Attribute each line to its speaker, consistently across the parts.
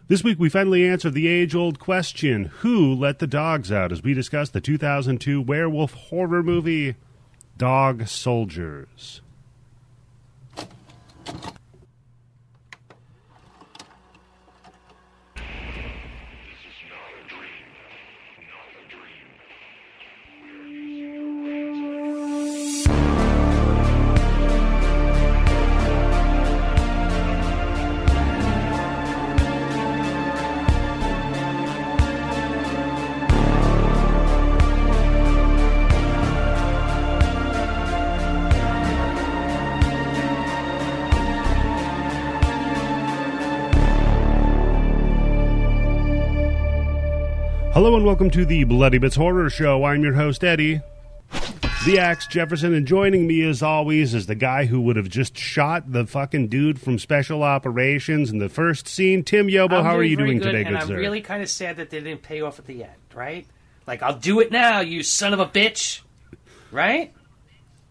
Speaker 1: This week, we finally answered the age-old question, who let the dogs out, as we discuss the 2002 werewolf horror movie, Dog Soldiers. Hello and welcome to the Bloody Bits Horror Show. I'm your host, Eddie, the Axe Jefferson, and joining me as always is the guy who would have just shot the fucking dude from Special Operations in the first scene, Tim Yobo. How are you doing today, good sir?
Speaker 2: I'm really kind of sad that they didn't pay off at the end, right? Like, I'll do it now, you son of a bitch, right?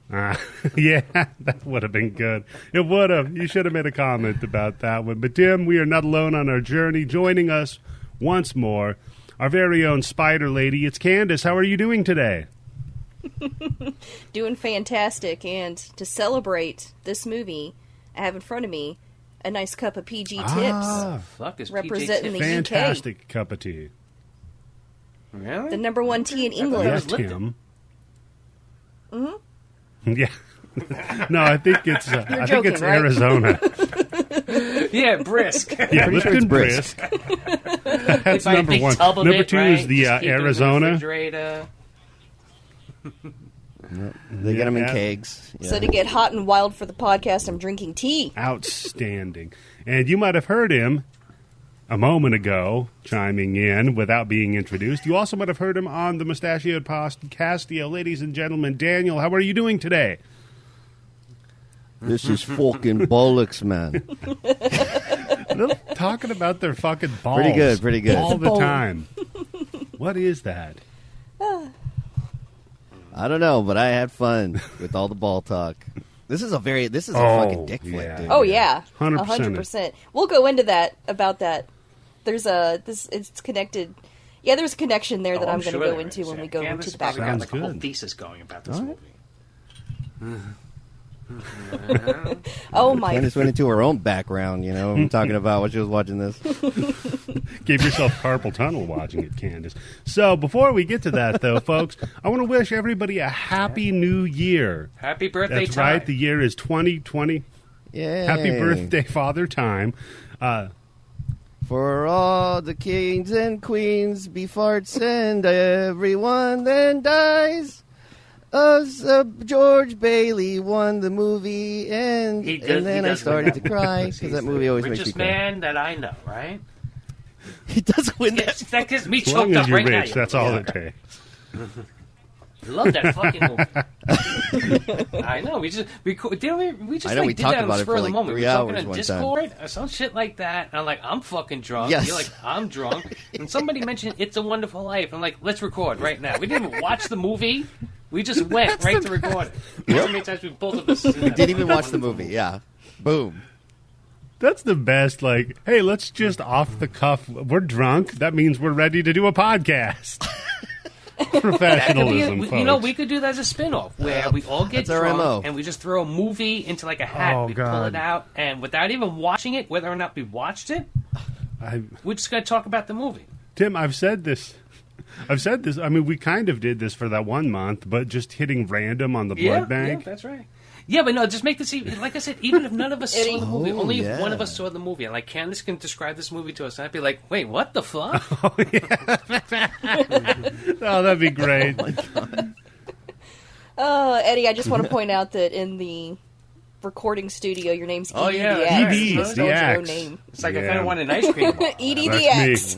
Speaker 1: Yeah, that would have been good. It would have. You should have made a comment about that one. But Tim, we are not alone on our journey. Joining us once more, our very own spider lady, it's Candice. How are you doing today?
Speaker 3: Doing fantastic, and to celebrate this movie, I have in front of me a nice cup of PG Tips.
Speaker 2: Fuck is
Speaker 3: representing
Speaker 2: PG
Speaker 3: the
Speaker 2: Tips?
Speaker 1: Fantastic cup of tea.
Speaker 2: Really?
Speaker 3: The number one tea in England.
Speaker 1: Yeah, Tim. Mm-hmm. Yeah. No, I think it's
Speaker 3: joking, right?
Speaker 1: Arizona.
Speaker 2: Yeah, brisk.
Speaker 1: Yeah, Lipton Brisk. That's number one. Number two is the Arizona.
Speaker 4: They get them in kegs. Yeah.
Speaker 3: So to get hot and wild for the podcast, I'm drinking tea.
Speaker 1: Outstanding. And you might have heard him a moment ago chiming in without being introduced. You also might have heard him on the Moustachioed Podcastio. Ladies and gentlemen, Daniel, how are you doing today?
Speaker 4: This is fucking bollocks, man.
Speaker 1: They're talking about their fucking balls.
Speaker 4: Pretty good.
Speaker 1: All the time. What is that?
Speaker 4: I don't know, but I had fun with all the ball talk. This is a fucking dick flick, dude.
Speaker 3: Oh yeah,
Speaker 1: 100%.
Speaker 3: 100%. We'll go into that about that. It's connected. Yeah, there's a connection there that I'm going to go into when we go into the background.
Speaker 2: Got like a whole thesis going about this movie.
Speaker 3: Oh my!
Speaker 4: Candice went into her own background, talking about what she was watching this.
Speaker 1: Gave yourself carpal tunnel watching it, Candice. So before we get to that, though, folks, I want to wish everybody a happy new year.
Speaker 2: Happy birthday,
Speaker 1: That's right. The year is 2020.
Speaker 4: Yay.
Speaker 1: Happy birthday, Father Time.
Speaker 4: For all the kings and queens be farts and everyone then dies. George Bailey won the movie, and then I started to cry because that movie always makes me cry.
Speaker 2: Richest man that I know, right?
Speaker 4: He does win that.
Speaker 2: That gets me
Speaker 1: As long
Speaker 2: choked
Speaker 1: as
Speaker 2: up
Speaker 1: you're
Speaker 2: right
Speaker 1: rich,
Speaker 2: now.
Speaker 1: that's all it takes.
Speaker 2: Love that fucking movie. I know. We just
Speaker 4: we
Speaker 2: did
Speaker 4: talked
Speaker 2: that on
Speaker 4: about
Speaker 2: the
Speaker 4: it
Speaker 2: spur
Speaker 4: for
Speaker 2: of the
Speaker 4: like
Speaker 2: moment.
Speaker 4: 3
Speaker 2: We were talking
Speaker 4: hours
Speaker 2: on
Speaker 4: one
Speaker 2: Discord or some shit like that. And I'm like, I'm fucking drunk.
Speaker 4: Yes.
Speaker 2: You're like, I'm drunk. And somebody mentioned It's a Wonderful Life. I'm like, let's record right now. We didn't even watch the movie. We just went right to record it. How many times we both of us
Speaker 4: didn't even watch the movie. Yeah. Boom.
Speaker 1: That's the best. Like, hey, let's just off the cuff. We're drunk. That means we're ready to do a podcast. Professionalism, folks.
Speaker 2: We could do that as a spin-off where we all get drunk and we just throw a movie into like a hat. Pull it out, and without even watching it, whether or not we watched it, we're just going to talk about the movie.
Speaker 1: Tim, I've said this. I mean, we kind of did this for that 1 month, but just hitting random on the blood bank.
Speaker 2: Yeah, that's right. Yeah, but no, just make this even, like I said, even if none of us saw the movie, only if one of us saw the movie, and like Candice can describe this movie to us, and I'd be like, wait, what the fuck?
Speaker 1: Oh, that'd be great.
Speaker 4: Oh, my God.
Speaker 3: Eddie, I just want to point out that in the recording studio, your name's Edie the Axe.
Speaker 1: Edie, it's the Axe.
Speaker 3: Your own name.
Speaker 2: It's like I kind of want an ice cream.
Speaker 3: Edie the Axe.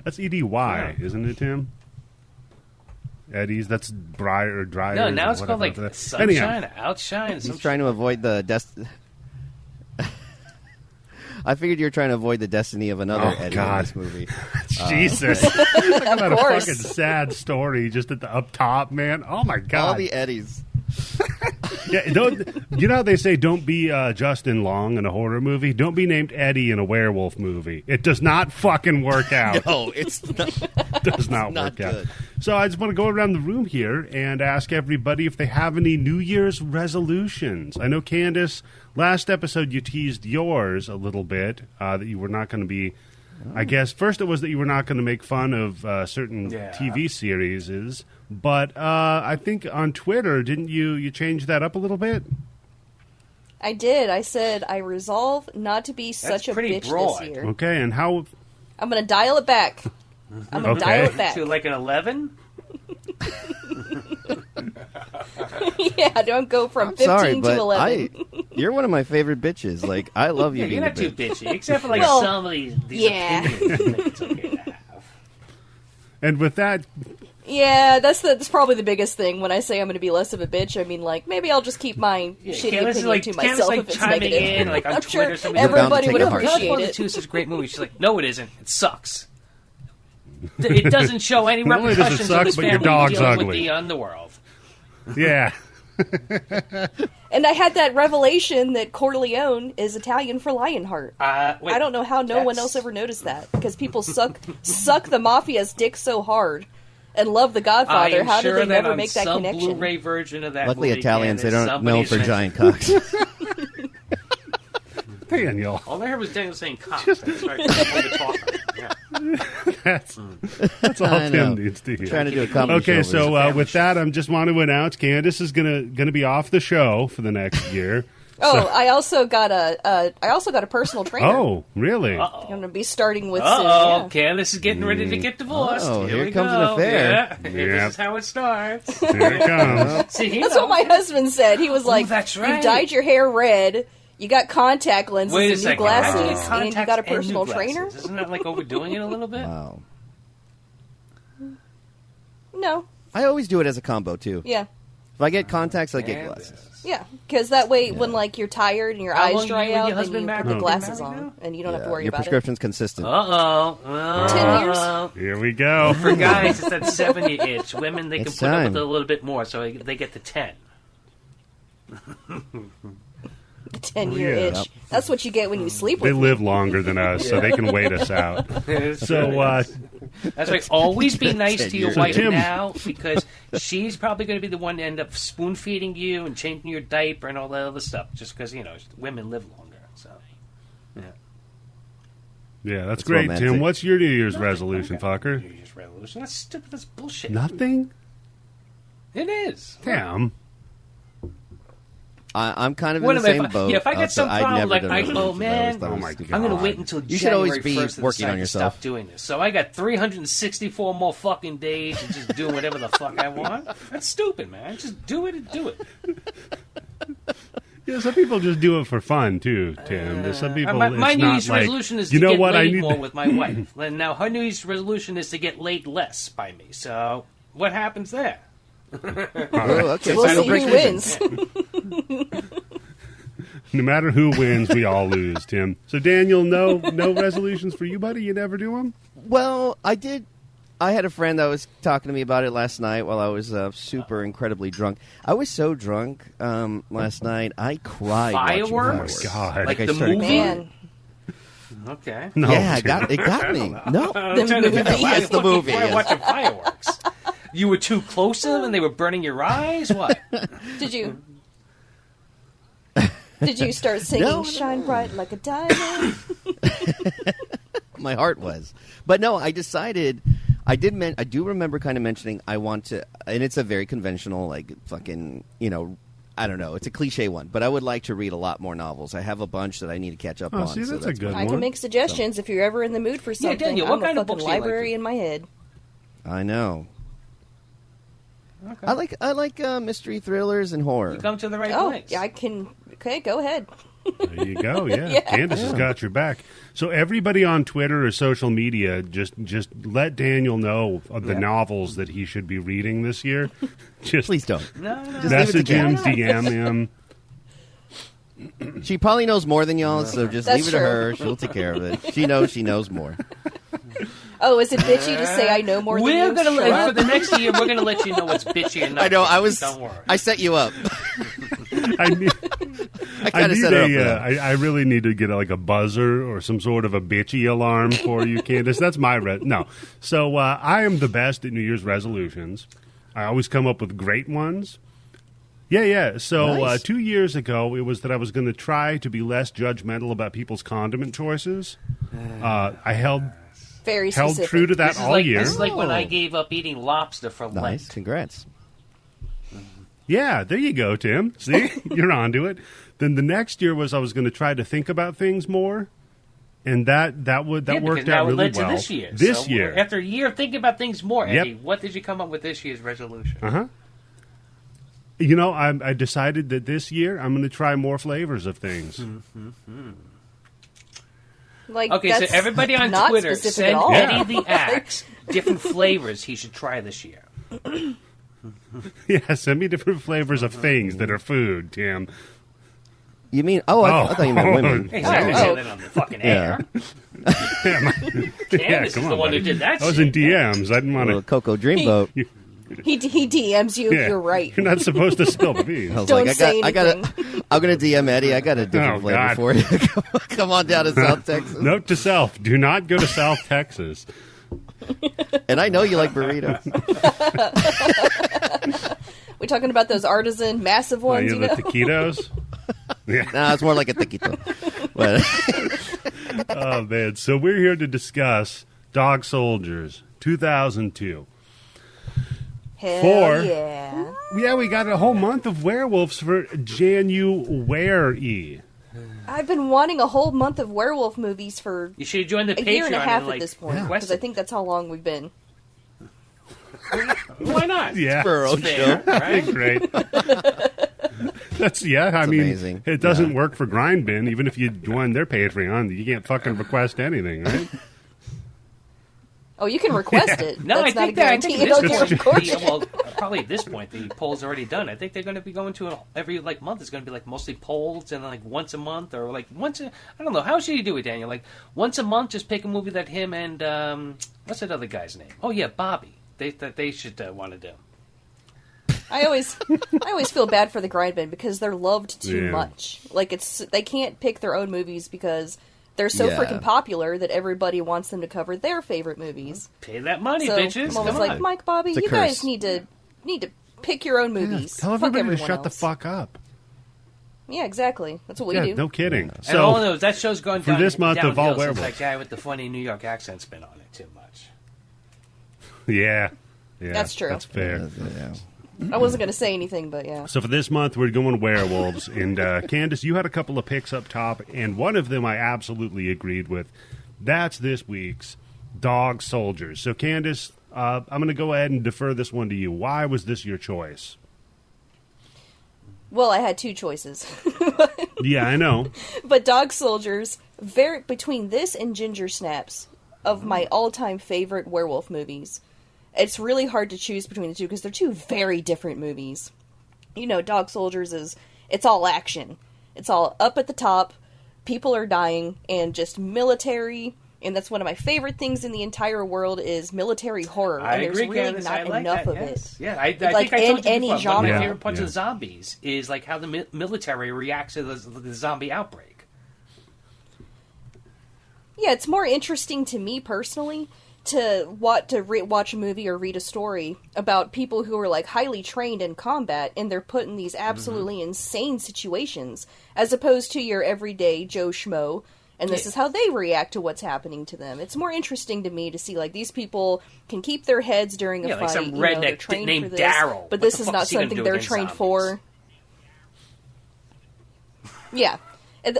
Speaker 1: That's EDY, isn't it, Tim? Eddie's, that's Briar or Dryer.
Speaker 2: No, now it's called like Sunshine, Outshine.
Speaker 4: He's trying to avoid the I figured you were trying to avoid the destiny of another Eddie in this movie.
Speaker 1: Jesus. Talk about a fucking sad story just at the up top, man. Oh, my God.
Speaker 4: All the Eddies.
Speaker 1: Yeah, you know how they say don't be Justin Long in a horror movie? Don't be named Eddie in a werewolf movie. It does not fucking work out.
Speaker 4: No, it's not.
Speaker 1: Does not work
Speaker 4: good.
Speaker 1: out. So I just want to go around the room here and ask everybody if they have any New Year's resolutions. I know, Candice, last episode you teased yours a little bit, that you were not going to be... I guess first it was that you were not going to make fun of certain TV series, but I think on Twitter, didn't you change that up a little bit?
Speaker 3: I did. I said I resolve not to be such a bitch
Speaker 2: broad.
Speaker 3: this year.
Speaker 1: Okay, and how...
Speaker 3: I'm going to dial it back. I'm going to dial it back.
Speaker 2: To like an 11?
Speaker 3: Yeah, don't go from 15 to 11.
Speaker 4: You're one of my favorite bitches. Like, I love you being
Speaker 2: you're
Speaker 4: a
Speaker 2: not
Speaker 4: bitch.
Speaker 2: too bitchy, except for like some of these
Speaker 3: yeah.
Speaker 2: opinions that it's okay to have.
Speaker 1: And with that...
Speaker 3: Yeah, that's probably the biggest thing. When I say I'm going to be less of a bitch, I mean, like, maybe I'll just keep my shitty opinion to myself if it's negative.
Speaker 2: In, like, on
Speaker 3: I'm
Speaker 2: Twitter,
Speaker 3: sure everybody would appreciate it.
Speaker 2: It's such a great movie. She's like, no, it isn't. It sucks. It doesn't show any repercussions of this family dealing with the underworld.
Speaker 1: Yeah.
Speaker 3: And I had that revelation that Corleone is Italian for Lionheart.
Speaker 2: Wait,
Speaker 3: I don't know how no one else ever noticed that, because people suck the mafia's dick so hard and love The Godfather. How did they never make that connection?
Speaker 2: Some Blu-ray version of that
Speaker 4: Luckily,
Speaker 2: movie,
Speaker 4: Italians, they don't know for giant cocks.
Speaker 1: Daniel.
Speaker 2: All I heard was Daniel saying cock. That's right. The talker. Yeah.
Speaker 1: That's all Tim needs to hear.
Speaker 4: Trying to do a comedy
Speaker 1: okay,
Speaker 4: show
Speaker 1: so with that, I just want to announce Candice is gonna be off the show for the next year.
Speaker 3: I also got a personal trainer.
Speaker 1: Oh, really?
Speaker 3: I'm going to be starting with.
Speaker 2: Candice is getting ready to get divorced.
Speaker 4: Oh,
Speaker 2: here
Speaker 4: comes an affair.
Speaker 2: Yeah. This is how it starts.
Speaker 1: Here it comes.
Speaker 2: See,
Speaker 3: that's what my husband said. He was like,
Speaker 2: "That's right.
Speaker 3: You dyed your hair red. You got contact lenses and new glasses, and you got a personal trainer."
Speaker 2: Isn't that like overdoing it a little bit?
Speaker 4: Wow.
Speaker 3: No.
Speaker 4: I always do it as a combo too.
Speaker 3: Yeah.
Speaker 4: If I get contacts, I get glasses.
Speaker 3: Yeah, because that way, when like you're tired and your eyes dry out, then you put the glasses on,
Speaker 2: now?
Speaker 3: and you don't have to worry
Speaker 4: your
Speaker 3: about it.
Speaker 4: Your prescription's consistent.
Speaker 3: 10 years.
Speaker 1: Here we go.
Speaker 2: For guys, it's that 70 itch. Women, they can put up with it a little bit more, so they get the 10.
Speaker 3: 10-year itch. Yep. That's what you get when you sleep with
Speaker 1: me. They live longer than us, so they can wait us out. So,
Speaker 2: that's right. Always be nice to your wife now, because she's probably going to be the one to end up spoon-feeding you and changing your diaper and all that other stuff, just because, women live longer. So,
Speaker 1: yeah, that's great, romantic. Tim. What's your New Year's resolution, fucker?
Speaker 2: New Year's resolution? That's stupid. That's bullshit.
Speaker 1: Nothing?
Speaker 2: It is.
Speaker 1: Damn.
Speaker 4: I'm kind of in the same boat.
Speaker 2: Yeah, if I get some problem, like, I'm going to wait until
Speaker 4: you should always be
Speaker 2: 1st
Speaker 4: working on yourself.
Speaker 2: Stop doing this. So I got 364 more fucking days to just do whatever the fuck I want. That's stupid, man. Just do it and do it.
Speaker 1: Yeah, some people just do it for fun too, Tim. There's some people.
Speaker 2: My New Year's resolution is to get laid more with my wife. And now her New Year's resolution is to get laid less by me. So what happens there?
Speaker 4: Okay,
Speaker 3: we'll see who wins.
Speaker 1: No matter who wins, we all lose, Tim. So, Daniel, no resolutions for you, buddy? You never do them?
Speaker 4: Well, I did. I had a friend that was talking to me about it last night while I was super incredibly drunk. I was so drunk last night, I cried.
Speaker 2: Fireworks?
Speaker 1: Oh, my God.
Speaker 2: Like
Speaker 4: I
Speaker 2: the movie?
Speaker 3: Man.
Speaker 2: Okay.
Speaker 4: No, yeah, it got me. No.
Speaker 3: The movie.
Speaker 4: Yes, the movie.
Speaker 2: Yes. Watching fireworks. You were too close to them and they were burning your eyes? What?
Speaker 3: Did you start singing Shine Bright Like a Diamond?
Speaker 4: My heart was. But no, I decided, I do remember kind of mentioning I want to, and it's a very conventional, like, fucking, I don't know, it's a cliche one, but I would like to read a lot more novels. I have a bunch that I need to catch up on.
Speaker 1: See, that's a good one.
Speaker 3: I can make suggestions if you're ever in the mood for something.
Speaker 2: Yeah, Daniel,
Speaker 3: I'm a fucking library in my head.
Speaker 4: I know.
Speaker 2: Okay.
Speaker 4: I like mystery thrillers and horror.
Speaker 2: You come to the right place.
Speaker 3: Yeah, I can. Okay, go ahead.
Speaker 1: There you go. Yeah, Candice has got your back. So everybody on Twitter or social media, just let Daniel know of the novels that he should be reading this year. Just
Speaker 4: please don't.
Speaker 2: No.
Speaker 1: Message him, DM him.
Speaker 4: She probably knows more than y'all, so just leave it to her. She'll take care of it. She knows more.
Speaker 3: Oh, is it bitchy to say I know more than you?
Speaker 2: For the next year, we're going to let you know what's bitchy and not.
Speaker 4: I know.
Speaker 2: Don't worry.
Speaker 4: I set you up.
Speaker 1: I really need to get a buzzer or some sort of a bitchy alarm for you, Candice. That's my no. So I am the best at New Year's resolutions. I always come up with great ones. Yeah. So
Speaker 4: nice.
Speaker 1: 2 years ago, it was that I was going to try to be less judgmental about people's condiment choices. I held true to that all year.
Speaker 2: This is like when I gave up eating lobster for
Speaker 4: Lent.
Speaker 2: Lent.
Speaker 4: Congrats.
Speaker 1: Yeah, there you go, Tim. See? You're onto it. Then the next year was I was going to try to think about things more, and that worked out really well.
Speaker 2: To this year.
Speaker 1: This year.
Speaker 2: After a year of thinking about things more, Eddie, what did you come up with this year's resolution?
Speaker 1: I decided that this year I'm going to try more flavors of things.
Speaker 2: So everybody on Twitter, send Eddie the Axe different flavors he should try this year.
Speaker 1: Yeah, send me different flavors of things that are food, Tim.
Speaker 4: You mean? I thought you meant women.
Speaker 2: He's not going to say that on the fucking air. Candice is the one who did that shit.
Speaker 1: I was in DMs. I didn't want to...
Speaker 4: Cocoa Dreamboat.
Speaker 3: He DMs you.
Speaker 1: Yeah.
Speaker 3: You're right.
Speaker 1: You're not supposed to spill the beans.
Speaker 3: Don't say anything.
Speaker 4: I'm going to DM Eddie. I got a different flavor for you. Come on down to South Texas.
Speaker 1: Note to self: do not go to South Texas.
Speaker 4: And I know you like burritos.
Speaker 3: We talking about those artisan massive ones?
Speaker 1: The taquitos.
Speaker 4: Yeah. No, it's more like a taquito.
Speaker 1: Oh man! So we're here to discuss Dog Soldiers 2002.
Speaker 3: Hell yeah.
Speaker 1: Yeah, we got a whole month of werewolves for January.
Speaker 3: I've been wanting a whole month of werewolf movies for
Speaker 2: you should join the
Speaker 3: a year and a half at this point, because I think that's how long we've been.
Speaker 2: Why not?
Speaker 1: Yeah.
Speaker 4: For our own show.
Speaker 2: Right?
Speaker 1: Great. That's amazing. It doesn't work for Grind Bin. Even if you join their Patreon, you can't fucking request anything, right?
Speaker 3: Oh, you can request it.
Speaker 2: No,
Speaker 3: that's
Speaker 2: I think that.
Speaker 3: Probably
Speaker 2: at this point, the poll's already done. I think they're going to be going to every month. It's going to be mostly polls and once a month or once. I don't know. How should you do it, Daniel? Once a month, just pick a movie that him and what's that other guy's name? Oh yeah, Bobby. They should want to do.
Speaker 3: I always feel bad for the Grind Bin because they're loved too much. They can't pick their own movies because they're so freaking popular that everybody wants them to cover their favorite movies.
Speaker 2: Pay that money, bitches.
Speaker 3: I'm always like, Mike, Bobby, you guys need to pick your own movies.
Speaker 1: Tell everybody to shut the fuck up.
Speaker 3: Yeah, exactly. That's what we do.
Speaker 1: No kidding.
Speaker 2: Yeah. So, and all those, that show's gone
Speaker 1: for this month of all werewolves.
Speaker 2: That guy with the funny New York accent's been on it too much.
Speaker 1: Yeah.
Speaker 3: That's true.
Speaker 1: That's fair.
Speaker 4: Yeah.
Speaker 3: I wasn't going to say anything, but yeah.
Speaker 1: So for this month, we're going werewolves. And Candice, you had a couple of picks up top, and one of them I absolutely agreed with. That's this week's Dog Soldiers. So Candice, I'm going to go ahead and defer this one to you. Why was this your choice?
Speaker 3: Well, I had two choices.
Speaker 1: Yeah, I know.
Speaker 3: But Dog Soldiers, between this and Ginger Snaps, of my all-time favorite werewolf movies. It's really hard to choose between the two because they're two very different movies. Dog Soldiers it's all action. It's all up at the top, people are dying, and just military, and that's one of my favorite things in the entire world is military horror.
Speaker 2: I
Speaker 3: and
Speaker 2: agree,
Speaker 3: there's really
Speaker 2: Candice.
Speaker 3: not enough of it.
Speaker 2: Yeah, I think I told you
Speaker 3: any
Speaker 2: before,
Speaker 3: genre.
Speaker 2: one of my favorite parts of zombies is how the military reacts to the zombie outbreak.
Speaker 3: Yeah, it's more interesting to me personally to watch a movie or read a story about people who are highly trained in combat and they're put in these absolutely insane situations as opposed to your everyday Joe Schmo, and this is how they react to what's happening to them. It's more interesting to me to see these people can keep their heads during a fight.
Speaker 2: Some redneck named Daryl,
Speaker 3: but this is not something they're trained for. Yeah,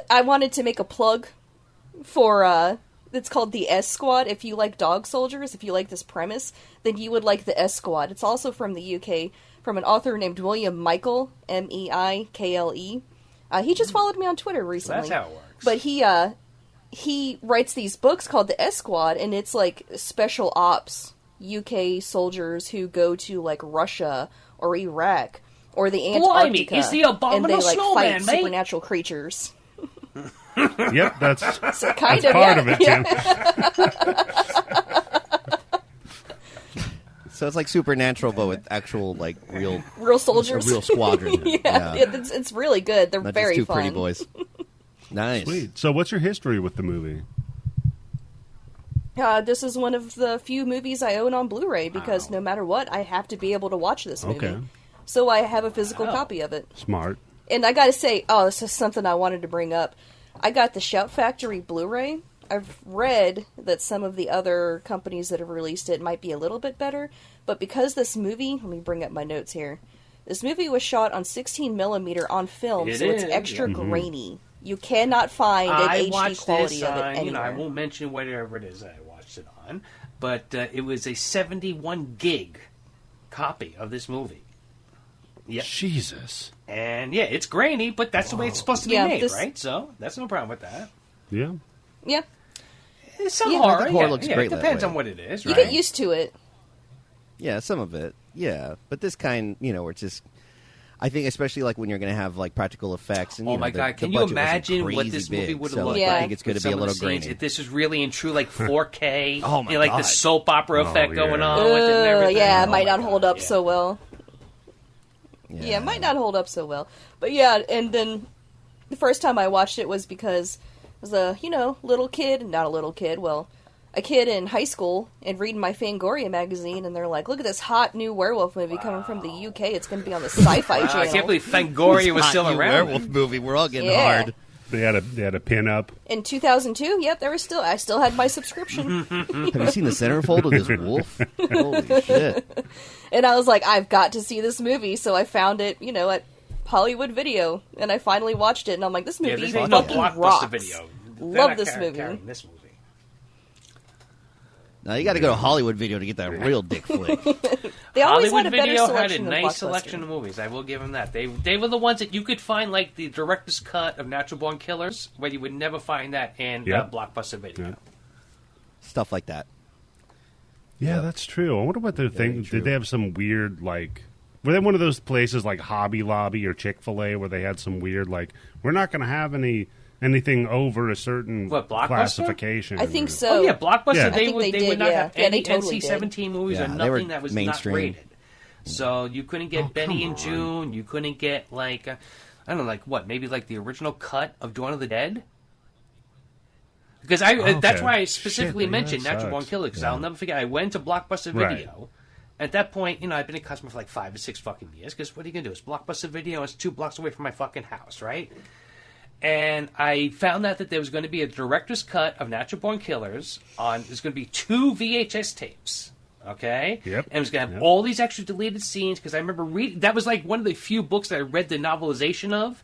Speaker 3: I wanted to make a plug for it's called the S Squad. If you like Dog Soldiers, if you like this premise, then you would like the S Squad. It's also from the UK, from an author named William Michael, Meikle. He just followed me on Twitter recently.
Speaker 2: So that's how it works.
Speaker 3: But he writes these books called the S Squad, and it's special ops UK soldiers who go to Russia or Iraq or the Antarctica.
Speaker 2: Is the abominable snowman,
Speaker 3: fight supernatural creatures.
Speaker 1: Yep, that's
Speaker 3: part
Speaker 1: of it, Tim.
Speaker 4: So it's like Supernatural, but with actual like real
Speaker 3: soldiers,
Speaker 4: a real squadron.
Speaker 3: yeah, it's really good. They're
Speaker 4: Not
Speaker 3: very
Speaker 4: just two
Speaker 3: fun.
Speaker 4: pretty boys. Nice.
Speaker 1: Sweet. So what's your history with the movie?
Speaker 3: This is one of the few movies I own on Blu-ray because no matter what, I have to be able to watch this movie.
Speaker 1: Okay.
Speaker 3: So I have a physical copy of it.
Speaker 1: Smart.
Speaker 3: And I gotta say, this is something I wanted to bring up. I got the Shout Factory Blu-ray. I've read that some of the other companies that have released it might be a little bit better, but because this movie, let me bring up my notes here. This movie was shot on 16mm on film, so it's extra grainy. You cannot find an HD quality of it anywhere.
Speaker 2: I won't mention whatever it is that I watched it on, but it was a 71 gig copy of this movie. Yep.
Speaker 1: Jesus.
Speaker 2: And yeah, it's grainy, but that's the way it's supposed to be made, right? So that's no problem with that.
Speaker 1: Yeah.
Speaker 3: Yeah.
Speaker 2: Some horror.
Speaker 4: Horror looks great.
Speaker 2: It depends on what it is,
Speaker 3: You
Speaker 2: right?
Speaker 3: get used to it.
Speaker 4: Yeah, some of it. Yeah, but this kind, where it's just. I think especially like when you're going to have like practical effects. And,
Speaker 2: oh my God! Can you imagine what this movie would have looked like?
Speaker 4: I think it's going to be a little grainy.
Speaker 2: If this was really and true, like 4K,
Speaker 4: oh my
Speaker 2: like
Speaker 4: God.
Speaker 2: the soap opera effect going on with it and everything.
Speaker 3: Yeah, it might not hold up so well. Yeah, it might not hold up so well. But yeah, and then the first time I watched it was because I was a, little kid, not a little kid, a kid in high school and reading my Fangoria magazine, and they're like, look at this hot new werewolf movie coming from the UK. It's going to be on the Sci-Fi Channel.
Speaker 2: I can't believe Fangoria was still around.
Speaker 4: Werewolf movie. We're all getting hard.
Speaker 1: They had a pin up.
Speaker 3: In 2002, yep, I still had my subscription.
Speaker 4: Have you seen the centerfold of this wolf? Holy shit.
Speaker 3: And I was like, I've got to see this movie, so I found it, at Hollywood Video, and I finally watched it, and I'm like, this movie
Speaker 2: this
Speaker 3: fucking
Speaker 2: ain't no Blockbuster
Speaker 3: rocks.
Speaker 2: Video.
Speaker 3: Love this movie.
Speaker 2: This movie.
Speaker 4: Now you got to go to Hollywood Video to get that real dick flick.
Speaker 3: They always
Speaker 2: Hollywood
Speaker 3: had a better
Speaker 2: Video had a
Speaker 3: selection than
Speaker 2: nice
Speaker 3: Blockbuster.
Speaker 2: selection of movies. I will give them that. They were the ones that you could find, like the director's cut of Natural Born Killers, where you would never find that in Blockbuster Video.
Speaker 1: Yeah.
Speaker 4: Stuff like that.
Speaker 1: Yeah, that's true. I wonder what they're thinking. Did they have some weird, like... Were they one of those places like Hobby Lobby or Chick-fil-A where they had some weird, like, we're not going to have anything over a certain classification?
Speaker 3: I think so.
Speaker 2: Oh, yeah, Blockbuster,
Speaker 1: Yeah.
Speaker 2: they would not have any
Speaker 3: totally
Speaker 2: NC-17 movies or nothing that was
Speaker 4: mainstream.
Speaker 2: not rated. So you couldn't get Benny and June. You couldn't get, like, I don't know, like what? Maybe like the original cut of Dawn of the Dead? Because that's why I specifically mentioned Natural Born Killers, because I'll never forget. I went to Blockbuster Video. At that point, I've been a customer for like 5 or 6 fucking years, because what are you going to do? It's Blockbuster Video, it's 2 blocks away from my fucking house, right? And I found out that there was going to be a director's cut of Natural Born Killers there's going to be 2 VHS tapes. Okay?
Speaker 1: Yep.
Speaker 2: And it was going to have all these extra deleted scenes, because I remember reading... That was like one of the few books that I read the novelization of.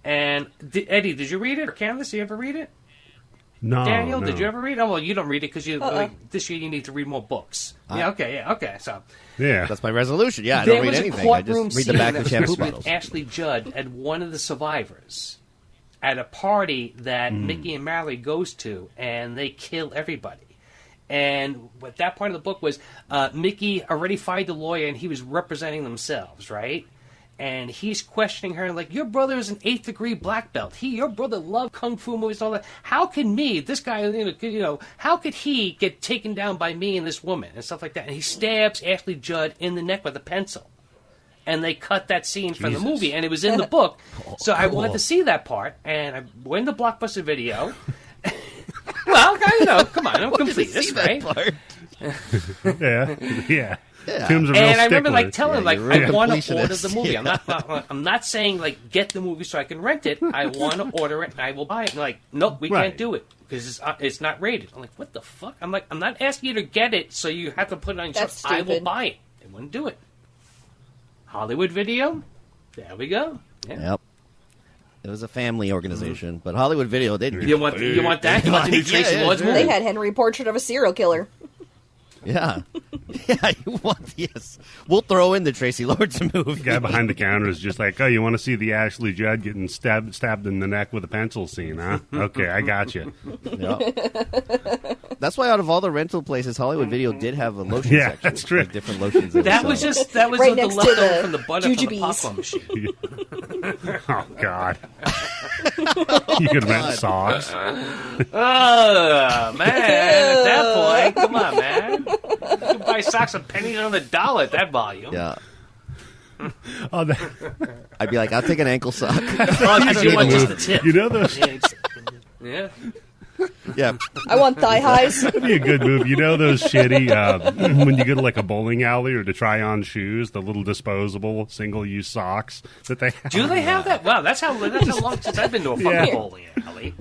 Speaker 2: And, Eddie, did you read it? Or Candice, did you ever read it?
Speaker 1: No.
Speaker 2: Daniel,
Speaker 1: no.
Speaker 2: did you ever read it? Oh, well, you don't read it because this year you need to read more books. Okay. So,
Speaker 1: Yeah.
Speaker 4: That's my resolution. Yeah, I don't read anything. I just read the back of shampoo bottles.
Speaker 2: Ashley Judd and one of the survivors at a party that Mickey and Mallory goes to, and they kill everybody. And what that part of the book was, Mickey already fired the lawyer, and he was representing themselves, right? And he's questioning her, like, your brother is an 8th degree black belt. Your brother loved kung fu movies and all that. How can this guy, how could he get taken down by me and this woman and stuff like that? And he stabs Ashley Judd in the neck with a pencil. And they cut that scene from the movie, and it was in the book. So I wanted to see that part, and I went to Blockbuster Video. Well, come on, I'm complete this, right?
Speaker 1: Yeah.
Speaker 4: Yeah.
Speaker 1: Tim's a real
Speaker 2: And I remember
Speaker 1: stickler.
Speaker 2: telling
Speaker 4: you're really
Speaker 2: I want to
Speaker 4: completionist.
Speaker 2: order the movie.
Speaker 4: Yeah.
Speaker 2: I'm not saying like get the movie so I can rent it. I want to order it and I will buy it. And like, nope, we can't do it because it's not rated. I'm like, what the fuck? I'm like, I'm not asking you to get it so you have to put it on your
Speaker 3: That's
Speaker 2: shelf. I will
Speaker 3: stupid.
Speaker 2: buy it. They wouldn't do it. Hollywood Video. There we go. Yeah.
Speaker 4: Yep. It was a family organization, but Hollywood Video, they didn't.
Speaker 2: You want that? You want the new Tracy Lords movie?
Speaker 3: They had Henry Portrait of a Serial Killer.
Speaker 4: Yeah. Yeah, you want, yes. We'll throw in the Tracy Lords movie.
Speaker 1: The guy behind the counter is just like, oh, you want to see the Ashley Judd getting stabbed in the neck with a pencil scene, huh? Okay, I got you.
Speaker 4: Yeah. That's why out of all the rental places, Hollywood Video did have a lotion
Speaker 1: Yeah,
Speaker 4: section.
Speaker 1: that's true.
Speaker 4: Like different lotions.
Speaker 2: That was
Speaker 3: Right
Speaker 2: the
Speaker 3: next to
Speaker 2: leftover
Speaker 3: the
Speaker 2: from the butter from the
Speaker 3: jujubes.
Speaker 2: popcorn machine.
Speaker 1: Oh, God. You could rent socks.
Speaker 2: Oh, man. At that point, come on, man. can buy socks with pennies on the dollar at that volume.
Speaker 4: Yeah.
Speaker 1: Oh,
Speaker 4: I'd be like, I'll take an ankle sock.
Speaker 2: Because you want just the tip.
Speaker 1: you know those.
Speaker 2: Yeah.
Speaker 4: Yeah.
Speaker 3: I want thigh highs.
Speaker 1: That'd be a good move. You know those shitty when you go to like a bowling alley or to try on shoes, the little disposable single-use socks that they have.
Speaker 2: Do they have that? Wow, that's how long since I've been to a fucking bowling alley.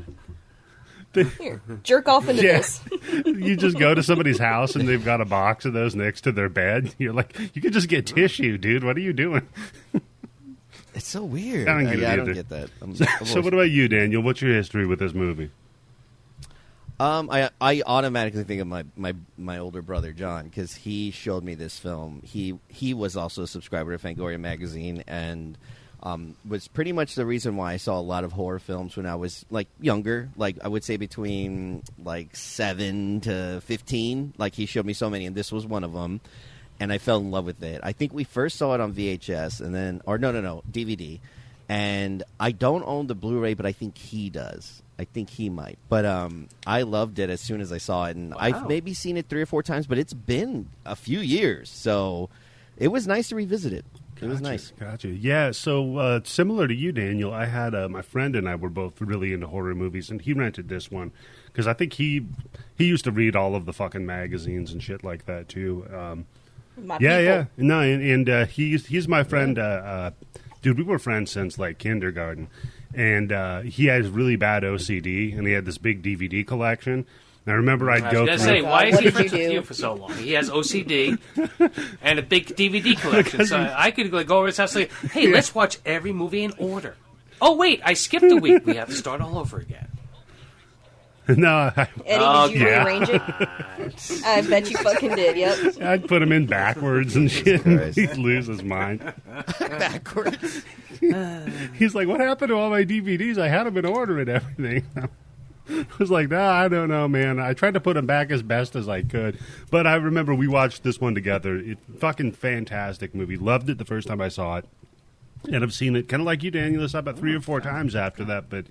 Speaker 3: Here, jerk off into this.
Speaker 1: You just go to somebody's house and they've got a box of those next to their bed. You're like, you could just get tissue, dude. What are you doing?
Speaker 4: It's so weird.
Speaker 1: I don't get it
Speaker 4: I
Speaker 1: either.
Speaker 4: don't get that.
Speaker 1: So what about you, Daniel? What's your history with this movie?
Speaker 4: I automatically think of my older brother John, because he showed me this film. He was also a subscriber to Fangoria magazine, and was pretty much the reason why I saw a lot of horror films when I was like younger. Like I would say between like 7 to 15. Like he showed me so many, and this was one of them. And I fell in love with it. I think we first saw it on VHS, and then no DVD. And I don't own the Blu-ray, but I think he does. I think he might. But I loved it as soon as I saw it. And I've maybe seen it 3 or 4 times, but it's been a few years. So it was nice to revisit it. It was nice.
Speaker 1: Gotcha. Yeah, so similar to you, Daniel, I had my friend and I were both really into horror movies, and he rented this one because I think he used to read all of the fucking magazines and shit like that, too. Yeah. No, and he's my friend. Dude, we were friends since like kindergarten, and he has really bad OCD, and he had this big DVD collection. And I remember I'd go through.
Speaker 2: Say, why is he friends with you for so long? He has OCD and a big DVD collection, so I could go over his house and say, "Hey, let's watch every movie in order." Oh wait, I skipped a week. We have to start all over again.
Speaker 1: No,
Speaker 3: Eddie, did you rearrange it? I bet you fucking did, yep.
Speaker 1: I'd put him in backwards and shit, and he'd lose his mind.
Speaker 4: Backwards?
Speaker 1: He's like, what happened to all my DVDs? I had them in order and everything. I was like, nah, I don't know, man. I tried to put them back as best as I could. But I remember we watched this one together. Fucking fantastic movie. Loved it the first time I saw it. And I've seen it, kind of like you, Daniel, I saw about 3 or 4 times after that, but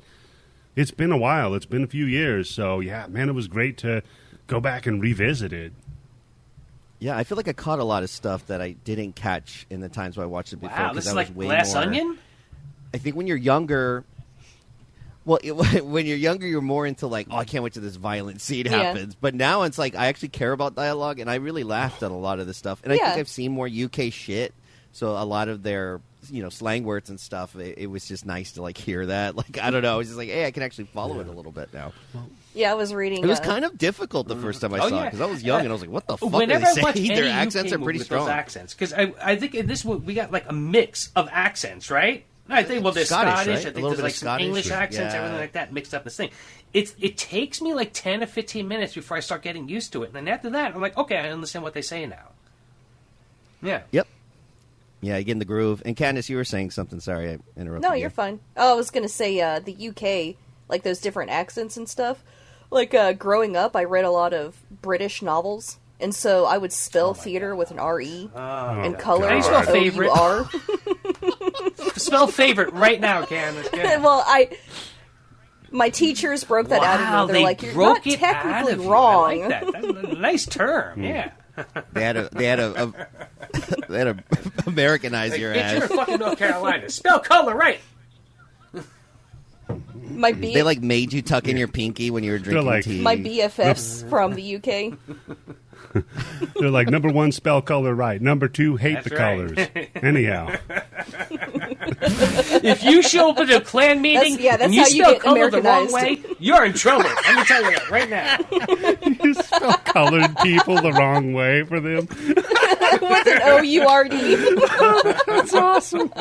Speaker 1: it's been a while. It's been a few years. So, yeah, man, it was great to go back and revisit it.
Speaker 4: Yeah, I feel like I caught a lot of stuff that I didn't catch in the times where I watched it before.
Speaker 2: Wow, this is
Speaker 4: I
Speaker 2: like
Speaker 4: was way
Speaker 2: Glass
Speaker 4: more,
Speaker 2: Onion?
Speaker 4: I think when you're younger... Well, when you're younger, you're more into like, oh, I can't wait till this violent scene happens. But now it's like, I actually care about dialogue, and I really laughed at a lot of this stuff. And I think I've seen more UK shit, so a lot of their... slang words and stuff. It was just nice to like hear that. Like I don't know. I was just like, hey, I can actually follow it a little bit now.
Speaker 3: Yeah, I was reading.
Speaker 4: It was kind of difficult the first time I saw it because I was young and I was like, what the fuck
Speaker 2: Whenever
Speaker 4: are they
Speaker 2: I watch
Speaker 4: saying?
Speaker 2: any
Speaker 4: Their accents
Speaker 2: UK
Speaker 4: are pretty
Speaker 2: movie with
Speaker 4: strong.
Speaker 2: those accents, because I think in this one we got like a mix of accents, right? I think there's Scottish.
Speaker 4: Right?
Speaker 2: I think there's like some English accents, everything like that mixed up in this thing. It takes me like 10 to 15 minutes before I start getting used to it, and then after that, I'm like, okay, I understand what they say now. Yeah.
Speaker 4: Yep. Yeah, you get in the groove. And Candice, you were saying something. Sorry, I interrupted you.
Speaker 3: No, you're fine. Oh, I was going to say the UK, like those different accents and stuff. Like growing up, I read a lot of British novels, and so I would spell theater with an R-E and color
Speaker 2: How do you spell favorite?
Speaker 3: O-U-R.
Speaker 2: Spell favorite right now, Candice. Yeah.
Speaker 3: Well, my teachers broke that out of me. They're like, you're not technically wrong.
Speaker 2: I like that. That's a nice term, yeah.
Speaker 4: They had to Americanize your
Speaker 2: Bitch,
Speaker 4: ass.
Speaker 2: you're in fucking North Carolina. Spell color right.
Speaker 4: They like made you tuck in your pinky when you were drinking tea.
Speaker 3: My BFFs from the UK.
Speaker 1: They're like, number 1, spell color right. Number 2, hate
Speaker 2: That's
Speaker 1: the
Speaker 2: right.
Speaker 1: colors. Anyhow.
Speaker 2: If you show up at a Klan meeting and you spell color the wrong way, you're in trouble. I'm going to tell you that right now.
Speaker 1: You spell colored people the wrong way for them.
Speaker 3: With an O-U-R-D.
Speaker 1: That's awesome.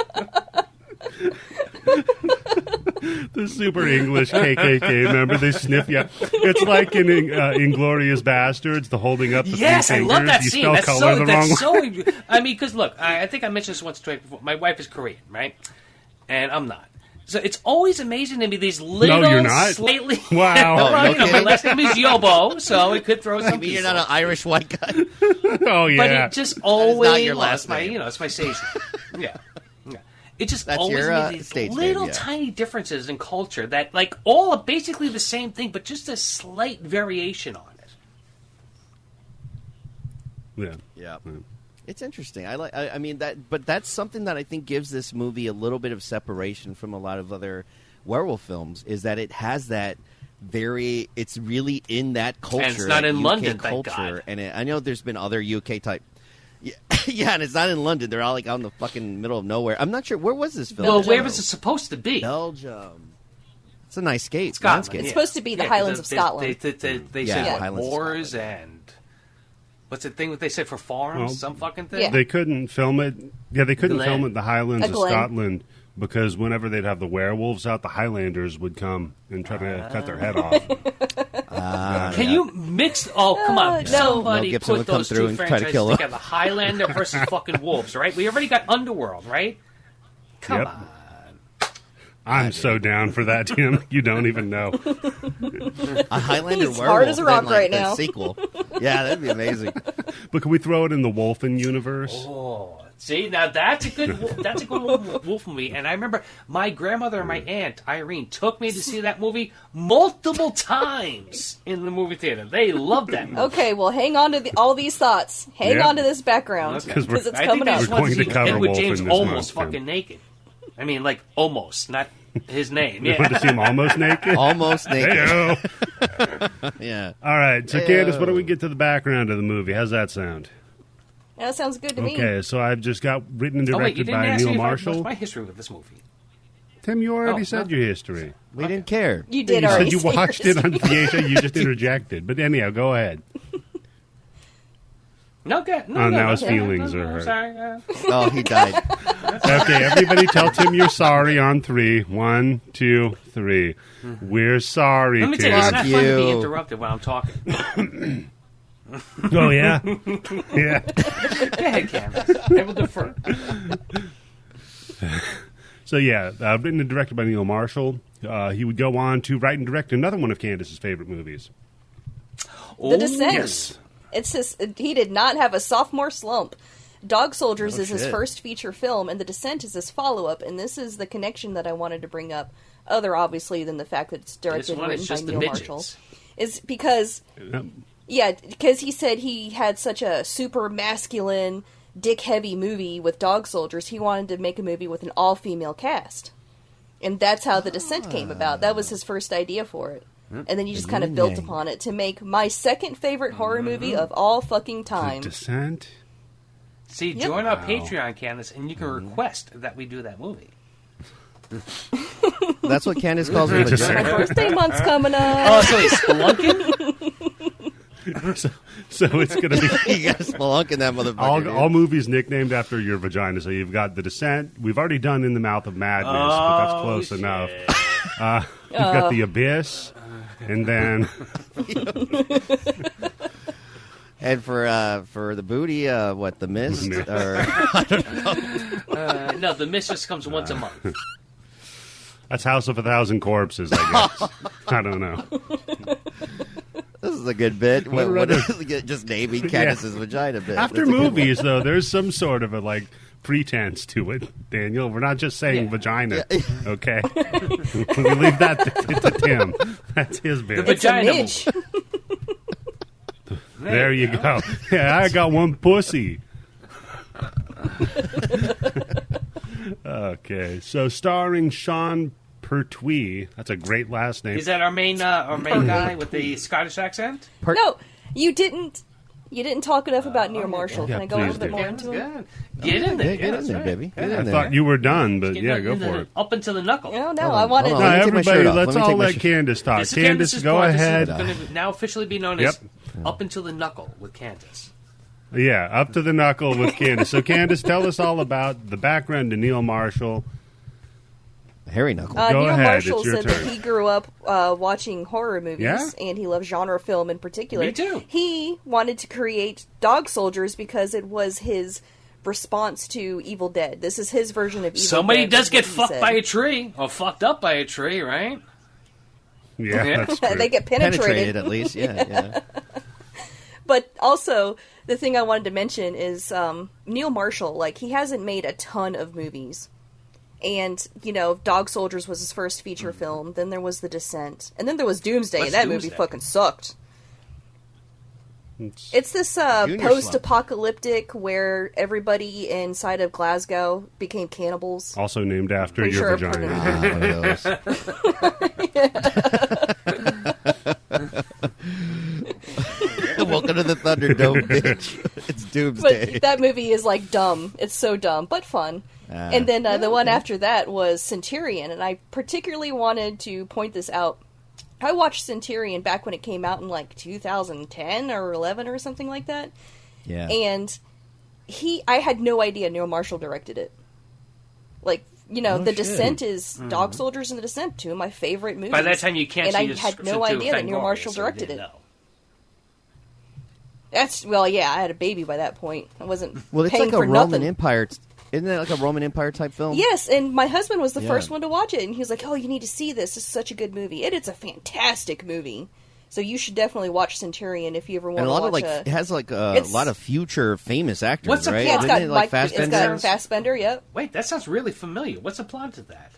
Speaker 1: The super English KKK, remember? They sniff you. It's like in Inglourious Bastards, the holding up the three fingers.
Speaker 2: I love that
Speaker 1: you
Speaker 2: scene.
Speaker 1: Spell
Speaker 2: That's
Speaker 1: color the wrong way.
Speaker 2: I mean, because look, I think I mentioned this once before. My wife is Korean, right? And I'm not. So it's always amazing to me, these little,
Speaker 1: No, you're not.
Speaker 2: slightly...
Speaker 1: Wow.
Speaker 2: Well, my last name is Yobo, so it could throw some.
Speaker 4: You're not an Irish white guy.
Speaker 1: Oh, yeah.
Speaker 2: But it just always...
Speaker 4: not your last name.
Speaker 2: It's my stage name. Yeah. It just
Speaker 4: That's
Speaker 2: always
Speaker 4: your,
Speaker 2: made these little tiny differences in culture that, like, all are basically the same thing, but just a slight variation on it.
Speaker 4: Yeah. It's interesting. I mean that, but that's something that I think gives this movie a little bit of separation from a lot of other werewolf films. Is that it has that it's really in that culture,
Speaker 2: and it's not in
Speaker 4: UK
Speaker 2: London,
Speaker 4: culture.
Speaker 2: thank God.
Speaker 4: And I know there's been other UK type. Yeah, and it's not in London. They're all like out in the fucking middle of nowhere. I'm not sure where was this film.
Speaker 2: Well, where was it supposed to be?
Speaker 4: Belgium. It's a nice skate.
Speaker 2: Scotland.
Speaker 3: It's supposed to be the Highlands of Scotland.
Speaker 2: They said
Speaker 4: Highlands of
Speaker 2: wars
Speaker 4: Scotland.
Speaker 2: and what's the thing that they said for farms?
Speaker 1: Well,
Speaker 2: some fucking thing.
Speaker 3: Yeah.
Speaker 1: They couldn't film it. Yeah, they couldn't film it in the Highlands
Speaker 3: A
Speaker 1: of
Speaker 3: glen.
Speaker 1: Scotland because whenever they'd have the werewolves out, the Highlanders would come and try to cut their head off.
Speaker 2: Can you mix? Oh, come on!
Speaker 3: No.
Speaker 2: Somebody
Speaker 4: Mel Gibson
Speaker 2: put
Speaker 4: would come
Speaker 2: those
Speaker 4: through
Speaker 2: two
Speaker 4: and try to
Speaker 2: franchises
Speaker 4: kill them.
Speaker 2: together: Highlander versus fucking wolves. Right? We already got Underworld, right? Come
Speaker 1: Yep.
Speaker 2: on.
Speaker 1: I'm so down for that, Tim. You don't even know.
Speaker 4: A Highlander
Speaker 3: He's
Speaker 4: werewolf.
Speaker 3: hard as a rock
Speaker 4: then, like,
Speaker 3: right
Speaker 4: the
Speaker 3: now.
Speaker 4: Sequel. Yeah, that'd be amazing.
Speaker 1: But can we throw it in the Wolfen universe?
Speaker 2: Oh, see, now that's a good wolf movie. And I remember my grandmother and my aunt Irene took me to see that movie multiple times in the movie theater. They loved that movie.
Speaker 3: Okay, well, hang on to all these thoughts. Hang
Speaker 1: Yeah.
Speaker 3: on to this background
Speaker 2: Okay.
Speaker 3: because it's
Speaker 2: I think
Speaker 3: coming
Speaker 2: they
Speaker 3: up.
Speaker 2: just
Speaker 1: We're
Speaker 2: wanted
Speaker 1: going
Speaker 2: to
Speaker 1: to
Speaker 2: see
Speaker 1: cover
Speaker 2: Edward
Speaker 1: Wolf
Speaker 2: James
Speaker 1: in this
Speaker 2: almost
Speaker 1: month,
Speaker 2: fucking
Speaker 1: Tim.
Speaker 2: naked. I mean, like almost, not his name.
Speaker 1: You want to
Speaker 2: Yeah.
Speaker 1: see him almost naked?
Speaker 4: Almost naked.
Speaker 1: Heyo.
Speaker 4: Yeah.
Speaker 1: All right, so Candice, what do we get to the background of the movie? How's that sound?
Speaker 3: That sounds good to me.
Speaker 1: Okay, so I've just got written and
Speaker 2: Oh wait, you
Speaker 1: directed
Speaker 2: didn't
Speaker 1: by
Speaker 2: ask
Speaker 1: Neil
Speaker 2: me
Speaker 1: Marshall.
Speaker 2: what's my history with this movie.
Speaker 1: Tim, you already
Speaker 2: Oh,
Speaker 1: said
Speaker 2: no.
Speaker 1: your history.
Speaker 4: We didn't care.
Speaker 3: You did
Speaker 1: You
Speaker 3: already
Speaker 1: said you
Speaker 3: say
Speaker 1: watched
Speaker 3: yours.
Speaker 1: it on VHS. You just interjected. But anyhow, go ahead.
Speaker 2: No, good. No,
Speaker 1: Oh,
Speaker 2: no,
Speaker 1: now his
Speaker 2: no,
Speaker 1: feelings
Speaker 2: no,
Speaker 1: are
Speaker 2: no,
Speaker 1: hurt.
Speaker 2: Sorry.
Speaker 4: Oh, he died.
Speaker 1: Okay, everybody tell Tim you're sorry on 3. 1, 2, 3. We're sorry,
Speaker 2: Let me tell
Speaker 1: Tim.
Speaker 2: you, it's not
Speaker 4: Fuck
Speaker 2: fun to be
Speaker 4: you.
Speaker 2: interrupted when I'm talking.
Speaker 1: Oh, yeah? Yeah.
Speaker 2: Go ahead, Candice. I will defer.
Speaker 1: So, yeah, written and directed by Neil Marshall. He would go on to write and direct another one of Candice's favorite movies.
Speaker 3: The Descent.
Speaker 1: Yes.
Speaker 3: It's his. He did not have a sophomore slump. Dog Soldiers
Speaker 4: Oh,
Speaker 3: is his
Speaker 4: shit.
Speaker 3: first feature film, and The Descent is his follow-up. And this is the connection that I wanted to bring up, other obviously than the fact that it's
Speaker 2: This
Speaker 3: directed and
Speaker 2: one
Speaker 3: written
Speaker 2: is
Speaker 3: by
Speaker 2: just the
Speaker 3: Neil
Speaker 2: midgets.
Speaker 3: Marshall. Is because because he said he had such a super masculine, dick-heavy movie with Dog Soldiers. He wanted to make a movie with an all-female cast, and that's how The Descent came about. That was his first idea for it. And then you just kind of built upon it to make my second favorite horror movie of all fucking time.
Speaker 1: Descent.
Speaker 2: See,
Speaker 3: Yep.
Speaker 2: join our Patreon, Candice, and you can request that we do that movie.
Speaker 4: That's what Candice calls her.
Speaker 1: Just
Speaker 3: My
Speaker 4: vagina.
Speaker 3: birthday month's coming up.
Speaker 2: Oh, so he's spelunking?
Speaker 1: So it's going to be
Speaker 4: You got to spelunk in that motherfucker.
Speaker 1: all
Speaker 4: dude.
Speaker 1: movies nicknamed after your vagina. So you've got The Descent. We've already done In the Mouth of Madness, but that's close
Speaker 2: shit.
Speaker 1: enough. You've got The Abyss. And then
Speaker 4: And for the booty, what, the mist?
Speaker 1: Mist.
Speaker 4: Or
Speaker 2: No, the Mist just comes once a month.
Speaker 1: that's House of a Thousand Corpses, I guess. I don't know.
Speaker 4: this is a good bit. What
Speaker 1: rather-
Speaker 4: is just naming Candice's vagina bit.
Speaker 1: After
Speaker 4: That's a good one.
Speaker 1: movies, though, there's some sort of a pretense to it, Daniel. We're not just saying
Speaker 2: Yeah.
Speaker 1: vagina, okay? We leave that to Tim. That's his bit.
Speaker 2: The
Speaker 3: It's a
Speaker 2: vagina
Speaker 3: niche.
Speaker 1: There you go. Yeah, I got one pussy. Okay, so starring Sean Pertwee. That's a great last name.
Speaker 2: Is that our main guy with the Scottish accent?
Speaker 3: No, you didn't. You didn't talk enough about Neil Marshall.
Speaker 1: Yeah,
Speaker 3: Can I go a
Speaker 1: please
Speaker 3: little bit
Speaker 1: do.
Speaker 3: more
Speaker 2: Yeah,
Speaker 3: into
Speaker 2: that's
Speaker 3: him?
Speaker 2: good. Get in there.
Speaker 4: Yeah, get in
Speaker 2: that's
Speaker 4: there,
Speaker 2: right.
Speaker 4: baby. Get
Speaker 1: I
Speaker 4: in there.
Speaker 1: thought you were done, but
Speaker 2: Get
Speaker 1: yeah,
Speaker 2: in
Speaker 1: go
Speaker 2: the-
Speaker 1: for it.
Speaker 2: Up until the knuckle.
Speaker 3: No,
Speaker 4: Hold
Speaker 3: I
Speaker 4: on,
Speaker 3: wanted.
Speaker 4: hold
Speaker 1: No,
Speaker 4: on. Let me take my
Speaker 1: everybody,
Speaker 4: shirt off.
Speaker 1: let's
Speaker 4: Let me
Speaker 1: all
Speaker 4: take my
Speaker 1: let
Speaker 4: sh-
Speaker 1: Candice talk.
Speaker 2: This is
Speaker 1: Candice,
Speaker 2: Candice's
Speaker 1: go
Speaker 2: part.
Speaker 1: ahead.
Speaker 2: This is going to now officially be known as Up Until the Knuckle with Candice.
Speaker 1: Yeah, up to the knuckle with Candice. So, Candice, tell us all about the background to Neil Marshall.
Speaker 4: Hairy knuckle.
Speaker 1: Go
Speaker 3: Neil
Speaker 1: ahead,
Speaker 3: Marshall
Speaker 1: it's your
Speaker 3: said
Speaker 1: turn.
Speaker 3: that he grew up watching horror movies,
Speaker 1: Yeah?
Speaker 3: and he loved genre film in particular.
Speaker 2: Me too.
Speaker 3: He wanted to create Dog Soldiers because it was his response to Evil Dead. This is his version of Evil
Speaker 2: Somebody
Speaker 3: Dead.
Speaker 2: does
Speaker 3: is what
Speaker 2: get
Speaker 3: he
Speaker 2: fucked
Speaker 3: said.
Speaker 2: by a tree or fucked up by a tree, right?
Speaker 1: Yeah,
Speaker 2: Yeah.
Speaker 1: that's true.
Speaker 3: They get penetrated.
Speaker 4: At least, yeah.
Speaker 3: But also, the thing I wanted to mention is Neil Marshall. Like, he hasn't made a ton of movies. And, Dog Soldiers was his first feature film. Then there was The Descent. And then there was Doomsday,
Speaker 2: What's
Speaker 3: and that movie
Speaker 2: Doomsday?
Speaker 3: fucking sucked. It's this
Speaker 4: Junior
Speaker 3: post-apocalyptic where everybody inside of Glasgow became cannibals.
Speaker 1: Also named after
Speaker 3: Pretty
Speaker 1: your
Speaker 3: sure
Speaker 1: vagina.
Speaker 4: Welcome to the Thunderdome, bitch. It's doomsday.
Speaker 3: But that movie is like dumb. It's so dumb, but fun. And then the one after that was Centurion, and I particularly wanted to point this out. I watched Centurion back when it came out in like 2010 or 11 or something like that.
Speaker 4: Yeah.
Speaker 3: And I had no idea Neil Marshall directed it. Like, you know, The Descent is Dog Soldiers and The Descent, two of my favorite movies.
Speaker 2: By that time, you can't
Speaker 3: and
Speaker 2: see
Speaker 3: I
Speaker 2: the
Speaker 3: had no
Speaker 2: description
Speaker 3: idea
Speaker 2: to
Speaker 3: that Neil
Speaker 2: Fangoria,
Speaker 3: Marshall
Speaker 2: so you
Speaker 3: directed
Speaker 2: didn't
Speaker 3: it.
Speaker 2: know.
Speaker 3: Well, yeah, I had a baby by that point. I wasn't
Speaker 4: Well, it's
Speaker 3: paying
Speaker 4: like a
Speaker 3: for
Speaker 4: Roman
Speaker 3: nothing.
Speaker 4: Empire. Isn't it like a Roman Empire type film?
Speaker 3: Yes, and my husband was the
Speaker 4: Yeah.
Speaker 3: first one to watch it, and he was like, "Oh, you need to see this. This is such a good movie. It's a fantastic movie. So you should definitely watch Centurion if you ever want
Speaker 4: And
Speaker 3: to
Speaker 4: a lot
Speaker 3: watch
Speaker 4: of like it has like a lot of future famous actors,
Speaker 2: What's the
Speaker 4: right?
Speaker 2: plot?
Speaker 3: Yeah, it's
Speaker 4: Isn't
Speaker 3: got
Speaker 4: it like
Speaker 3: It's got Fassbender. Yep.
Speaker 2: Wait, that sounds really familiar. What's the plot to that?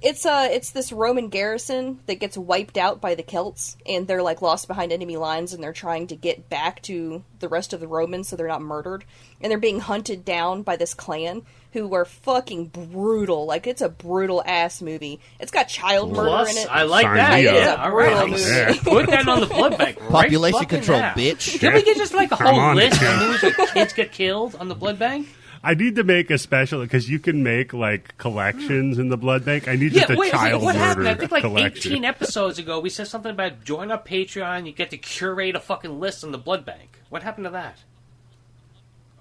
Speaker 3: It's this Roman garrison that gets wiped out by the Celts, and they're like lost behind enemy lines, and they're trying to get back to the rest of the Romans so they're not murdered, and they're being hunted down by this clan who were fucking brutal. Like, it's a brutal ass movie. It's got child murder in it.
Speaker 2: I like
Speaker 1: Sign
Speaker 2: that.
Speaker 1: me up.
Speaker 2: Yeah, all right.
Speaker 3: Brutal movie.
Speaker 2: Put that on the blood bank. Right
Speaker 4: Population
Speaker 2: fucking
Speaker 4: control,
Speaker 2: now.
Speaker 4: bitch.
Speaker 2: Can we get just like a
Speaker 1: Come
Speaker 2: whole
Speaker 1: on,
Speaker 2: list
Speaker 1: Tim.
Speaker 2: of movies where kids get killed on the blood bank?
Speaker 1: I need to make a special because you can make like collections in the blood bank. I need just a child
Speaker 2: what happened?
Speaker 1: murder
Speaker 2: I think like
Speaker 1: collection.
Speaker 2: 18 episodes ago, we said something about join our Patreon. You get to curate a fucking list on the blood bank. What happened to that?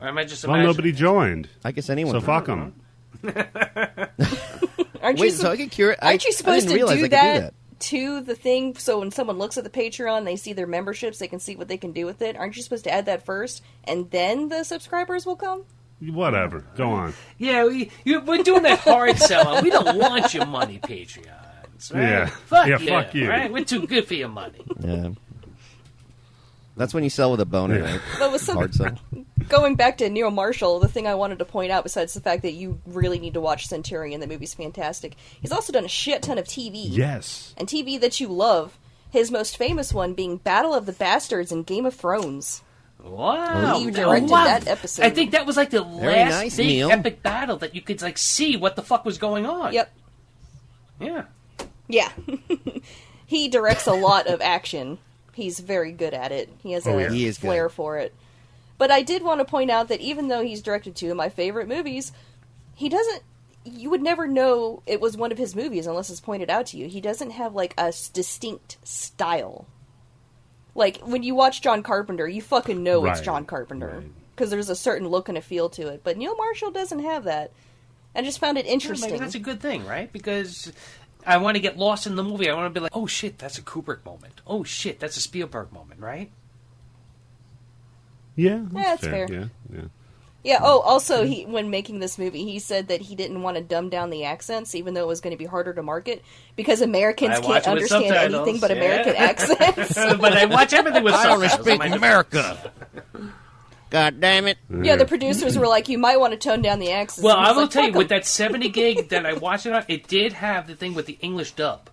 Speaker 2: Or am I just
Speaker 1: Well,
Speaker 2: imagining?
Speaker 1: nobody joined,
Speaker 4: I guess anyone.
Speaker 1: so fuck them.
Speaker 3: Aren't
Speaker 4: Wait,
Speaker 3: you
Speaker 4: so I can cure it.
Speaker 3: Aren't you supposed to
Speaker 4: realize I
Speaker 3: do
Speaker 4: could
Speaker 3: that to the thing? So when someone looks at the Patreon, they see their memberships, they can see what they can do with it. Aren't you supposed to add that first, and then the subscribers will come?
Speaker 1: Whatever, go on.
Speaker 2: Yeah, we're doing that hard selling. We don't want your money, Patreons. Right?
Speaker 1: Yeah.
Speaker 2: Fuck
Speaker 1: Yeah,
Speaker 2: you.
Speaker 1: fuck you.
Speaker 2: Right? We're too good for your money.
Speaker 4: Yeah. That's when you sell with a boner, right?
Speaker 3: But with some
Speaker 4: Hard sell.
Speaker 3: going back to Neil Marshall, the thing I wanted to point out, besides the fact that you really need to watch Centurion, the movie's fantastic, he's also done a shit ton of TV.
Speaker 1: Yes.
Speaker 3: And TV that you love. His most famous one being Battle of the Bastards in Game of Thrones.
Speaker 2: Wow.
Speaker 3: You directed that episode.
Speaker 2: I think that was like the
Speaker 4: Very
Speaker 2: last
Speaker 4: nice,
Speaker 2: big
Speaker 4: Neil.
Speaker 2: epic battle that you could like see what the fuck was going on.
Speaker 3: Yep.
Speaker 2: Yeah.
Speaker 3: Yeah. He directs a lot of action. He's very good at it. He has a
Speaker 4: He is good.
Speaker 3: flair for it. But I did want to point out that even though he's directed two of my favorite movies, he doesn't... You would never know it was one of his movies unless it's pointed out to you. He doesn't have, like, a distinct style. Like, when you watch John Carpenter, you fucking know it's
Speaker 1: Right.
Speaker 3: John Carpenter. Because there's a certain look and a feel to it. But Neil Marshall doesn't have that. I just found it
Speaker 2: Yeah,
Speaker 3: interesting.
Speaker 2: maybe that's a good thing, right? Because I want to get lost in the movie. I want to be like, oh shit, that's a Kubrick moment. Oh shit, that's a Spielberg moment, right?
Speaker 1: Yeah,
Speaker 3: that's fair.
Speaker 1: Yeah.
Speaker 3: Yeah, also, when making this movie, he said that he didn't want to dumb down the accents, even though it was going to be harder to market, because Americans
Speaker 2: I watch
Speaker 3: can't
Speaker 2: it with
Speaker 3: understand
Speaker 2: subtitles,
Speaker 3: anything but
Speaker 2: yeah.
Speaker 3: American accents.
Speaker 2: But I watch everything with
Speaker 4: I only
Speaker 2: subtitles.
Speaker 4: speak
Speaker 2: I'm like,
Speaker 4: America. God damn it.
Speaker 3: Yeah, the producers were like, you might want to tone down the accents.
Speaker 2: Well,
Speaker 3: And
Speaker 2: I
Speaker 3: he's
Speaker 2: will
Speaker 3: like,
Speaker 2: tell you,
Speaker 3: "Fuck
Speaker 2: with
Speaker 3: 'em."
Speaker 2: that 70 gig that I watched it on, it did have the thing with the English dub.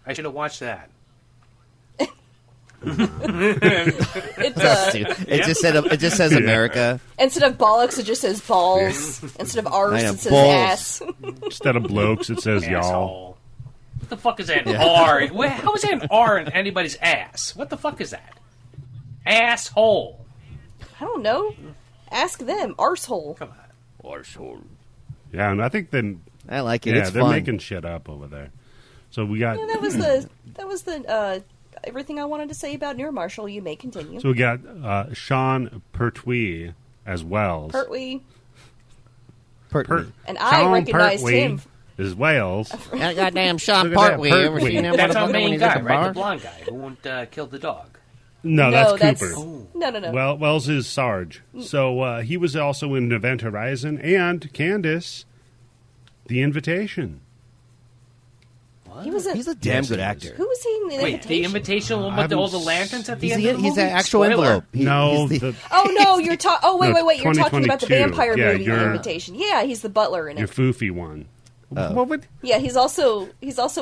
Speaker 2: I should have watched that.
Speaker 3: It's,
Speaker 4: It just says America.
Speaker 3: instead of bollocks, it just says balls. Instead of R's,
Speaker 4: I know,
Speaker 3: it says
Speaker 4: balls.
Speaker 3: ass.
Speaker 1: Instead of blokes, it says y'all.
Speaker 2: Asshole. What the fuck is that R? How is that an R in anybody's ass? What the fuck is that? Asshole.
Speaker 3: I don't know. Ask them. Arsehole.
Speaker 2: Come on.
Speaker 1: Yeah, and I think then.
Speaker 4: I like it.
Speaker 1: Yeah,
Speaker 4: It's
Speaker 1: they're
Speaker 4: fun.
Speaker 1: making shit up over there. So we got.
Speaker 3: Yeah, that was the everything I wanted to say about Neil Marshall. You may continue.
Speaker 1: So we got Sean Pertwee as Wells.
Speaker 3: Pertwee.
Speaker 4: Pertinent.
Speaker 3: And I
Speaker 1: Sean
Speaker 3: recognized
Speaker 1: Pertwee
Speaker 3: him.
Speaker 1: is Wales.
Speaker 4: That goddamn Sean
Speaker 1: Look at that,
Speaker 4: Pertwee. You ever
Speaker 1: Pertwee.
Speaker 4: seen him
Speaker 2: That's our
Speaker 4: motherfucker when
Speaker 2: main
Speaker 4: he's at
Speaker 2: guy,
Speaker 4: the
Speaker 2: right?
Speaker 4: bar?
Speaker 2: The blonde guy who won't kill the dog.
Speaker 1: No, that's Cooper.
Speaker 3: No.
Speaker 1: Well, Wells is Sarge. So he was also in Event Horizon and Candice, The Invitation.
Speaker 3: He
Speaker 4: He's a damn good actor.
Speaker 3: Who was he in the
Speaker 2: Wait,
Speaker 3: Invitation?
Speaker 2: the invitation one with all the lanterns at the
Speaker 4: He's
Speaker 2: end
Speaker 4: the,
Speaker 2: of the
Speaker 4: he's
Speaker 2: movie?
Speaker 4: the actual
Speaker 2: Spoiler.
Speaker 4: envelope.
Speaker 1: No,
Speaker 4: He's the-
Speaker 3: Oh no, you're talking. Oh wait.
Speaker 1: No,
Speaker 3: You're talking about the
Speaker 1: 2022.
Speaker 3: vampire
Speaker 1: Yeah,
Speaker 3: movie, The
Speaker 1: you're-
Speaker 3: Invitation. Yeah, he's the butler in
Speaker 1: your
Speaker 3: it.
Speaker 1: foofy one. What would?
Speaker 3: Yeah, he's also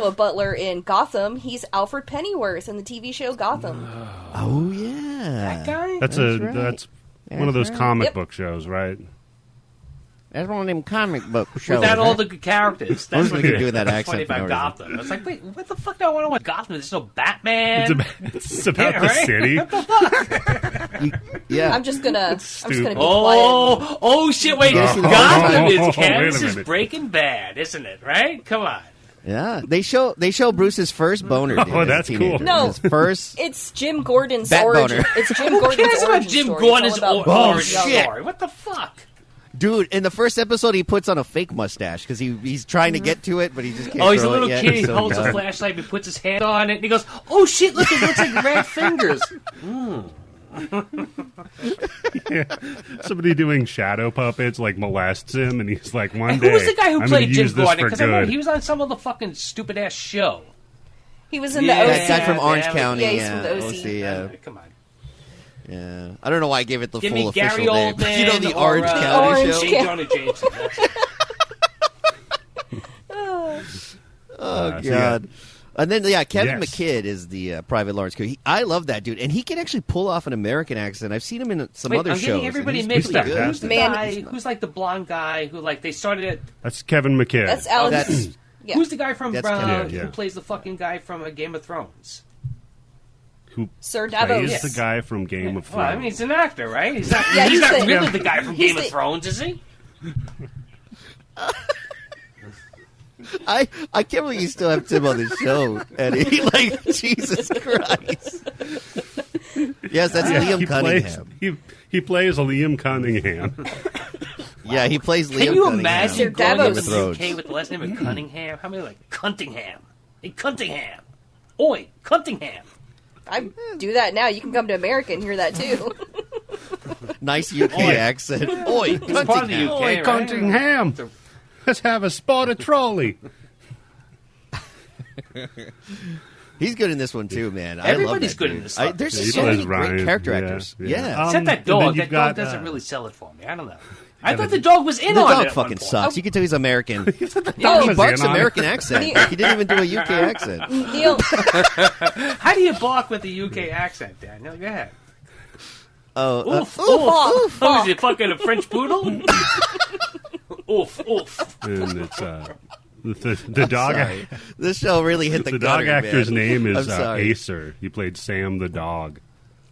Speaker 3: a butler in Gotham. He's Alfred Pennyworth in the TV show Gotham.
Speaker 4: Oh yeah,
Speaker 2: That guy?
Speaker 1: That's
Speaker 4: right.
Speaker 1: that's one of those
Speaker 4: right.
Speaker 1: comic
Speaker 3: Yep.
Speaker 1: book shows, right?
Speaker 4: That's one of them comic book shows.
Speaker 2: Without all
Speaker 4: right?
Speaker 2: the good characters.
Speaker 4: I was
Speaker 2: That's
Speaker 4: going
Speaker 2: what
Speaker 4: to do that
Speaker 2: that's funny
Speaker 4: accent. for
Speaker 2: about
Speaker 4: no reason.
Speaker 2: Gotham. It's like, wait, what the fuck do I want to watch Gotham? There's no Batman.
Speaker 1: It's about
Speaker 2: Yeah,
Speaker 1: the
Speaker 2: right?
Speaker 1: city.
Speaker 4: Yeah,
Speaker 3: I'm just gonna be
Speaker 1: stupid.
Speaker 3: quiet.
Speaker 2: Oh shit, wait.
Speaker 4: Oh,
Speaker 2: Gotham
Speaker 1: wait a
Speaker 2: is Candice is
Speaker 1: minute.
Speaker 2: Breaking Bad, isn't it? Right? Come on.
Speaker 4: yeah. They show Bruce's first boner. Dude,
Speaker 1: Oh,
Speaker 4: as a
Speaker 1: that's
Speaker 4: teenager.
Speaker 1: cool.
Speaker 3: No.
Speaker 4: His first.
Speaker 3: It's Jim Gordon's
Speaker 4: Bat
Speaker 3: origin.
Speaker 4: boner.
Speaker 3: It's Jim
Speaker 2: Who
Speaker 3: Gordon's
Speaker 2: cares about
Speaker 3: origin
Speaker 2: Jim
Speaker 3: story.
Speaker 2: Gordon's
Speaker 3: It's all about
Speaker 2: origin
Speaker 3: young-
Speaker 4: shit.
Speaker 2: story? What the fuck?
Speaker 4: Dude, in the first episode, he puts on a fake mustache because he's trying to get to it, but he just can't.
Speaker 2: Oh, he's a
Speaker 4: grow
Speaker 2: little
Speaker 4: it yet.
Speaker 2: kid. He
Speaker 4: He's so
Speaker 2: holds a
Speaker 4: young.
Speaker 2: flashlight, he puts his hand on it, and he goes, "Oh shit! Look, it looks like red fingers."
Speaker 1: Somebody doing shadow puppets like molests him, and he's like, one
Speaker 2: And
Speaker 1: day,
Speaker 2: who was the guy who
Speaker 1: I'm
Speaker 2: played
Speaker 1: gonna
Speaker 2: Jim
Speaker 1: use this
Speaker 2: Gordon?
Speaker 1: for
Speaker 2: Because I remember
Speaker 1: good.
Speaker 2: he was on some of the fucking stupid ass show.
Speaker 3: He was in
Speaker 2: Yeah,
Speaker 3: the
Speaker 4: That
Speaker 3: OC.
Speaker 4: guy from Orange
Speaker 2: yeah,
Speaker 4: County.
Speaker 3: yeah, he's
Speaker 4: Yeah,
Speaker 3: from the OC.
Speaker 4: yeah.
Speaker 2: Come on.
Speaker 4: Yeah. I don't know why I gave it the
Speaker 2: Give
Speaker 4: full
Speaker 2: me Gary
Speaker 4: official name.
Speaker 2: Oldman
Speaker 4: You know the
Speaker 2: or,
Speaker 4: Orange County
Speaker 3: Orange
Speaker 4: show?
Speaker 3: County.
Speaker 2: Jonah Jameson. That's it.
Speaker 4: Oh
Speaker 1: so yeah.
Speaker 4: God. And then Kevin
Speaker 1: Yes.
Speaker 4: McKidd is the private Lawrence Cooper. I love that dude, and he can actually pull off an American accent. I've seen him in some
Speaker 2: Wait,
Speaker 4: other
Speaker 2: I'm
Speaker 4: shows.
Speaker 2: getting
Speaker 4: and
Speaker 2: everybody
Speaker 4: he's
Speaker 2: mixed
Speaker 4: pretty
Speaker 2: up.
Speaker 4: good.
Speaker 2: Who's the
Speaker 3: Man.
Speaker 2: guy? Who's like the blonde guy who like they started it?
Speaker 1: That's Kevin McKidd.
Speaker 3: That's Alex.
Speaker 4: That's-
Speaker 3: yeah.
Speaker 2: Who's the guy from
Speaker 4: That's
Speaker 1: Kevin, yeah.
Speaker 2: who plays the fucking guy from Game of Thrones?
Speaker 1: who
Speaker 3: Sir
Speaker 1: plays
Speaker 3: Davos.
Speaker 2: Yes.
Speaker 1: the guy from Game of Thrones.
Speaker 2: Well, I mean, he's an actor, right? He's not.
Speaker 3: Yeah,
Speaker 2: he's
Speaker 3: he's
Speaker 2: not
Speaker 3: the-
Speaker 2: really the guy from
Speaker 3: he's
Speaker 2: Game of
Speaker 3: the-
Speaker 2: Thrones, is he?
Speaker 4: I can't believe you still have Tim on the show, Eddie. Like Jesus Christ. Yes, that's
Speaker 1: Yeah,
Speaker 4: Liam
Speaker 1: he
Speaker 4: Cunningham.
Speaker 1: he plays Liam Cunningham.
Speaker 4: Yeah, he plays Liam
Speaker 2: Can you
Speaker 4: Cunningham.
Speaker 2: imagine
Speaker 3: Sir
Speaker 2: growing up in
Speaker 3: Davos.
Speaker 2: the UK with the last name of Cunningham? How many like Cunningham? Hey, Cunningham. Oi, Cunningham.
Speaker 3: I do that now. You can come to America and hear that too.
Speaker 4: Nice UK accent. Oi,
Speaker 2: It's part of the
Speaker 4: Cunningham.
Speaker 2: UK,
Speaker 1: Oi,
Speaker 2: right?
Speaker 1: Cunningham. Let's have a spot of trolley.
Speaker 4: He's good in this one too, man.
Speaker 2: Everybody's
Speaker 4: I love that
Speaker 2: good in
Speaker 4: dude.
Speaker 2: this stuff.
Speaker 4: There's
Speaker 1: He
Speaker 4: so
Speaker 1: plays
Speaker 4: many great
Speaker 1: Ryan.
Speaker 4: character
Speaker 1: Yeah,
Speaker 4: actors.
Speaker 1: yeah.
Speaker 4: Yeah.
Speaker 2: Except that
Speaker 1: and then
Speaker 2: dog.
Speaker 1: you've
Speaker 2: That
Speaker 1: got,
Speaker 2: dog doesn't really sell it for me. I don't know. I thought the dog was in
Speaker 4: The
Speaker 2: on it.
Speaker 4: dog
Speaker 2: at one
Speaker 4: fucking
Speaker 2: point.
Speaker 4: sucks. You can tell he's American.
Speaker 1: dog
Speaker 4: He
Speaker 1: was
Speaker 4: barks
Speaker 1: in on it.
Speaker 4: American accent. Like, he didn't even do a UK accent.
Speaker 3: Neil,
Speaker 2: How do you bark with a UK accent, Daniel? Go ahead.
Speaker 4: Oh,
Speaker 2: Oof,
Speaker 3: oof,
Speaker 2: Who is it? Fucking a French poodle? Oof, oof.
Speaker 1: And it's the dog.
Speaker 4: sorry. This show really hit the
Speaker 1: dog
Speaker 4: gutter,
Speaker 1: actor's
Speaker 4: man.
Speaker 1: name
Speaker 4: I'm
Speaker 1: is
Speaker 4: sorry.
Speaker 1: Acer. He played Sam the dog.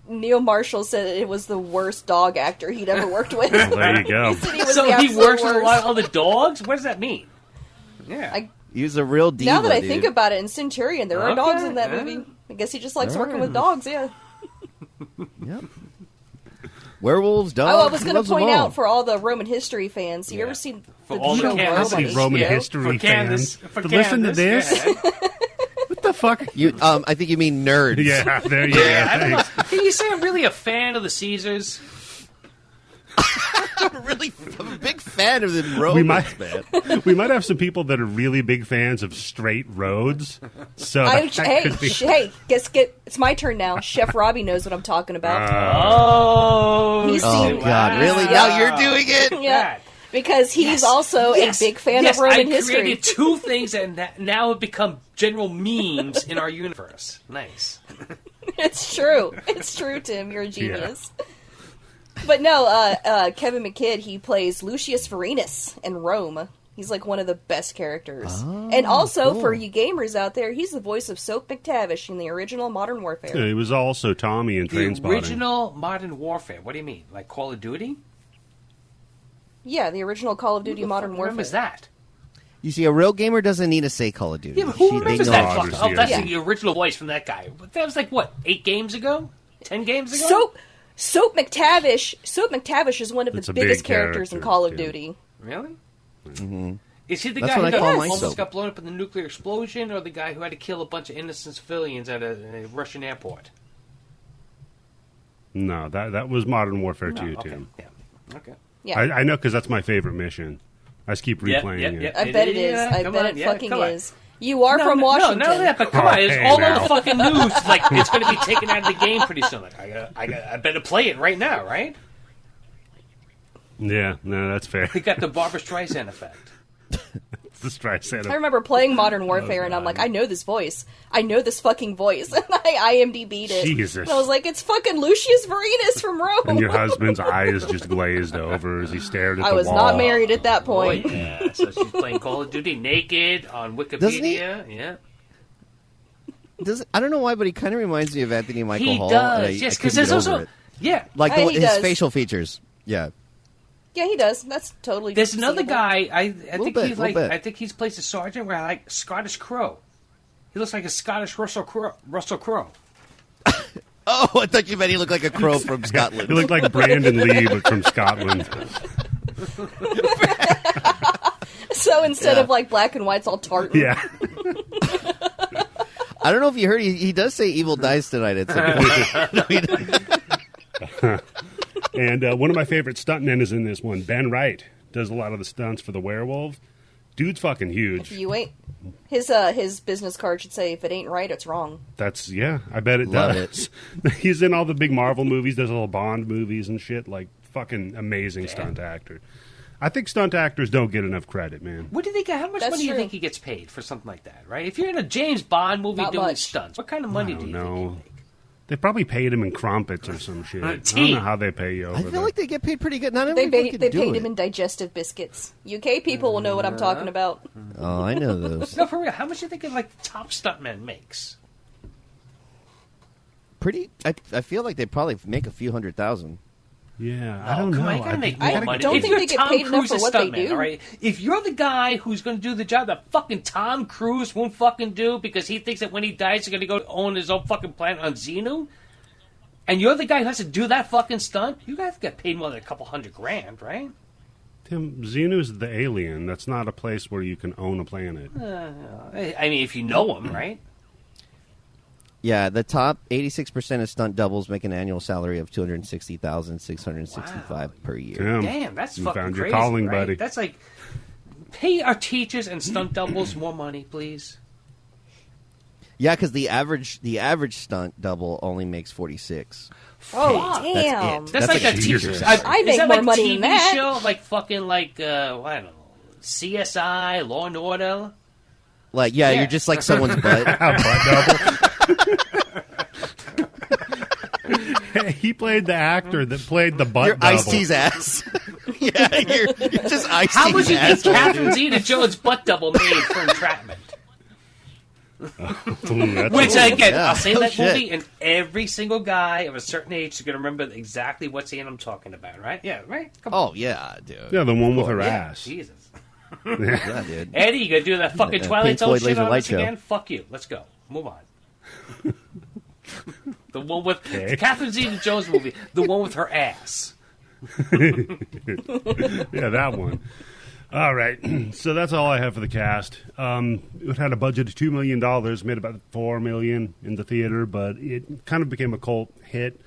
Speaker 3: Neil Marshall said it was the worst dog actor he'd ever worked with.
Speaker 1: Well, there you go.
Speaker 3: He said he was
Speaker 2: So
Speaker 3: the
Speaker 2: he
Speaker 3: absolute
Speaker 2: works with a
Speaker 3: worst.
Speaker 2: lot of other dogs? What does that mean? Yeah.
Speaker 3: I-
Speaker 4: He's a real diva,
Speaker 3: Now that I
Speaker 4: dude.
Speaker 3: think about it, in Centurion, there are
Speaker 2: Okay,
Speaker 3: dogs in that
Speaker 2: yeah.
Speaker 3: movie. I guess he just likes working with dogs, yeah.
Speaker 4: Yep. Werewolves, dogs.
Speaker 3: Oh, I was
Speaker 4: he
Speaker 3: going to
Speaker 4: loves them
Speaker 3: point
Speaker 4: all.
Speaker 3: out for all the Roman history fans, you
Speaker 2: Yeah.
Speaker 3: ever seen
Speaker 2: For
Speaker 3: the
Speaker 2: all the
Speaker 3: show
Speaker 2: Candice
Speaker 3: Roman?
Speaker 1: Roman
Speaker 3: Yeah.
Speaker 1: history
Speaker 2: For Candice.
Speaker 1: fans
Speaker 2: For
Speaker 1: to listen to
Speaker 2: Candice,
Speaker 1: this.
Speaker 2: go ahead.
Speaker 1: What the fuck?
Speaker 4: You, I think you mean nerds.
Speaker 1: Yeah, there you
Speaker 2: Yeah, I
Speaker 1: go.
Speaker 2: don't know.
Speaker 1: Thanks.
Speaker 2: Can you say I'm really a fan of the Caesars?
Speaker 4: I'm a big fan of the
Speaker 1: We
Speaker 4: Romans,
Speaker 1: might,
Speaker 4: man.
Speaker 1: we might have some people that are really big fans of straight roads. So that could be.
Speaker 3: Hey, it's my turn now. Chef Robbie knows what I'm talking about.
Speaker 2: Oh,
Speaker 3: He's
Speaker 4: Oh,
Speaker 3: seen-
Speaker 4: God, really?
Speaker 3: Yeah.
Speaker 4: Now you're doing it?
Speaker 3: Yeah, because he's
Speaker 2: Yes.
Speaker 3: also
Speaker 2: Yes.
Speaker 3: a big fan
Speaker 2: Yes,
Speaker 3: of Roman
Speaker 2: I
Speaker 3: history.
Speaker 2: created two things that now have become general memes in our universe. Nice.
Speaker 3: It's true. It's true, Tim. You're a genius. But no, Kevin McKidd, he plays Lucius Vorenus in Rome. He's like one of the best characters. And also,
Speaker 4: cool.
Speaker 3: for you gamers out there, he's the voice of Soap McTavish in the original Modern Warfare.
Speaker 1: Yeah, he was also Tommy in
Speaker 2: The
Speaker 1: Trainspotting.
Speaker 2: original Modern Warfare. What do you mean? Like Call of Duty?
Speaker 3: Yeah, the original Call of Duty Modern
Speaker 2: Who
Speaker 3: Warfare.
Speaker 2: remembers that?
Speaker 4: You see, a real gamer doesn't need to say Call of Duty.
Speaker 2: Yeah, but who
Speaker 4: They
Speaker 2: remembers
Speaker 4: know
Speaker 2: that?
Speaker 1: it.
Speaker 2: Fuck? Oh, that's
Speaker 3: Yeah.
Speaker 2: the original voice from that guy. That was like, what, 8 games ago? 10 games ago?
Speaker 3: Soap McTavish is one of
Speaker 1: It's
Speaker 3: the
Speaker 1: a
Speaker 3: biggest
Speaker 1: big
Speaker 3: characters in
Speaker 1: character,
Speaker 3: Call of
Speaker 1: yeah.
Speaker 3: Duty.
Speaker 2: Really? Is he the
Speaker 4: That's
Speaker 2: guy
Speaker 4: what
Speaker 2: who
Speaker 4: I call my
Speaker 2: almost
Speaker 4: soap.
Speaker 2: got blown up in the nuclear explosion, or the guy who had to kill a bunch of innocent civilians at a Russian airport?
Speaker 1: No, that was Modern Warfare 2,
Speaker 2: okay.
Speaker 1: Tim.
Speaker 2: Yeah. Okay.
Speaker 3: Yeah,
Speaker 1: I know because that's my favorite mission. I just keep replaying it.
Speaker 3: I bet it is.
Speaker 2: Yeah,
Speaker 3: I
Speaker 2: come
Speaker 3: bet
Speaker 2: on,
Speaker 3: it
Speaker 2: yeah,
Speaker 3: fucking
Speaker 2: come on.
Speaker 3: is. You are from Washington.
Speaker 2: No, that, but come on, it's
Speaker 1: hey,
Speaker 2: all
Speaker 1: now.
Speaker 2: over the fucking news. Like, it's going to be taken out of the game pretty soon. Like, I better play it right now, right?
Speaker 1: Yeah, no, that's fair.
Speaker 2: They got the Barbra Streisand effect.
Speaker 1: the Streisand.
Speaker 3: I remember playing Modern Warfare, and I'm like, I know this voice. I know this fucking voice. And I IMDb'd it.
Speaker 1: Jesus.
Speaker 3: And I was like, it's fucking Lucius Vorenus from Rome.
Speaker 1: And your husband's eyes just glazed over as he stared at
Speaker 3: I
Speaker 1: the
Speaker 3: was
Speaker 1: wall.
Speaker 3: not married at that
Speaker 2: Oh,
Speaker 3: point.
Speaker 2: yeah. So she's playing Call of Duty naked on Wikipedia. Yeah.
Speaker 4: I don't know why, but he kind of reminds me of Anthony Michael
Speaker 2: He
Speaker 4: Hall.
Speaker 2: does, yes, because there's also... Yeah.
Speaker 4: Like
Speaker 3: He
Speaker 4: his
Speaker 3: does.
Speaker 4: facial features. Yeah.
Speaker 3: Yeah, he does. That's totally.
Speaker 2: There's another
Speaker 3: conceivable.
Speaker 2: guy. I think
Speaker 4: bit,
Speaker 2: he's
Speaker 4: little
Speaker 2: like.
Speaker 4: bit.
Speaker 2: I think he's plays a sergeant. Where I like Scottish Crow. He looks like a Scottish Russell Crowe.
Speaker 4: Oh, I thought you meant he looked like a crow from Scotland.
Speaker 1: He looked like Brandon Lee, but from Scotland.
Speaker 3: So instead
Speaker 4: Yeah.
Speaker 3: of like black and white, it's all tartan.
Speaker 1: Yeah.
Speaker 4: I don't know if you heard, he does say evil dies tonight at some point. No, he doesn't.
Speaker 1: And one of my favorite stuntmen is in this one. Ben Wright does a lot of the stunts for the werewolf. Dude's fucking
Speaker 3: If
Speaker 1: huge.
Speaker 3: you ain't his business card should say, if it ain't right, it's wrong.
Speaker 1: That's, yeah, I bet it
Speaker 4: Love
Speaker 1: does. He's in all the big Marvel movies, does little Bond movies and shit. Like, fucking amazing stunt actor. I think stunt actors don't get enough credit, man.
Speaker 2: What do they get? How much
Speaker 3: That's
Speaker 2: money do you
Speaker 3: true.
Speaker 2: think he gets paid for something like that? Right? If you're in a James Bond movie
Speaker 3: Not
Speaker 2: doing
Speaker 3: much.
Speaker 2: stunts, what kind of money do you think you
Speaker 1: No.
Speaker 2: make?
Speaker 1: They probably paid him in crumpets or some shit. I don't
Speaker 2: Tea.
Speaker 1: know how they pay you over
Speaker 4: I
Speaker 1: there.
Speaker 4: feel like they get paid pretty good. Not
Speaker 3: They
Speaker 4: everybody
Speaker 3: paid,
Speaker 4: can do
Speaker 3: him
Speaker 4: it.
Speaker 3: in digestive biscuits. UK people will know what I'm talking about.
Speaker 4: Oh, I know those.
Speaker 2: No, for real. How much do you think like top stuntman makes?
Speaker 4: Pretty. I feel like they probably make a few $100,000.
Speaker 1: Yeah, I don't
Speaker 2: come
Speaker 1: know.
Speaker 2: on, you gotta make
Speaker 3: I
Speaker 2: more money.
Speaker 3: don't
Speaker 2: If
Speaker 3: think
Speaker 2: you're
Speaker 3: they get
Speaker 2: Tom
Speaker 3: paid enough
Speaker 2: Cruise's
Speaker 3: for what they
Speaker 2: stuntman,
Speaker 3: do.
Speaker 2: all right? If you're the guy who's going to do the job that fucking Tom Cruise won't fucking do because he thinks that when he dies he's going to go own his own fucking planet on Xenu, and you're the guy who has to do that fucking stunt, you guys get paid more than a couple $100,000, right?
Speaker 1: Tim, Xenu's the alien. That's not a place where you can own a planet.
Speaker 2: I mean, if you know him, right?
Speaker 4: Yeah, the top 86% of stunt doubles make an annual salary of $260,665 per year.
Speaker 1: Tim,
Speaker 2: Damn, that's
Speaker 1: you
Speaker 2: fucking
Speaker 1: found your
Speaker 2: crazy,
Speaker 1: calling,
Speaker 2: right?
Speaker 1: buddy.
Speaker 2: That's like, pay our teachers and stunt doubles more money, please.
Speaker 4: Yeah, because the average stunt double only makes 46.
Speaker 3: Oh,
Speaker 2: Fuck.
Speaker 3: damn.
Speaker 2: That's
Speaker 4: That's
Speaker 2: like
Speaker 4: like
Speaker 2: a
Speaker 1: Jesus.
Speaker 2: TV.
Speaker 3: I make more money
Speaker 2: TV
Speaker 3: than that.
Speaker 2: show, like fucking like I don't know, CSI, Law and Order.
Speaker 4: Like, yeah,
Speaker 2: Yeah.
Speaker 4: you're just like someone's butt.
Speaker 1: Butt double. He played the actor that played the butt
Speaker 4: You're
Speaker 1: double.
Speaker 4: Ice-T's ass. Yeah, you're just Ice-T's
Speaker 2: How much you think
Speaker 4: asshole,
Speaker 2: Catherine
Speaker 4: dude.
Speaker 2: Zeta-Jones' butt double made for Entrapment?
Speaker 1: Ooh, that's
Speaker 2: Which,
Speaker 1: a-
Speaker 2: again,
Speaker 4: yeah.
Speaker 2: I'll say
Speaker 4: Oh,
Speaker 2: that
Speaker 4: shit.
Speaker 2: movie, and every single guy of a certain age is going to remember exactly what scene I'm talking about, right? Yeah, right? Come on.
Speaker 4: Oh, yeah, dude.
Speaker 1: yeah, the one with her
Speaker 2: Yeah,
Speaker 1: ass.
Speaker 2: Jesus.
Speaker 4: Yeah, dude.
Speaker 2: Eddie, you going to do that fucking
Speaker 4: Pink
Speaker 2: Twilight Zone
Speaker 4: Floyd
Speaker 2: shit
Speaker 4: Laser
Speaker 2: on
Speaker 4: Light
Speaker 2: us
Speaker 4: Show.
Speaker 2: again? Fuck you. Let's go. Move on. The one with
Speaker 1: Okay.
Speaker 2: Catherine Zeta-Jones movie. The one with her ass.
Speaker 1: Yeah, that one. All right, so that's all I have for the cast. It had a budget of $2 million, made about $4 million in the theater, but it kind of became a cult hit.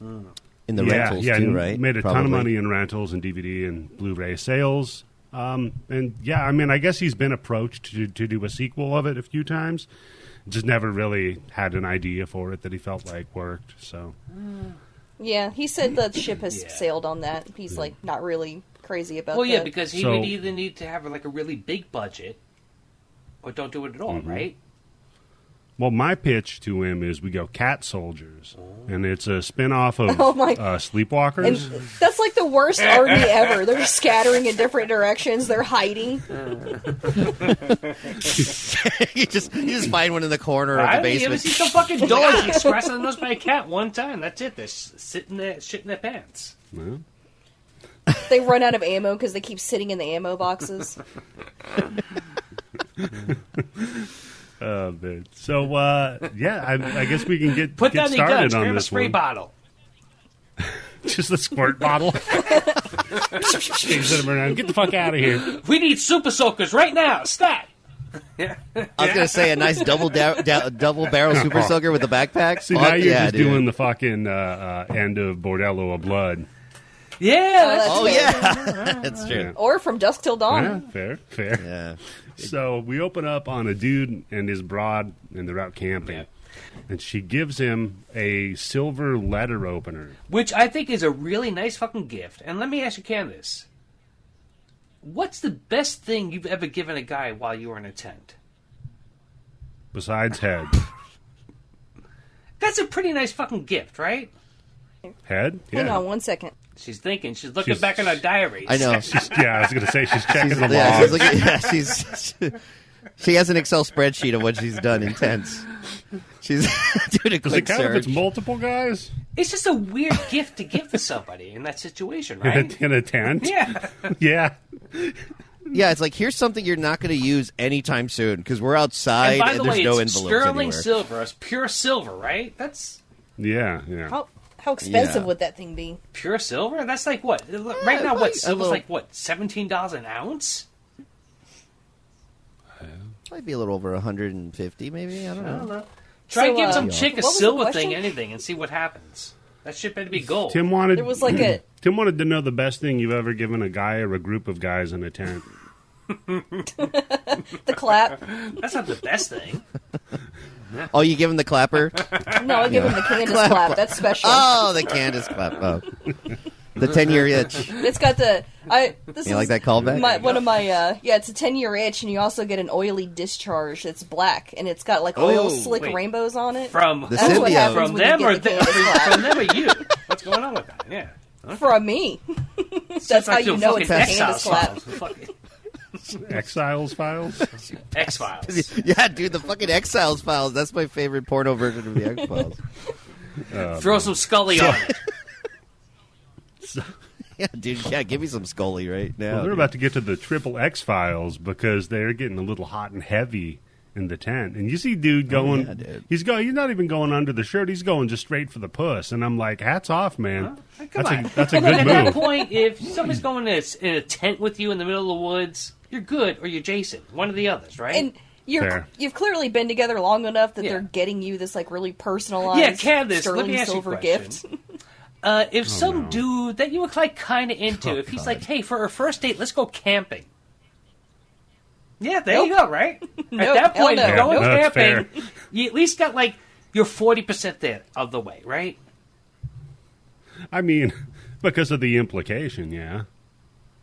Speaker 4: In the rentals, too,
Speaker 1: and
Speaker 4: right?
Speaker 1: Made a ton
Speaker 4: Probably.
Speaker 1: of money in rentals and DVD and Blu-ray sales. And yeah, I mean, I guess he's been approached to do a sequel of it a few times. Just never really had an idea for it that he felt like worked. So
Speaker 3: Yeah, he said the ship has
Speaker 2: Yeah.
Speaker 3: sailed on that. He's like not really crazy about
Speaker 2: Well,
Speaker 3: that.
Speaker 2: yeah, because he
Speaker 1: So-
Speaker 2: would either need to have like a really big budget or don't do it at all,
Speaker 1: Mm-hmm.
Speaker 2: right?
Speaker 1: well, my pitch to him is we go Cat Soldiers, and it's a spin-off of
Speaker 3: Oh, my-
Speaker 1: Sleepwalkers.
Speaker 3: and that's like the worst army ever. They're just scattering in different directions. They're hiding.
Speaker 4: you just find one in the corner of the
Speaker 2: You ever
Speaker 4: basement.
Speaker 2: see some fucking dogs get scratched on the nose by a cat one time? That's it. They're sitting there, shit in their pants.
Speaker 1: Well,
Speaker 3: They run out of ammo because they keep sitting in the ammo boxes.
Speaker 1: man. So yeah, I guess we can get
Speaker 2: Put down the
Speaker 1: started
Speaker 2: guns.
Speaker 1: on
Speaker 2: Grab a
Speaker 1: this
Speaker 2: spray
Speaker 1: one.
Speaker 2: bottle.
Speaker 1: Just a squirt bottle. Send him around. Get the fuck out of here.
Speaker 2: We need super soakers right now. Stat.
Speaker 4: I was gonna say a nice double barrel super soaker with a backpack.
Speaker 1: See,
Speaker 4: Fuck
Speaker 1: now you're
Speaker 4: yeah,
Speaker 1: just
Speaker 4: dude.
Speaker 1: doing the fucking end of Bordello of Blood.
Speaker 2: Yeah. That's
Speaker 4: Oh
Speaker 3: fair.
Speaker 4: yeah, that's true.
Speaker 1: Yeah.
Speaker 3: Or from dusk till dawn.
Speaker 1: Yeah, fair.
Speaker 4: Yeah.
Speaker 1: So we open up on a dude and his broad, and they're out camping.
Speaker 2: Yeah.
Speaker 1: And she gives him a silver letter opener.
Speaker 2: Which I think is a really nice fucking gift. And let me ask you, Candice, what's the best thing you've ever given a guy while you were in a tent?
Speaker 1: Besides head.
Speaker 2: That's a pretty nice fucking gift, right?
Speaker 1: Head?
Speaker 3: Hang
Speaker 1: Yeah.
Speaker 3: on 1 second.
Speaker 2: She's thinking. She's looking back in her diaries.
Speaker 4: I know.
Speaker 1: I was going to say she's checking the
Speaker 4: Yeah,
Speaker 1: logs.
Speaker 4: she has an Excel spreadsheet of what she's done in tents. She's doing a
Speaker 1: Does it
Speaker 4: quick
Speaker 1: count if it's
Speaker 4: search.
Speaker 1: multiple guys?
Speaker 2: It's just a weird gift to give to somebody in that situation, right?
Speaker 1: In a tent?
Speaker 2: Yeah.
Speaker 1: Yeah.
Speaker 4: Yeah, it's like, here's something you're not going to use anytime soon because we're outside
Speaker 2: And by
Speaker 4: and
Speaker 2: the
Speaker 4: there's
Speaker 2: way,
Speaker 4: no
Speaker 2: it's
Speaker 4: envelopes
Speaker 2: sterling
Speaker 4: anywhere.
Speaker 2: silver. It's pure silver, right? That's
Speaker 1: Yeah, yeah.
Speaker 3: How expensive
Speaker 4: Yeah.
Speaker 3: would that thing be?
Speaker 2: pure silver? That's like what? Right now, what?
Speaker 4: a
Speaker 2: Silver's
Speaker 4: little-
Speaker 2: like what? $17 an ounce?
Speaker 4: Might be a little over 150, maybe. I don't
Speaker 2: I don't
Speaker 4: know.
Speaker 2: know. Try
Speaker 3: So,
Speaker 2: give some
Speaker 3: yeah.
Speaker 2: chick a
Speaker 3: What was the
Speaker 2: silver
Speaker 3: question?
Speaker 2: thing, anything, and see what happens. That shit better be gold.
Speaker 1: Tim wanted
Speaker 3: There was like a
Speaker 1: Tim wanted to know the best thing you've ever given a guy or a group of guys in a tent.
Speaker 3: the clap.
Speaker 2: That's not the best thing.
Speaker 4: Oh, you give him the clapper?
Speaker 3: No, I give him the Candice clap. That's special.
Speaker 4: Oh, the Candice clap. Oh. The 10-year itch.
Speaker 3: It's got the this
Speaker 4: You
Speaker 3: is
Speaker 4: like that callback?
Speaker 3: one of my it's a 10-year itch, and you also get an oily discharge. It's black, and it's got like oil
Speaker 4: Oh,
Speaker 3: slick
Speaker 2: wait.
Speaker 3: rainbows on it.
Speaker 2: From
Speaker 4: The
Speaker 3: That's what
Speaker 4: symbiote.
Speaker 3: happens
Speaker 2: from
Speaker 3: when
Speaker 2: them
Speaker 3: you
Speaker 2: or
Speaker 3: get the Candice clap.
Speaker 2: from them or you? What's going on with that? Yeah.
Speaker 3: From me. That's
Speaker 2: It's
Speaker 3: how
Speaker 2: like
Speaker 3: you
Speaker 2: some
Speaker 3: know it's the
Speaker 2: fucking
Speaker 3: Candice
Speaker 2: Exiles
Speaker 3: clap.
Speaker 2: files. Fucking
Speaker 1: Exiles files?
Speaker 2: X-Files.
Speaker 4: Yeah, dude, the fucking Exiles files. That's my favorite porno version of the X-Files.
Speaker 2: Throw some Scully on it.
Speaker 4: Yeah, dude, yeah, give me some Scully right now.
Speaker 1: Well, they're
Speaker 4: dude.
Speaker 1: about to get to the triple X files because they're getting a little hot and heavy in the tent. And you see dude going
Speaker 4: yeah, dude.
Speaker 1: he's not even going under the shirt, he's going just straight for the puss. And I'm like, hats off, man.
Speaker 2: Come on.
Speaker 1: That's a
Speaker 2: At
Speaker 1: good
Speaker 2: that
Speaker 1: move.
Speaker 2: point, if somebody's going in a tent with you in the middle of the woods, you're good or you're Jason. One of the others, right?
Speaker 3: And
Speaker 1: Fair.
Speaker 3: you've clearly been together long enough that
Speaker 2: Yeah.
Speaker 3: they're getting you this like really personalized
Speaker 2: Yeah, Candice, let
Speaker 3: sterling
Speaker 2: me ask you a
Speaker 3: silver
Speaker 2: question.
Speaker 3: gift.
Speaker 2: If some
Speaker 1: no.
Speaker 2: dude that you were like kind of into, if he's like, hey, for our first date, let's go camping. Yeah, there you go, right? At
Speaker 3: Nope,
Speaker 2: that point,
Speaker 3: hell
Speaker 2: you're
Speaker 3: no.
Speaker 2: going
Speaker 1: Yeah, that's
Speaker 2: camping. You at least got like you're 40% there of the way, right?
Speaker 1: I mean, because of the implication, yeah.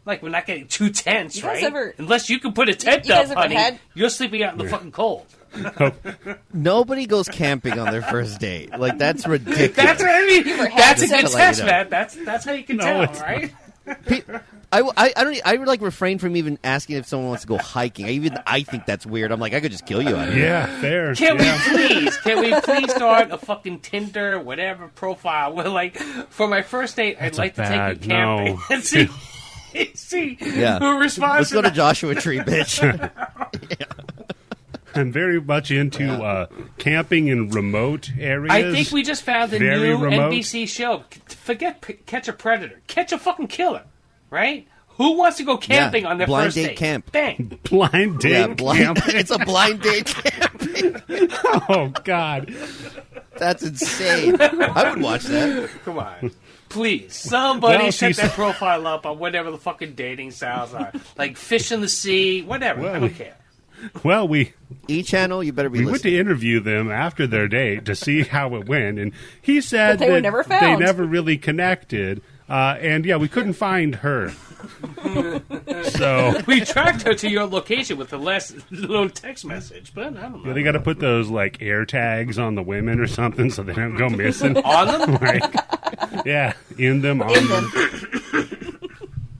Speaker 2: Like we're not getting too tense,
Speaker 3: You guys
Speaker 2: right?
Speaker 3: ever-
Speaker 2: Unless you can put a tent
Speaker 3: you guys
Speaker 2: up,
Speaker 3: ever
Speaker 2: honey.
Speaker 3: had-
Speaker 2: You're sleeping out in the fucking cold.
Speaker 4: Nobody goes camping on their first date. Like, that's ridiculous.
Speaker 2: That's what I mean.
Speaker 3: ever had
Speaker 2: That's a
Speaker 3: sex?
Speaker 2: good
Speaker 4: Just to let
Speaker 2: test,
Speaker 4: you know.
Speaker 2: man. That's how you can
Speaker 1: No,
Speaker 2: tell,
Speaker 1: it's
Speaker 2: right?
Speaker 4: I would like refrain from even asking if someone wants to go hiking. I think that's weird. I'm like, I could just kill you out here.
Speaker 1: Yeah, fair.
Speaker 2: Can
Speaker 1: yeah.
Speaker 2: we please start a fucking Tinder, whatever profile where like for my first date I'd like to take
Speaker 1: bad,
Speaker 2: you camping
Speaker 1: no.
Speaker 2: and see
Speaker 4: Yeah.
Speaker 2: who responds
Speaker 4: Let's go
Speaker 2: to
Speaker 4: to Joshua Tree, bitch.
Speaker 1: I'm very much into camping in remote areas.
Speaker 2: I think we just found a
Speaker 1: Very
Speaker 2: new
Speaker 1: remote.
Speaker 2: NBC show. Forget Catch a Predator. Catch a fucking killer, right? Who wants to go camping
Speaker 4: Yeah,
Speaker 2: on their
Speaker 4: blind
Speaker 2: first
Speaker 4: date
Speaker 2: date?
Speaker 4: camp.
Speaker 2: Bang.
Speaker 1: blind date
Speaker 4: Yeah, blind,
Speaker 1: camp.
Speaker 4: it's a blind date camping.
Speaker 1: Oh God.
Speaker 4: That's insane. I would watch that.
Speaker 2: Come on. Please, somebody
Speaker 1: Well,
Speaker 2: set
Speaker 1: she's-
Speaker 2: that profile up on whatever the fucking dating styles are. Like fish in the sea, whatever. I
Speaker 1: Well,
Speaker 2: don't care.
Speaker 1: Well, we
Speaker 4: E-channel, you better be
Speaker 1: we went
Speaker 4: listening.
Speaker 1: to interview them after their date to see how it went, and he said
Speaker 3: But they were
Speaker 1: that
Speaker 3: never
Speaker 1: they
Speaker 3: found.
Speaker 1: never really connected. And yeah, we couldn't find her. So
Speaker 2: We tracked her to your location with the last little text message, but I don't know.
Speaker 1: yeah, they got to put those like air tags on the women or something so they don't go missing.
Speaker 2: On them?
Speaker 1: Like, yeah, in them, on
Speaker 3: In
Speaker 1: them,
Speaker 3: them.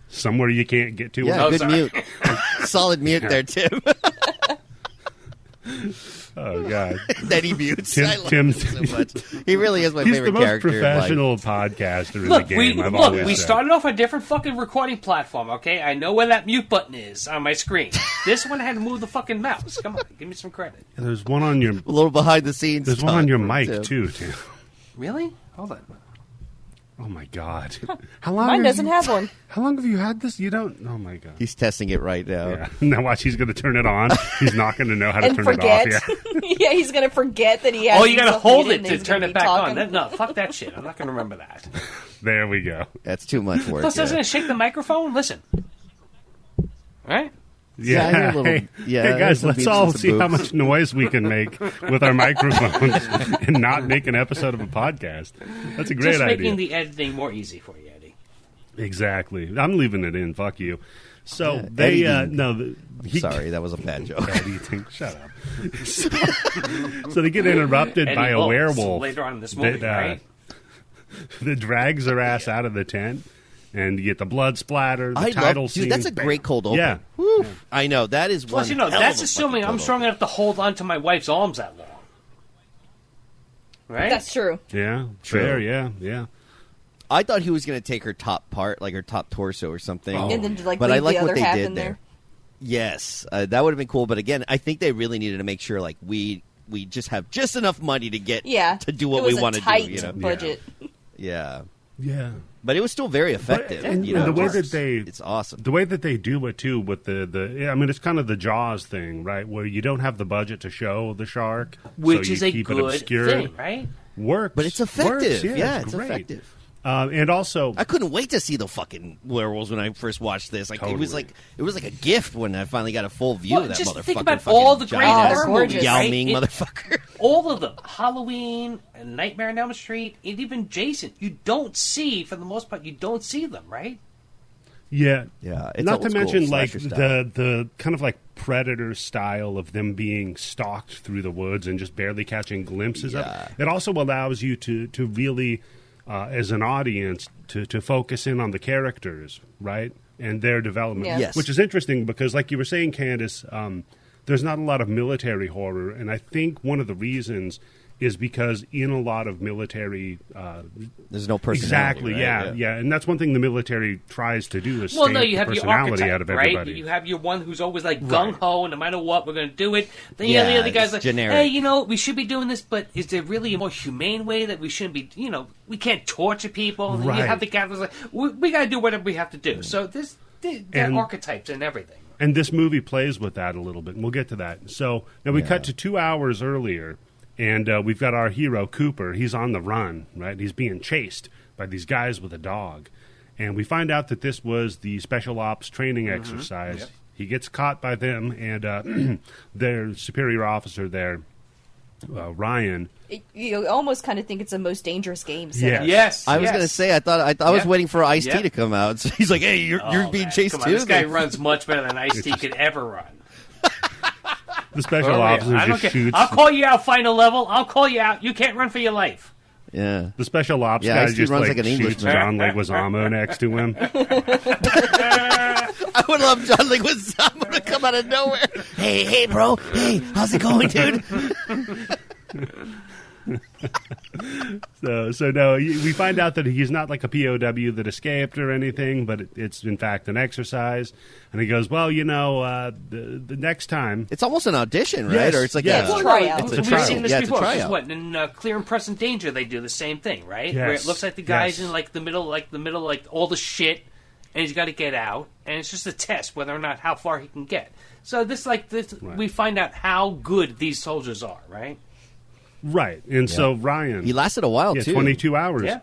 Speaker 1: somewhere you can't get to.
Speaker 4: Yeah,
Speaker 2: Oh,
Speaker 4: good
Speaker 2: sorry.
Speaker 4: mute. Solid mute there, Tim.
Speaker 1: Oh God,
Speaker 4: that he mutes.
Speaker 1: Tim-
Speaker 4: I love
Speaker 1: Tim-
Speaker 4: him so much. He really is my
Speaker 1: he's
Speaker 4: favorite
Speaker 1: the most
Speaker 4: character. in life.
Speaker 1: professional podcaster in
Speaker 2: Look,
Speaker 1: the game. I've
Speaker 2: we
Speaker 1: always said.
Speaker 2: started off a different fucking recording platform, okay? I know where that mute button is on my screen. This one I had to move the fucking mouse. Come on, give me some credit.
Speaker 1: There's one on your.
Speaker 4: A little behind the scenes.
Speaker 1: There's one on your
Speaker 4: talk,
Speaker 1: mic
Speaker 4: Tim.
Speaker 1: too, Tim.
Speaker 2: Really? Hold on.
Speaker 1: Oh my God! How long?
Speaker 3: Mine doesn't have one.
Speaker 1: How long have you had this? You don't. Oh my God!
Speaker 4: He's testing it right now.
Speaker 1: Yeah. Now watch. He's going to turn it on. He's not going to know how to
Speaker 3: And
Speaker 1: turn
Speaker 3: forget.
Speaker 1: it off. Yeah.
Speaker 3: Yeah, he's gonna forget that he has.
Speaker 2: Oh, you gotta
Speaker 3: himself
Speaker 2: hold
Speaker 3: muted
Speaker 2: it
Speaker 3: and
Speaker 2: to
Speaker 3: he's
Speaker 2: turn
Speaker 3: gonna
Speaker 2: it
Speaker 3: be
Speaker 2: back
Speaker 3: talking.
Speaker 2: on. No, fuck that shit. I'm not gonna remember that.
Speaker 1: There we go.
Speaker 4: That's too much work.
Speaker 2: Plus,
Speaker 4: yeah.
Speaker 2: doesn't it shake the microphone? Listen. All right?
Speaker 4: Yeah, I hear a little-
Speaker 1: hey,
Speaker 4: yeah,
Speaker 1: hey
Speaker 4: I hear
Speaker 1: guys,
Speaker 4: some
Speaker 1: let's
Speaker 4: beeps
Speaker 1: all
Speaker 4: and some
Speaker 1: see how
Speaker 4: boops.
Speaker 1: much noise we can make with our microphones and not make an episode of a podcast. That's a great
Speaker 2: Just
Speaker 1: idea.
Speaker 2: making the editing more easy for you, Eddie.
Speaker 1: Exactly. I'm leaving it in. Fuck you. So
Speaker 4: Yeah,
Speaker 1: they
Speaker 4: Eddie sorry, that was a bad joke.
Speaker 1: Shut up. So they get interrupted by a werewolf
Speaker 2: later on in this movie, right?
Speaker 1: That drags their ass out of the tent, and you get the blood splatter. The title scene.
Speaker 4: Dude, that's a great cold open.
Speaker 1: Yeah.
Speaker 4: Woo. I know that is one.
Speaker 2: Plus, that's assuming I'm strong enough to hold on to my wife's arms that long. Right?
Speaker 3: That's true.
Speaker 1: Yeah,
Speaker 4: True.
Speaker 1: fair. Yeah.
Speaker 4: I thought he was going to take her top part, like her top torso or something.
Speaker 1: Oh.
Speaker 3: And then
Speaker 4: but
Speaker 3: leave
Speaker 4: I like
Speaker 3: the other
Speaker 4: what they
Speaker 3: half
Speaker 4: did
Speaker 3: in
Speaker 4: there.
Speaker 3: there.
Speaker 4: Yes, that would have been cool. But again, I think they really needed to make sure, like, we just have just enough money to get to do what we want to do.
Speaker 3: You know, budget.
Speaker 4: Yeah. But it was still very effective.
Speaker 1: And the way that
Speaker 4: it's awesome.
Speaker 1: The way that they do it too with the I mean, it's kind of the Jaws thing, right? Where you don't have the budget to show the shark,
Speaker 2: which
Speaker 1: so
Speaker 2: is
Speaker 1: you
Speaker 2: a
Speaker 1: keep
Speaker 2: good
Speaker 1: it obscure.
Speaker 2: thing, right?
Speaker 4: But it's effective.
Speaker 1: Works,
Speaker 4: yeah, it's
Speaker 1: great.
Speaker 4: effective.
Speaker 1: And also,
Speaker 4: I couldn't wait to see the fucking werewolves when I first watched this. Like it was like a gift when I finally got a full view of that
Speaker 2: just
Speaker 4: motherfucker.
Speaker 2: Think about all the great horror movies,
Speaker 4: Yao
Speaker 2: right?
Speaker 4: Ming motherfucker.
Speaker 2: All of them, Halloween, and Nightmare on Elm Street, and even Jason. You don't see, for the most part, you don't see them, right?
Speaker 1: yeah.
Speaker 4: It's
Speaker 1: Not to
Speaker 4: old school
Speaker 1: mention like
Speaker 4: slasher style.
Speaker 1: the kind of like Predator style of them being stalked through the woods and just barely catching glimpses of it. It also allows you to really, as an audience, to focus in on the characters, right, and their development.
Speaker 3: Yeah.
Speaker 4: Yes.
Speaker 1: Which is interesting because, like you were saying, Candice, there's not a lot of military horror, and I think one of the reasons is because in a lot of military,
Speaker 4: there's no personality.
Speaker 1: Exactly,
Speaker 4: right?
Speaker 1: yeah, and that's one thing the military tries to do is
Speaker 2: Well,
Speaker 1: stamp
Speaker 2: no, you
Speaker 1: the
Speaker 2: have your
Speaker 1: personality
Speaker 2: archetype,
Speaker 1: out of
Speaker 2: right?
Speaker 1: everybody.
Speaker 2: You have your one who's always like gung ho, no matter what, we're going to do it. Then
Speaker 4: Yeah,
Speaker 2: the other guy's like,
Speaker 4: generic.
Speaker 2: hey, we should be doing this, but is there really a more humane way that we shouldn't be? We can't torture people. And then you
Speaker 1: Right.
Speaker 2: have the guy who's like, we got to do whatever we have to do. So there are archetypes and everything.
Speaker 1: And this movie plays with that a little bit, and we'll get to that. So now we cut to 2 hours earlier, and we've got our hero, Cooper. He's on the run, right? He's being chased by these guys with a dog. And we find out that this was the special ops training exercise.
Speaker 2: Yep.
Speaker 1: He gets caught by them, and their superior officer there, Ryan.
Speaker 3: You almost kind of think it's the most dangerous game.
Speaker 1: Yeah.
Speaker 2: Yes.
Speaker 4: I was going to say, I was waiting for Ice-T
Speaker 2: Yeah.
Speaker 4: to come out. So he's like, hey, you're being
Speaker 2: man,
Speaker 4: chased
Speaker 2: come on,
Speaker 4: too?
Speaker 2: This guy runs much better than Ice-T could ever run.
Speaker 1: The special officer
Speaker 2: I don't
Speaker 1: just
Speaker 2: care.
Speaker 1: shoots.
Speaker 2: I'll call you out, final level. I'll call you out. You can't run for your life.
Speaker 4: Yeah.
Speaker 1: The special ops
Speaker 4: Yeah,
Speaker 1: guy
Speaker 4: Ice-T
Speaker 1: just
Speaker 4: runs
Speaker 1: like
Speaker 4: like an
Speaker 1: shoots
Speaker 4: Englishman.
Speaker 1: John Leguizamo next to him.
Speaker 4: I would love John Leguizamo to come out of nowhere. Hey, bro. Hey, how's it going, dude?
Speaker 1: So no, we find out that he's not like a POW that escaped or anything, but it's in fact an exercise. And he goes, well, the next time.
Speaker 4: It's almost an audition, right?
Speaker 1: Yes,
Speaker 4: Or it's like
Speaker 1: yes.
Speaker 3: It's a tryout.
Speaker 4: It's a
Speaker 2: We've
Speaker 4: tryout.
Speaker 2: seen this
Speaker 4: Yeah, it's a
Speaker 2: before. 'Cause
Speaker 4: tryout.
Speaker 2: what in Clear and Present Danger they do the same thing, right?
Speaker 1: Yes.
Speaker 2: Where it looks like the guy's
Speaker 1: Yes.
Speaker 2: in like the middle, all the shit, and he's got to get out, and it's just a test whether or not how far he can get. So
Speaker 1: Right.
Speaker 2: we find out how good these soldiers are, right?
Speaker 1: Right. And so Ryan.
Speaker 4: He lasted a while, too.
Speaker 1: 22 hours.
Speaker 2: Yeah.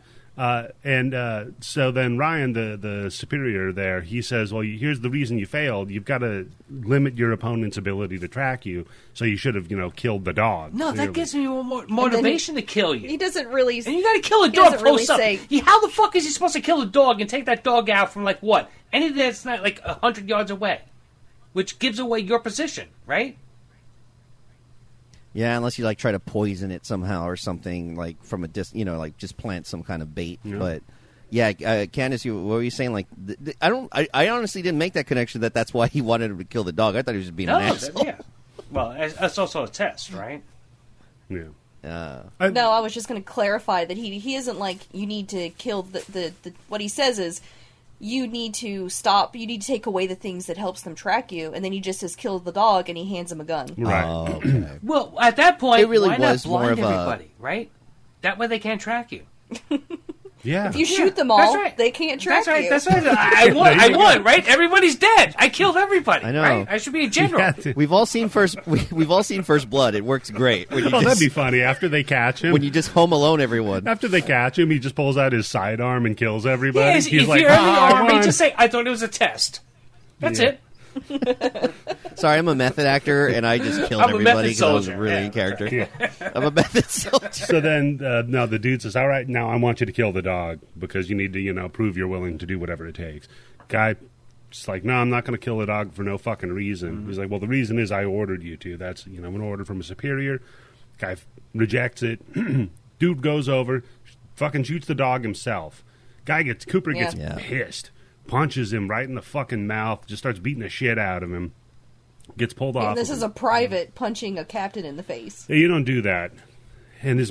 Speaker 1: So then Ryan, the superior there, he says, well, here's the reason you failed. You've got to limit your opponent's ability to track you, so you should have, killed the dog.
Speaker 2: No, that
Speaker 1: Clearly.
Speaker 2: gives me more motivation to kill you.
Speaker 3: He doesn't really.
Speaker 2: And you got to kill a
Speaker 3: he
Speaker 2: dog
Speaker 3: doesn't really
Speaker 2: close up.
Speaker 3: say-
Speaker 2: How the fuck is he supposed to kill a dog and take that dog out from like what? Anything that's not like 100 yards away, which gives away your position, right?
Speaker 4: Yeah, unless you like try to poison it somehow or something, like from a like just plant some kind of bait.
Speaker 1: Yeah.
Speaker 4: But yeah, Candice, what were you saying? Like, I honestly didn't make that connection that that's why he wanted him to kill the dog. I thought he was just being an asshole.
Speaker 2: Yeah. Well, that's also a test, right?
Speaker 1: Yeah.
Speaker 3: No, I was just going to clarify that he isn't like you need to kill the what he says is you need to stop, you need to take away the things that helps them track you, and then he just says kill the dog and he hands him a gun.
Speaker 1: Right.
Speaker 4: Oh, okay.
Speaker 2: Well, at that point,
Speaker 4: It really
Speaker 2: why
Speaker 4: was
Speaker 2: not
Speaker 4: more
Speaker 2: blind
Speaker 4: of a-
Speaker 2: everybody, right? That way they can't track you.
Speaker 1: Yeah.
Speaker 3: If you shoot them all,
Speaker 2: That's right.
Speaker 3: they can't track
Speaker 2: That's right.
Speaker 3: you.
Speaker 2: That's right. I won, right? Everybody's dead. I killed everybody.
Speaker 4: I know.
Speaker 2: Right? I should be a general.
Speaker 1: Yeah.
Speaker 4: We've all seen First Blood. It works great when you
Speaker 1: Oh, that'd
Speaker 4: just
Speaker 1: be funny. After they catch him,
Speaker 4: when you just Home Alone everyone.
Speaker 1: after they catch him, he just pulls out his sidearm and kills everybody.
Speaker 2: Yes,
Speaker 1: He's
Speaker 2: if
Speaker 1: like,
Speaker 2: you're in the
Speaker 1: I
Speaker 2: army,
Speaker 1: won."
Speaker 2: just say, I thought it was a test. That's
Speaker 1: Yeah.
Speaker 2: it.
Speaker 4: Sorry, I'm a method actor, and I just killed
Speaker 2: I'm a
Speaker 4: everybody
Speaker 2: method
Speaker 4: because I was
Speaker 2: soldier,
Speaker 4: really
Speaker 2: yeah.
Speaker 4: in character.
Speaker 1: Yeah.
Speaker 4: I'm a method soldier.
Speaker 1: So then, now the dude says, all right, now I want you to kill the dog because you need to, prove you're willing to do whatever it takes. Guy just like, no, I'm not going to kill a dog for no fucking reason.
Speaker 2: Mm-hmm.
Speaker 1: He's like, well, the reason is I ordered you to. That's, an order from a superior. Guy rejects it. Dude goes over, fucking shoots the dog himself. Cooper gets pissed, punches him right in the fucking mouth, just starts beating the shit out of him. Gets pulled off.
Speaker 3: And this is a private punching a captain in the face.
Speaker 1: Hey, you don't do that. And his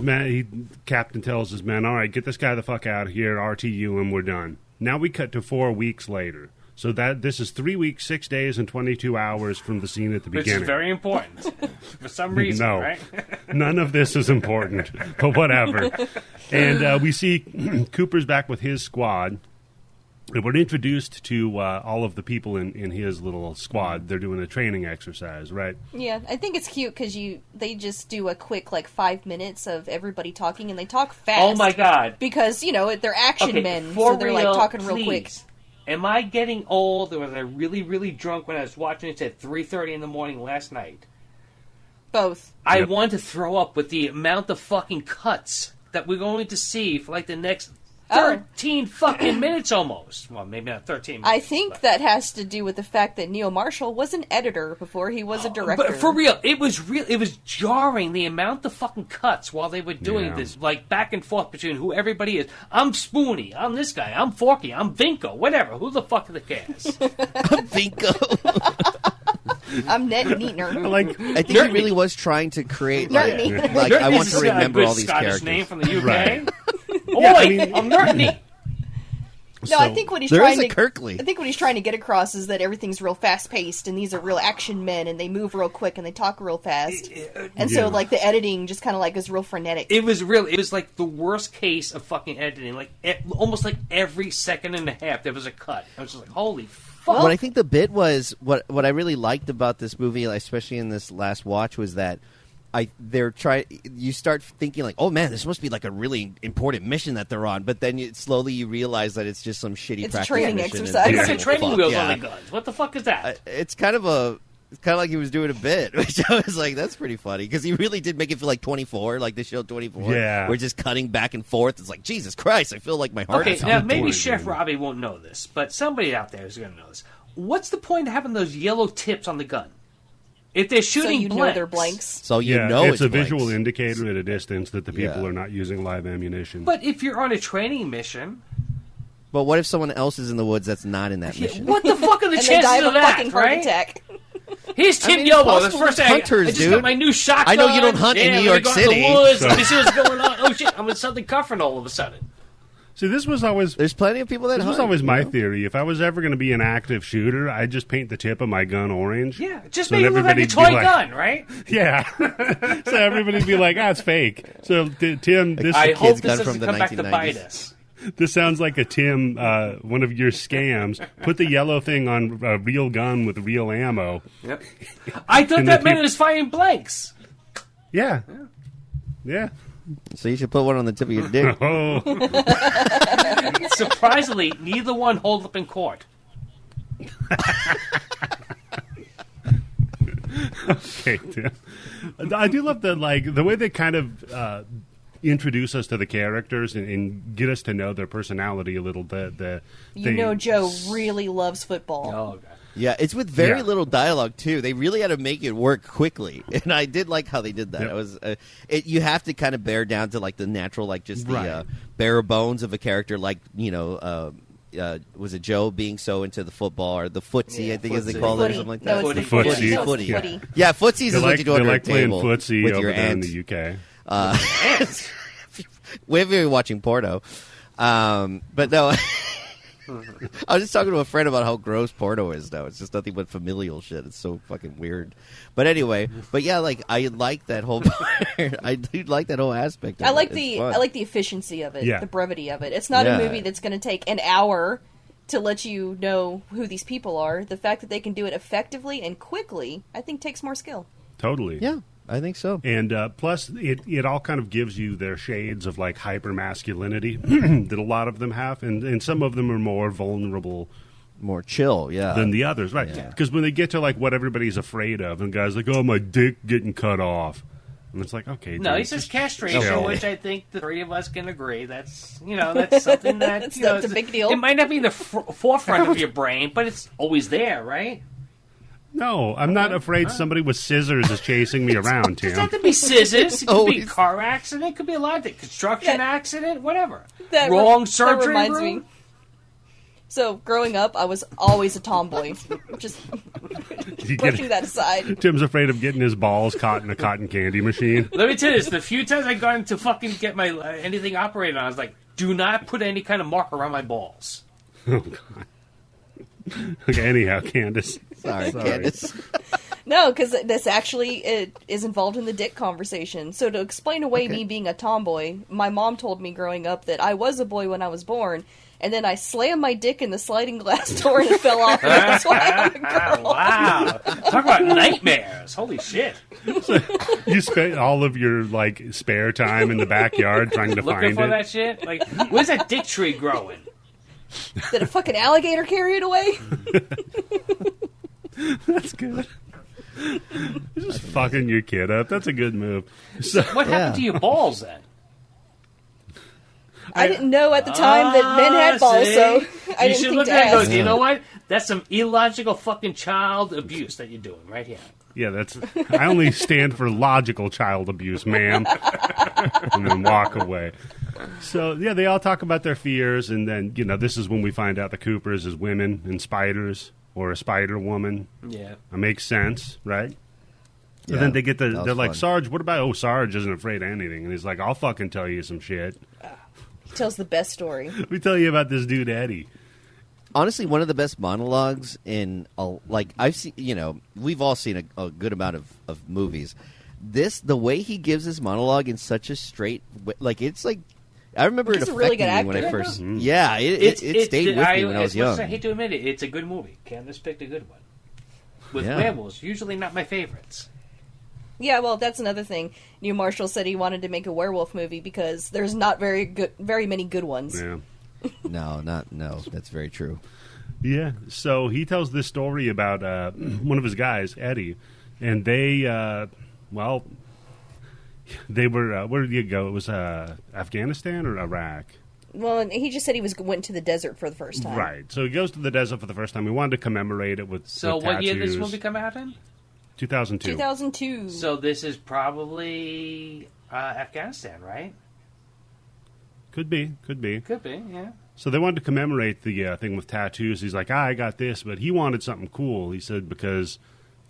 Speaker 1: captain tells his men, all right, get this guy the fuck out of here, RTU, and we're done. Now we cut to 4 weeks later. So this is 3 weeks, 6 days, and 22 hours from the scene at the beginning.
Speaker 2: Which is very important. For some reason,
Speaker 1: no,
Speaker 2: right?
Speaker 1: None of this is important, but whatever. And we see Cooper's back with his squad. And we're introduced to all of the people in his little squad. They're doing a training exercise, right?
Speaker 3: Yeah, I think it's cute because they just do a quick 5 minutes of everybody talking, and they talk fast.
Speaker 2: Oh my god!
Speaker 3: Because they're action men, so they're talking real quick.
Speaker 2: Am I getting old, or was I really, really drunk when I was watching it at 3:30 in the morning last night?
Speaker 3: Both.
Speaker 2: I wanted to throw up with the amount of fucking cuts that we're going to see for the next 13 fucking minutes almost. Well, maybe not 13 minutes.
Speaker 3: I think that has to do with the fact that Neil Marshall was an editor before he was a director.
Speaker 2: But for real, it was jarring the amount of fucking cuts while they were doing this, back and forth between who everybody is. I'm Spoonie, I'm this guy, I'm Forky, I'm Vinko, whatever. Who the fuck are the cast?
Speaker 4: I'm Vinko.
Speaker 3: I'm Ned Neatner.
Speaker 4: I think he really was trying to create I want to remember all these
Speaker 2: Scottish
Speaker 4: characters.
Speaker 2: Name from the UK.
Speaker 1: Right.
Speaker 2: I'm Nertney.
Speaker 3: No, I think what he's
Speaker 4: there
Speaker 3: trying
Speaker 4: is a
Speaker 3: to
Speaker 4: Kirkley.
Speaker 3: I think what he's trying to get across is that everything's real fast paced, and these are real action men, and they move real quick, and they talk real fast, and so the editing just kind of is real frenetic.
Speaker 2: It was the worst case of fucking editing. Almost every second and a half there was a cut. I was just like, holy fuck.
Speaker 4: What I think the bit was what I really liked about this movie, especially in this last watch, was that you start thinking oh man, this must be a really important mission that they're on, but then slowly you realize that it's just some shitty practice
Speaker 3: training
Speaker 4: mission
Speaker 3: exercise.
Speaker 2: It's a training wheels on the guns. What the fuck is that?
Speaker 4: It's kind of like he was doing a bit, which I was like, that's pretty funny, because he really did make it feel like 24, like the show 24.
Speaker 1: Yeah.
Speaker 4: We're just cutting back and forth. It's like, Jesus Christ, I feel like my heart is
Speaker 2: Okay, now
Speaker 4: on
Speaker 2: maybe
Speaker 4: board.
Speaker 2: Chef Robbie won't know this, but somebody out there is going to know this. What's the point of having those yellow tips on the gun? If they're shooting
Speaker 3: so you
Speaker 2: blanks.
Speaker 3: know they're blanks.
Speaker 4: So it's
Speaker 1: a
Speaker 4: blanks.
Speaker 1: visual indicator at a distance that the people are not using live ammunition.
Speaker 2: But if you're on a training mission...
Speaker 4: But what if someone else is in the woods that's not in that mission?
Speaker 2: What the fuck are the
Speaker 3: and
Speaker 2: chances
Speaker 3: they die of
Speaker 2: of
Speaker 3: a
Speaker 2: that,
Speaker 3: fucking heart
Speaker 2: right?
Speaker 3: attack.
Speaker 2: Here's Tim
Speaker 4: it's
Speaker 2: Yobo. The
Speaker 4: possible
Speaker 2: first
Speaker 4: with
Speaker 2: thing
Speaker 4: hunters,
Speaker 2: I just
Speaker 4: dude.
Speaker 2: got my new shotgun.
Speaker 4: I know you don't hunt in New York
Speaker 2: let me
Speaker 4: City,
Speaker 2: go out in the woods.
Speaker 1: so-
Speaker 2: Let me see what's going on. Oh shit, I'm in Southern Comfort all of a sudden.
Speaker 1: See, this was always
Speaker 4: There's plenty of people that
Speaker 1: this
Speaker 4: hunt.
Speaker 1: was always my
Speaker 4: you know?
Speaker 1: theory. If I was ever going to be an active shooter, I'd just paint the tip of my gun orange.
Speaker 2: Yeah, just
Speaker 1: so
Speaker 2: make it look like a
Speaker 1: everybody'd be
Speaker 2: toy
Speaker 1: like-
Speaker 2: gun, right?
Speaker 1: Yeah. So everybody'd be like, it's fake. So, Tim, this
Speaker 2: I hope
Speaker 4: kid's
Speaker 2: this
Speaker 4: gun
Speaker 2: doesn't
Speaker 4: from the
Speaker 2: come back to
Speaker 4: 1990s.
Speaker 2: bite us.
Speaker 1: this sounds like a Tim, one of your scams. Put the yellow thing on a real gun with real ammo.
Speaker 2: Yep. I thought
Speaker 1: And
Speaker 2: that
Speaker 1: the
Speaker 2: meant
Speaker 1: peop-
Speaker 2: it was firing blanks.
Speaker 1: Yeah. Yeah.
Speaker 4: So you should put one on the tip of your dick.
Speaker 1: Oh.
Speaker 2: Surprisingly, neither one hold up in court.
Speaker 1: Okay, Tim. I do love the way they kind of introduce us to the characters and get us to know their personality a little bit.
Speaker 3: Joe really loves football.
Speaker 2: Oh, God.
Speaker 4: Yeah, it's with very
Speaker 1: Yeah.
Speaker 4: little dialogue too. They really had to make it work quickly, and I did like how they did that.
Speaker 1: Yep.
Speaker 4: It was you have to kind of bear down to the natural, just the
Speaker 1: Right.
Speaker 4: bare bones of a character, was it Joe being so into the football or the footsie?
Speaker 2: Yeah,
Speaker 4: I think as they
Speaker 2: footsie.
Speaker 4: call it, or
Speaker 3: Footy.
Speaker 4: something like
Speaker 3: No,
Speaker 4: that.
Speaker 3: it's
Speaker 1: The
Speaker 3: the
Speaker 1: footsie.
Speaker 3: No, it's
Speaker 4: Footy.
Speaker 3: footy.
Speaker 4: Yeah, footsies is
Speaker 1: They
Speaker 4: what you do
Speaker 1: they
Speaker 4: under
Speaker 1: like
Speaker 4: a
Speaker 1: playing
Speaker 4: table
Speaker 1: footsie
Speaker 4: with
Speaker 1: over
Speaker 4: your
Speaker 1: there in
Speaker 4: aunt.
Speaker 1: the UK.
Speaker 4: We're very watching porno, but no. I was just talking to a friend about how gross porno is now. It's just nothing but familial shit. It's so fucking weird. But anyway, I like that whole part. I do like that whole aspect of
Speaker 3: I like
Speaker 4: it.
Speaker 3: the
Speaker 4: It's fun.
Speaker 3: I like the efficiency of it,
Speaker 1: Yeah.
Speaker 3: the brevity of it. It's not
Speaker 4: Yeah.
Speaker 3: a movie that's going to take an hour to let you know who these people are. The fact that they can do it effectively and quickly, I think, takes more skill.
Speaker 1: Totally.
Speaker 4: Yeah, I think so.
Speaker 1: And plus, it all kind of gives you their shades of hyper masculinity that a lot of them have, and some of them are more vulnerable
Speaker 4: More chill, yeah.
Speaker 1: than the others, right?
Speaker 4: Yeah.
Speaker 1: Because when they get to what everybody's afraid of, and guys like, oh, my dick getting cut off, And it's like, okay,
Speaker 2: No,
Speaker 1: dude,
Speaker 2: he says
Speaker 1: just
Speaker 2: castration,
Speaker 1: chill.
Speaker 2: which I think the three of us can agree. That's that's something that
Speaker 3: That's a big deal.
Speaker 2: It might not be in the forefront of your brain, but it's always there, right?
Speaker 1: No, I'm not afraid somebody with scissors is chasing me around,
Speaker 2: It doesn't
Speaker 1: Tim.
Speaker 2: have to be scissors. It could be a
Speaker 4: Always.
Speaker 2: car accident. It could be a lot of things. Construction accident, whatever.
Speaker 3: That
Speaker 2: Wrong surgery
Speaker 3: That reminds
Speaker 2: room.
Speaker 3: me. So, growing up, I was always a tomboy. Just
Speaker 1: You
Speaker 3: brushing
Speaker 1: get,
Speaker 3: that aside.
Speaker 1: Tim's afraid of getting his balls caught in a cotton candy machine.
Speaker 2: Let me tell you this: the few times I got to fucking get my anything operated on, I was like, "Do not put any kind of mark around my balls."
Speaker 1: Oh, God. Okay, anyhow, Candice.
Speaker 4: Sorry, Candice.
Speaker 3: No, because this actually is involved in the dick conversation. So to explain away me being a tomboy, my mom told me growing up that I was a boy when I was born, and then I slammed my dick in the sliding glass door and it fell off. And that's why I'm a girl.
Speaker 2: Wow! Talk about nightmares! Holy shit!
Speaker 1: You spent all of your spare time in the backyard trying to
Speaker 2: Looking
Speaker 1: find
Speaker 2: for
Speaker 1: it.
Speaker 2: that shit. Like, where's that dick tree growing?
Speaker 3: Did a fucking alligator carry it away?
Speaker 1: That's good. You're just fucking your kid up. That's a good move. So,
Speaker 2: What happened to your balls then?
Speaker 3: I didn't know at the time that men had balls,
Speaker 2: see?
Speaker 3: so I
Speaker 2: You
Speaker 3: didn't
Speaker 2: should
Speaker 3: think
Speaker 2: look
Speaker 3: to
Speaker 2: at it and
Speaker 3: ask.
Speaker 2: go, you know what? That's some illogical fucking child abuse that you're doing right here.
Speaker 1: yeah, I only stand for logical child abuse, ma'am. And then walk away. So, yeah, they all talk about their fears, and then, this is when we find out the Coopers is women and spiders, or a spider woman.
Speaker 2: Yeah.
Speaker 1: That makes sense, right?
Speaker 4: Yeah,
Speaker 1: And then they get
Speaker 4: that was
Speaker 1: they're like,
Speaker 4: fun.
Speaker 1: Sarge, what about, Sarge isn't afraid of anything. And he's like, I'll fucking tell you some shit.
Speaker 3: He tells the best story.
Speaker 1: Let me tell you about this dude, Eddie.
Speaker 4: Honestly, one of the best monologues in I've seen. We've all seen a good amount of movies. The way he gives his monologue in such a straight way, it's like I remember
Speaker 3: He's
Speaker 4: it
Speaker 3: a really
Speaker 4: affecting
Speaker 3: good
Speaker 4: me when I
Speaker 3: actor.
Speaker 4: first. Yeah, it stayed with me when I was
Speaker 2: as much as
Speaker 4: young.
Speaker 2: I hate to admit it, it's a good movie. Candice picked a good one. With
Speaker 4: Yeah.
Speaker 2: werewolves, usually not my favorites.
Speaker 3: Yeah, well, that's another thing. New Marshall said he wanted to make a werewolf movie because there's not very many good ones.
Speaker 1: Yeah.
Speaker 4: No, that's very true.
Speaker 1: Yeah. So he tells this story about one of his guys, Eddie, and they were where did you go? It was Afghanistan or Iraq?
Speaker 3: Well, and he just said went to the desert for the first time.
Speaker 1: Right. So he goes to the desert for the first time. He wanted to commemorate it with
Speaker 2: So
Speaker 1: with
Speaker 2: what year did this
Speaker 1: tattoos.
Speaker 2: movie come out in?
Speaker 1: 2002.
Speaker 3: 2002.
Speaker 2: So this is probably Afghanistan, right?
Speaker 1: Could be.
Speaker 2: Could be, yeah.
Speaker 1: So they wanted to commemorate the thing with tattoos. He's like, I got this, but he wanted something cool. He said because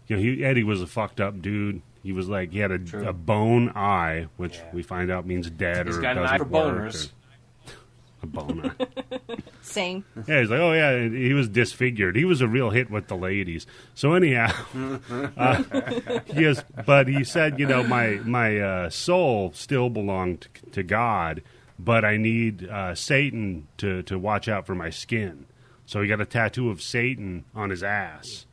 Speaker 1: Eddie was a fucked up dude. He was like he had a bone eye, which we find out means dead
Speaker 2: He's
Speaker 1: or
Speaker 2: got an
Speaker 1: doesn't
Speaker 2: eye for
Speaker 1: work.
Speaker 2: boners.
Speaker 1: A bone eye.
Speaker 3: Same.
Speaker 1: Yeah, he's like, oh yeah, he was disfigured. He was a real hit with the ladies. So anyhow, but he said, my soul still belonged to God, but I need Satan to watch out for my skin. So he got a tattoo of Satan on his ass.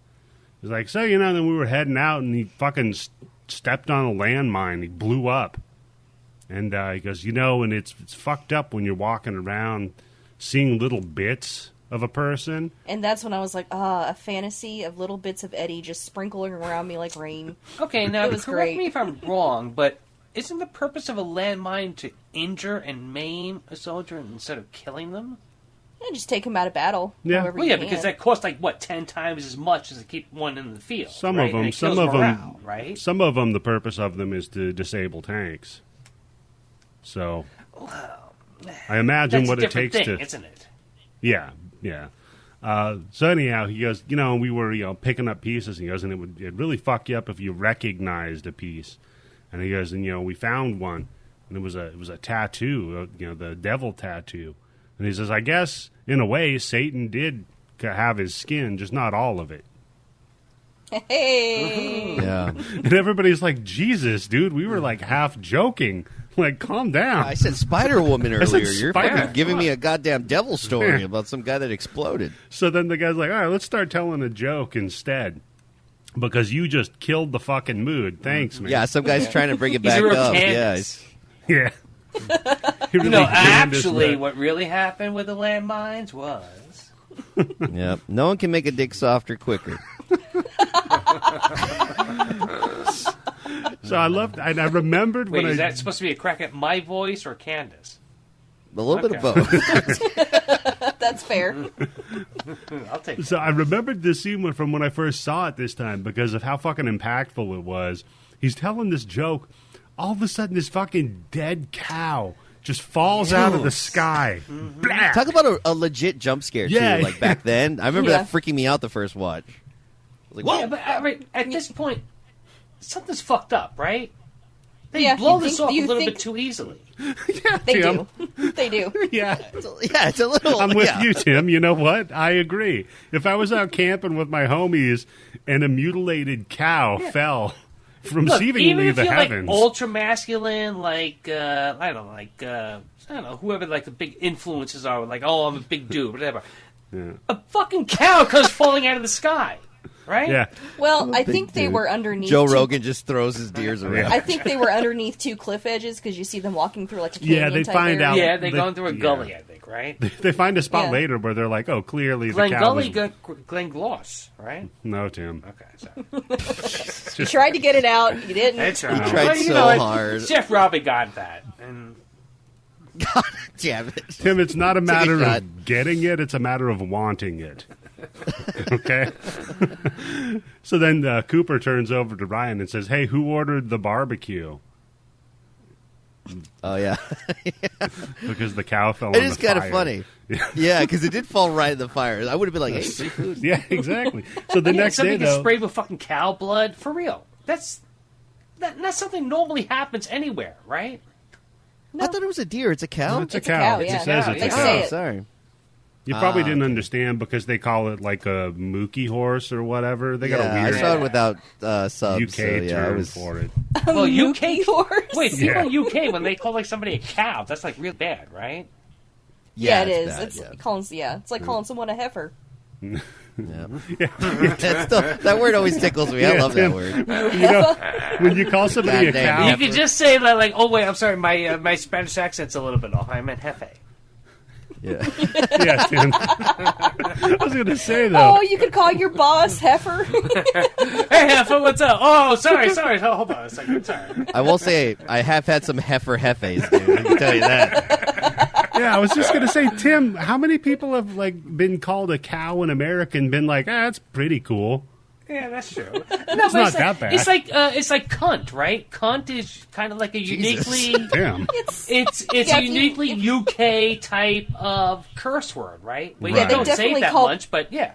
Speaker 1: He's like, so then we were heading out, and he fucking stepped on a landmine. He blew up. And he goes, and it's fucked up when you're walking around seeing little bits of a person.
Speaker 3: And that's when I was like, a fantasy of little bits of Eddie just sprinkling around me like rain.
Speaker 2: Okay, now
Speaker 3: It was
Speaker 2: correct
Speaker 3: great.
Speaker 2: me if I'm wrong, but isn't the purpose of a landmine to injure and maim a soldier instead of killing them?
Speaker 3: And just take him out of battle.
Speaker 1: Yeah.
Speaker 3: however
Speaker 2: Well,
Speaker 3: you
Speaker 2: yeah,
Speaker 3: can.
Speaker 2: because that costs 10 times as much as to keep one in the field.
Speaker 1: Some
Speaker 2: right?
Speaker 1: of them,
Speaker 2: And it kills morale, right?
Speaker 1: Some of them, the purpose of them is to disable tanks. So, I imagine
Speaker 2: That's
Speaker 1: what
Speaker 2: a
Speaker 1: it
Speaker 2: different
Speaker 1: takes
Speaker 2: thing,
Speaker 1: to.
Speaker 2: isn't it?
Speaker 1: Yeah. So anyhow, he goes, we were picking up pieces. And he goes, and it'd really fuck you up if you recognized a piece. And he goes, and we found one, and it was a tattoo, the devil tattoo. And he says, I guess in a way, Satan did have his skin, just not all of it.
Speaker 3: Hey!
Speaker 4: Yeah,
Speaker 1: And everybody's like, Jesus, dude, we were like half joking. Like, calm down.
Speaker 4: I said Spider Woman
Speaker 1: I said
Speaker 4: earlier. You're
Speaker 1: Spider-
Speaker 4: fucking giving me a goddamn devil story about some guy that exploded.
Speaker 1: So then the guy's like, all right, let's start telling a joke instead. Because you just killed the fucking mood. Thanks, man.
Speaker 4: Yeah, some guy's trying to bring it
Speaker 2: He's
Speaker 4: back
Speaker 2: a real
Speaker 4: up.
Speaker 2: Candice.
Speaker 4: Yeah,
Speaker 1: Yeah. He really
Speaker 2: Actually,
Speaker 1: Candice
Speaker 2: what really happened with the landmines was...
Speaker 4: Yep. No one can make a dick softer quicker.
Speaker 1: So I loved, and I remembered
Speaker 2: Wait,
Speaker 1: when
Speaker 2: is that supposed to be a crack at my voice or Candice?
Speaker 4: A little bit of both.
Speaker 3: That's fair.
Speaker 2: I'll take it.
Speaker 1: So I remembered this scene from when I first saw it this time because of how fucking impactful it was. He's telling this joke. All of a sudden, this fucking dead cow just falls out of the sky. Blah!
Speaker 4: Talk about a legit jump scare, too,
Speaker 1: Yeah.
Speaker 4: like back then. I remember that freaking me out the first watch. I was like,
Speaker 2: Yeah, but at this point, something's fucked up, right? They
Speaker 3: Yeah,
Speaker 2: blow
Speaker 3: you
Speaker 2: this
Speaker 3: think-
Speaker 2: off a
Speaker 3: you
Speaker 2: little
Speaker 3: think-
Speaker 2: bit too easily.
Speaker 3: They
Speaker 1: Tim.
Speaker 3: do. They do.
Speaker 1: Yeah.
Speaker 4: it's a little...
Speaker 1: I'm with
Speaker 4: yeah.
Speaker 1: you, Tim. You know what? I agree. If I was out camping with my homies and a mutilated cow fell from
Speaker 2: Look,
Speaker 1: seemingly
Speaker 2: even if
Speaker 1: the
Speaker 2: you're
Speaker 1: heavens.
Speaker 2: like ultra masculine, I don't know, whoever like the big influences are, like, oh, I'm a big dude, whatever.
Speaker 1: Yeah.
Speaker 2: A fucking cow comes falling out of the sky, right?
Speaker 1: Yeah.
Speaker 3: Well, I think they were underneath.
Speaker 4: Joe
Speaker 3: two-
Speaker 4: Rogan just throws his deers around.
Speaker 3: I think they were underneath two cliff edges because you see them walking through like a canyon
Speaker 1: Yeah, they
Speaker 3: type
Speaker 1: find
Speaker 3: area.
Speaker 1: out-
Speaker 2: Yeah, they're
Speaker 1: They-
Speaker 2: going through a
Speaker 1: yeah.
Speaker 2: gully, I think, right?
Speaker 1: They find a spot
Speaker 3: Yeah.
Speaker 1: later where they're like, oh, clearly
Speaker 2: Glen
Speaker 1: the cow
Speaker 2: Gully,
Speaker 1: was...
Speaker 2: Glen Gloss, right?
Speaker 1: No, Tim.
Speaker 2: Okay, sorry.
Speaker 3: You tried to get it out, you didn't.
Speaker 2: That's right.
Speaker 4: tried
Speaker 2: Well, you
Speaker 4: so
Speaker 2: know what?
Speaker 4: hard.
Speaker 2: Chef Robbie got that. And
Speaker 4: God damn it.
Speaker 1: Tim, it's not a matter
Speaker 4: shot.
Speaker 1: of getting it, it's a matter of wanting it. Okay? So then Cooper turns over to Ryan and says, hey, who ordered the barbecue?
Speaker 4: Oh, yeah.
Speaker 1: Because the cow fell
Speaker 4: It
Speaker 1: on
Speaker 4: is
Speaker 1: the
Speaker 4: kind of
Speaker 1: fire.
Speaker 4: funny. Yeah, because it did fall right in the fire. I would have been like, hey, free food.
Speaker 1: Yeah, exactly. So the
Speaker 2: yeah,
Speaker 1: next day,
Speaker 2: somebody gets
Speaker 1: though...
Speaker 2: sprayed with fucking cow blood for real. That's something normally happens anywhere, right?
Speaker 3: No.
Speaker 4: I thought it was a deer. It's a cow?
Speaker 1: It's a
Speaker 3: It's a
Speaker 1: cow.
Speaker 3: cow,
Speaker 1: It
Speaker 3: yeah.
Speaker 1: just says
Speaker 2: Yeah,
Speaker 1: it's
Speaker 2: they
Speaker 1: a
Speaker 3: say
Speaker 1: cow.
Speaker 3: it.
Speaker 4: Sorry.
Speaker 1: You probably didn't
Speaker 4: okay.
Speaker 1: understand because they call it like a mookie horse or whatever. They got
Speaker 4: Yeah,
Speaker 1: a
Speaker 4: I
Speaker 1: weird
Speaker 4: saw it without subs.
Speaker 1: UK
Speaker 4: so, yeah,
Speaker 1: term
Speaker 4: I was...
Speaker 1: for it.
Speaker 2: Well,
Speaker 3: Mookie
Speaker 2: UK.
Speaker 3: horse?
Speaker 2: Wait,
Speaker 1: Yeah.
Speaker 2: people in UK when they call like somebody a cow, that's like real bad, right?
Speaker 3: Yeah, it
Speaker 4: it's
Speaker 3: is.
Speaker 4: bad,
Speaker 3: It's
Speaker 4: yeah.
Speaker 3: calling. It's like calling someone a heifer.
Speaker 4: Yeah. That's still, that word always tickles me. I
Speaker 1: Yeah,
Speaker 4: love
Speaker 1: Tim.
Speaker 4: that word.
Speaker 1: You know, when you call somebody a
Speaker 4: Goddamn
Speaker 1: cow,
Speaker 2: You could just say that, like, oh wait, I'm sorry, my Spanish accent's a little bit off. I meant jefe.
Speaker 4: Yeah.
Speaker 1: yeah, Tim. I was going to say though.
Speaker 3: Oh, you could call your boss heifer.
Speaker 2: Hey, heifer, what's up? Oh, sorry. Oh, hold on a second. Sorry.
Speaker 4: I will say, I have had some heifer hefes, dude. I can tell you that.
Speaker 1: Yeah, I was just going to say, Tim. How many people have like been called a cow in America and been like, that's pretty cool?
Speaker 2: Yeah, that's true. No,
Speaker 1: It's not that bad.
Speaker 2: It's like cunt, right? Cunt is kind of like a uniquely.
Speaker 1: Damn.
Speaker 2: It's
Speaker 3: Yeah,
Speaker 2: a
Speaker 3: if you-
Speaker 2: uniquely UK type of curse word, right? Well,
Speaker 1: Right.
Speaker 2: you don't
Speaker 3: They
Speaker 2: say
Speaker 3: definitely
Speaker 2: that
Speaker 3: call-
Speaker 2: much, but yeah.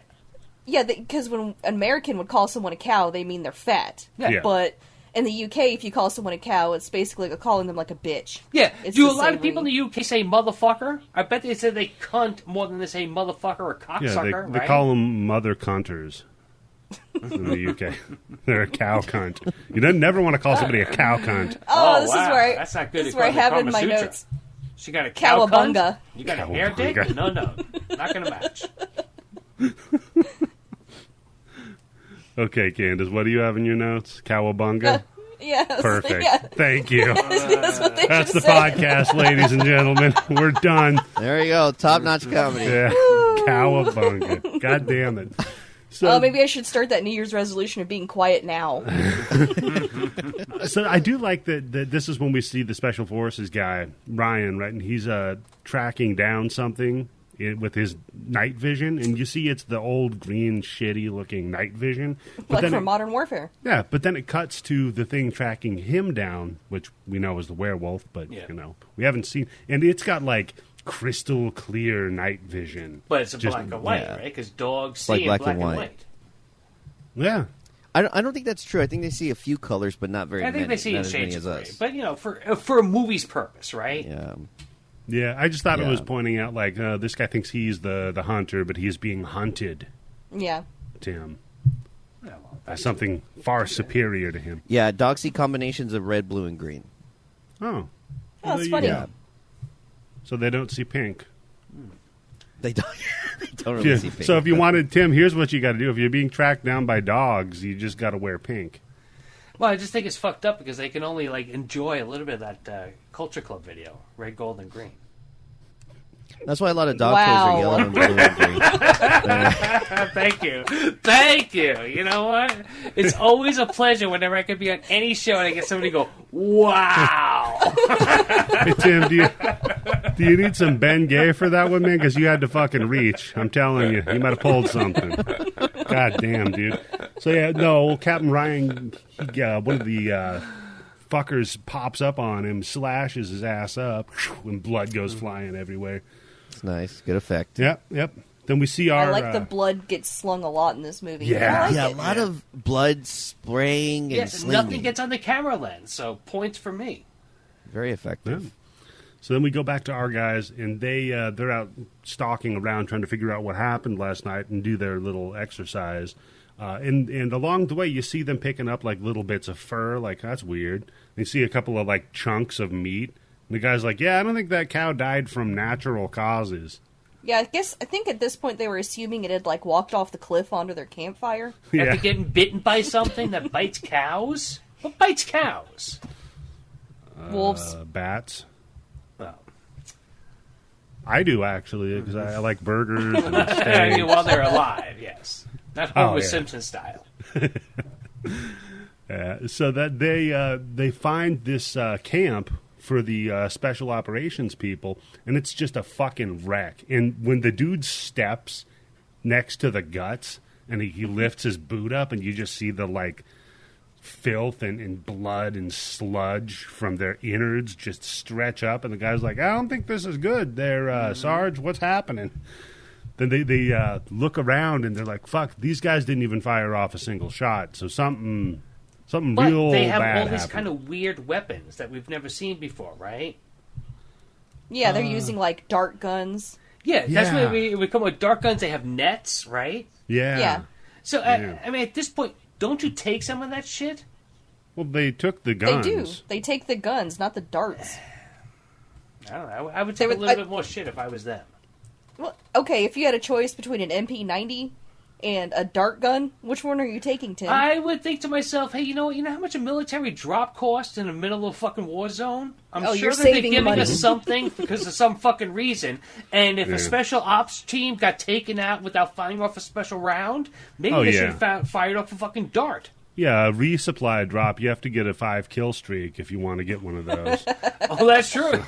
Speaker 3: Yeah, because when an American would call someone a cow, they mean they're fat.
Speaker 2: Yeah.
Speaker 3: But in the UK, if you call someone a cow, it's basically like calling them like a bitch.
Speaker 2: Yeah.
Speaker 3: It's
Speaker 2: Do
Speaker 3: the
Speaker 2: a lot
Speaker 3: same
Speaker 2: of people
Speaker 3: ring.
Speaker 2: in the UK say motherfucker? I bet they say they cunt more than they say motherfucker or
Speaker 1: Yeah,
Speaker 2: cocksucker,
Speaker 1: they
Speaker 2: right?
Speaker 1: call them mother cunters in the UK. They're a cow cunt. You don't never want to call somebody a cow cunt.
Speaker 3: Oh, this
Speaker 2: wow.
Speaker 3: is where
Speaker 2: That's not good
Speaker 3: This is
Speaker 2: according
Speaker 3: where I
Speaker 2: to
Speaker 3: have it in my
Speaker 2: Kama Sutra.
Speaker 3: notes.
Speaker 2: She got a cow
Speaker 3: Cowabunga.
Speaker 2: cunt? You got a hair dick?
Speaker 1: Cowabunga.
Speaker 2: No, not gonna match.
Speaker 1: Okay, Candace, what do you have in your notes? Cowabunga?
Speaker 3: Yes.
Speaker 1: Perfect.
Speaker 3: Yeah.
Speaker 1: Thank you.
Speaker 3: That's what they
Speaker 1: That's
Speaker 3: should
Speaker 1: the
Speaker 3: say.
Speaker 1: podcast, ladies and gentlemen. We're done.
Speaker 4: There you go. Top-notch comedy.
Speaker 1: Yeah. Cowabunga. God damn it. So,
Speaker 3: Oh, maybe I should start that New Year's resolution of being quiet now.
Speaker 1: so I do like that this is when we see the Special Forces guy, Ryan, right? And he's tracking down something with his night vision. And you see it's the old green, shitty-looking night vision. But
Speaker 3: Like
Speaker 1: then
Speaker 3: from Modern Warfare.
Speaker 1: Yeah, but then it cuts to the thing tracking him down, which we know is the werewolf, but,
Speaker 2: Yeah.
Speaker 1: you know, we haven't seen. And it's got, like, crystal clear night vision.
Speaker 2: But it's a
Speaker 1: Just-
Speaker 2: black and white,
Speaker 4: yeah.
Speaker 2: right? Because dogs
Speaker 4: It's like
Speaker 2: see in
Speaker 4: black
Speaker 2: black
Speaker 4: and
Speaker 2: and
Speaker 4: white.
Speaker 2: white.
Speaker 1: Yeah.
Speaker 4: I don't think that's true. I think they see a few colors, but not very
Speaker 2: I
Speaker 4: many.
Speaker 2: think they see
Speaker 4: not
Speaker 2: in
Speaker 4: as many
Speaker 2: shades
Speaker 4: as
Speaker 2: of gray.
Speaker 4: us.
Speaker 2: But, you know, for a movie's purpose, right?
Speaker 4: Yeah.
Speaker 1: Yeah, I just thought it
Speaker 4: Yeah.
Speaker 1: was pointing out, like, this guy thinks he's the hunter, but he's being hunted,
Speaker 3: Yeah.
Speaker 1: Tim,
Speaker 2: Yeah, well,
Speaker 1: by
Speaker 2: that's
Speaker 1: something far superior to him.
Speaker 4: Yeah, dogs see combinations of red, blue, and green.
Speaker 1: Oh.
Speaker 3: Oh,
Speaker 1: there
Speaker 3: that's
Speaker 1: you
Speaker 3: funny.
Speaker 1: go.
Speaker 4: Yeah.
Speaker 1: So they don't see pink.
Speaker 4: They don't, they don't really
Speaker 1: Yeah.
Speaker 4: see pink.
Speaker 1: So if you
Speaker 4: but-
Speaker 1: wanted, Tim, here's what you got to do. If you're being tracked down by dogs, you just got to wear pink.
Speaker 2: Well, I just think it's fucked up because they can only like enjoy a little bit of that Culture Club video, red, gold, and green.
Speaker 4: That's why a lot of dog toys are yellow and blue and green.
Speaker 2: Thank you. You know what? It's always a pleasure whenever I could be on any show and I get somebody to go, wow.
Speaker 1: Hey, Tim, do you need some Ben Gay for that one, man? Because you had to fucking reach. I'm telling you. You might have pulled something. God damn, dude. So, yeah, no, Captain Ryan, one of the fuckers pops up on him, slashes his ass up, and blood goes flying everywhere.
Speaker 4: It's nice. Good effect.
Speaker 1: Yep. Then we see our...
Speaker 3: I like the blood gets slung a lot in this movie.
Speaker 1: Yeah.
Speaker 3: I like
Speaker 4: A lot of blood spraying and slinging.
Speaker 2: Nothing gets on the camera lens, so points for me.
Speaker 4: Very effective.
Speaker 1: Yeah. So then we go back to our guys, and they're out stalking around trying to figure out what happened last night and do their little exercise. And along the way, you see them picking up like little bits of fur. Like, that's weird. And you see a couple of like chunks of meat. And the guy's like, yeah, I don't think that cow died from natural causes.
Speaker 3: Yeah, I think at this point they were assuming it had like walked off the cliff onto their campfire.
Speaker 1: Yeah.
Speaker 2: After getting bitten by something that bites cows? What bites cows?
Speaker 3: Wolves.
Speaker 1: Bats.
Speaker 2: Oh.
Speaker 1: I do, actually, because I like burgers and steak.
Speaker 2: While they're alive, yes. Not Homer
Speaker 1: yeah.
Speaker 2: Simpson style.
Speaker 1: So that they find this camp for the special operations people, and it's just a fucking wreck. And when the dude steps next to the guts, and he lifts his boot up, and you just see the like filth and blood and sludge from their innards just stretch up, and the guy's like, I don't think this is good there, Sarge, what's happening? Then they look around, and they're like, fuck, these guys didn't even fire off a single shot, so something
Speaker 2: But
Speaker 1: real
Speaker 2: they have
Speaker 1: bad
Speaker 2: all these
Speaker 1: happened.
Speaker 2: kind of weird weapons that we've never seen before, right?
Speaker 3: Yeah, they're using like dart guns.
Speaker 2: Yeah, that's
Speaker 1: Yeah.
Speaker 2: what we come with dark guns. They have nets, right?
Speaker 3: Yeah.
Speaker 2: So,
Speaker 1: Yeah.
Speaker 2: I mean, at this point, don't you take some of that shit?
Speaker 1: Well, they took the guns.
Speaker 3: They do. They take the guns, not the darts.
Speaker 2: I don't know. I would take a little bit more shit if I was them.
Speaker 3: Well, okay, if you had a choice between an MP90 and a dart gun, which one are you taking, Tim?
Speaker 2: I would think to myself, hey, you know how much a military drop costs in the middle of a fucking war zone? I'm
Speaker 3: Oh,
Speaker 2: sure
Speaker 3: you're
Speaker 2: that they're
Speaker 3: saving
Speaker 2: giving
Speaker 3: money.
Speaker 2: us something because of some fucking reason. And if a special ops team got taken out without firing off a special round, maybe they should have fired off a fucking dart.
Speaker 1: Yeah, a resupply drop. You have to get a 5-kill streak if you want to get one of those.
Speaker 2: Oh, that's true.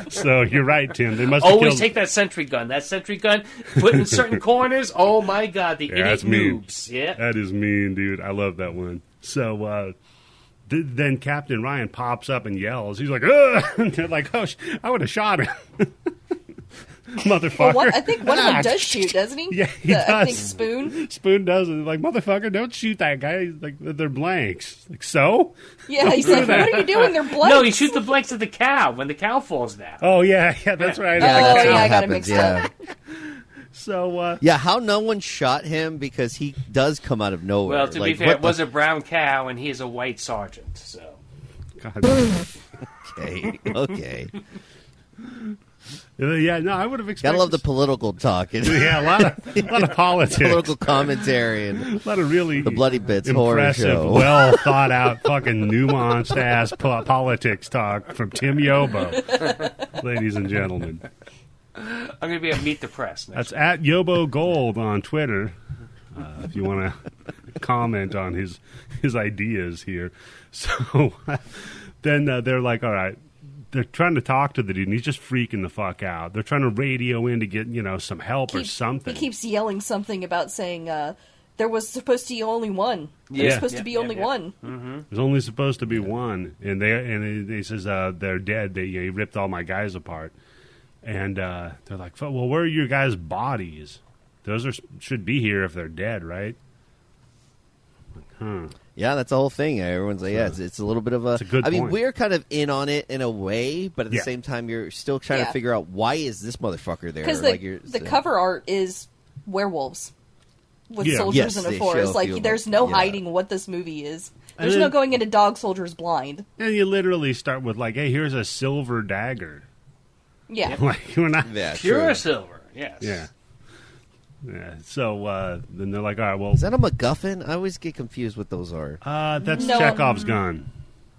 Speaker 1: So you're right, Tim. They must have
Speaker 2: Always
Speaker 1: killed...
Speaker 2: take that sentry gun. That sentry gun, put in certain corners. Oh my god, the idiot
Speaker 1: that's mean.
Speaker 2: noobs. Yeah,
Speaker 1: That is mean, dude. I love that one. So then Captain Ryan pops up and yells. He's like, ugh! And they're like, oh, I would have shot him. Motherfucker.
Speaker 3: Well, I think one of them does shoot, doesn't he?
Speaker 1: Yeah, he does.
Speaker 3: I think Spoon.
Speaker 1: Spoon does it. Like, motherfucker, don't shoot that guy. He's like, they're blanks. Like, so?
Speaker 3: Yeah, he's like, what are you doing? They're blanks.
Speaker 2: no, you shoot the blanks at the cow when the cow falls down.
Speaker 1: Oh, yeah, that's right.
Speaker 3: Oh,
Speaker 4: That's how
Speaker 3: yeah, I
Speaker 4: it
Speaker 3: got it
Speaker 4: happens,
Speaker 3: mixed
Speaker 4: yeah.
Speaker 3: up.
Speaker 1: So,
Speaker 4: Yeah, how no one shot him because he does come out of nowhere.
Speaker 2: Well, to be fair, it was a brown cow, and he is a white sergeant. So
Speaker 1: God.
Speaker 4: Okay.
Speaker 1: Yeah, no, I would have expected...
Speaker 4: Gotta love the political talk.
Speaker 1: Yeah, a lot of politics.
Speaker 4: Political commentary and
Speaker 1: A lot of really
Speaker 4: the Bloody Bits horror
Speaker 1: impressive,
Speaker 4: show.
Speaker 1: well thought out, fucking nuanced ass politics talk from Tim Yobo, ladies and gentlemen.
Speaker 2: I'm going to be at Meet the Press.
Speaker 1: That's at Yobo Gold on Twitter. If you want to comment on his ideas here. So then they're like, all right. They're trying to talk to the dude, and he's just freaking the fuck out. They're trying to radio in to get, some help or something.
Speaker 3: He keeps yelling something about saying there was supposed to be only one. There's supposed to be only one.
Speaker 2: Mm-hmm.
Speaker 1: There's only supposed to be one, and he says they're dead. He ripped all my guys apart, and they're like, well, where are your guys' bodies? Those should be here if they're dead, right? Huh.
Speaker 4: Yeah, that's the whole thing. Everyone's like, yeah, it's a little bit of a...
Speaker 1: It's a good
Speaker 4: I mean,
Speaker 1: point.
Speaker 4: we're kind of in on it in a way, but at the
Speaker 1: Yeah.
Speaker 4: same time, you're still trying to figure out why is this motherfucker there?
Speaker 3: Because the cover art is werewolves with soldiers
Speaker 4: Yes,
Speaker 3: in a
Speaker 4: they
Speaker 3: forest.
Speaker 4: show a few
Speaker 3: Like,
Speaker 4: of
Speaker 3: there's
Speaker 4: them.
Speaker 3: no
Speaker 4: Yeah.
Speaker 3: hiding what this movie is.
Speaker 1: And
Speaker 3: There's
Speaker 1: then-
Speaker 3: no going into Dog Soldiers blind.
Speaker 1: And you literally start with like, hey, here's a silver dagger.
Speaker 3: Yeah.
Speaker 1: Like, we're not...
Speaker 4: Yeah,
Speaker 2: Pure
Speaker 4: true.
Speaker 2: silver, yes.
Speaker 1: Yeah. Yeah. So then they're like, all right, well,
Speaker 4: Is that a MacGuffin? I always get confused what those are.
Speaker 1: that's
Speaker 3: No.
Speaker 1: Chekhov's gun.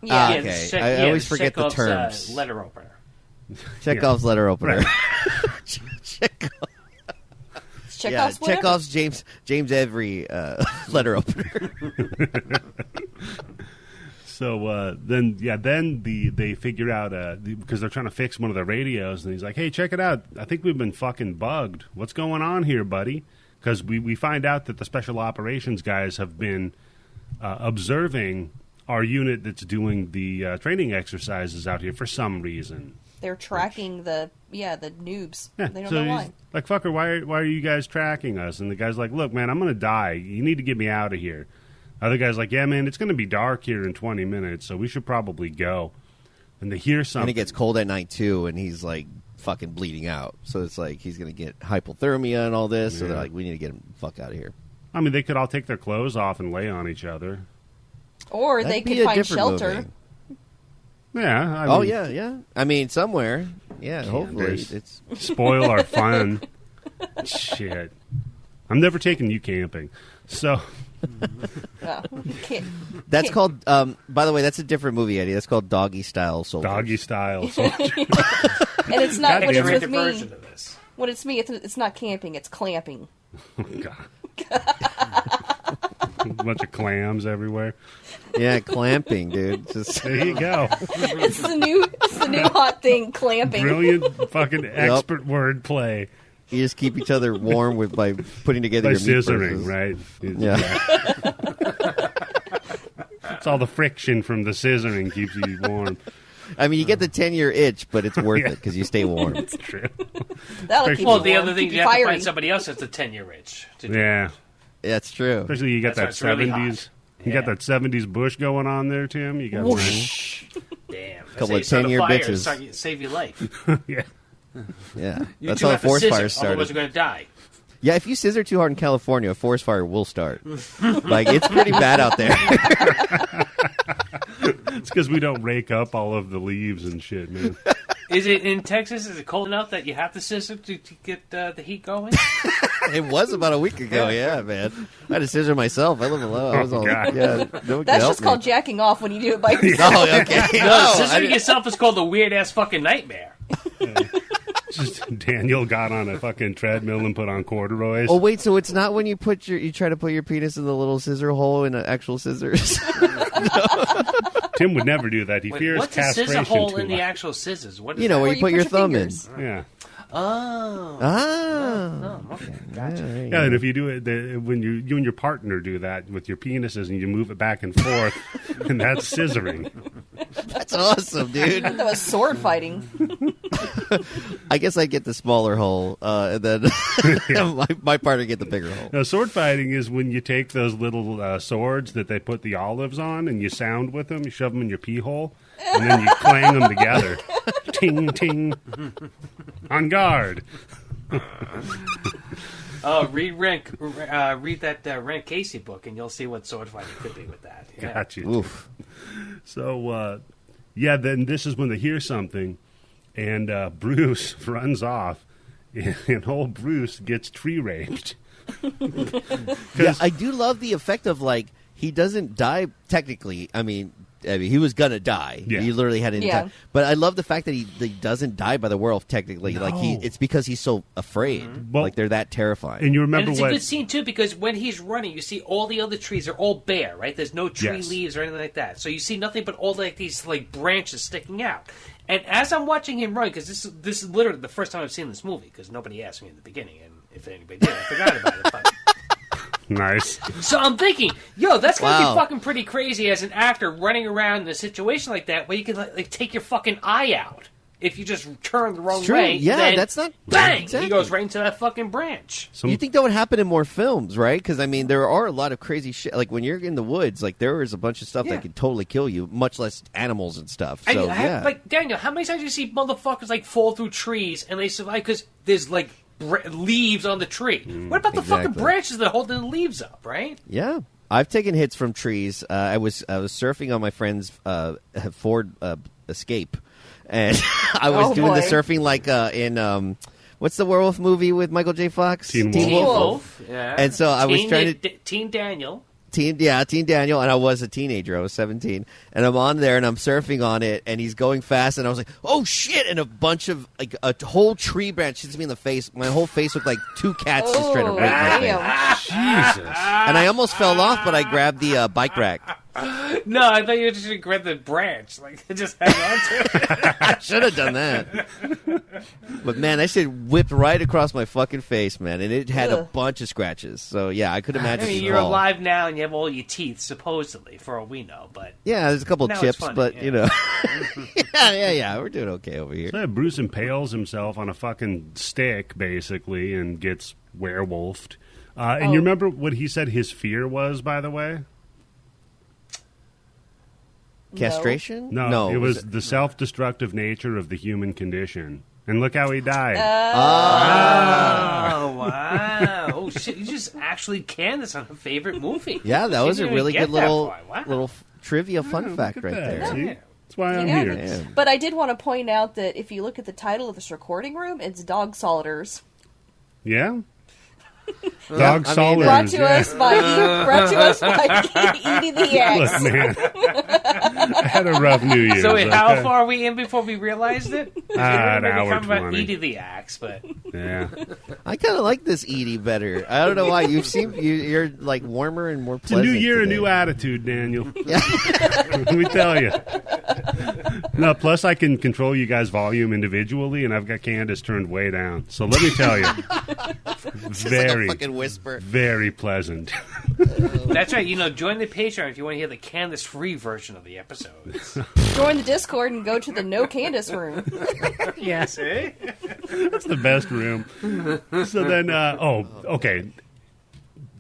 Speaker 3: Yeah.
Speaker 4: Okay.
Speaker 2: this
Speaker 4: I always
Speaker 2: this
Speaker 4: forget the
Speaker 2: Chekhov's,
Speaker 4: terms.
Speaker 2: letter opener.
Speaker 4: Chekhov's letter opener.
Speaker 3: Chekhov's whatever.
Speaker 4: Chekhov's James Every letter opener.
Speaker 1: So then they figure out because they're trying to fix one of the radios, and he's like, "Hey, check it out! I think we've been fucking bugged. What's going on here, buddy?" Because we find out that the special operations guys have been observing our unit that's doing the training exercises out here for some reason.
Speaker 3: They're tracking the noobs.
Speaker 1: Yeah,
Speaker 3: They don't
Speaker 1: so
Speaker 3: know why.
Speaker 1: he's like, "Fucker, why are you guys tracking us?" And the guy's like, "Look, man, I'm gonna die. You need to get me out of here." Other guy's like, "Yeah, man, it's gonna be dark here in 20 minutes, so we should probably go." And they hear something.
Speaker 4: And it gets cold at night too, and he's like fucking bleeding out. So it's like he's gonna get hypothermia and all this. So they're like, "We need to get him the fuck out of here."
Speaker 1: I mean, they could all take their clothes off and lay on each other.
Speaker 3: Or
Speaker 4: That'd
Speaker 3: they
Speaker 4: be
Speaker 3: could
Speaker 4: a
Speaker 3: find
Speaker 4: different
Speaker 3: shelter.
Speaker 4: movie.
Speaker 1: Yeah. I mean,
Speaker 4: yeah. I mean, somewhere. Yeah, hopefully
Speaker 1: Candice.
Speaker 4: it's.
Speaker 1: Spoil our fun. Shit. I'm never taking you camping. So,
Speaker 3: Oh, can't-
Speaker 4: That's
Speaker 3: can't-
Speaker 4: called. By the way, that's a different movie, Eddie. That's called Doggy Style Soldiers.
Speaker 1: doggy style. Soldier.
Speaker 3: And it's not
Speaker 1: God
Speaker 3: when
Speaker 1: damn
Speaker 3: it's
Speaker 1: it.
Speaker 3: with me.
Speaker 2: version of this.
Speaker 3: When it's me, it's not camping. It's clamping.
Speaker 1: Oh, God. A bunch of clams everywhere.
Speaker 4: Yeah, clamping, dude. Just
Speaker 1: There you go.
Speaker 3: It's the new hot thing, clamping.
Speaker 1: Brilliant fucking expert wordplay.
Speaker 4: you just keep each other warm by putting together
Speaker 1: By
Speaker 4: your meat
Speaker 1: scissoring,
Speaker 4: purses.
Speaker 1: right?
Speaker 4: Yeah.
Speaker 1: It's all the friction from the scissoring keeps you warm.
Speaker 4: I mean, you get the 10-year itch, but it's worth
Speaker 1: Yeah.
Speaker 4: it because you stay warm.
Speaker 1: It's true.
Speaker 3: That'll keep
Speaker 2: Well,
Speaker 3: you
Speaker 2: the
Speaker 3: warm,
Speaker 2: other thing
Speaker 3: keep
Speaker 2: you have to
Speaker 3: fiery.
Speaker 2: find somebody else that's a 10-year itch. To do.
Speaker 1: Yeah.
Speaker 4: That's true.
Speaker 1: Especially you got that
Speaker 2: That's why it's really
Speaker 1: 70s.
Speaker 2: hot.
Speaker 1: You got
Speaker 2: Yeah.
Speaker 1: that 70s bush going on there, Tim. You got
Speaker 3: Whoosh.
Speaker 2: Damn.
Speaker 4: Couple of
Speaker 2: Say,
Speaker 4: 10-year
Speaker 2: fire,
Speaker 4: bitches.
Speaker 2: Save your life.
Speaker 1: yeah.
Speaker 4: Yeah,
Speaker 2: You
Speaker 4: that's
Speaker 2: do
Speaker 4: how a
Speaker 2: have to
Speaker 4: forest
Speaker 2: scissor,
Speaker 4: fire
Speaker 2: Otherwise,
Speaker 4: started.
Speaker 2: you're going to die.
Speaker 4: Yeah, if you scissor too hard in California, a forest fire will start. Like, it's pretty bad out there.
Speaker 1: It's because we don't rake up all of the leaves and shit, man.
Speaker 2: Is it in Texas? Is it cold enough that you have to scissor to get the heat going?
Speaker 4: It was about a week ago, yeah, man. I had to scissor myself. I live alone. I was all,
Speaker 1: God.
Speaker 4: yeah, no one could
Speaker 3: That's
Speaker 4: help
Speaker 3: just called
Speaker 4: me.
Speaker 3: jacking off when you do it by yourself.
Speaker 4: Oh, okay.
Speaker 2: No,
Speaker 4: I
Speaker 2: scissoring
Speaker 4: didn't-
Speaker 2: yourself is called a weird-ass fucking nightmare.
Speaker 1: Just Daniel got on a fucking treadmill and put on corduroys.
Speaker 4: Oh wait, so it's not when you you try to put your penis in the little scissor hole in an actual scissors?
Speaker 1: Tim would never do that. He
Speaker 2: Wait,
Speaker 1: fears
Speaker 2: what's a
Speaker 1: castration
Speaker 2: scissor hole
Speaker 1: too
Speaker 2: in the
Speaker 1: much.
Speaker 2: actual scissors? What is
Speaker 4: You know,
Speaker 2: that?
Speaker 4: where you put your thumb
Speaker 3: fingers.
Speaker 1: Yeah.
Speaker 2: Oh.
Speaker 4: Ah.
Speaker 2: Oh, okay. Gotcha.
Speaker 4: there you
Speaker 1: Yeah,
Speaker 4: go.
Speaker 1: and if you do it, when you and your partner do that with your penises and you move it back and forth, and that's scissoring.
Speaker 4: That's awesome, dude.
Speaker 3: That was sword fighting.
Speaker 4: I guess I get the smaller hole, and then my partner get the bigger hole.
Speaker 1: Now, sword fighting is when you take those little swords that they put the olives on and you sound with them, you shove them in your pee hole, and then you clang them together. Ting, ting. On guard.
Speaker 2: Oh, read that Rank Casey book, and you'll see what sword fighting could be with that. Yeah.
Speaker 1: Got you.
Speaker 4: Oof.
Speaker 1: So, then this is when they hear something, and Bruce runs off, and old Bruce gets tree raped.
Speaker 4: Yeah, I do love the effect of, like, he doesn't die technically. I mean, he was gonna die.
Speaker 1: Yeah.
Speaker 4: He literally had an
Speaker 3: Yeah.
Speaker 4: entire. But I love the fact that he doesn't die by the werewolf technically.
Speaker 1: No.
Speaker 4: Like it's because he's so afraid.
Speaker 1: Well,
Speaker 4: Like they're that terrifying.
Speaker 1: And you
Speaker 2: And
Speaker 1: remember
Speaker 2: it's
Speaker 1: what?
Speaker 2: a good scene, too, because when he's running, you see all the other trees are all bare, right? There's no tree
Speaker 1: Yes.
Speaker 2: leaves or anything like that. So you see nothing but all like these like branches sticking out. And as I'm watching him run, because this is literally the first time I've seen this movie, because nobody asked me in the beginning, and if anybody did, I forgot about it. But
Speaker 1: Nice.
Speaker 2: so I'm thinking, yo, that's gonna
Speaker 4: Wow.
Speaker 2: be fucking pretty crazy as an actor running around in a situation like that, where you can like take your fucking eye out if you just turn the wrong
Speaker 4: It's true.
Speaker 2: way.
Speaker 4: Yeah,
Speaker 2: then
Speaker 4: that's not
Speaker 2: bang.
Speaker 4: exactly.
Speaker 2: He goes right into that fucking branch.
Speaker 4: You think that would happen in more films, right? Because I mean, there are a lot of crazy shit. Like when you're in the woods, like there is a bunch of stuff
Speaker 2: Yeah.
Speaker 4: that could totally kill you, much less animals and stuff. So yeah,
Speaker 2: Like Daniel, how many times do you see motherfuckers like fall through trees and they survive because there's like leaves on the tree? What about the fucking
Speaker 4: exactly.
Speaker 2: branches that hold the leaves up, right?
Speaker 4: yeah. I've taken hits from trees. I was surfing on my friend's Ford Escape, and I was
Speaker 3: Oh,
Speaker 4: doing the
Speaker 3: boy.
Speaker 4: surfing like in what's the werewolf movie with Michael J. Fox?
Speaker 1: Teen
Speaker 2: Teen
Speaker 1: Wolf.
Speaker 2: Wolf, yeah.
Speaker 4: And so I was trying to-
Speaker 2: Teen Daniel.
Speaker 4: Teen Daniel, and I was a teenager. I was 17, and I'm on there, and I'm surfing on it, and he's going fast, and I was like, oh, shit, and a bunch of, like, a whole tree branch hits me in the face. My whole face looked like two cats just trying to rape my face.
Speaker 1: Jesus.
Speaker 4: And I almost fell off, but I grabbed the bike rack.
Speaker 2: No, I thought you were just going to grab the branch. Like, just hang on to it.
Speaker 4: I should have done that. But, man, that shit whipped right across my fucking face, man, and it had a bunch of scratches. So, yeah, I could imagine.
Speaker 2: I mean, you're alive now, and you have all your teeth, supposedly, for all we know. But
Speaker 4: yeah, there's a couple
Speaker 2: now
Speaker 4: chips,
Speaker 2: it's funny,
Speaker 4: but,
Speaker 2: yeah.
Speaker 4: you know. yeah, we're doing okay over here.
Speaker 1: So Bruce impales himself on a fucking stick, basically, and gets werewolfed. And you remember what he said his fear was, by the way?
Speaker 4: Castration?
Speaker 1: No, it was the self-destructive nature of the human condition. And look how he died.
Speaker 2: Oh, wow. Oh, shit. You just actually Candice on a favorite movie.
Speaker 4: Yeah, that was a really good little
Speaker 2: Wow.
Speaker 4: trivia fun fact right
Speaker 1: that.
Speaker 4: there.
Speaker 1: See? That's why I'm here.
Speaker 4: Yeah.
Speaker 3: But I did want to point out that if you look at the title of this recording room, it's Dog Soliders.
Speaker 1: Yeah? Dog
Speaker 4: I mean,
Speaker 1: Soliders.
Speaker 3: Brought to us by Edie the Axe.
Speaker 1: Look, man. I had a rough New Year's.
Speaker 2: So wait, how
Speaker 1: okay?
Speaker 2: far are we in before we realized it?
Speaker 1: An
Speaker 2: Maybe
Speaker 1: hour
Speaker 2: talking about
Speaker 1: 20.
Speaker 2: Edie the Axe, but
Speaker 1: Yeah.
Speaker 4: I kind of like this Edie better. I don't know why. You're like warmer and more
Speaker 1: It's a
Speaker 4: pleasant.
Speaker 1: new year,
Speaker 4: today.
Speaker 1: a new attitude, Daniel.
Speaker 4: Yeah.
Speaker 1: Let me tell you. No, plus I can control you guys' volume individually, and I've got Candice turned way down. So let me tell you. Very,
Speaker 4: fucking whisper.
Speaker 1: very pleasant.
Speaker 2: that's right. You know, join the Patreon if you want to hear the Candice free version of the episodes.
Speaker 3: Join the Discord and go to the No Candice room.
Speaker 2: Yes, eh?
Speaker 1: That's the best room. So then, okay.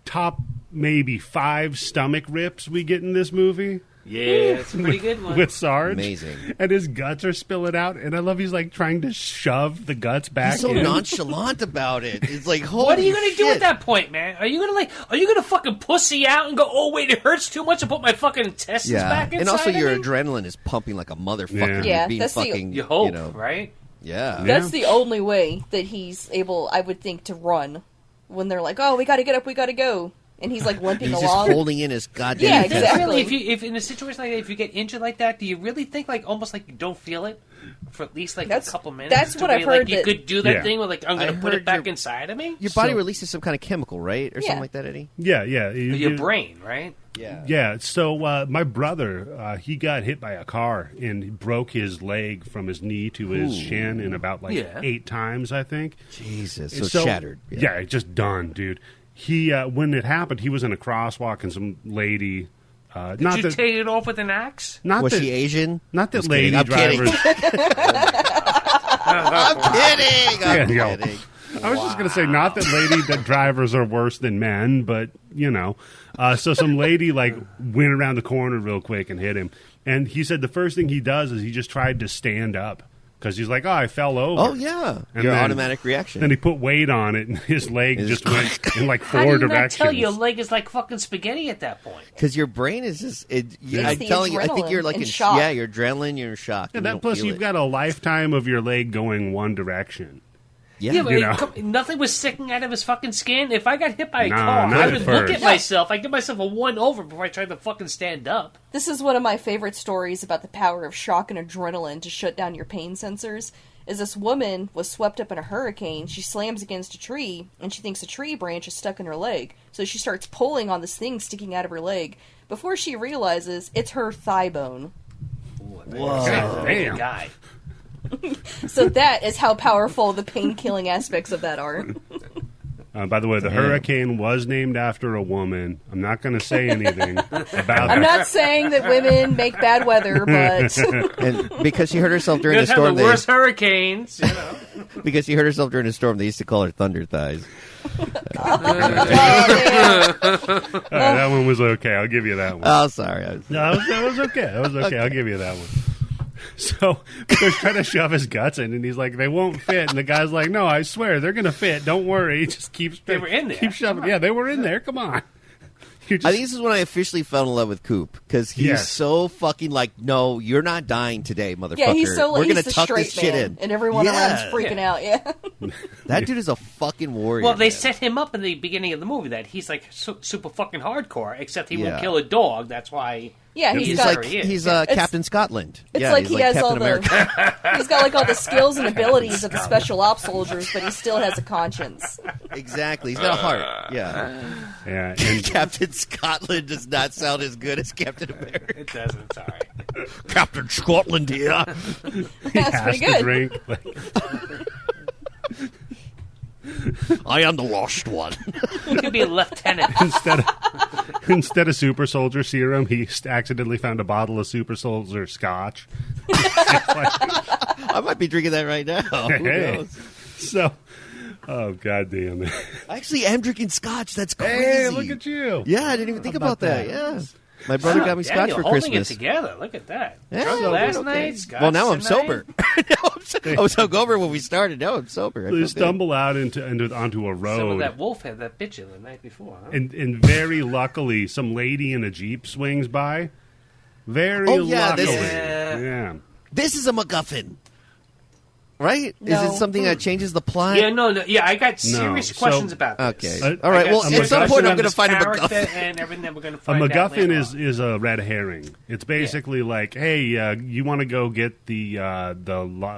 Speaker 1: Top maybe 5 stomach rips we get in this movie.
Speaker 2: Yeah, it's a pretty good one.
Speaker 1: With Sarge.
Speaker 4: Amazing.
Speaker 1: And his guts are spilling out, and I love he's like trying to shove the guts back
Speaker 4: He's so
Speaker 1: in.
Speaker 4: nonchalant about it. It's like, holy
Speaker 2: What are you gonna do
Speaker 4: shit.
Speaker 2: at that point, man? Are you gonna fucking pussy out and go, oh wait, it hurts too much to put my fucking intestines
Speaker 4: Yeah.
Speaker 2: back inside
Speaker 4: And also
Speaker 2: of
Speaker 4: your
Speaker 2: me?
Speaker 4: adrenaline is pumping like a motherfucker.
Speaker 1: Yeah.
Speaker 4: You're being
Speaker 3: That's the-
Speaker 4: fucking,
Speaker 2: You hope,
Speaker 4: you know,
Speaker 2: right?
Speaker 4: Yeah.
Speaker 3: That's the only way that he's able, I would think, to run. When they're like, oh, we gotta get up, we gotta go. And he's like limping
Speaker 4: He's
Speaker 3: along.
Speaker 4: just holding in his goddamn
Speaker 3: Yeah,
Speaker 4: intestines.
Speaker 3: exactly.
Speaker 2: Really, if in a situation like that, if you get injured like that, do you really think like almost like you don't feel it for at least like
Speaker 3: That's-
Speaker 2: a couple minutes?
Speaker 3: that's
Speaker 2: to
Speaker 3: what
Speaker 2: where,
Speaker 3: I've
Speaker 2: like,
Speaker 3: heard
Speaker 2: you
Speaker 3: that-
Speaker 2: could do that
Speaker 1: Yeah.
Speaker 2: thing where like I'm
Speaker 4: I
Speaker 2: gonna put
Speaker 4: heard
Speaker 2: it back
Speaker 4: your-
Speaker 2: inside of me.
Speaker 4: Your body
Speaker 1: So-
Speaker 4: releases some kind of chemical, right? Or
Speaker 3: Yeah.
Speaker 4: something like that, Eddie?
Speaker 1: Yeah.
Speaker 2: Your brain, right?
Speaker 4: Yeah.
Speaker 1: Yeah, so my brother, he got hit by a car and he broke his leg from his knee to his shin in about like
Speaker 2: Yeah.
Speaker 1: 8 times, I think.
Speaker 4: Jesus. So shattered.
Speaker 1: Yeah, just done, dude. He when it happened, he was in a crosswalk and some lady.
Speaker 2: Did
Speaker 1: not
Speaker 2: you
Speaker 1: that,
Speaker 2: take it off with an axe?
Speaker 1: not
Speaker 4: Was
Speaker 1: that,
Speaker 4: she Asian?
Speaker 1: not that
Speaker 4: Just
Speaker 1: lady
Speaker 4: kidding. I'm
Speaker 1: drivers.
Speaker 4: I'm kidding. I'm
Speaker 1: Yeah,
Speaker 4: kidding.
Speaker 1: I was just going to say, not that lady that drivers are worse than men, but, you know. So some lady, like, went around the corner real quick and hit him. And he said the first thing he does is he just tried to stand up. Because he's like, oh, I fell over.
Speaker 4: Oh, yeah.
Speaker 1: And
Speaker 4: Your
Speaker 1: then-
Speaker 4: automatic reaction.
Speaker 1: Then he put weight on it, and his leg
Speaker 4: It's
Speaker 1: just went in, like,
Speaker 2: How
Speaker 1: 4
Speaker 2: do you not
Speaker 1: directions.
Speaker 2: tell your leg is like fucking spaghetti at that point?
Speaker 4: Because your brain is just... I'm
Speaker 3: the
Speaker 4: telling you, I think you're
Speaker 3: adrenaline
Speaker 4: like
Speaker 3: and
Speaker 4: in
Speaker 3: shock.
Speaker 4: Yeah, your adrenaline, you're in shock.
Speaker 1: Yeah,
Speaker 4: and you
Speaker 1: that
Speaker 4: don't
Speaker 1: plus
Speaker 4: feel
Speaker 1: you've
Speaker 4: it.
Speaker 1: got a lifetime of your leg going one direction.
Speaker 4: Yeah,
Speaker 2: but
Speaker 1: you know.
Speaker 2: nothing was sticking out of his fucking skin. If I got hit by a
Speaker 1: Nah,
Speaker 2: car,
Speaker 1: not
Speaker 2: I
Speaker 1: at
Speaker 2: would look
Speaker 1: first.
Speaker 2: at myself. I'd give myself a one over before I tried to fucking stand up.
Speaker 3: This is one of my favorite stories about the power of shock and adrenaline to shut down your pain sensors. Is this woman was swept up in a hurricane, she slams against a tree, and she thinks a tree branch is stuck in her leg. So she starts pulling on this thing sticking out of her leg. Before she realizes, it's her thigh bone.
Speaker 4: Whoa.
Speaker 1: Damn.
Speaker 2: Guy.
Speaker 3: So that is how powerful the pain-killing aspects of that are.
Speaker 1: By the way, the hurricane was named after a woman. I'm not going to say anything about
Speaker 3: I'm
Speaker 1: that.
Speaker 3: not saying that women make bad weather, but
Speaker 4: And because she hurt herself during
Speaker 2: You
Speaker 4: the
Speaker 2: guys have
Speaker 4: storm,
Speaker 2: the worst hurricanes. You know.
Speaker 4: because she hurt herself during the storm, they used to call her Thunder Thighs.
Speaker 3: oh, man.
Speaker 1: All right, that one was okay. I'll give you that one.
Speaker 4: Oh, sorry.
Speaker 1: No, that was okay. That was okay. I'll give you that one. So they're trying to shove his guts in, and he's like, "They won't fit." And the guy's like, "No, I swear they're gonna fit. Don't worry." He just keeps
Speaker 2: They were in there.
Speaker 1: Keep shoving. Yeah, they were in there. Come on. You're just,
Speaker 4: I think this is when I officially fell in love with Coop because he's so fucking like, no, you're not dying today, motherfucker.
Speaker 3: Yeah, he's so
Speaker 4: We're
Speaker 3: he's
Speaker 4: gonna
Speaker 3: the
Speaker 4: tuck
Speaker 3: straight
Speaker 4: this
Speaker 3: man,
Speaker 4: shit in,
Speaker 3: and everyone around's freaking out. Yeah,
Speaker 4: that dude is a fucking warrior.
Speaker 2: Well, they
Speaker 4: man.
Speaker 2: set him up in the beginning of the movie that he's like super fucking hardcore, except he won't
Speaker 4: Yeah.
Speaker 2: kill a dog. That's why.
Speaker 3: yeah.
Speaker 2: He's
Speaker 3: He's
Speaker 2: got-
Speaker 3: got
Speaker 4: He's
Speaker 2: It's-
Speaker 4: Captain Scotland.
Speaker 3: It's
Speaker 4: yeah,
Speaker 3: like
Speaker 4: he's
Speaker 3: he has
Speaker 4: Captain
Speaker 3: all
Speaker 4: America.
Speaker 3: he's got like all the skills and abilities of the special ops soldiers, but he still has a conscience.
Speaker 4: Exactly. He's got a heart. Yeah.
Speaker 1: yeah, and
Speaker 4: Captain Scotland does not sound as good as Captain America.
Speaker 2: It doesn't. Sorry.
Speaker 4: Captain Scotland here.
Speaker 1: he
Speaker 3: That's
Speaker 1: has
Speaker 3: pretty
Speaker 1: to
Speaker 3: good.
Speaker 1: drink. Like,
Speaker 4: I am the lost one.
Speaker 2: He could be a lieutenant.
Speaker 1: instead of super soldier serum, he accidentally found a bottle of super soldier scotch.
Speaker 4: I might be drinking that right now. Who
Speaker 1: Hey,
Speaker 4: knows?
Speaker 1: so, oh god damn it!
Speaker 4: I actually am drinking scotch. That's crazy.
Speaker 1: Hey, look at you!
Speaker 4: Yeah, I didn't even think
Speaker 1: How
Speaker 4: about that. Yeah. My brother got me scotch
Speaker 2: Daniel
Speaker 4: for
Speaker 2: holding
Speaker 4: Christmas.
Speaker 2: it together. Look at that.
Speaker 4: Yeah,
Speaker 2: Drunk
Speaker 4: I'm
Speaker 2: last
Speaker 4: doing
Speaker 2: night. Scotch
Speaker 4: Well, now I'm
Speaker 2: tonight.
Speaker 4: sober. I was hungover when we started. Now I'm sober. I
Speaker 1: They
Speaker 4: feel
Speaker 1: stumble out onto a road.
Speaker 2: Some of that wolf had that bitch in the night before. Huh?
Speaker 1: And very luckily, some lady in a Jeep swings by. Very
Speaker 4: Oh, yeah,
Speaker 1: luckily.
Speaker 4: this
Speaker 2: is-
Speaker 1: Yeah.
Speaker 4: good. This is a MacGuffin. Right?
Speaker 3: No.
Speaker 4: Is it something that changes the plot?
Speaker 2: Yeah, no, yeah. I got serious
Speaker 1: so-
Speaker 2: questions about this.
Speaker 4: Okay.
Speaker 1: I
Speaker 4: All right.
Speaker 1: got
Speaker 4: Well,
Speaker 1: some
Speaker 4: at some
Speaker 1: MacGuffin
Speaker 4: point, I'm
Speaker 1: on
Speaker 4: going to
Speaker 2: This
Speaker 4: find a
Speaker 2: character
Speaker 4: MacGuffin.
Speaker 2: and everything that we're going to
Speaker 1: A
Speaker 2: find out
Speaker 1: MacGuffin
Speaker 2: later
Speaker 1: is a red herring. It's basically like, hey, you want to go get the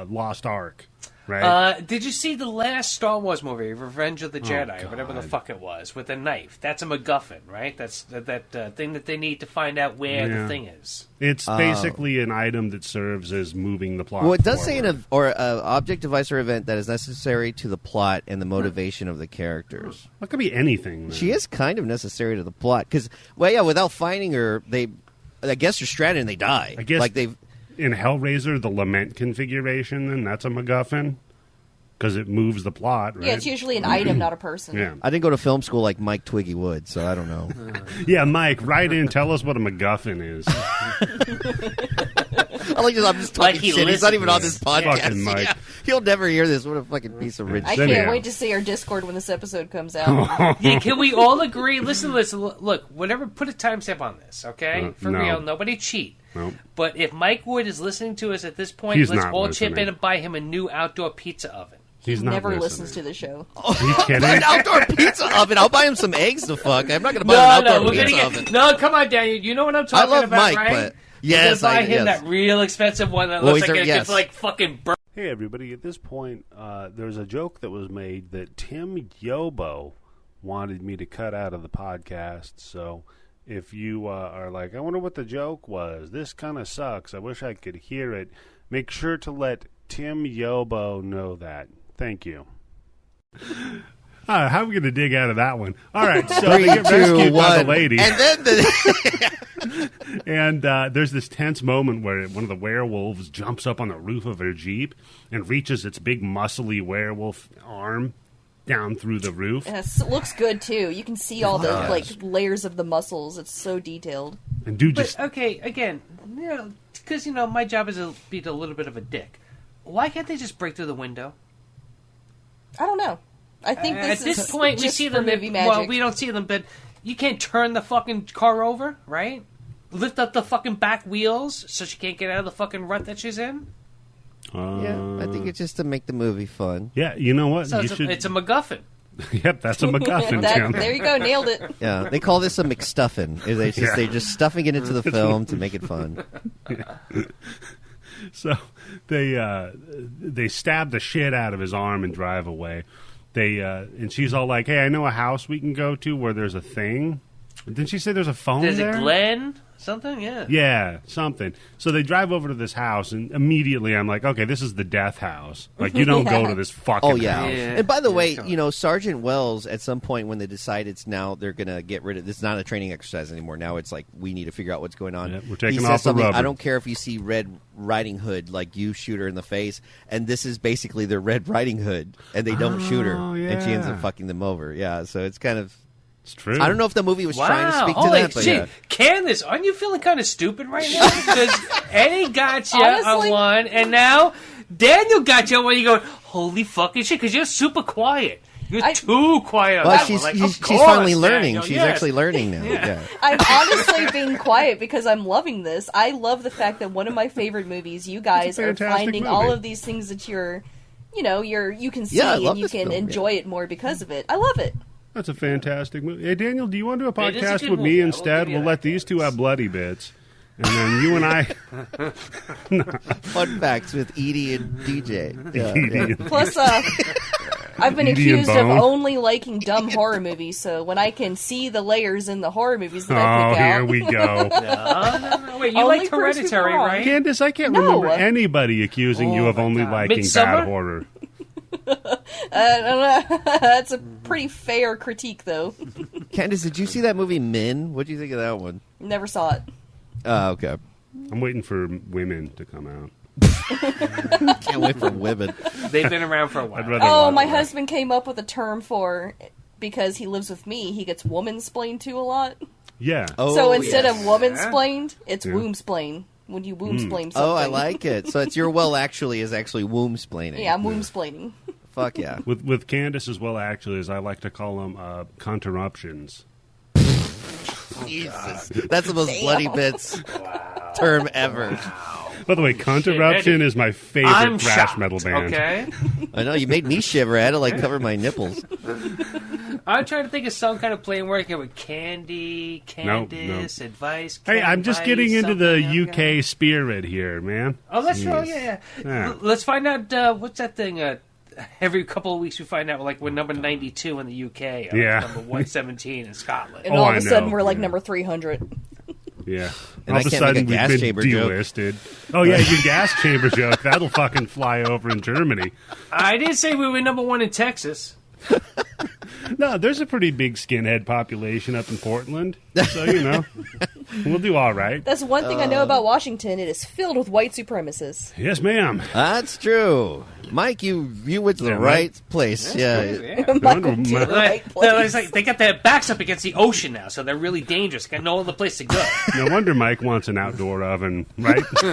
Speaker 1: Lost Ark, right?
Speaker 2: Did you see the last Star Wars movie, Revenge of the Jedi, or whatever the
Speaker 1: God.
Speaker 2: fuck it was, with a knife? That's a MacGuffin, right? That's that thing that they need to find out where
Speaker 1: Yeah.
Speaker 2: the thing is.
Speaker 1: It's basically an item that serves as moving the plot.
Speaker 4: Well, it does say
Speaker 1: forward.
Speaker 4: an object, device, or event that is necessary to the plot and the motivation of the characters.
Speaker 1: It could be anything.
Speaker 4: She is kind of necessary to the plot because, well, yeah, without finding her, I guess they're stranded and they die.
Speaker 1: I guess
Speaker 4: like they've.
Speaker 1: in Hellraiser, the lament configuration, and that's a MacGuffin because it moves the plot, right?
Speaker 3: Yeah, it's usually an item, not a person.
Speaker 1: Yeah.
Speaker 4: I didn't go to film school like Mike Twiggy would, so I don't know.
Speaker 1: Yeah, Mike, write in. Tell us what a MacGuffin is.
Speaker 4: I'm just
Speaker 2: Like
Speaker 4: talking
Speaker 2: he
Speaker 4: shit. He's not even on
Speaker 1: listens.
Speaker 4: this podcast.
Speaker 1: Fucking Mike.
Speaker 4: Yeah. He'll never hear this. What a fucking piece of rich
Speaker 3: I
Speaker 1: Then
Speaker 3: can't
Speaker 1: yeah.
Speaker 3: wait to see our Discord when this episode comes out.
Speaker 2: Yeah, can we all agree? Listen to this. Look, whatever. Put a timestamp on this, okay? For
Speaker 1: no.
Speaker 2: real, nobody cheat.
Speaker 1: Nope.
Speaker 2: But if Mike Wood is listening to us at this point,
Speaker 1: He's
Speaker 2: let's
Speaker 1: not
Speaker 2: all chip
Speaker 1: listening.
Speaker 2: in and buy him a new outdoor pizza oven.
Speaker 1: He's not
Speaker 3: Never
Speaker 1: listening.
Speaker 3: listens to the show.
Speaker 1: Are you kidding?
Speaker 4: An outdoor pizza oven. I'll buy him some eggs to fuck. I'm not going to buy
Speaker 2: No,
Speaker 4: an outdoor
Speaker 2: we're
Speaker 4: pizza
Speaker 2: gonna
Speaker 4: oven.
Speaker 2: get. No, come on, Daniel. You know what I'm talking
Speaker 4: love
Speaker 2: about,
Speaker 4: Mike,
Speaker 2: right?
Speaker 4: but- yes,
Speaker 2: We're gonna buy
Speaker 4: I-
Speaker 2: him
Speaker 4: yes.
Speaker 2: that real expensive one that
Speaker 4: Well,
Speaker 2: looks
Speaker 4: he's
Speaker 2: like
Speaker 4: a-
Speaker 2: it
Speaker 4: yes.
Speaker 2: gets like fucking burnt.
Speaker 1: Hey, everybody. At this point, there's a joke that was made that Tim Yobo wanted me to cut out of the podcast. So if you are like, I wonder what the joke was, this kind of sucks, I wish I could hear it, make sure to let Tim Yobo know that. Thank you. How are we going to dig out of that one? All right, so they
Speaker 4: 3,
Speaker 1: get
Speaker 4: 2,
Speaker 1: rescued by
Speaker 4: 1.
Speaker 1: the lady.
Speaker 4: And then the.
Speaker 1: And there's this tense moment where one of the werewolves jumps up on the roof of her Jeep and reaches its big muscly werewolf arm down through the roof.
Speaker 3: And it looks good too. You can see all the like layers of the muscles. It's so detailed.
Speaker 1: And dude
Speaker 2: But
Speaker 1: just
Speaker 2: okay, again, because my job is to be a little bit of a dick. Why can't they just break through the window?
Speaker 3: I don't know. I think
Speaker 2: At
Speaker 3: this
Speaker 2: this
Speaker 3: is
Speaker 2: point, we
Speaker 3: just
Speaker 2: see
Speaker 3: for
Speaker 2: them.
Speaker 3: movie magic.
Speaker 2: Well, we don't see them, but you can't turn the fucking car over, right? Lift up the fucking back wheels so she can't get out of the fucking rut that she's in.
Speaker 4: Yeah, I think it's just to make the movie fun.
Speaker 1: yeah, you know what?
Speaker 2: So
Speaker 1: You
Speaker 2: it's a MacGuffin.
Speaker 1: Yep, that's a MacGuffin, Tim.
Speaker 3: There you go, nailed it.
Speaker 4: Yeah, they call this a McStuffin. They're just stuffing it into the film to make it fun.
Speaker 1: So they stab the shit out of his arm and drive away. And she's all like, "Hey, I know a house we can go to where there's a thing." Didn't she say there's a phone
Speaker 2: There's
Speaker 1: there?
Speaker 2: a Glen something, yeah.
Speaker 1: Yeah, something. So they drive over to this house, and immediately I'm like, okay, this is the death house. Like, you don't go to this fucking
Speaker 4: Oh yeah.
Speaker 1: house.
Speaker 2: Yeah.
Speaker 4: And by the way,
Speaker 2: come on.
Speaker 4: Sergeant Wells at some point when they decide it's now they're gonna get rid of it's not a training exercise anymore. Now it's like we need to figure out what's going on.
Speaker 1: Yeah, we're taking
Speaker 4: he
Speaker 1: off
Speaker 4: says
Speaker 1: the
Speaker 4: something,
Speaker 1: rubber.
Speaker 4: I don't care if you see Red Riding Hood, like you shoot her in the face, and this is basically their Red Riding Hood, and they don't shoot her, and she ends up
Speaker 1: yeah.
Speaker 4: fucking them over. Yeah, so it's kind of.
Speaker 1: It's true.
Speaker 4: I don't know if the movie was trying to
Speaker 2: Wow,
Speaker 4: speak to
Speaker 2: holy
Speaker 4: that, but
Speaker 2: shit.
Speaker 4: yeah.
Speaker 2: Candice, aren't you feeling kind of stupid right now? Because Eddie got you
Speaker 3: Honestly-
Speaker 2: on one, and now Daniel got you on one. You go, holy fucking shit, because you're super quiet. You're too quiet.
Speaker 4: Well,
Speaker 2: on that one.
Speaker 4: she's finally learning.
Speaker 2: Daniel,
Speaker 4: She's
Speaker 2: yes.
Speaker 4: actually learning now. Yeah.
Speaker 3: I'm honestly being quiet because I'm loving this. I love the fact that one of my favorite movies, you guys are
Speaker 1: fantastic
Speaker 3: finding
Speaker 1: movie.
Speaker 3: all of these things that you can see
Speaker 4: Yeah, I love
Speaker 3: and you
Speaker 4: this
Speaker 3: can
Speaker 4: film,
Speaker 3: enjoy
Speaker 4: yeah.
Speaker 3: it more because of it. I love it.
Speaker 1: That's a fantastic movie. Hey, Daniel, do you want to do a
Speaker 2: It is a
Speaker 1: podcast
Speaker 2: good
Speaker 1: with
Speaker 2: movie.
Speaker 1: me
Speaker 2: I will
Speaker 1: instead?
Speaker 2: give you
Speaker 1: We'll
Speaker 2: that,
Speaker 1: let these two
Speaker 2: Candice.
Speaker 1: have bloody bits. And then you and I...
Speaker 4: Fun facts with Edie and DJ. Yeah,
Speaker 1: Edie.
Speaker 3: Plus, I've been
Speaker 1: Edie and
Speaker 3: accused of
Speaker 1: Bone.
Speaker 3: only liking dumb horror movies, so when I can see the layers in the horror movies that I
Speaker 1: Oh,
Speaker 3: pick out...
Speaker 1: here we go.
Speaker 2: No. Wait, you
Speaker 3: Only
Speaker 2: like
Speaker 3: proves people
Speaker 2: Hereditary,
Speaker 3: wrong.
Speaker 2: right?
Speaker 1: Candice, I can't
Speaker 3: No.
Speaker 1: remember anybody accusing you
Speaker 2: Oh,
Speaker 1: of
Speaker 2: my
Speaker 1: only
Speaker 2: God.
Speaker 1: liking
Speaker 2: Midsommar?
Speaker 1: bad horror.
Speaker 3: That's a pretty fair critique, though.
Speaker 4: Candice, did you see that movie Min? What do you think of that one?
Speaker 3: Never saw it.
Speaker 4: Oh, okay.
Speaker 1: I'm waiting for women to come out.
Speaker 4: Can't wait for women.
Speaker 2: They've been around for a
Speaker 1: I'd
Speaker 2: while.
Speaker 1: rather
Speaker 3: Oh,
Speaker 1: watch
Speaker 3: my
Speaker 1: it.
Speaker 3: husband came up with a term for, because he lives with me, he gets woman-splained to a lot.
Speaker 1: Yeah.
Speaker 4: Oh,
Speaker 3: So instead
Speaker 4: yes.
Speaker 3: of woman-splained, it's
Speaker 1: Yeah.
Speaker 3: womb-splain. When you womb-splain something.
Speaker 4: Oh, I like it. So it's your well actually is actually womb splaining.
Speaker 3: Yeah, I'm womb-splaining.
Speaker 4: Fuck yeah.
Speaker 1: With Candice as well, actually, as I like to call them, conterruptions.
Speaker 4: Jesus. That's the most bloody bits term ever.
Speaker 1: By the way, Conterruption
Speaker 2: Eddie.
Speaker 1: is my favorite
Speaker 2: I'm
Speaker 1: thrash
Speaker 2: shocked,
Speaker 1: metal band.
Speaker 2: Okay?
Speaker 4: I know, you made me shiver. I had to like cover my nipples.
Speaker 2: I'm trying to think of some kind of playing word with Candy, Candice, Advice.
Speaker 1: Hey, I'm just
Speaker 2: Advice,
Speaker 1: getting into the
Speaker 2: something,
Speaker 1: UK spirit here, man.
Speaker 2: Oh, that's true.
Speaker 1: Jeez.
Speaker 2: Yeah.
Speaker 1: Yeah.
Speaker 2: Let's find out what's that thing. Every couple of weeks we find out like we're number 92 in the UK. Or
Speaker 1: Yeah.
Speaker 2: number 117 in Scotland.
Speaker 3: And
Speaker 1: Oh,
Speaker 3: all
Speaker 1: I
Speaker 3: of a sudden
Speaker 1: know,
Speaker 3: we're like
Speaker 1: yeah.
Speaker 3: number 300.
Speaker 1: Yeah.
Speaker 4: And
Speaker 1: All
Speaker 4: I
Speaker 1: of a
Speaker 4: can't make a
Speaker 1: sudden,
Speaker 4: gas
Speaker 1: we've been
Speaker 4: chamber joke.
Speaker 1: delisted. Oh, yeah, your gas chamber joke. That'll fucking fly over in Germany.
Speaker 2: I did say we were number 1 in Texas.
Speaker 1: No, there's a pretty big skinhead population up in Portland. So, we'll do all right.
Speaker 3: That's one thing I know about Washington. It is filled with white supremacists.
Speaker 1: Yes, ma'am.
Speaker 4: That's true. Mike, you went to the
Speaker 1: Yeah,
Speaker 4: right
Speaker 1: Mike.
Speaker 4: place. Yeah.
Speaker 2: Yeah.
Speaker 3: Michael to the right
Speaker 2: It's
Speaker 3: place.
Speaker 2: like they got their backs up against the ocean now, so they're really dangerous. Got no other place to go.
Speaker 1: No wonder Mike wants an outdoor oven, right?
Speaker 4: So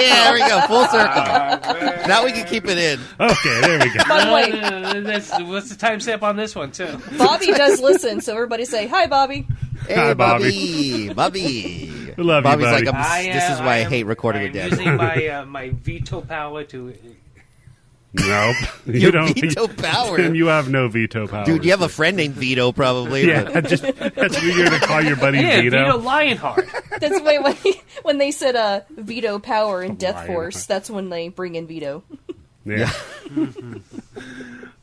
Speaker 4: yeah, there we go. Full circle. Now we can keep it in.
Speaker 1: Okay, there we go.
Speaker 3: By the way,
Speaker 2: What's the timestamp on this one too?
Speaker 3: Bobby does listen, so everybody say, hi, Bobby.
Speaker 4: Hey,
Speaker 1: Hi,
Speaker 4: Bobby. Bobby.
Speaker 1: We love you,
Speaker 4: Bobby's
Speaker 1: buddy.
Speaker 4: like, this is why I hate recording
Speaker 2: I'm
Speaker 4: with Dad.
Speaker 2: using my veto power to.
Speaker 1: Nope. You
Speaker 4: Your
Speaker 1: don't.
Speaker 4: veto power.
Speaker 1: And you have no veto power.
Speaker 4: Dude, you have a friend named Vito, probably.
Speaker 1: Yeah,
Speaker 4: but-
Speaker 1: that's weird to call your buddy
Speaker 2: Yeah,
Speaker 1: Vito.
Speaker 2: Vito Lionheart.
Speaker 3: That's why when they said veto power in Death
Speaker 1: Lion.
Speaker 3: Force, that's when they bring in veto.
Speaker 1: Yeah.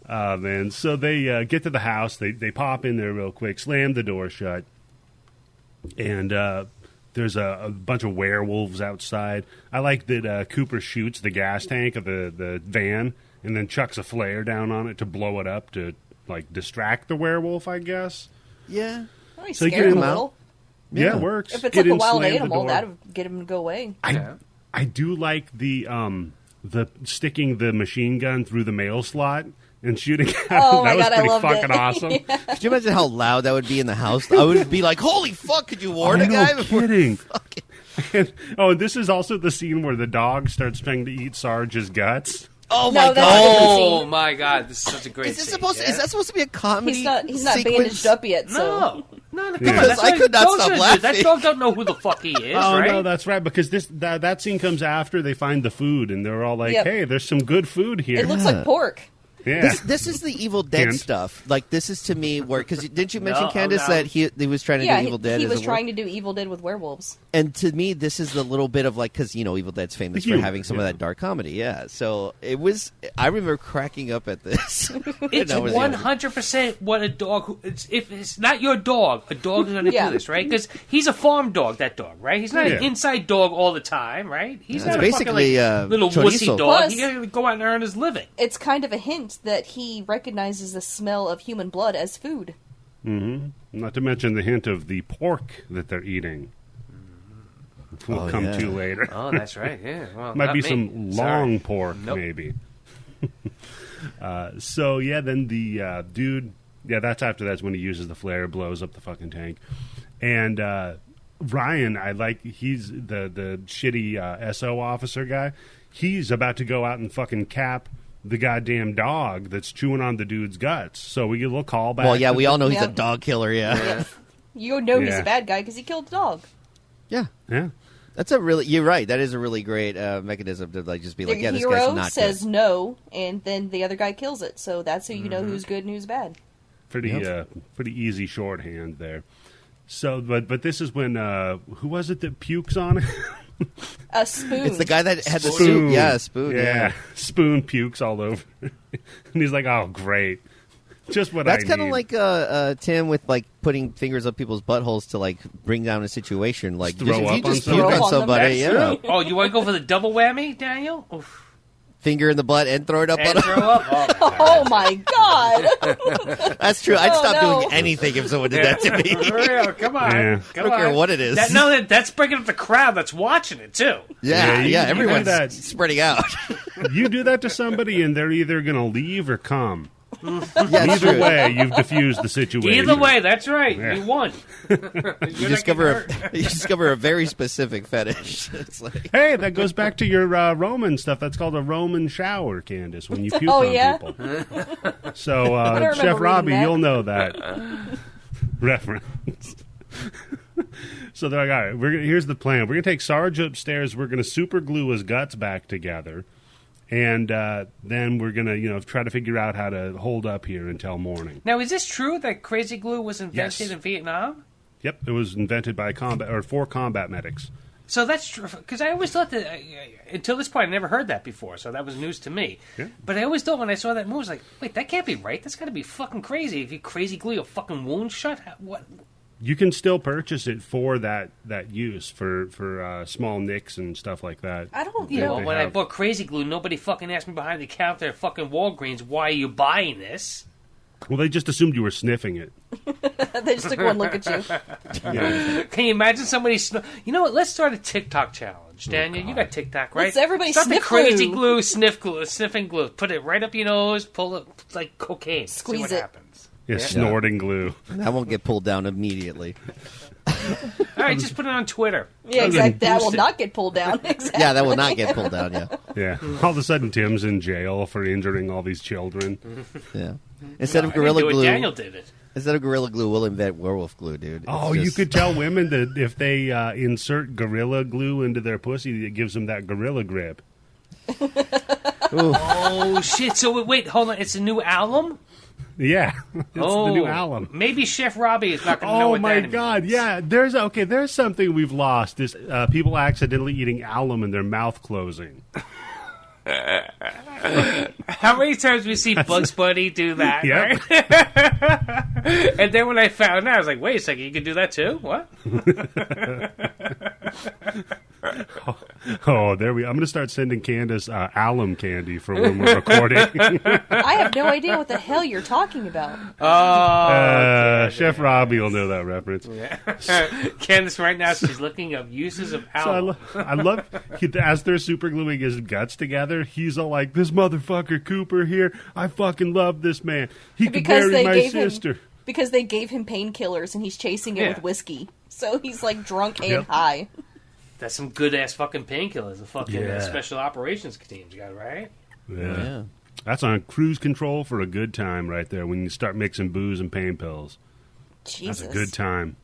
Speaker 1: Man. So they get to the house. They pop in there real quick, slam the door shut, and there's a bunch of werewolves outside. I like that Cooper shoots the gas tank of the van and then chucks a flare down on it to blow it up to like distract the werewolf, I guess.
Speaker 4: yeah.
Speaker 3: Oh, he
Speaker 1: So you
Speaker 3: scared
Speaker 1: get
Speaker 3: him
Speaker 1: him
Speaker 3: a
Speaker 1: out?
Speaker 3: little.
Speaker 1: Yeah,
Speaker 4: Yeah.
Speaker 1: it works.
Speaker 3: If it's
Speaker 1: Get
Speaker 3: like a
Speaker 1: in,
Speaker 3: wild
Speaker 1: slam the
Speaker 3: animal,
Speaker 1: door.
Speaker 3: that'll get him to go away.
Speaker 1: I do like the sticking the machine gun through the mail slot and shooting at him.
Speaker 3: Oh
Speaker 1: That
Speaker 3: my
Speaker 1: was
Speaker 3: God, I
Speaker 1: pretty
Speaker 3: loved
Speaker 1: fucking
Speaker 3: it.
Speaker 1: awesome.
Speaker 3: Yeah.
Speaker 4: Could you imagine how loud that would be in the house? I would be like, holy fuck, could you warn
Speaker 1: Oh,
Speaker 4: a guy
Speaker 1: no
Speaker 4: before?
Speaker 1: kidding.
Speaker 4: Fucking-
Speaker 1: And this is also the scene where the dog starts trying to eat Sarge's guts.
Speaker 4: Oh
Speaker 3: No,
Speaker 4: my
Speaker 3: that's
Speaker 4: god.
Speaker 3: a different
Speaker 2: Oh
Speaker 3: scene.
Speaker 2: my God, this is such a great
Speaker 4: Is this
Speaker 2: scene.
Speaker 4: supposed?
Speaker 2: yeah?
Speaker 4: Is that supposed to be a comedy?
Speaker 3: He's not
Speaker 4: sequence?
Speaker 3: bandaged up yet, so
Speaker 2: No, come
Speaker 1: Yeah.
Speaker 2: on. That's
Speaker 4: I
Speaker 2: what
Speaker 4: could not
Speaker 2: dogs
Speaker 4: stop
Speaker 2: do.
Speaker 4: laughing.
Speaker 2: That dog don't know who the fuck he is,
Speaker 1: Oh
Speaker 2: right?
Speaker 1: no, that's right, because that scene comes after they find the food and they're all like,
Speaker 3: Yep.
Speaker 1: "Hey, there's some good food here."
Speaker 3: it looks like pork.
Speaker 1: yeah.
Speaker 4: This is the Evil Dead
Speaker 1: Hint.
Speaker 4: stuff. Like this is to me where because didn't you mention
Speaker 2: No,
Speaker 4: Candice
Speaker 2: no.
Speaker 4: that he was trying to
Speaker 3: Yeah,
Speaker 4: do Evil Dead?
Speaker 3: he
Speaker 4: as
Speaker 3: was
Speaker 4: a
Speaker 3: trying to do Evil Dead with werewolves.
Speaker 4: And to me, this is the little bit of like because Evil Dead's famous
Speaker 1: The
Speaker 4: for
Speaker 1: humor,
Speaker 4: having some of
Speaker 1: yeah.
Speaker 4: that dark comedy. Yeah, so it was. I remember cracking up at this.
Speaker 2: It's
Speaker 4: When I was
Speaker 2: 100% what a dog. If it's not your dog, a dog is going to
Speaker 3: Yeah.
Speaker 2: do this, right? Because he's a farm dog. That dog, right? He's not
Speaker 1: Yeah.
Speaker 2: an inside dog all the time, right? He's
Speaker 4: Yeah,
Speaker 2: not
Speaker 4: it's
Speaker 2: a fucking,
Speaker 4: basically,
Speaker 2: like, little wussy
Speaker 4: chorizo.
Speaker 2: dog.
Speaker 3: Plus-
Speaker 2: He got to go out and earn his living.
Speaker 3: It's kind of a hint that he recognizes the smell of human blood as food.
Speaker 1: Not to mention the hint of the pork that they're eating. We'll
Speaker 4: Oh,
Speaker 1: come
Speaker 4: yeah.
Speaker 1: to later.
Speaker 2: Oh, that's right. Yeah, well,
Speaker 1: Might
Speaker 2: not
Speaker 1: be
Speaker 2: me.
Speaker 1: some
Speaker 2: Sorry.
Speaker 1: long pork,
Speaker 2: Nope.
Speaker 1: maybe. So yeah, then the dude. Yeah, that's after that's when he uses the flare, blows up the fucking tank, and Ryan. I like he's the shitty SO officer guy. He's about to go out and fucking cap the goddamn dog that's chewing on the dude's guts. So we get a little callback.
Speaker 4: Well, yeah, we all know he's
Speaker 3: Yeah.
Speaker 4: a dog killer. Yeah.
Speaker 3: You know he's
Speaker 1: Yeah.
Speaker 3: a bad guy because he killed the dog.
Speaker 4: Yeah.
Speaker 1: Yeah.
Speaker 4: That's a really. You're right. That is a really great mechanism to like just be like,
Speaker 3: The
Speaker 4: yeah, this
Speaker 3: hero
Speaker 4: guy's not
Speaker 3: says
Speaker 4: good.
Speaker 3: no, and then the other guy kills it. So that's how you know who's good and who's bad.
Speaker 1: Pretty easy shorthand there. So, but this is when who was it that pukes on it?
Speaker 3: A spoon.
Speaker 4: It's the guy that had the
Speaker 1: Spoon.
Speaker 4: suit. Yeah, Spoon.
Speaker 1: Yeah, Spoon pukes all over, and he's like, "Oh, great, just what
Speaker 4: That's
Speaker 1: I
Speaker 4: kind of
Speaker 1: need."
Speaker 4: like Tim with like putting fingers up people's buttholes to like bring down a situation. Like
Speaker 1: Just throw
Speaker 4: if
Speaker 1: up
Speaker 4: you just
Speaker 1: on
Speaker 4: puke
Speaker 3: somebody.
Speaker 4: on somebody,
Speaker 2: That's
Speaker 4: yeah,
Speaker 2: true. Oh, you want to go for the double whammy, Daniel? Oof.
Speaker 4: finger in the butt and throw it up
Speaker 2: And
Speaker 4: on.
Speaker 2: throw up?
Speaker 3: Oh my god!
Speaker 4: That's true. I'd
Speaker 3: Oh,
Speaker 4: stop
Speaker 3: no.
Speaker 4: doing anything if someone did that to me.
Speaker 2: For real, come on.
Speaker 1: Yeah.
Speaker 2: Come
Speaker 4: I don't care
Speaker 2: on.
Speaker 4: what it is.
Speaker 2: That's bringing up the crowd that's watching it, too.
Speaker 1: Yeah,
Speaker 4: Yeah,
Speaker 1: you do
Speaker 4: everyone's
Speaker 1: that.
Speaker 4: spreading out.
Speaker 1: You do that to somebody, and they're either going to leave or come.
Speaker 4: Yeah, it's
Speaker 1: Either
Speaker 4: true.
Speaker 1: way, you've diffused the situation.
Speaker 2: Either way, that's right.
Speaker 1: Yeah.
Speaker 2: You won.
Speaker 4: You discover a very specific fetish. It's like,
Speaker 1: Hey, that goes back to your Roman stuff. That's called a Roman shower, Candice, when you puke
Speaker 3: Oh,
Speaker 1: on
Speaker 3: yeah?
Speaker 1: people. So,
Speaker 3: don't remember
Speaker 1: Chef
Speaker 3: reading
Speaker 1: Robbie,
Speaker 3: that.
Speaker 1: you'll know that reference. So they're like, all right, here's the plan. We're going to take Sarge upstairs. We're going to super glue his guts back together. And then we're going to, try to figure out how to hold up here until morning.
Speaker 2: Now, is this true that crazy glue was invented
Speaker 1: Yes.
Speaker 2: in Vietnam?
Speaker 1: Yep, it was invented by for combat medics.
Speaker 2: So that's true, because I always thought that, until this point, I never heard that before, so that was news to me.
Speaker 1: Yeah.
Speaker 2: But I always thought when I saw that movie, I was like, wait, that can't be right. That's got to be fucking crazy. If you crazy glue your fucking wound shut, what?
Speaker 1: You can still purchase it for that use, for small nicks and stuff like that.
Speaker 3: I don't
Speaker 2: You know,
Speaker 3: know.
Speaker 2: when I bought crazy glue, nobody fucking asked me behind the counter at fucking Walgreens, why are you buying this?
Speaker 1: Well, they just assumed you were sniffing it.
Speaker 3: They just took one look at you.
Speaker 1: Yeah.
Speaker 2: Can you imagine somebody... You know what? Let's start a TikTok challenge. Daniel, you got TikTok, right?
Speaker 3: Let's everybody
Speaker 2: Start the
Speaker 3: sniff
Speaker 2: crazy
Speaker 3: glue.
Speaker 2: sniffing glue. Put it right up your nose, pull it like cocaine.
Speaker 3: Squeeze
Speaker 2: See what
Speaker 3: it.
Speaker 2: happens.
Speaker 1: Yeah, snorting glue.
Speaker 4: that won't get pulled down immediately.
Speaker 2: All right, just put it on Twitter.
Speaker 3: Yeah, exactly. That will
Speaker 2: boost it.
Speaker 3: not get pulled down. Exactly.
Speaker 4: Yeah, that will not get pulled down. Yeah,
Speaker 1: Yeah. All of a sudden, Tim's in jail for injuring all these children.
Speaker 4: yeah. Instead of
Speaker 2: I didn't
Speaker 4: gorilla
Speaker 2: do it,
Speaker 4: glue,
Speaker 2: Daniel did it.
Speaker 4: we'll invent werewolf glue, dude. It's
Speaker 1: Oh, you
Speaker 4: just-
Speaker 1: could tell women that if they insert gorilla glue into their pussy, it gives them that gorilla grip.
Speaker 2: Oh, shit. So, wait, hold on. It's a new album?
Speaker 1: Yeah. It's the new album.
Speaker 2: Maybe Chef Robbie is not going to know
Speaker 1: Oh
Speaker 2: what
Speaker 1: my
Speaker 2: that
Speaker 1: God!
Speaker 2: means.
Speaker 1: Yeah, there's something we've lost. This people accidentally eating alum and their mouth closing.
Speaker 2: How many times we see Bugs Bunny do that?
Speaker 1: Yep.
Speaker 2: Right? And then when I found out, I was like, wait a second, you can do that too? What?
Speaker 1: Oh, there we. I'm going to start sending Candice alum candy for when we're recording.
Speaker 3: I have no idea what the hell you're talking about.
Speaker 1: Chef Robbie will know that reference.
Speaker 2: Candice right now, she's looking up uses of
Speaker 1: So
Speaker 2: alum.
Speaker 1: I love as they're super gluing his guts together. He's all like, "This motherfucker Cooper here, I fucking love this man. He could
Speaker 3: Because
Speaker 1: marry
Speaker 3: they
Speaker 1: my
Speaker 3: gave
Speaker 1: sister."
Speaker 3: him because they gave him painkillers and he's chasing it
Speaker 2: Yeah.
Speaker 3: with whiskey. So he's like drunk and
Speaker 1: Yep.
Speaker 3: high.
Speaker 2: That's some good ass fucking painkillers. The fucking
Speaker 1: Yeah.
Speaker 2: special operations teams got, right?
Speaker 1: Yeah. That's on cruise control for a good time right there. When you start mixing booze and pain pills,
Speaker 3: Jesus.
Speaker 1: that's a good time.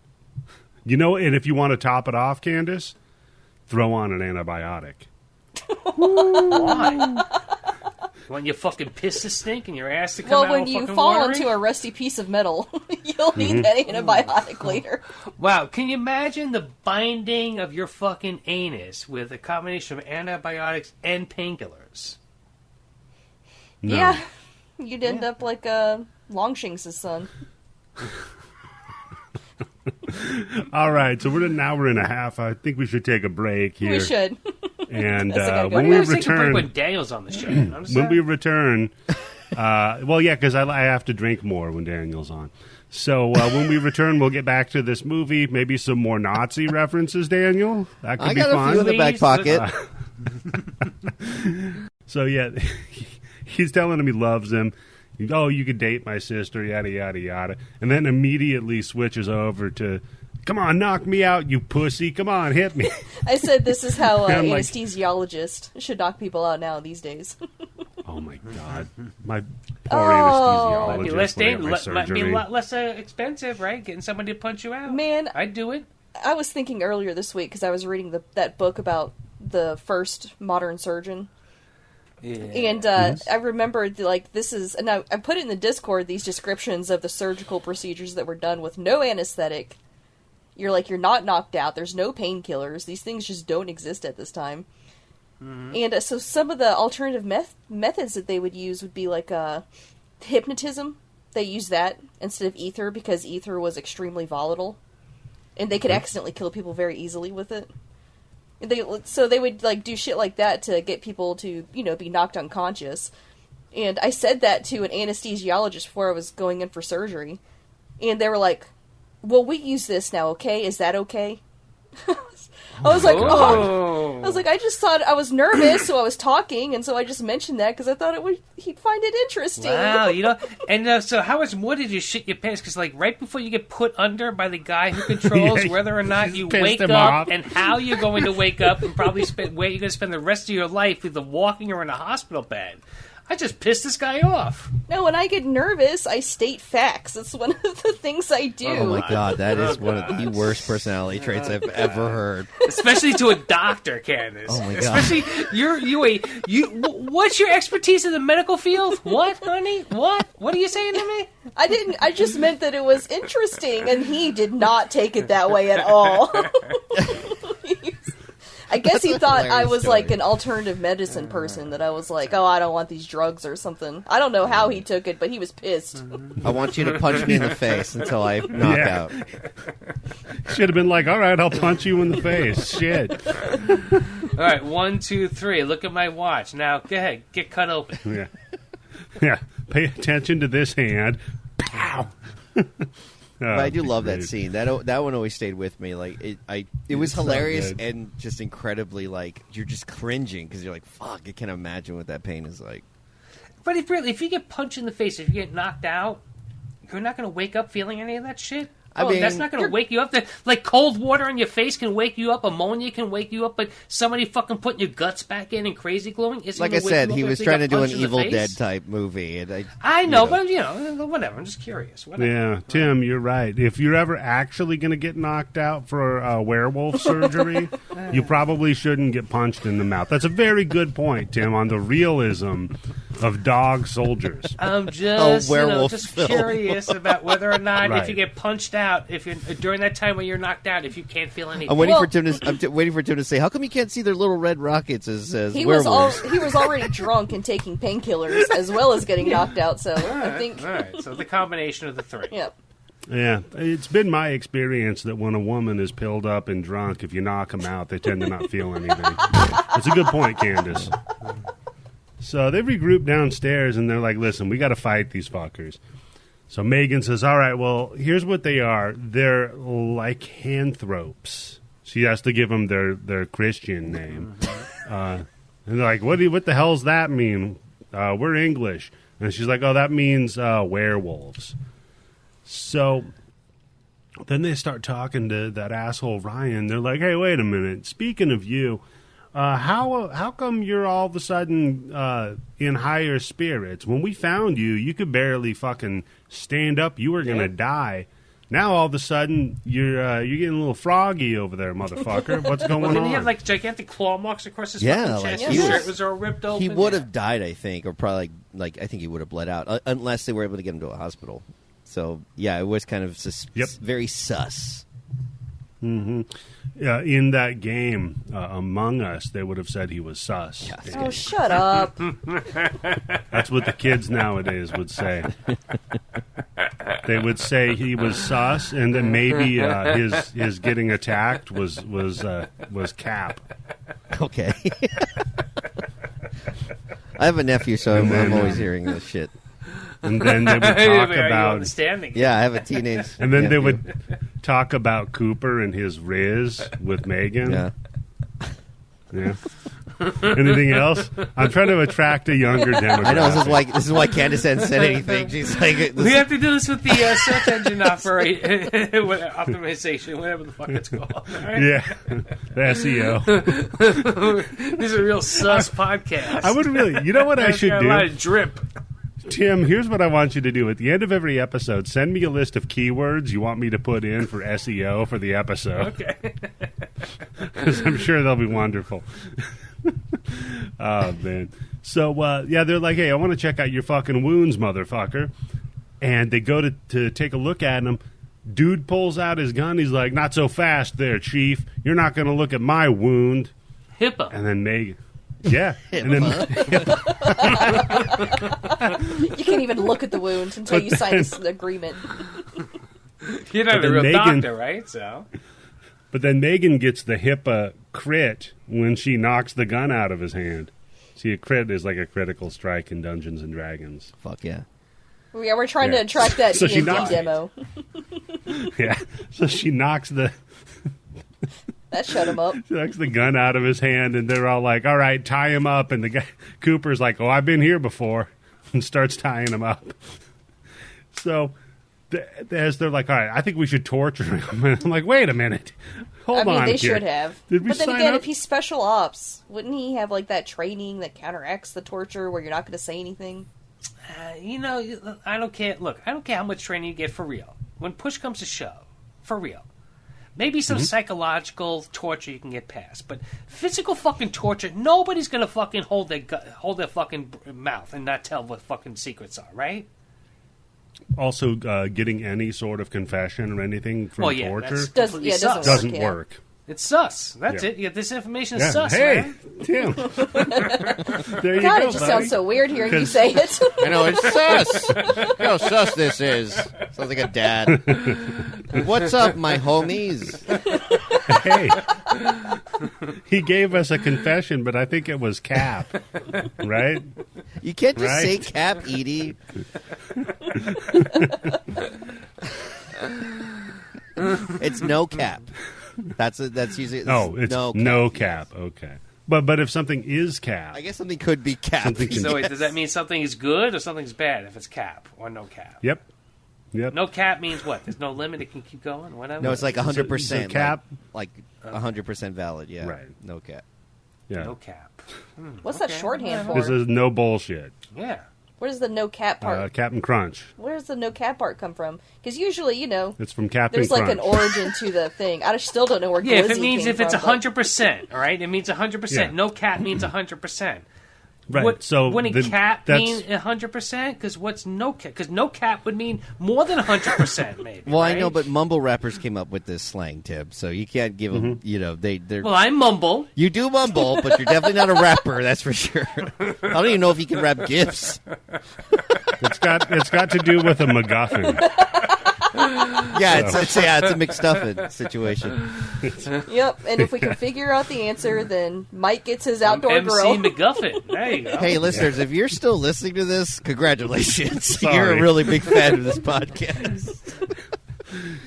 Speaker 1: You know, and if you want to top it off, Candice, throw on an antibiotic.
Speaker 2: Why? When your fucking piss to stink and your ass to come
Speaker 3: Well,
Speaker 2: out
Speaker 3: when
Speaker 2: all
Speaker 3: you
Speaker 2: fucking
Speaker 3: fall
Speaker 2: watery?
Speaker 3: onto a rusty piece of metal, you'll need that antibiotic later.
Speaker 2: Wow, can you imagine the binding of your fucking anus with a combination of antibiotics and painkillers?
Speaker 1: No.
Speaker 3: Yeah. You'd end up like Longshanks' son.
Speaker 1: All right, so we're an hour and a half. I think we should take a break here.
Speaker 3: We should.
Speaker 1: And
Speaker 3: Yes, I gotta go.
Speaker 1: when
Speaker 2: Why
Speaker 1: we
Speaker 2: do you take a break
Speaker 1: return,
Speaker 2: when Daniel's on the show? You notice
Speaker 1: when
Speaker 2: that?
Speaker 1: we return, well, yeah, because I have to drink more when Daniel's on. So when we return, we'll get back to this movie. Maybe some more Nazi references, Daniel. That could
Speaker 4: I
Speaker 1: be
Speaker 4: got a
Speaker 1: fun.
Speaker 4: few in the back
Speaker 2: Please,
Speaker 4: pocket.
Speaker 1: So yeah, he's telling him he loves him. Oh, you could date my sister, yada yada yada, and then immediately switches over to, "Come on, knock me out, you pussy! Come on, hit me!"
Speaker 3: I said this is how
Speaker 1: I'm like-
Speaker 3: anesthesiologists should knock people out now these days.
Speaker 1: Oh my God, my poor anesthesiologist.
Speaker 2: Might be less
Speaker 1: dangerous.
Speaker 2: might be a lot less expensive, right? Getting somebody to punch you out.
Speaker 3: Man,
Speaker 2: I'd do it.
Speaker 3: I was thinking earlier this week because I was reading that book about the first modern surgeon.
Speaker 2: Yeah.
Speaker 3: And I remembered, like, this is... And I put it in the Discord, these descriptions of the surgical procedures that were done with no anesthetic. You're not knocked out. There's no painkillers. These things just don't exist at this time. Mm-hmm. And so some of the alternative methods that they would use would be, like, hypnotism. They use that instead of ether because ether was extremely volatile. And they could accidentally kill people very easily with it. So they would, like, do shit like that to get people to, be knocked unconscious. And I said that to an anesthesiologist before I was going in for surgery. And they were like, well, we use this now, okay? Is that okay? I was like, oh. I was like, I just thought I was nervous, so I was talking, and so I just mentioned that because I thought he'd find it interesting.
Speaker 2: Wow, and so how much more did you shit your pants? Because, like, right before you get put under by the guy who controls whether or not you wake up
Speaker 1: off.
Speaker 2: And how you're going to wake up and probably where you're going to spend the rest of your life either walking or in a hospital bed. I just pissed this guy off.
Speaker 3: No, when I get nervous, I state facts. It's one of the things I do.
Speaker 4: Oh my God, that is one of the worst personality traits I've ever heard.
Speaker 2: Especially to a doctor, Candice.
Speaker 4: Oh my God.
Speaker 2: Especially what's your expertise in the medical field? What, honey? What? What are you saying to me?
Speaker 3: I just meant that it was interesting, and he did not take it that way at all. I guess he thought I was like an alternative medicine person, that I was like, oh, I don't want these drugs or something. I don't know how he took it, but he was pissed.
Speaker 4: I want you to punch me in the face until I knock out.
Speaker 1: Should have been like, all right, I'll punch you in the face. Shit.
Speaker 2: All right, 1, 2, 3. Look at my watch. Now, go ahead. Get cut open.
Speaker 1: Yeah. Pay attention to this hand. Pow.
Speaker 4: But I do love that scene. That one always stayed with me. Like it was hilarious and just incredibly, like, you're just cringing because you're like, fuck, I can't imagine what that pain is like.
Speaker 2: But if you get punched in the face, if you get knocked out, you're not going to wake up feeling any of that shit. I mean, that's not going to wake you up. Like, cold water on your face can wake you up. Ammonia can wake you up. But somebody fucking putting your guts back in and crazy gluing isn't
Speaker 4: like I said, he was trying to do an Evil Dead type movie. And
Speaker 2: I know, but whatever. I'm just curious. Whatever.
Speaker 1: Yeah, Tim, you're right. If you're ever actually going to get knocked out for werewolf surgery, you probably shouldn't get punched in the mouth. That's a very good point, Tim, on the realism of dog soldiers.
Speaker 2: I'm just,
Speaker 4: werewolf
Speaker 2: curious about whether or not if you get punched out, if you're during that time when you're knocked out, if you can't feel anything.
Speaker 4: I'm waiting for Tim to say, how come you can't see their little red rockets as werewolves?
Speaker 3: He was already drunk and taking painkillers as well as getting knocked out, so I think...
Speaker 2: All right, so the combination of the three.
Speaker 3: Yep.
Speaker 1: Yeah, it's been my experience that when a woman is pilled up and drunk, if you knock them out, they tend to not feel anything. That's a good point, Candice. So they regroup downstairs, and they're like, listen, we got to fight these fuckers. So Megan says, all right, well, here's what they are. They're lycanthropes. She has to give them their Christian name. And they're like, what the hell's that mean? We're English. And she's like, oh, that means werewolves. So then they start talking to that asshole Ryan. They're like, hey, wait a minute. Speaking of you, how come you're all of a sudden in higher spirits? When we found you, you could barely fucking stand up. You were going to die. Now all of a sudden you're getting a little froggy over there, motherfucker. What's going on?
Speaker 2: Didn't he have like gigantic claw marks across his fucking chest? His shirt was all ripped open.
Speaker 4: He would have died, I think, or probably like I think he would have bled out unless they were able to get him to a hospital. So yeah, it was kind of very sus.
Speaker 1: Mm-hmm. In that game, Among Us, they would have said he was sus.
Speaker 3: Yes. Oh, shut up.
Speaker 1: That's what the kids nowadays would say. They would say he was sus, and then maybe his getting attacked was cap.
Speaker 4: Okay. I have a nephew, so I'm always hearing this shit.
Speaker 1: And then they would talk about...
Speaker 4: Yeah, I have a teenage...
Speaker 1: And then they would talk about Cooper and his Riz with Megan.
Speaker 4: Yeah.
Speaker 1: Yeah. Anything else? I'm trying to attract a younger demographic.
Speaker 4: I know this is why Candice hadn't said anything. She's like,
Speaker 2: We have to do this with the search engine optimization, whatever the fuck it's called. Right?
Speaker 1: Yeah, the SEO.
Speaker 2: This is a real sus podcast.
Speaker 1: I would really. You know what I should
Speaker 2: got
Speaker 1: do?
Speaker 2: A lot of drip.
Speaker 1: Tim, here's what I want you to do. At the end of every episode, send me a list of keywords you want me to put in for SEO for the episode.
Speaker 2: Okay.
Speaker 1: Because I'm sure they'll be wonderful. Oh, man. So, they're like, hey, I want to check out your fucking wounds, motherfucker. And they go to take a look at him. Dude pulls out his gun. He's like, not so fast there, Chief. You're not going to look at my wound.
Speaker 2: HIPAA.
Speaker 1: And then Megan... Yeah. And then,
Speaker 3: You can't even look at the wound until you sign this agreement.
Speaker 2: You're not a real doctor, right? So,
Speaker 1: but then Megan gets the HIPAA crit when she knocks the gun out of his hand. See, a crit is like a critical strike in Dungeons and Dragons.
Speaker 4: fuck yeah.
Speaker 3: Yeah, we're trying to attract that
Speaker 1: So she
Speaker 3: D&D
Speaker 1: knocks-
Speaker 3: demo.
Speaker 1: Yeah. So she knocks the
Speaker 3: That shut him up.
Speaker 1: gun out of his hand, and they're all like, all right, tie him up. And the guy, Cooper's like, oh, I've been here before, and starts tying him up. So as they're like, all right, I think we should torture him. And I'm like, wait a minute. Hold on
Speaker 3: they
Speaker 1: here.
Speaker 3: should have.
Speaker 1: Did we
Speaker 3: But then
Speaker 1: sign
Speaker 3: again,
Speaker 1: up?
Speaker 3: if he's special ops, wouldn't he have like that training that counteracts the torture where you're not going to say anything?
Speaker 2: I don't care. Look, I don't care how much training you get for real. When push comes to shove, for real. Maybe some psychological torture you can get past, but physical fucking torture, nobody's gonna fucking hold their fucking mouth and not tell what fucking secrets are, right?
Speaker 1: Also, getting any sort of confession or anything from torture
Speaker 2: that's
Speaker 3: Does-
Speaker 2: completely
Speaker 3: yeah, it doesn't
Speaker 2: sus.
Speaker 1: doesn't
Speaker 3: yeah.
Speaker 1: work.
Speaker 2: It's sus. That's
Speaker 1: Yeah.
Speaker 2: it. Yeah, this information is sus,
Speaker 1: Hey,
Speaker 2: man.
Speaker 1: Tim. There you
Speaker 3: God,
Speaker 1: go,
Speaker 3: it just
Speaker 1: buddy.
Speaker 3: sounds so weird hearing you
Speaker 1: 'Cause-
Speaker 3: say it.
Speaker 4: I know, it's sus. Look how sus this is. Sounds like a dad. What's up, my homies?
Speaker 1: Hey, he gave us a confession, but I think it was Cap, right?
Speaker 4: You can't just
Speaker 1: Right.
Speaker 4: say Cap, Edie. It's no cap. That's usually
Speaker 1: It's no cap. Okay, but if something is Cap,
Speaker 4: I guess something could be cap.
Speaker 1: Something can-
Speaker 2: So wait, does that mean something is good or something's bad if it's cap or no cap?
Speaker 1: Yep.
Speaker 2: No cap means what? There's no limit. It can keep going. Whatever.
Speaker 4: No, it's like 100%.
Speaker 1: So cap-
Speaker 4: like 100% valid. Yeah.
Speaker 1: Right.
Speaker 4: No cap.
Speaker 1: Yeah.
Speaker 2: no cap.
Speaker 3: What's that shorthand for?
Speaker 1: This is no bullshit.
Speaker 2: Yeah.
Speaker 3: Where does the no cap part?
Speaker 1: Captain Crunch.
Speaker 3: Where does the no cap part come from? Because usually,
Speaker 1: It's from Captain
Speaker 3: there's like
Speaker 1: Crunch.
Speaker 3: an origin to the thing. I still don't know where.
Speaker 2: Yeah, if
Speaker 3: glizzy
Speaker 2: it means
Speaker 3: came
Speaker 2: if it's
Speaker 3: from, but-
Speaker 2: 100%, all right, it means 100%.
Speaker 1: Yeah.
Speaker 2: No cap means 100%.
Speaker 1: Right. So
Speaker 2: wouldn't
Speaker 1: the-
Speaker 2: cap
Speaker 1: that's-
Speaker 2: mean 100%? Because what's no cap? Because no cap would mean more than 100%, maybe.
Speaker 4: Well, I
Speaker 2: right?
Speaker 4: know, but mumble rappers came up with this slang, Tim. So you can't give them. You know, they're.
Speaker 2: Well, I mumble.
Speaker 4: You do mumble, but you're definitely not a rapper. That's for sure. I don't even know if you can rap gifs.
Speaker 1: It's got to do with a MacGuffin.
Speaker 4: Yeah, it's a McStuffin situation.
Speaker 3: Yep, and if we can figure out the answer, then Mike gets his outdoor
Speaker 2: MC
Speaker 3: grill.
Speaker 2: McGuffin. There you go.
Speaker 4: Hey, listeners, if you're still listening to this, congratulations. You're
Speaker 1: Sorry.
Speaker 4: a really big fan of this podcast.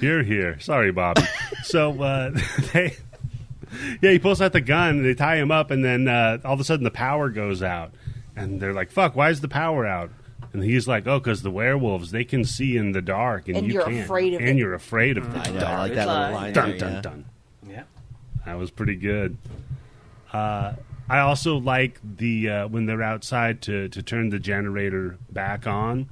Speaker 1: You're here. Sorry, Bobby. So he pulls out the gun, and they tie him up, and then all of a sudden the power goes out. And they're like, fuck, why is the power out? And he's like, oh, because the werewolves, they can see in the dark, and you
Speaker 3: you're
Speaker 1: can't.
Speaker 3: afraid of
Speaker 1: and
Speaker 3: it.
Speaker 1: you're afraid of the
Speaker 4: I know,
Speaker 1: dark.
Speaker 4: I like that little line
Speaker 1: Dun,
Speaker 4: there,
Speaker 1: dun,
Speaker 4: yeah.
Speaker 1: dun.
Speaker 2: Yeah.
Speaker 1: That was pretty good. I also like the when they're outside to turn the generator back on.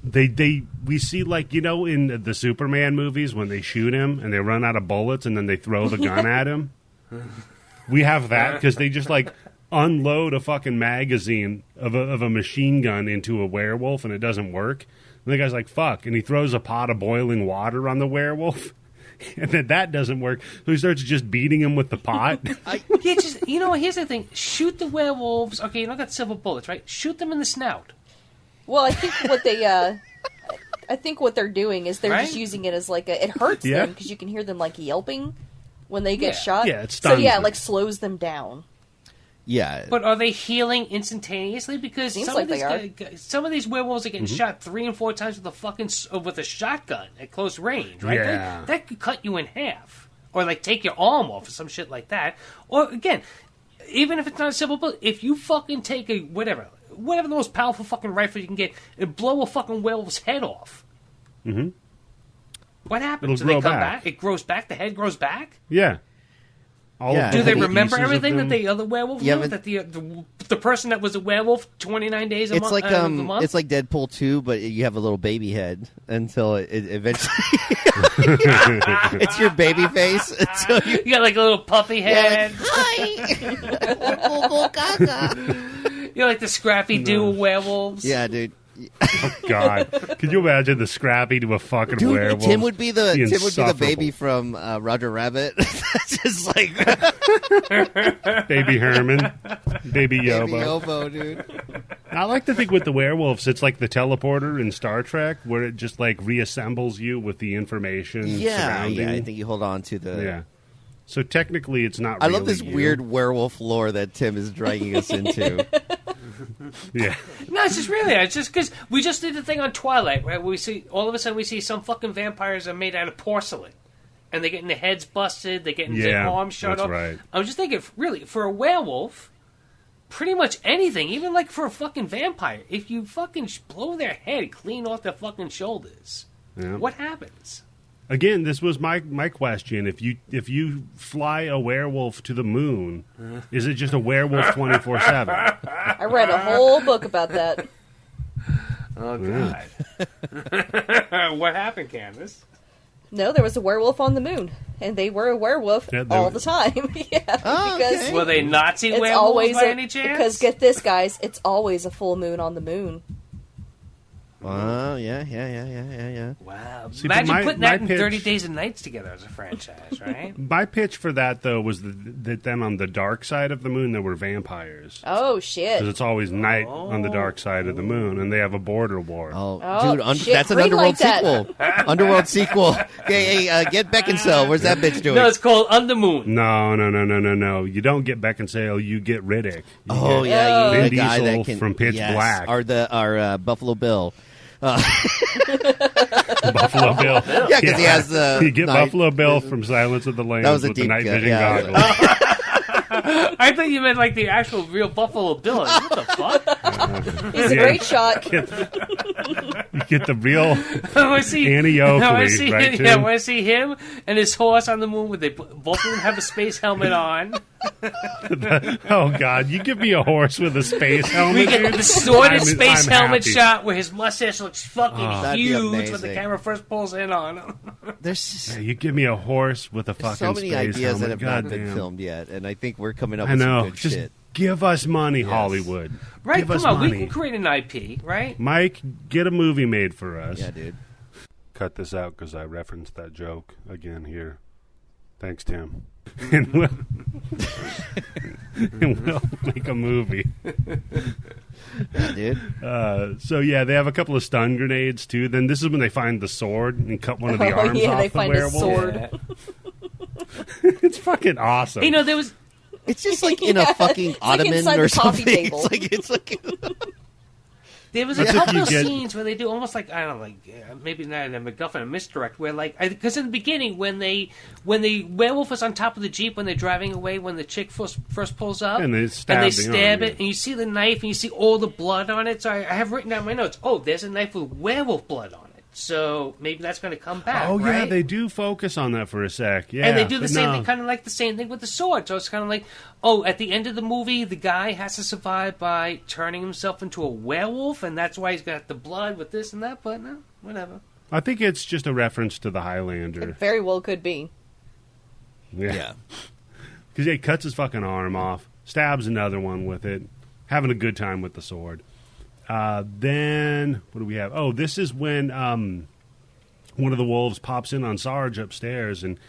Speaker 1: We see, like, in the Superman movies when they shoot him and they run out of bullets and then they throw the gun at him. We have that because they just like unload a fucking magazine of a machine gun into a werewolf and it doesn't work. And the guy's like, fuck, and he throws a pot of boiling water on the werewolf. And then that doesn't work, so he starts just beating him with the pot.
Speaker 2: Yeah, just, here's the thing. Shoot the werewolves. Okay, you don't got silver bullets, right? Shoot them in the snout.
Speaker 3: Well, I think what they, I think what they're doing is they're
Speaker 2: Right?
Speaker 3: just using it as like it hurts
Speaker 1: Yeah.
Speaker 3: them because you can hear them like yelping when they get
Speaker 2: Yeah.
Speaker 3: shot.
Speaker 1: Yeah, it
Speaker 3: so
Speaker 1: stuns
Speaker 3: yeah,
Speaker 1: them.
Speaker 3: it like slows them down.
Speaker 4: Yeah.
Speaker 2: But are they healing instantaneously? Because
Speaker 3: Seems
Speaker 2: some,
Speaker 3: like
Speaker 2: of these
Speaker 3: they
Speaker 2: some of these werewolves are getting shot 3 and 4 times with a with a shotgun at close range, right?
Speaker 1: Yeah.
Speaker 2: That could cut you in half, or like take your arm off, or some shit like that. Or again, even if it's not a simple bullet, if you fucking take a whatever the most powerful fucking rifle you can get and blow a fucking werewolf's head off, what happens?
Speaker 1: It'll
Speaker 2: Do they
Speaker 1: grow
Speaker 2: come
Speaker 1: back.
Speaker 2: back? It grows back. The head grows back.
Speaker 1: Yeah.
Speaker 4: Yeah.
Speaker 2: Do they
Speaker 1: different
Speaker 2: remember
Speaker 1: pieces of
Speaker 2: everything
Speaker 1: them.
Speaker 2: that the other werewolf
Speaker 4: Yeah,
Speaker 2: knew?
Speaker 4: but-
Speaker 2: That the person that was a werewolf 29 days a
Speaker 4: It's
Speaker 2: month.
Speaker 4: like
Speaker 2: a month?
Speaker 4: it's like Deadpool 2, but you have a little baby head until it eventually it's your baby face until you.
Speaker 2: You got like a little puppy head.
Speaker 4: Hi.
Speaker 2: You're like the Scrappy Doo werewolves.
Speaker 4: Yeah, dude.
Speaker 1: God, could you imagine the Scrappy to a fucking
Speaker 4: Dude,
Speaker 1: werewolf?
Speaker 4: Tim would be the
Speaker 1: insufferable.
Speaker 4: baby from Roger Rabbit. That's just like
Speaker 1: Baby Herman, Baby
Speaker 4: baby
Speaker 1: Yobo.
Speaker 4: Yobo, dude.
Speaker 1: I like to think with the werewolves, it's like the teleporter in Star Trek, where it just like reassembles you with the information surrounding.
Speaker 4: I think you hold on to the.
Speaker 1: Yeah. So technically, it's not.
Speaker 4: I love
Speaker 1: really
Speaker 4: this
Speaker 1: you.
Speaker 4: weird werewolf lore that Tim is dragging us into.
Speaker 1: Yeah.
Speaker 2: No, it's just really, it's just because we just did the thing on Twilight, right? We see, all of a sudden we see some fucking vampires are made out of porcelain. And they're getting their heads busted, they're getting their arms shot
Speaker 1: that's
Speaker 2: off.
Speaker 1: right.
Speaker 2: I was just thinking, really, for a werewolf, pretty much anything, even like for a fucking vampire, if you fucking blow their head clean off their fucking shoulders,
Speaker 1: Yeah.
Speaker 2: what happens?
Speaker 1: Again, this was my question. If you fly a werewolf to the moon, is it just a werewolf 24/7?
Speaker 3: I read a whole book about that.
Speaker 2: Oh, God. What happened, Candice?
Speaker 3: No, there was a werewolf on the moon, and they were a werewolf
Speaker 1: Yeah, they
Speaker 3: all
Speaker 1: were-
Speaker 3: the time. Yeah,
Speaker 4: Oh,
Speaker 3: because
Speaker 4: okay.
Speaker 2: Were they Nazi
Speaker 3: it's
Speaker 2: werewolves
Speaker 3: always
Speaker 2: by any chance?
Speaker 3: because get this, guys, it's always a full moon on the moon.
Speaker 4: Wow, yeah.
Speaker 2: Wow.
Speaker 1: See, but
Speaker 2: Imagine
Speaker 1: my-
Speaker 2: putting
Speaker 1: my
Speaker 2: that in
Speaker 1: pitch-
Speaker 2: 30 Days and Nights together as a franchise, right?
Speaker 1: My pitch for that, though, was that then on the dark side of the moon, there were vampires.
Speaker 3: Oh shit!
Speaker 1: Because it's always night on the dark side of the moon, and they have a border war.
Speaker 4: Oh,
Speaker 3: Oh,
Speaker 4: dude,
Speaker 3: shit,
Speaker 4: that's an
Speaker 3: green
Speaker 4: Underworld
Speaker 3: like that.
Speaker 4: sequel. Underworld sequel. Hey, get Beckinsale. Where's that bitch doing?
Speaker 2: No, it's called On the Moon.
Speaker 1: No. You don't get Beckinsale, you get Riddick. You
Speaker 4: Oh
Speaker 1: get
Speaker 4: yeah, you
Speaker 1: Vin
Speaker 4: need a guy
Speaker 1: Diesel
Speaker 4: that can
Speaker 1: from Pitch
Speaker 4: yes,
Speaker 1: Black.
Speaker 4: Our Buffalo Bill.
Speaker 1: Buffalo Bill.
Speaker 4: Yeah, because he has the.
Speaker 1: You get
Speaker 4: night-
Speaker 1: Buffalo Bill from Silence of the Lambs
Speaker 4: That was a
Speaker 1: with the
Speaker 4: deep
Speaker 1: night
Speaker 4: cut,
Speaker 1: vision
Speaker 4: yeah.
Speaker 1: goggles.
Speaker 2: I thought you meant like the actual real Buffalo Bill. What the fuck?
Speaker 3: He's a
Speaker 1: Yeah.
Speaker 3: great shot.
Speaker 1: You get the real
Speaker 2: When I see,
Speaker 1: Annie
Speaker 2: when I
Speaker 1: Oakley,
Speaker 2: see
Speaker 1: right,
Speaker 2: him, yeah,
Speaker 1: Tim?
Speaker 2: when I see him and his horse on the moon, where they both of them have a space helmet on.
Speaker 1: Oh God! You give me a horse with a space helmet.
Speaker 2: We get
Speaker 1: dude?
Speaker 2: the distorted
Speaker 1: I'm
Speaker 2: space helmet
Speaker 1: happy.
Speaker 2: shot where his mustache looks fucking
Speaker 4: That'd be
Speaker 2: huge when the
Speaker 4: amazing.
Speaker 2: camera first pulls in on him.
Speaker 4: There's just
Speaker 1: Yeah, you give me a horse with a fucking
Speaker 4: so many
Speaker 1: space
Speaker 4: ideas that
Speaker 1: helmet.
Speaker 4: have not
Speaker 1: God
Speaker 4: been
Speaker 1: damn.
Speaker 4: filmed yet, and I think we're coming up
Speaker 1: I
Speaker 4: with
Speaker 1: know.
Speaker 4: some good
Speaker 1: Just
Speaker 4: shit.
Speaker 1: give us money, Hollywood.
Speaker 2: Right?
Speaker 1: Give us
Speaker 2: Come on, we
Speaker 1: money.
Speaker 2: can create an IP, right?
Speaker 1: Mike, get a movie made for us.
Speaker 4: Yeah, dude.
Speaker 1: Cut this out because I referenced that joke again here. Thanks, Tim. And we'll make a movie.
Speaker 4: Yeah, dude.
Speaker 1: So yeah, they have a couple of stun grenades too. Then this is when they find the sword and cut one of the
Speaker 3: Oh,
Speaker 1: arms
Speaker 3: yeah,
Speaker 1: off
Speaker 3: they
Speaker 1: the
Speaker 3: find a
Speaker 1: werewolf.
Speaker 3: sword.
Speaker 2: Yeah.
Speaker 1: It's fucking awesome.
Speaker 2: You know, there was
Speaker 4: It's just like in a
Speaker 3: Yeah,
Speaker 4: fucking
Speaker 3: it's like
Speaker 4: ottoman
Speaker 3: inside
Speaker 4: or
Speaker 3: the coffee
Speaker 4: something.
Speaker 3: table.
Speaker 4: It's like
Speaker 2: There was
Speaker 1: That's
Speaker 2: a
Speaker 1: if
Speaker 2: couple
Speaker 1: you
Speaker 2: of
Speaker 1: get-
Speaker 2: scenes where they do almost like, I don't know, like maybe not a MacGuffin, a misdirect, where like because in the beginning when the werewolf is on top of the jeep when they're driving away when the chick first pulls up
Speaker 1: And they stab the
Speaker 2: stab
Speaker 1: arm,
Speaker 2: it and you see the knife and you see all the blood on it. So I have written down my notes. Oh, there's a knife with werewolf blood on it. So maybe that's going to come back.
Speaker 1: Oh yeah,
Speaker 2: right?
Speaker 1: they do focus on that for a sec. Yeah,
Speaker 2: And they do the
Speaker 1: but
Speaker 2: same
Speaker 1: no.
Speaker 2: thing, kind of like the same thing with the sword. So it's kind of like, oh, at the end of the movie, the guy has to survive by turning himself into a werewolf, and that's why he's got the blood with this and that. But no, whatever.
Speaker 1: I think it's just a reference to the Highlander.
Speaker 3: It very well could be.
Speaker 1: Yeah, because he cuts his fucking arm off, stabs another one with it, having a good time with the sword. Then what do we have? Oh, this is when one of the wolves pops in on Sarge upstairs, and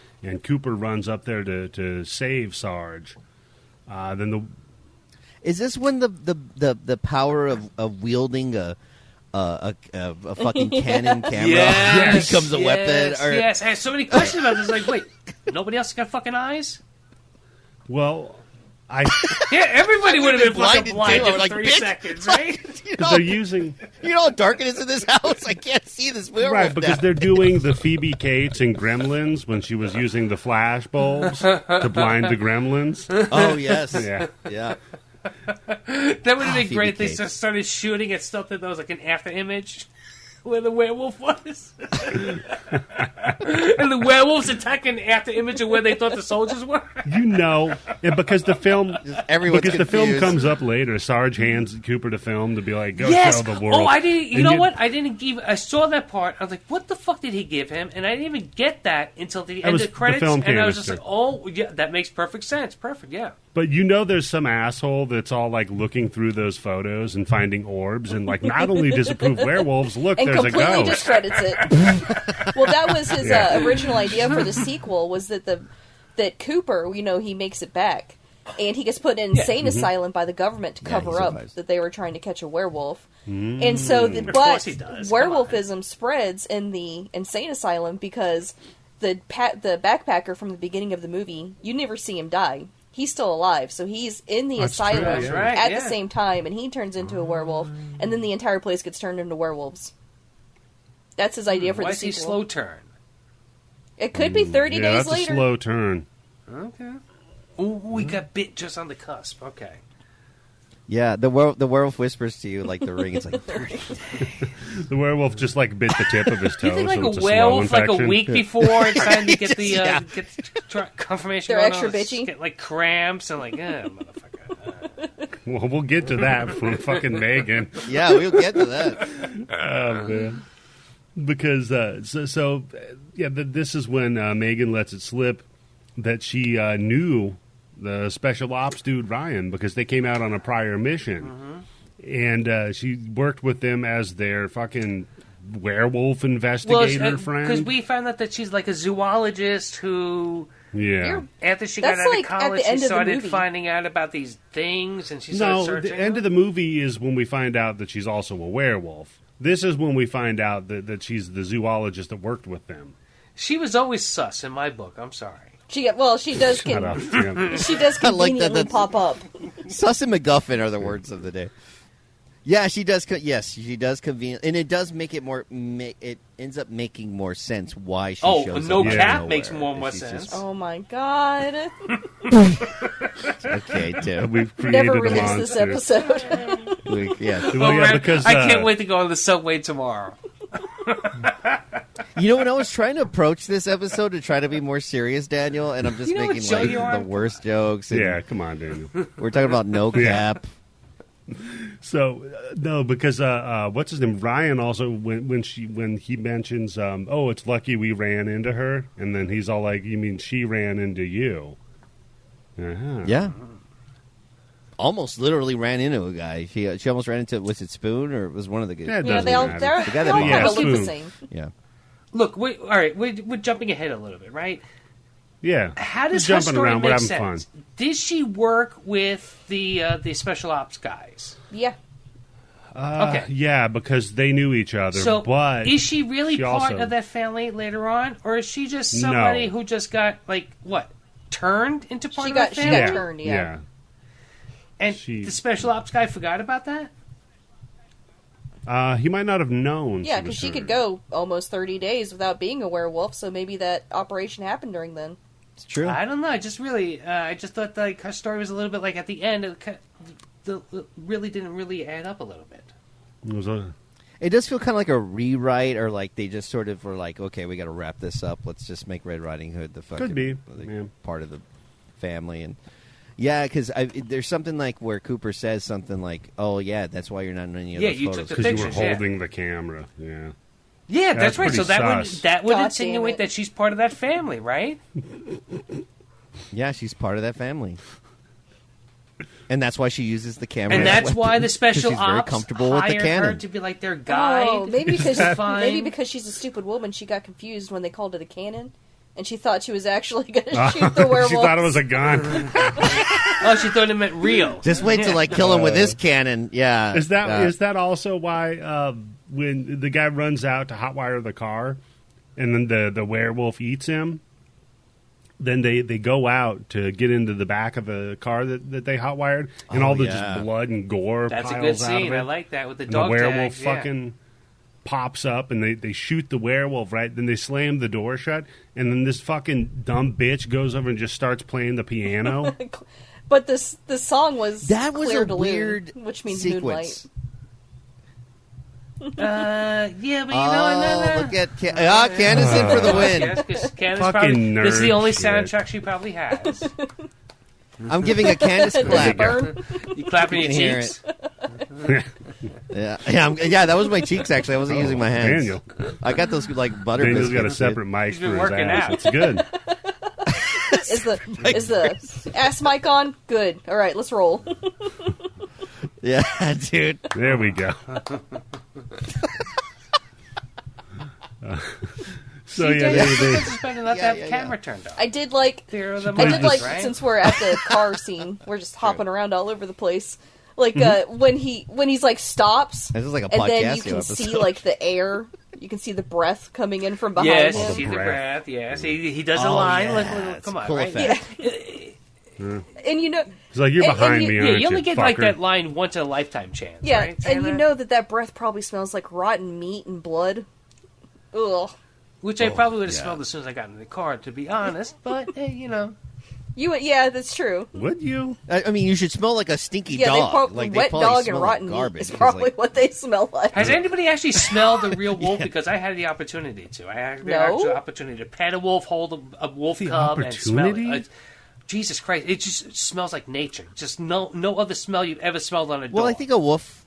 Speaker 1: Cooper runs up there to save Sarge. Then the
Speaker 4: Is this when the power of wielding a fucking Canon camera becomes a weapon? Or
Speaker 2: Yes, I had so many questions about this. Like, wait, nobody else got fucking eyes?
Speaker 1: well,
Speaker 2: Yeah, everybody would have been fucking
Speaker 4: blinded
Speaker 2: blind
Speaker 4: too.
Speaker 2: in
Speaker 4: Like,
Speaker 2: 3
Speaker 4: bitch,
Speaker 2: seconds, right?
Speaker 1: Because they're using
Speaker 4: You know how dark it is in this house? I can't see this werewolf
Speaker 1: right because
Speaker 4: now.
Speaker 1: they're doing the Phoebe Cates in Gremlins when she was using the flash bulbs to blind the gremlins.
Speaker 4: Oh, yes.
Speaker 1: Yeah.
Speaker 4: Yeah.
Speaker 2: That would have been
Speaker 4: Phoebe
Speaker 2: great. They
Speaker 4: Cates.
Speaker 2: just started shooting at stuff that was like an after image where the werewolf was. And the werewolf's attacking after image of where they thought the soldiers were.
Speaker 1: Yeah, because the film
Speaker 4: everyone's
Speaker 1: because the film
Speaker 4: confused.
Speaker 1: comes up later. Sarge hands Cooper the film to be like, go
Speaker 2: Yes.
Speaker 1: tell the world.
Speaker 2: Oh, I didn't. You
Speaker 1: And
Speaker 2: know what? I saw that part. I was like, "What the fuck did he give him?" And I didn't even get that until the end
Speaker 1: was
Speaker 2: of the credits.
Speaker 1: the film
Speaker 2: And I was just
Speaker 1: canister.
Speaker 2: like, "Oh, yeah, that makes perfect sense. Perfect, yeah."
Speaker 1: But there's some asshole that's all like looking through those photos and finding orbs and like not only disapprove werewolves, look,
Speaker 3: And
Speaker 1: there's a
Speaker 3: completely
Speaker 1: ghost.
Speaker 3: discredits it. Well, that was his
Speaker 1: Yeah.
Speaker 3: original idea for the sequel. Was that Cooper, he makes it back, and he gets put in an insane asylum by the government to cover
Speaker 4: he
Speaker 3: up
Speaker 4: survives.
Speaker 3: that they were trying to catch a werewolf. And so,
Speaker 2: course he does. Come on.
Speaker 3: werewolfism spreads in the insane asylum because the backpacker from the beginning of the movie, you never see him die. He's still alive, so he's in the
Speaker 1: That's true,
Speaker 3: asylum
Speaker 1: yeah.
Speaker 2: Right,
Speaker 3: at
Speaker 2: yeah.
Speaker 3: the same time, and he turns into a werewolf, and then the entire place gets turned into werewolves. That's his idea for
Speaker 2: Why
Speaker 3: the
Speaker 2: is he
Speaker 3: sequel.
Speaker 2: slow turn?
Speaker 3: It could be 30
Speaker 1: Yeah,
Speaker 3: days
Speaker 1: that's
Speaker 3: later.
Speaker 1: a slow turn.
Speaker 2: Okay. Ooh, we got bit just on the cusp. Okay.
Speaker 4: Yeah, the werewolf whispers to you like the ring. It's like 30 days.
Speaker 1: The werewolf just like bit the tip of his toe.
Speaker 2: You think like
Speaker 1: so it's
Speaker 2: a
Speaker 1: slow
Speaker 2: werewolf, like a
Speaker 1: infection.
Speaker 2: week before, it's time to get the
Speaker 4: Yeah.
Speaker 2: confirmation.
Speaker 3: They're
Speaker 2: going
Speaker 3: extra
Speaker 2: on,
Speaker 3: bitchy.
Speaker 2: Get like cramps and like, motherfucker.
Speaker 1: Well, we'll get to that from fucking Megan.
Speaker 4: Yeah, we'll get to that.
Speaker 1: Oh man. Because this is when Megan lets it slip that she knew the special ops dude Ryan because they came out on a prior mission, and she worked with them as their fucking werewolf investigator friend.
Speaker 2: Because we found out that she's like a zoologist who,
Speaker 1: yeah.
Speaker 2: after she got
Speaker 3: That's
Speaker 2: out
Speaker 3: like
Speaker 2: of
Speaker 3: at
Speaker 2: college,
Speaker 3: the
Speaker 2: she
Speaker 3: end of the
Speaker 2: started
Speaker 3: movie.
Speaker 2: finding out about these things, and she started
Speaker 1: No,
Speaker 2: searching.
Speaker 1: the end of the movie is when we find out that she's also a werewolf. This is when we find out that she's the zoologist that worked with them.
Speaker 2: She was always sus in my book. I'm sorry.
Speaker 3: She does
Speaker 1: Shut up, Tim.
Speaker 3: she does
Speaker 4: I like that,
Speaker 3: conveniently
Speaker 4: that's-
Speaker 3: pop up.
Speaker 4: Sus and MacGuffin are the words of the day. Yeah, she does. Yes, she does convenient, and it does make it more. It ends up making more sense why she
Speaker 2: Oh,
Speaker 4: shows
Speaker 2: no
Speaker 4: up. out of
Speaker 2: cap
Speaker 4: nowhere.
Speaker 2: makes more
Speaker 4: She's
Speaker 2: sense.
Speaker 4: just-
Speaker 3: Oh my god.
Speaker 4: okay, Tim.
Speaker 1: We've created
Speaker 3: Never
Speaker 1: a
Speaker 3: release this
Speaker 1: monster.
Speaker 3: episode.
Speaker 4: Yeah.
Speaker 1: Well, yeah,
Speaker 2: man,
Speaker 1: because
Speaker 2: I can't wait to go on the subway tomorrow.
Speaker 4: You know, when I was trying to approach this episode to try to be more serious, Daniel, and I'm just
Speaker 2: You know what
Speaker 4: making
Speaker 2: show
Speaker 4: like
Speaker 2: you are?
Speaker 4: the worst jokes. And
Speaker 1: Yeah, come on, Daniel.
Speaker 4: we're talking about no
Speaker 1: Yeah.
Speaker 4: cap.
Speaker 1: So no, because what's his name? Ryan also when he mentions, oh, it's lucky we ran into her, and then he's all like, "You mean she ran into you?" Uh-huh.
Speaker 4: Yeah. Almost literally ran into a guy. She almost ran into, was it Spoon or it was one of the guys?
Speaker 1: That
Speaker 3: Yeah,
Speaker 1: doesn't
Speaker 3: they all
Speaker 1: matter.
Speaker 3: they're
Speaker 4: The guy
Speaker 3: they
Speaker 4: that
Speaker 3: all
Speaker 4: beat
Speaker 3: kind
Speaker 1: her.
Speaker 3: of look the
Speaker 1: Spoon.
Speaker 3: same.
Speaker 4: Yeah.
Speaker 2: Look, we're jumping ahead a little bit, right?
Speaker 1: Yeah.
Speaker 2: How does
Speaker 1: Just
Speaker 2: her
Speaker 1: jumping
Speaker 2: story
Speaker 1: around,
Speaker 2: make
Speaker 1: we're having
Speaker 2: sense?
Speaker 1: fun.
Speaker 2: Did she work with the special ops guys?
Speaker 3: Yeah.
Speaker 2: Okay.
Speaker 1: Yeah, because they knew each other.
Speaker 2: So,
Speaker 1: but
Speaker 2: is she really
Speaker 1: she
Speaker 2: part
Speaker 1: also-
Speaker 2: of that family later on, or is she just somebody
Speaker 1: No.
Speaker 2: who just got turned into part
Speaker 3: She
Speaker 2: of
Speaker 3: got-
Speaker 2: that
Speaker 3: she
Speaker 2: family?
Speaker 3: got turned, yeah.
Speaker 2: And
Speaker 1: She-
Speaker 2: the special ops guy forgot about that?
Speaker 1: He might not have known.
Speaker 3: Yeah,
Speaker 1: was
Speaker 3: because she could
Speaker 1: turned.
Speaker 3: go almost 30 days without being a werewolf, so maybe that operation happened during then.
Speaker 4: It's true.
Speaker 2: I don't know. I just really, I just thought like her story was a little bit like at the end, it really didn't really add up a little bit.
Speaker 1: It was a-
Speaker 4: It does feel kind of like a rewrite, or like they just sort of were like, okay, we got to wrap this up. Let's just make Red Riding Hood the fucking
Speaker 1: be,
Speaker 4: like,
Speaker 1: yeah.
Speaker 4: part of the family. And yeah, because there's something like where Cooper says something like, "Oh yeah, that's why you're not in any of
Speaker 2: Yeah,
Speaker 4: those
Speaker 2: you
Speaker 4: photos."
Speaker 2: took the
Speaker 1: because you were
Speaker 2: pictures, yeah.
Speaker 1: holding the camera. Yeah.
Speaker 2: Yeah,
Speaker 1: That's
Speaker 2: that's right. So
Speaker 1: pretty
Speaker 2: that
Speaker 1: sus.
Speaker 2: would
Speaker 3: God
Speaker 2: insinuate
Speaker 3: damn it.
Speaker 2: that she's part of that family, right?
Speaker 4: Yeah, she's part of that family, and that's why she uses the camera.
Speaker 2: And that's why the special
Speaker 4: she's very
Speaker 2: ops
Speaker 4: comfortable with the
Speaker 2: hired her
Speaker 4: cannon.
Speaker 2: to be like their guide.
Speaker 3: Oh, maybe because
Speaker 2: Fine.
Speaker 3: maybe because she's a stupid woman, she got confused when they called it a cannon, and she thought she was actually going to shoot the werewolf.
Speaker 1: She thought it was a gun.
Speaker 2: Oh, she thought it meant real.
Speaker 4: Just wait till I kill him with this cannon. Yeah,
Speaker 1: Is that also why when the guy runs out to hotwire the car, and then the werewolf eats him? then they go out to get into the back of a car that they hotwired, and all the just blood and gore
Speaker 2: That's a
Speaker 1: piles
Speaker 2: good
Speaker 1: out of
Speaker 2: scene.
Speaker 1: it.
Speaker 2: I like that with the
Speaker 1: And
Speaker 2: dog
Speaker 1: the werewolf
Speaker 2: tags, yeah.
Speaker 1: fucking pops up, and they shoot the werewolf, right? Then they slam the door shut, and then this fucking dumb bitch goes over and just starts playing the piano.
Speaker 3: But the song was
Speaker 4: That was
Speaker 3: Claire
Speaker 4: a
Speaker 3: de Lune,
Speaker 4: weird
Speaker 3: which means
Speaker 4: sequence.
Speaker 2: Yeah, but you know,
Speaker 4: Look at Candice in for the win.
Speaker 1: Fucking
Speaker 2: this is the only
Speaker 1: nerd shit.
Speaker 2: soundtrack she probably has.
Speaker 4: I'm giving a Candice clap.
Speaker 3: Burn.
Speaker 2: You clapping your
Speaker 4: You can hear
Speaker 2: cheeks?
Speaker 4: Yeah, that was my cheeks. Actually, I wasn't using my hands.
Speaker 1: Daniel.
Speaker 4: I got those like butter
Speaker 1: Daniel's
Speaker 4: biscuits.
Speaker 1: got a separate mic
Speaker 2: He's been
Speaker 1: for his
Speaker 2: working
Speaker 1: ass.
Speaker 2: out.
Speaker 1: It's good.
Speaker 3: Is the ass mic on? Good. All right, let's roll.
Speaker 4: Yeah, dude.
Speaker 1: There we go. So
Speaker 2: See,
Speaker 1: yeah,
Speaker 2: Daniel,
Speaker 1: they
Speaker 2: it's better not to have the camera turned off.
Speaker 3: I did like
Speaker 2: Fear of the
Speaker 1: I did
Speaker 2: monkeys,
Speaker 3: like
Speaker 2: right?
Speaker 3: since we're at the car scene, we're just hopping around all over the place. Like
Speaker 1: Mm-hmm.
Speaker 3: when he's like stops,
Speaker 4: This is like a
Speaker 3: and then
Speaker 4: Podcastio
Speaker 3: you can
Speaker 4: episode.
Speaker 3: see like the air. You can see the breath coming in from behind
Speaker 2: Yes,
Speaker 3: him.
Speaker 2: see the
Speaker 1: breath.
Speaker 2: breath. Yes, he does a
Speaker 4: Oh,
Speaker 2: line.
Speaker 4: yeah,
Speaker 2: Look,
Speaker 4: it's
Speaker 2: come
Speaker 4: a
Speaker 2: on,
Speaker 4: cool
Speaker 2: right?
Speaker 4: effect.
Speaker 3: And you know,
Speaker 1: It's like you're
Speaker 3: And-
Speaker 1: behind
Speaker 3: and you-
Speaker 1: me,
Speaker 2: Yeah,
Speaker 1: aren't
Speaker 2: you only get
Speaker 1: fucker?
Speaker 2: like that line once in a lifetime chance.
Speaker 3: yeah,
Speaker 2: right,
Speaker 3: and you
Speaker 2: Tanner?
Speaker 3: know that breath probably smells like rotten meat and blood. Ugh.
Speaker 2: Which I probably would have
Speaker 4: yeah.
Speaker 2: smelled as soon as I got in the car, to be honest. But hey, you know,
Speaker 3: Yeah, that's true.
Speaker 1: Would you?
Speaker 4: I mean, you should smell like a stinky
Speaker 3: Yeah,
Speaker 4: dog.
Speaker 3: they
Speaker 4: Like
Speaker 3: wet
Speaker 4: probably
Speaker 3: dog
Speaker 4: smell
Speaker 3: and
Speaker 4: like
Speaker 3: rotten meat
Speaker 4: garbage.
Speaker 3: is
Speaker 4: It's
Speaker 3: probably
Speaker 4: like-
Speaker 3: what they smell like.
Speaker 2: has anybody actually smelled a real wolf? Because I had the opportunity to. I had the
Speaker 3: No.
Speaker 2: actual opportunity to pet a wolf, hold a wolf
Speaker 1: The
Speaker 2: cub, and smell
Speaker 1: opportunity?
Speaker 2: it. Jesus Christ! It just smells like nature. Just no other smell you've ever smelled on a dog.
Speaker 4: Well, I think a wolf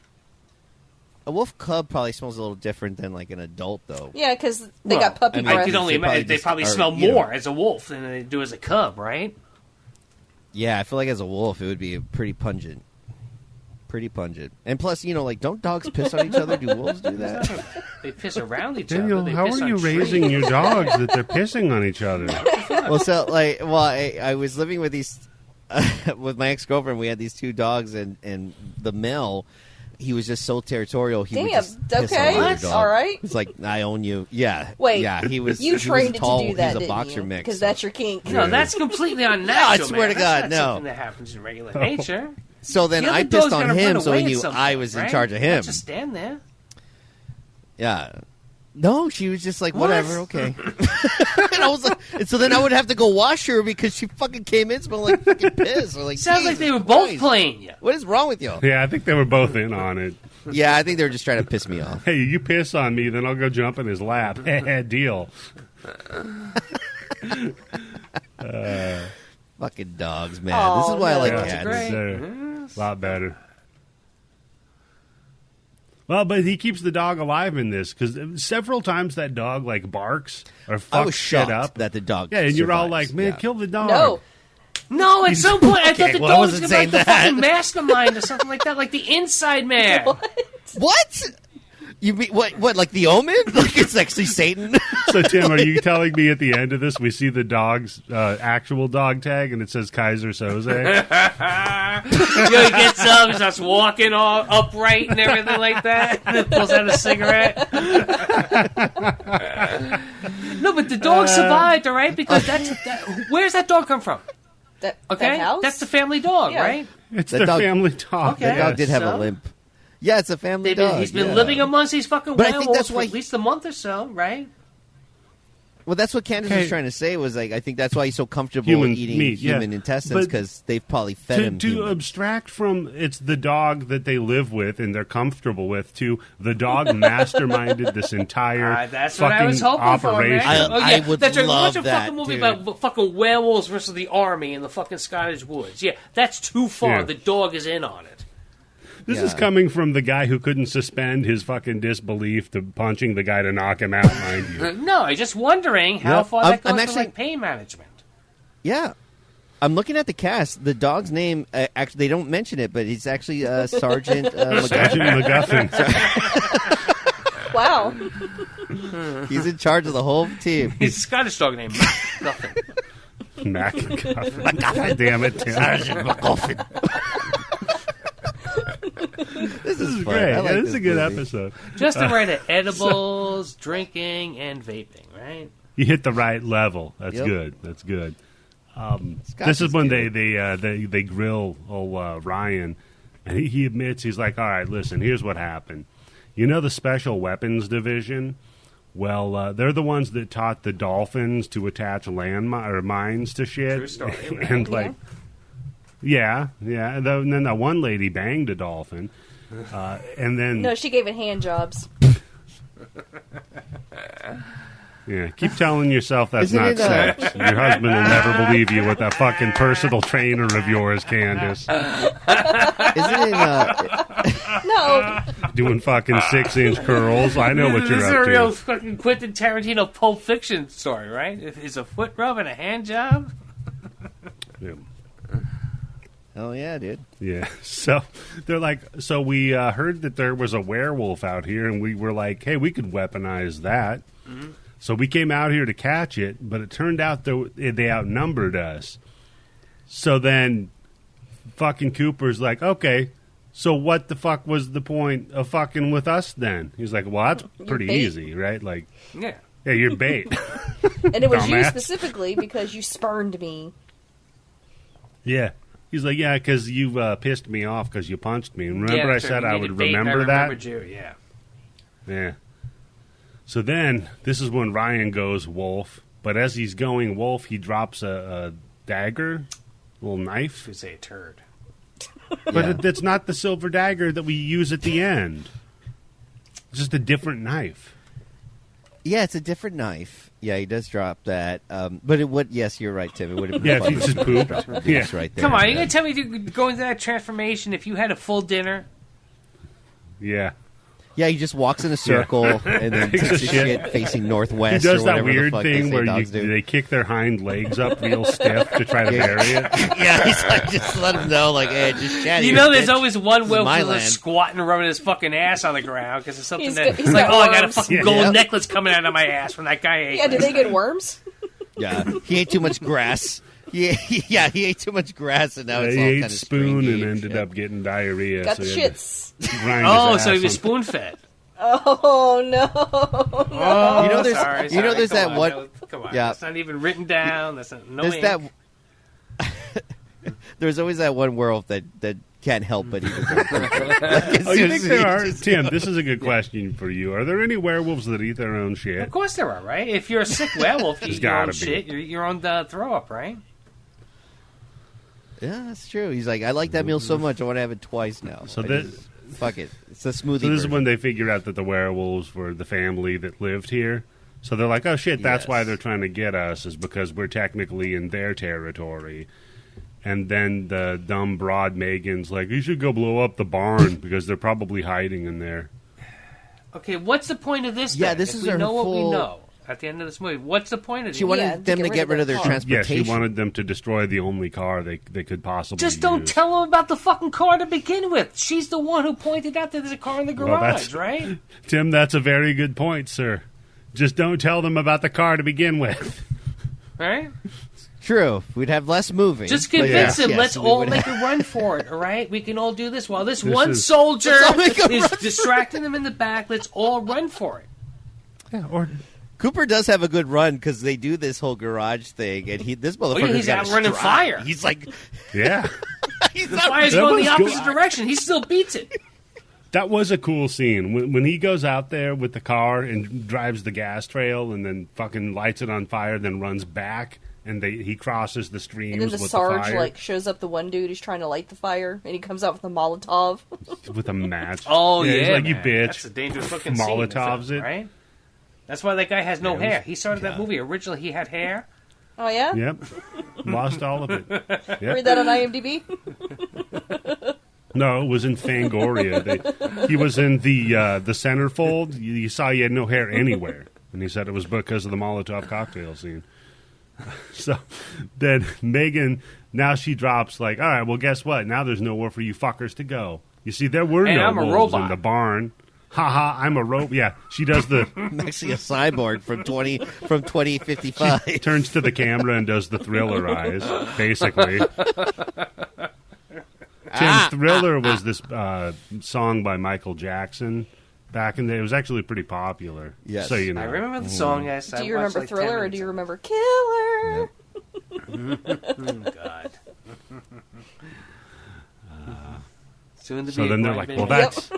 Speaker 4: cub probably smells a little different than like an adult, though.
Speaker 3: Yeah, because they
Speaker 2: Well,
Speaker 3: got puppy
Speaker 4: I mean,
Speaker 2: I
Speaker 3: breath.
Speaker 2: could only
Speaker 4: They probably
Speaker 2: imagine they
Speaker 4: just
Speaker 2: probably
Speaker 4: are,
Speaker 2: smell
Speaker 4: you know.
Speaker 2: more as a wolf than they do as a cub, right?
Speaker 4: Yeah, I feel like as a wolf, it would be pretty pungent. Pretty pungent. And plus, you know, like, don't dogs piss on each other? Do wolves do that?
Speaker 2: They piss around each
Speaker 1: Daniel,
Speaker 2: other. They
Speaker 1: how
Speaker 2: piss
Speaker 1: are
Speaker 2: on
Speaker 1: you
Speaker 2: trees.
Speaker 1: raising your dogs that they're pissing on each other?
Speaker 4: I was living with these, with my ex-girlfriend. We had these two dogs, and the male, he was just so territorial. He would
Speaker 3: Damn,
Speaker 4: just piss
Speaker 3: okay,
Speaker 4: on the other
Speaker 2: what?
Speaker 4: dog.
Speaker 3: all right.
Speaker 4: It's like, I own you. Yeah.
Speaker 3: Wait,
Speaker 4: yeah, he was.
Speaker 3: You
Speaker 4: he
Speaker 3: trained
Speaker 4: was
Speaker 3: it
Speaker 4: tall,
Speaker 3: to do that,
Speaker 4: He's a
Speaker 3: didn't
Speaker 4: boxer
Speaker 3: you?
Speaker 4: mix.
Speaker 3: Because that's your kink.
Speaker 2: No, that's completely unnatural.
Speaker 4: I swear
Speaker 2: man.
Speaker 4: to God,
Speaker 2: That's not
Speaker 4: no.
Speaker 2: something that happens in regular nature.
Speaker 4: So then
Speaker 2: The other
Speaker 4: I
Speaker 2: dog's
Speaker 4: pissed on
Speaker 2: gonna
Speaker 4: him,
Speaker 2: run
Speaker 4: so he
Speaker 2: away at
Speaker 4: knew
Speaker 2: some
Speaker 4: I
Speaker 2: point,
Speaker 4: was in
Speaker 2: right?
Speaker 4: charge of
Speaker 2: Not
Speaker 4: him.
Speaker 2: just stand there.
Speaker 4: Yeah. No, she was just like,
Speaker 2: What?
Speaker 4: whatever, okay. And I was like, and so then I would have to go wash her because she fucking came in smelling like fucking piss. Or like,
Speaker 2: Sounds like
Speaker 4: Jesus
Speaker 2: they were both
Speaker 4: Christ.
Speaker 2: playing you.
Speaker 4: What is wrong with y'all?
Speaker 1: Yeah, I think they were both in on it.
Speaker 4: Yeah, I think they were just trying to piss me off.
Speaker 1: Hey, you piss on me, then I'll go jump in his lap. Deal.
Speaker 4: Fucking dogs, man.
Speaker 3: Oh,
Speaker 4: This is why I like
Speaker 3: no.
Speaker 4: cats.
Speaker 2: Great.
Speaker 1: A lot better. Well, but he keeps the dog alive in this because several times that dog like barks or
Speaker 4: I
Speaker 1: fucks
Speaker 4: was
Speaker 1: shit
Speaker 4: shocked
Speaker 1: up.
Speaker 4: that the dog.
Speaker 1: Yeah, and you're all
Speaker 4: survives.
Speaker 1: like, "Man,
Speaker 4: Yeah.
Speaker 1: kill the dog."
Speaker 3: No,
Speaker 2: No, at some point I thought
Speaker 4: Okay,
Speaker 2: the
Speaker 4: well, I
Speaker 2: dog was
Speaker 4: wasn't
Speaker 2: going to be like the
Speaker 4: saying
Speaker 2: fucking mastermind or something like that, like the Inside Man.
Speaker 4: What? You mean what? Like the Omen? Like it's actually Satan?
Speaker 1: So, Tim, are you telling me at the end of this we see the dog's actual dog tag and it says Kaiser Soze?
Speaker 2: He gets up, he starts walking all upright and everything like that, and then pulls out a cigarette. No, but the dog survived, all right? Because where's that dog come from?
Speaker 3: that
Speaker 2: Okay,
Speaker 3: house.
Speaker 2: that's the family dog,
Speaker 3: Yeah.
Speaker 2: right?
Speaker 1: It's
Speaker 4: That
Speaker 1: the
Speaker 4: dog-
Speaker 1: family dog.
Speaker 2: Okay.
Speaker 4: That dog did have
Speaker 2: So?
Speaker 4: a limp. Yeah, it's a family dog.
Speaker 2: He's been
Speaker 4: yeah.
Speaker 2: living amongst these fucking
Speaker 4: But I think
Speaker 2: werewolves
Speaker 4: that's
Speaker 2: for
Speaker 4: why
Speaker 2: at least a month or so, right?
Speaker 4: Well, that's what Candice
Speaker 1: Okay.
Speaker 4: was trying to say. Was like, I think that's why he's so comfortable
Speaker 1: Human
Speaker 4: eating
Speaker 1: meat, yeah.
Speaker 4: human intestines
Speaker 1: But
Speaker 4: because they've probably fed him.
Speaker 1: To
Speaker 4: human.
Speaker 1: abstract from it's the dog that they live with and they're comfortable with to the dog masterminded this entire
Speaker 2: That's
Speaker 1: fucking
Speaker 2: what I was hoping
Speaker 1: operation.
Speaker 2: for, man.
Speaker 4: I would
Speaker 2: that's right.
Speaker 4: love
Speaker 2: Watch a
Speaker 4: that,
Speaker 2: fucking movie
Speaker 4: dude.
Speaker 2: about fucking werewolves versus the army in the fucking Scottish woods. Yeah, that's too far.
Speaker 1: Yeah.
Speaker 2: The dog is in on it.
Speaker 1: This is
Speaker 4: Yeah.
Speaker 1: coming from the guy who couldn't suspend his fucking disbelief to punching the guy to knock him out, mind you.
Speaker 2: No, I'm just wondering how
Speaker 1: Yep.
Speaker 2: far that
Speaker 4: I'm
Speaker 2: goes to
Speaker 4: actually-
Speaker 2: like pain management.
Speaker 4: Yeah. I'm looking at the cast. The dog's name, actually, they don't mention it, but he's actually Sergeant
Speaker 1: Sergeant
Speaker 4: McGuffin.
Speaker 1: McGuffin.
Speaker 3: Wow.
Speaker 4: He's in charge of the whole team.
Speaker 2: He's a Scottish dog named Muffin.
Speaker 1: Mac McGuffin. God damn it, Tim.
Speaker 4: Sergeant McGuffin. This is fun.
Speaker 1: Great.
Speaker 4: I like
Speaker 1: Yeah, this is a good
Speaker 4: movie.
Speaker 1: episode.
Speaker 2: Just the right of edibles, drinking, and vaping, right?
Speaker 1: You hit the right level. That's
Speaker 4: Yep.
Speaker 1: good. That's good. This is when they grill old Ryan, and he admits, he's like, all right, listen, here's what happened. You know the Special Weapons Division? Well, they're the ones that taught the dolphins to attach mines to shit.
Speaker 2: True story.
Speaker 1: And like, yeah. And then that one lady banged a dolphin, and then
Speaker 3: No, she gave it hand jobs.
Speaker 1: yeah, keep telling yourself that's
Speaker 4: Isn't
Speaker 1: not
Speaker 4: it,
Speaker 1: sex. Your husband will never believe you with that fucking personal trainer of yours, Candice,
Speaker 4: Isn't it?
Speaker 3: No,
Speaker 1: doing fucking 6-inch curls. I know what
Speaker 2: This
Speaker 1: you're
Speaker 2: is
Speaker 1: up
Speaker 2: a real
Speaker 1: to.
Speaker 2: fucking Quentin Tarantino Pulp Fiction story, right? Is a foot rub and a hand job?
Speaker 1: Yeah.
Speaker 4: Oh yeah, dude.
Speaker 1: Yeah, so they're like, so we heard that there was a werewolf out here, and we were like, hey, we could weaponize that.
Speaker 2: Mm-hmm.
Speaker 1: So we came out here to catch it, but it turned out they outnumbered us. So then fucking Cooper's like, okay, so what the fuck was the point of fucking with us then? He's like, well, that's pretty
Speaker 3: bait.
Speaker 1: easy, right? Like,
Speaker 2: Yeah.
Speaker 1: yeah, you're bait.
Speaker 3: and it was you
Speaker 1: Dumbass.
Speaker 3: specifically because you spurned me.
Speaker 1: Yeah. He's like, yeah, because you pissed me off because you punched me. Remember
Speaker 2: Yeah,
Speaker 1: I
Speaker 2: that's
Speaker 1: said
Speaker 2: right.
Speaker 1: I
Speaker 2: You
Speaker 1: would
Speaker 2: needed bait, and
Speaker 1: remember
Speaker 2: I
Speaker 1: that?
Speaker 2: remembered you, yeah.
Speaker 1: Yeah. So then, this is when Ryan goes wolf. But as he's going wolf, he drops a dagger, a little knife.
Speaker 2: To say a turd.
Speaker 1: But it's not the silver dagger that we use at the end. It's just a different knife.
Speaker 4: Yeah, it's a different knife. Yeah, he does drop that. But it would. Yes, you're right, Tim. It would have been
Speaker 1: Yeah, if
Speaker 4: fun
Speaker 1: you
Speaker 4: to
Speaker 1: just
Speaker 4: drop
Speaker 1: pooped.
Speaker 4: the
Speaker 1: Yeah.
Speaker 4: piece right there.
Speaker 2: Come on, you
Speaker 4: Yeah.
Speaker 2: gonna tell me to go into that transformation if you had a full dinner?
Speaker 1: Yeah.
Speaker 4: Yeah, he just walks in a circle and then
Speaker 1: Takes
Speaker 4: takes
Speaker 1: a
Speaker 4: a
Speaker 1: shit.
Speaker 4: shit facing
Speaker 1: He
Speaker 4: northwest.
Speaker 1: does
Speaker 4: or
Speaker 1: that
Speaker 4: whatever the
Speaker 1: weird
Speaker 4: fuck they
Speaker 1: thing
Speaker 4: say
Speaker 1: where
Speaker 4: dogs do.
Speaker 1: they kick their hind legs up real stiff to try to bury it.
Speaker 4: Yeah, he's like, just let him know, like, hey, just chat.
Speaker 2: You
Speaker 4: here,
Speaker 2: know, there's
Speaker 4: bitch.
Speaker 2: always one
Speaker 4: This is
Speaker 2: werewolf
Speaker 4: my
Speaker 2: who's
Speaker 4: land.
Speaker 2: squatting and rubbing his fucking ass on the ground because it's something
Speaker 3: He's
Speaker 2: that
Speaker 3: got- he's
Speaker 2: like,
Speaker 3: got
Speaker 2: oh, I got a
Speaker 3: worms.
Speaker 2: fucking
Speaker 4: Yeah.
Speaker 2: gold
Speaker 4: Yeah.
Speaker 2: necklace coming out of my ass from that guy ate.
Speaker 3: Yeah, do they get worms?
Speaker 4: Yeah, he ate too much grass. He ate too much grass, and now it's
Speaker 1: He
Speaker 4: all
Speaker 1: ate
Speaker 4: kind of
Speaker 1: spoon
Speaker 4: stringy
Speaker 1: and ended up getting diarrhea.
Speaker 3: Got
Speaker 1: so
Speaker 3: the
Speaker 1: he had to
Speaker 3: shits.
Speaker 1: grind
Speaker 2: Oh,
Speaker 1: his
Speaker 2: so he
Speaker 1: ass
Speaker 2: was
Speaker 1: on-
Speaker 2: spoon fed.
Speaker 3: Oh no!
Speaker 2: Oh,
Speaker 4: You know, there's-
Speaker 2: sorry,
Speaker 4: you know,
Speaker 2: sorry.
Speaker 4: there's
Speaker 2: Come
Speaker 4: that
Speaker 2: on,
Speaker 4: one-
Speaker 2: no, come on,
Speaker 4: Yeah.
Speaker 2: that's not even written down. That's not, no
Speaker 4: There's
Speaker 2: ink.
Speaker 4: that. There's always that one werewolf that can't help but eat his own food.
Speaker 1: Oh, you think there are? Tim, this is a good question for you. Are there any werewolves that eat their own shit?
Speaker 2: Of course there are, right? If you're a sick werewolf, you
Speaker 1: There's
Speaker 2: eat your own
Speaker 1: gotta be.
Speaker 2: shit. You're on the throw up, right?
Speaker 4: Yeah, that's true. He's like, I like that meal so much, I want to have it twice now.
Speaker 1: So
Speaker 4: I
Speaker 1: this-
Speaker 4: just- fuck it. It's a smoothie.
Speaker 1: So this is
Speaker 4: version.
Speaker 1: when they figured out that the werewolves were the family that lived here. So they're like, oh shit, that's
Speaker 4: Yes.
Speaker 1: why they're trying to get us, is because we're technically in their territory. And then the dumb broad Megan's like, you should go blow up the barn because they're probably hiding in there.
Speaker 2: Okay, what's the point of this?
Speaker 4: Yeah,
Speaker 2: then?
Speaker 4: this
Speaker 2: If
Speaker 4: is
Speaker 2: we
Speaker 4: her
Speaker 2: know what we
Speaker 4: full-
Speaker 2: know at the end of this movie. What's the point of
Speaker 4: She
Speaker 2: it?
Speaker 4: wanted
Speaker 3: Yeah,
Speaker 4: them to get rid of their
Speaker 3: car.
Speaker 1: Yeah,
Speaker 4: transportation.
Speaker 1: she wanted them to destroy the only car they could possibly
Speaker 2: Just don't
Speaker 1: use.
Speaker 2: tell them about the fucking car to begin with. She's the one who pointed out that there's a car in the
Speaker 1: Well, that's-
Speaker 2: garage, right?
Speaker 1: Tim, that's a very good point, sir. Just don't tell them about the car to begin with.
Speaker 2: Right?
Speaker 4: True. We'd have less moving.
Speaker 2: Just
Speaker 4: but
Speaker 2: convince them.
Speaker 4: yes,
Speaker 2: Let's
Speaker 4: we
Speaker 2: all
Speaker 4: would
Speaker 2: make
Speaker 4: have-
Speaker 2: a run for it, all right? We can all do this while this
Speaker 1: This
Speaker 2: one
Speaker 1: is-
Speaker 2: soldier
Speaker 4: Let's all make a
Speaker 2: is
Speaker 4: run for
Speaker 2: distracting them in the back. Let's all run for it.
Speaker 1: Yeah, or
Speaker 4: Cooper does have a good run because they do this whole garage thing, and this motherfucker
Speaker 2: he's out running fire.
Speaker 4: He's like,
Speaker 1: yeah.
Speaker 4: he's
Speaker 2: The
Speaker 4: not
Speaker 2: fire's
Speaker 1: That
Speaker 2: going
Speaker 1: was
Speaker 2: the
Speaker 1: cool.
Speaker 2: opposite direction. He still beats it.
Speaker 1: That was a cool scene when he goes out there with the car and drives the gas trail and then fucking lights it on fire, then runs back and he crosses the streams
Speaker 3: And then the
Speaker 1: with
Speaker 3: Sarge
Speaker 1: the fire
Speaker 3: shows up the one dude who's trying to light the fire, and he comes out with a Molotov.
Speaker 1: with a match.
Speaker 2: Oh,
Speaker 1: he's like,
Speaker 2: man.
Speaker 1: you bitch.
Speaker 2: That's a dangerous looking scene.
Speaker 1: Molotovs it.
Speaker 2: Right? That's why that guy has no
Speaker 1: Yeah, it was-
Speaker 2: hair. He started that
Speaker 4: yeah.
Speaker 2: movie. Originally, he had hair.
Speaker 3: Oh yeah,
Speaker 1: Yep, lost all of it.
Speaker 3: read
Speaker 1: Yep.
Speaker 3: that on IMDb.
Speaker 1: No, it was in Fangoria. He was in the centerfold. You saw he had no hair anywhere, and he said it was because of the Molotov cocktail scene. So then Megan, now she drops like, all right, well, guess what? Now there's nowhere for you fuckers to go. You see, there were
Speaker 2: Hey,
Speaker 1: no
Speaker 2: I'm a
Speaker 1: wolves in
Speaker 2: robot.
Speaker 1: the barn. Haha, I'm a robot. Yeah, she does the
Speaker 4: I'm actually a cyborg from 2055.
Speaker 1: turns to the camera and does the Thriller eyes, basically. Tim, Thriller was this song by Michael Jackson back in the day. It was actually pretty popular.
Speaker 4: Yes.
Speaker 1: So you know.
Speaker 2: I remember the song, yes.
Speaker 3: Do
Speaker 2: I
Speaker 3: you
Speaker 2: watched
Speaker 3: remember
Speaker 2: like 10
Speaker 3: Thriller or
Speaker 2: minutes
Speaker 3: do you
Speaker 2: of it.
Speaker 3: remember Killer?
Speaker 2: God. Soon to
Speaker 1: So
Speaker 2: be
Speaker 1: then they're
Speaker 2: blind
Speaker 1: like,
Speaker 2: baby.
Speaker 1: well, that's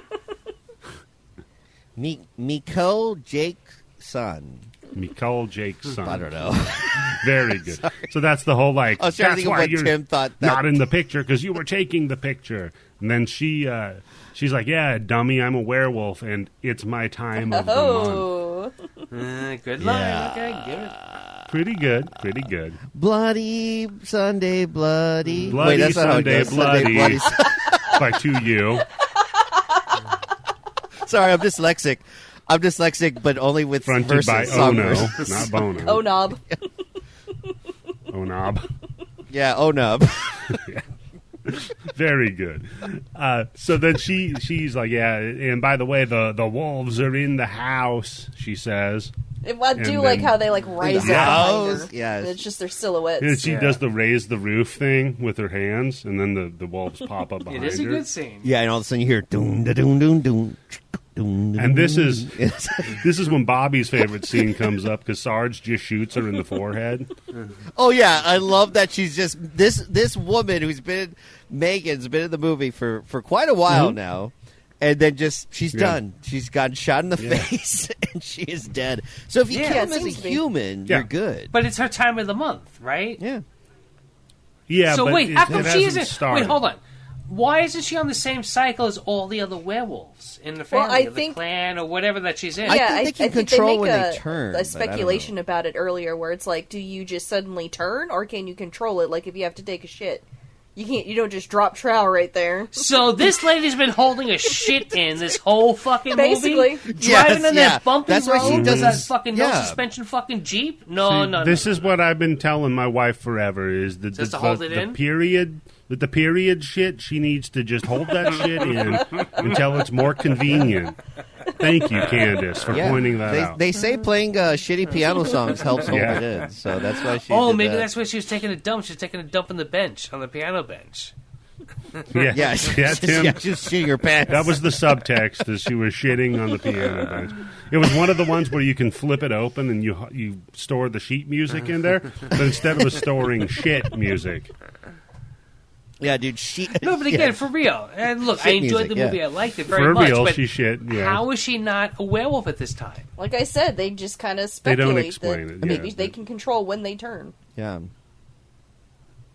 Speaker 4: Miko Jake's son.
Speaker 1: Nicole Jake's son.
Speaker 4: I don't know.
Speaker 1: Very good. So that's the whole like.
Speaker 4: I was trying to
Speaker 1: That's
Speaker 4: think of
Speaker 1: why
Speaker 4: what
Speaker 1: you're
Speaker 4: Tim thought that-
Speaker 1: not in the picture because you were taking the picture. And then she's like, "Yeah, dummy, I'm a werewolf, and it's my time of the month."
Speaker 3: Oh.
Speaker 2: Good line. Okay, give it.
Speaker 1: Pretty good. Pretty good.
Speaker 4: Bloody Sunday, bloody.
Speaker 1: Bloody
Speaker 4: Wait, that's not how it
Speaker 1: Sunday,
Speaker 4: goes. Sunday,
Speaker 1: bloody.
Speaker 4: bloody.
Speaker 1: By 2U.
Speaker 4: Sorry, I'm dyslexic. I'm dyslexic, but only with
Speaker 1: Fronted
Speaker 4: verses.
Speaker 1: by
Speaker 4: song
Speaker 1: Ono,
Speaker 4: verses.
Speaker 1: not Bono.
Speaker 3: Oh, knob.
Speaker 1: Onob.
Speaker 4: Yeah, Ono.
Speaker 1: Very good. So then she's like, yeah, and by the way, the wolves are in the house, she says.
Speaker 3: I do
Speaker 1: And
Speaker 3: like
Speaker 1: then-
Speaker 3: how they like rise up
Speaker 4: the
Speaker 3: behind
Speaker 4: house,
Speaker 3: her.
Speaker 4: yes.
Speaker 3: And it's just their silhouettes.
Speaker 1: And she
Speaker 2: Yeah.
Speaker 1: does the raise the roof thing with her hands, and then the wolves pop up behind
Speaker 2: It is a
Speaker 1: her.
Speaker 2: good scene.
Speaker 4: Yeah, and all of a sudden you hear doom da doom doom doom.
Speaker 1: And this is when Bobby's favorite scene comes up because Sarge just shoots her in the forehead.
Speaker 4: Oh yeah, I love that she's just this woman who's been Megan's been in the movie for quite a while
Speaker 1: Mm-hmm.
Speaker 4: now, and then just she's
Speaker 1: Yeah.
Speaker 4: done. She's gotten shot in the
Speaker 1: Yeah.
Speaker 4: face, and she is dead. So if you
Speaker 2: Yeah,
Speaker 4: kill
Speaker 3: it
Speaker 4: him as a
Speaker 3: seems to be.
Speaker 4: human,
Speaker 1: Yeah.
Speaker 4: you're good.
Speaker 2: But it's her time of the month, right?
Speaker 4: Yeah,
Speaker 1: Yeah,
Speaker 2: So
Speaker 1: but
Speaker 2: wait,
Speaker 1: it,
Speaker 2: how come
Speaker 1: it
Speaker 2: she
Speaker 1: hasn't
Speaker 2: isn't?
Speaker 1: started.
Speaker 2: Wait, hold on. Why isn't she on the same cycle as all the other werewolves in the
Speaker 3: Well,
Speaker 2: family,
Speaker 3: I
Speaker 2: or the
Speaker 3: think-
Speaker 2: clan, or whatever that she's in?
Speaker 4: I
Speaker 3: Yeah,
Speaker 4: think they can
Speaker 3: I think
Speaker 4: control
Speaker 3: they make
Speaker 4: when
Speaker 3: a,
Speaker 4: they turn,
Speaker 3: a
Speaker 4: but I don't
Speaker 3: speculation
Speaker 4: know.
Speaker 3: about it earlier, where it's like, do you just suddenly turn, or can you control it? Like if you have to take a shit, you can't. You don't just drop trowel right there.
Speaker 2: So this lady's been holding a shit in this whole fucking
Speaker 3: Basically.
Speaker 2: movie,
Speaker 4: Yes,
Speaker 2: driving on
Speaker 4: yeah.
Speaker 2: that bumpy
Speaker 4: That's why she
Speaker 2: road with that
Speaker 4: does-
Speaker 2: fucking no
Speaker 4: yeah.
Speaker 2: suspension fucking Jeep. No,
Speaker 1: See,
Speaker 2: no, no.
Speaker 1: this
Speaker 2: no,
Speaker 1: is
Speaker 2: no.
Speaker 1: what I've been telling my wife forever is that
Speaker 2: Just to hold it
Speaker 1: the
Speaker 2: in?
Speaker 1: period with the period shit, she needs to just hold that shit in until it's more convenient. Thank you, Candice, for pointing that out.
Speaker 4: They say playing shitty piano songs helps hold
Speaker 1: Yeah.
Speaker 4: it in, so that's why she.
Speaker 2: Oh,
Speaker 4: did
Speaker 2: maybe
Speaker 4: that.
Speaker 2: that's why she was taking a dump. She was taking a dump on the bench, on the piano bench.
Speaker 1: Yeah,
Speaker 4: Yeah,
Speaker 1: Tim.
Speaker 4: yeah, just shitting your pants.
Speaker 1: That was the subtext, as she was shitting on the piano bench. It was one of the ones where you can flip it open and you store the sheet music in there, but instead it was storing shit music.
Speaker 4: Yeah, dude. She.
Speaker 2: No, but again, for real. And look, I
Speaker 4: Shit
Speaker 2: enjoyed
Speaker 4: music,
Speaker 2: the movie.
Speaker 4: yeah.
Speaker 2: I liked it very
Speaker 1: For
Speaker 2: much.
Speaker 1: real,
Speaker 2: but
Speaker 1: she shit. Yeah.
Speaker 2: how is she not a werewolf at this time?
Speaker 3: Like I said, they just kind of
Speaker 1: They don't
Speaker 3: speculate
Speaker 1: explain
Speaker 3: that
Speaker 1: it,
Speaker 3: maybe
Speaker 1: yeah.
Speaker 3: they can control when they turn.
Speaker 4: Yeah.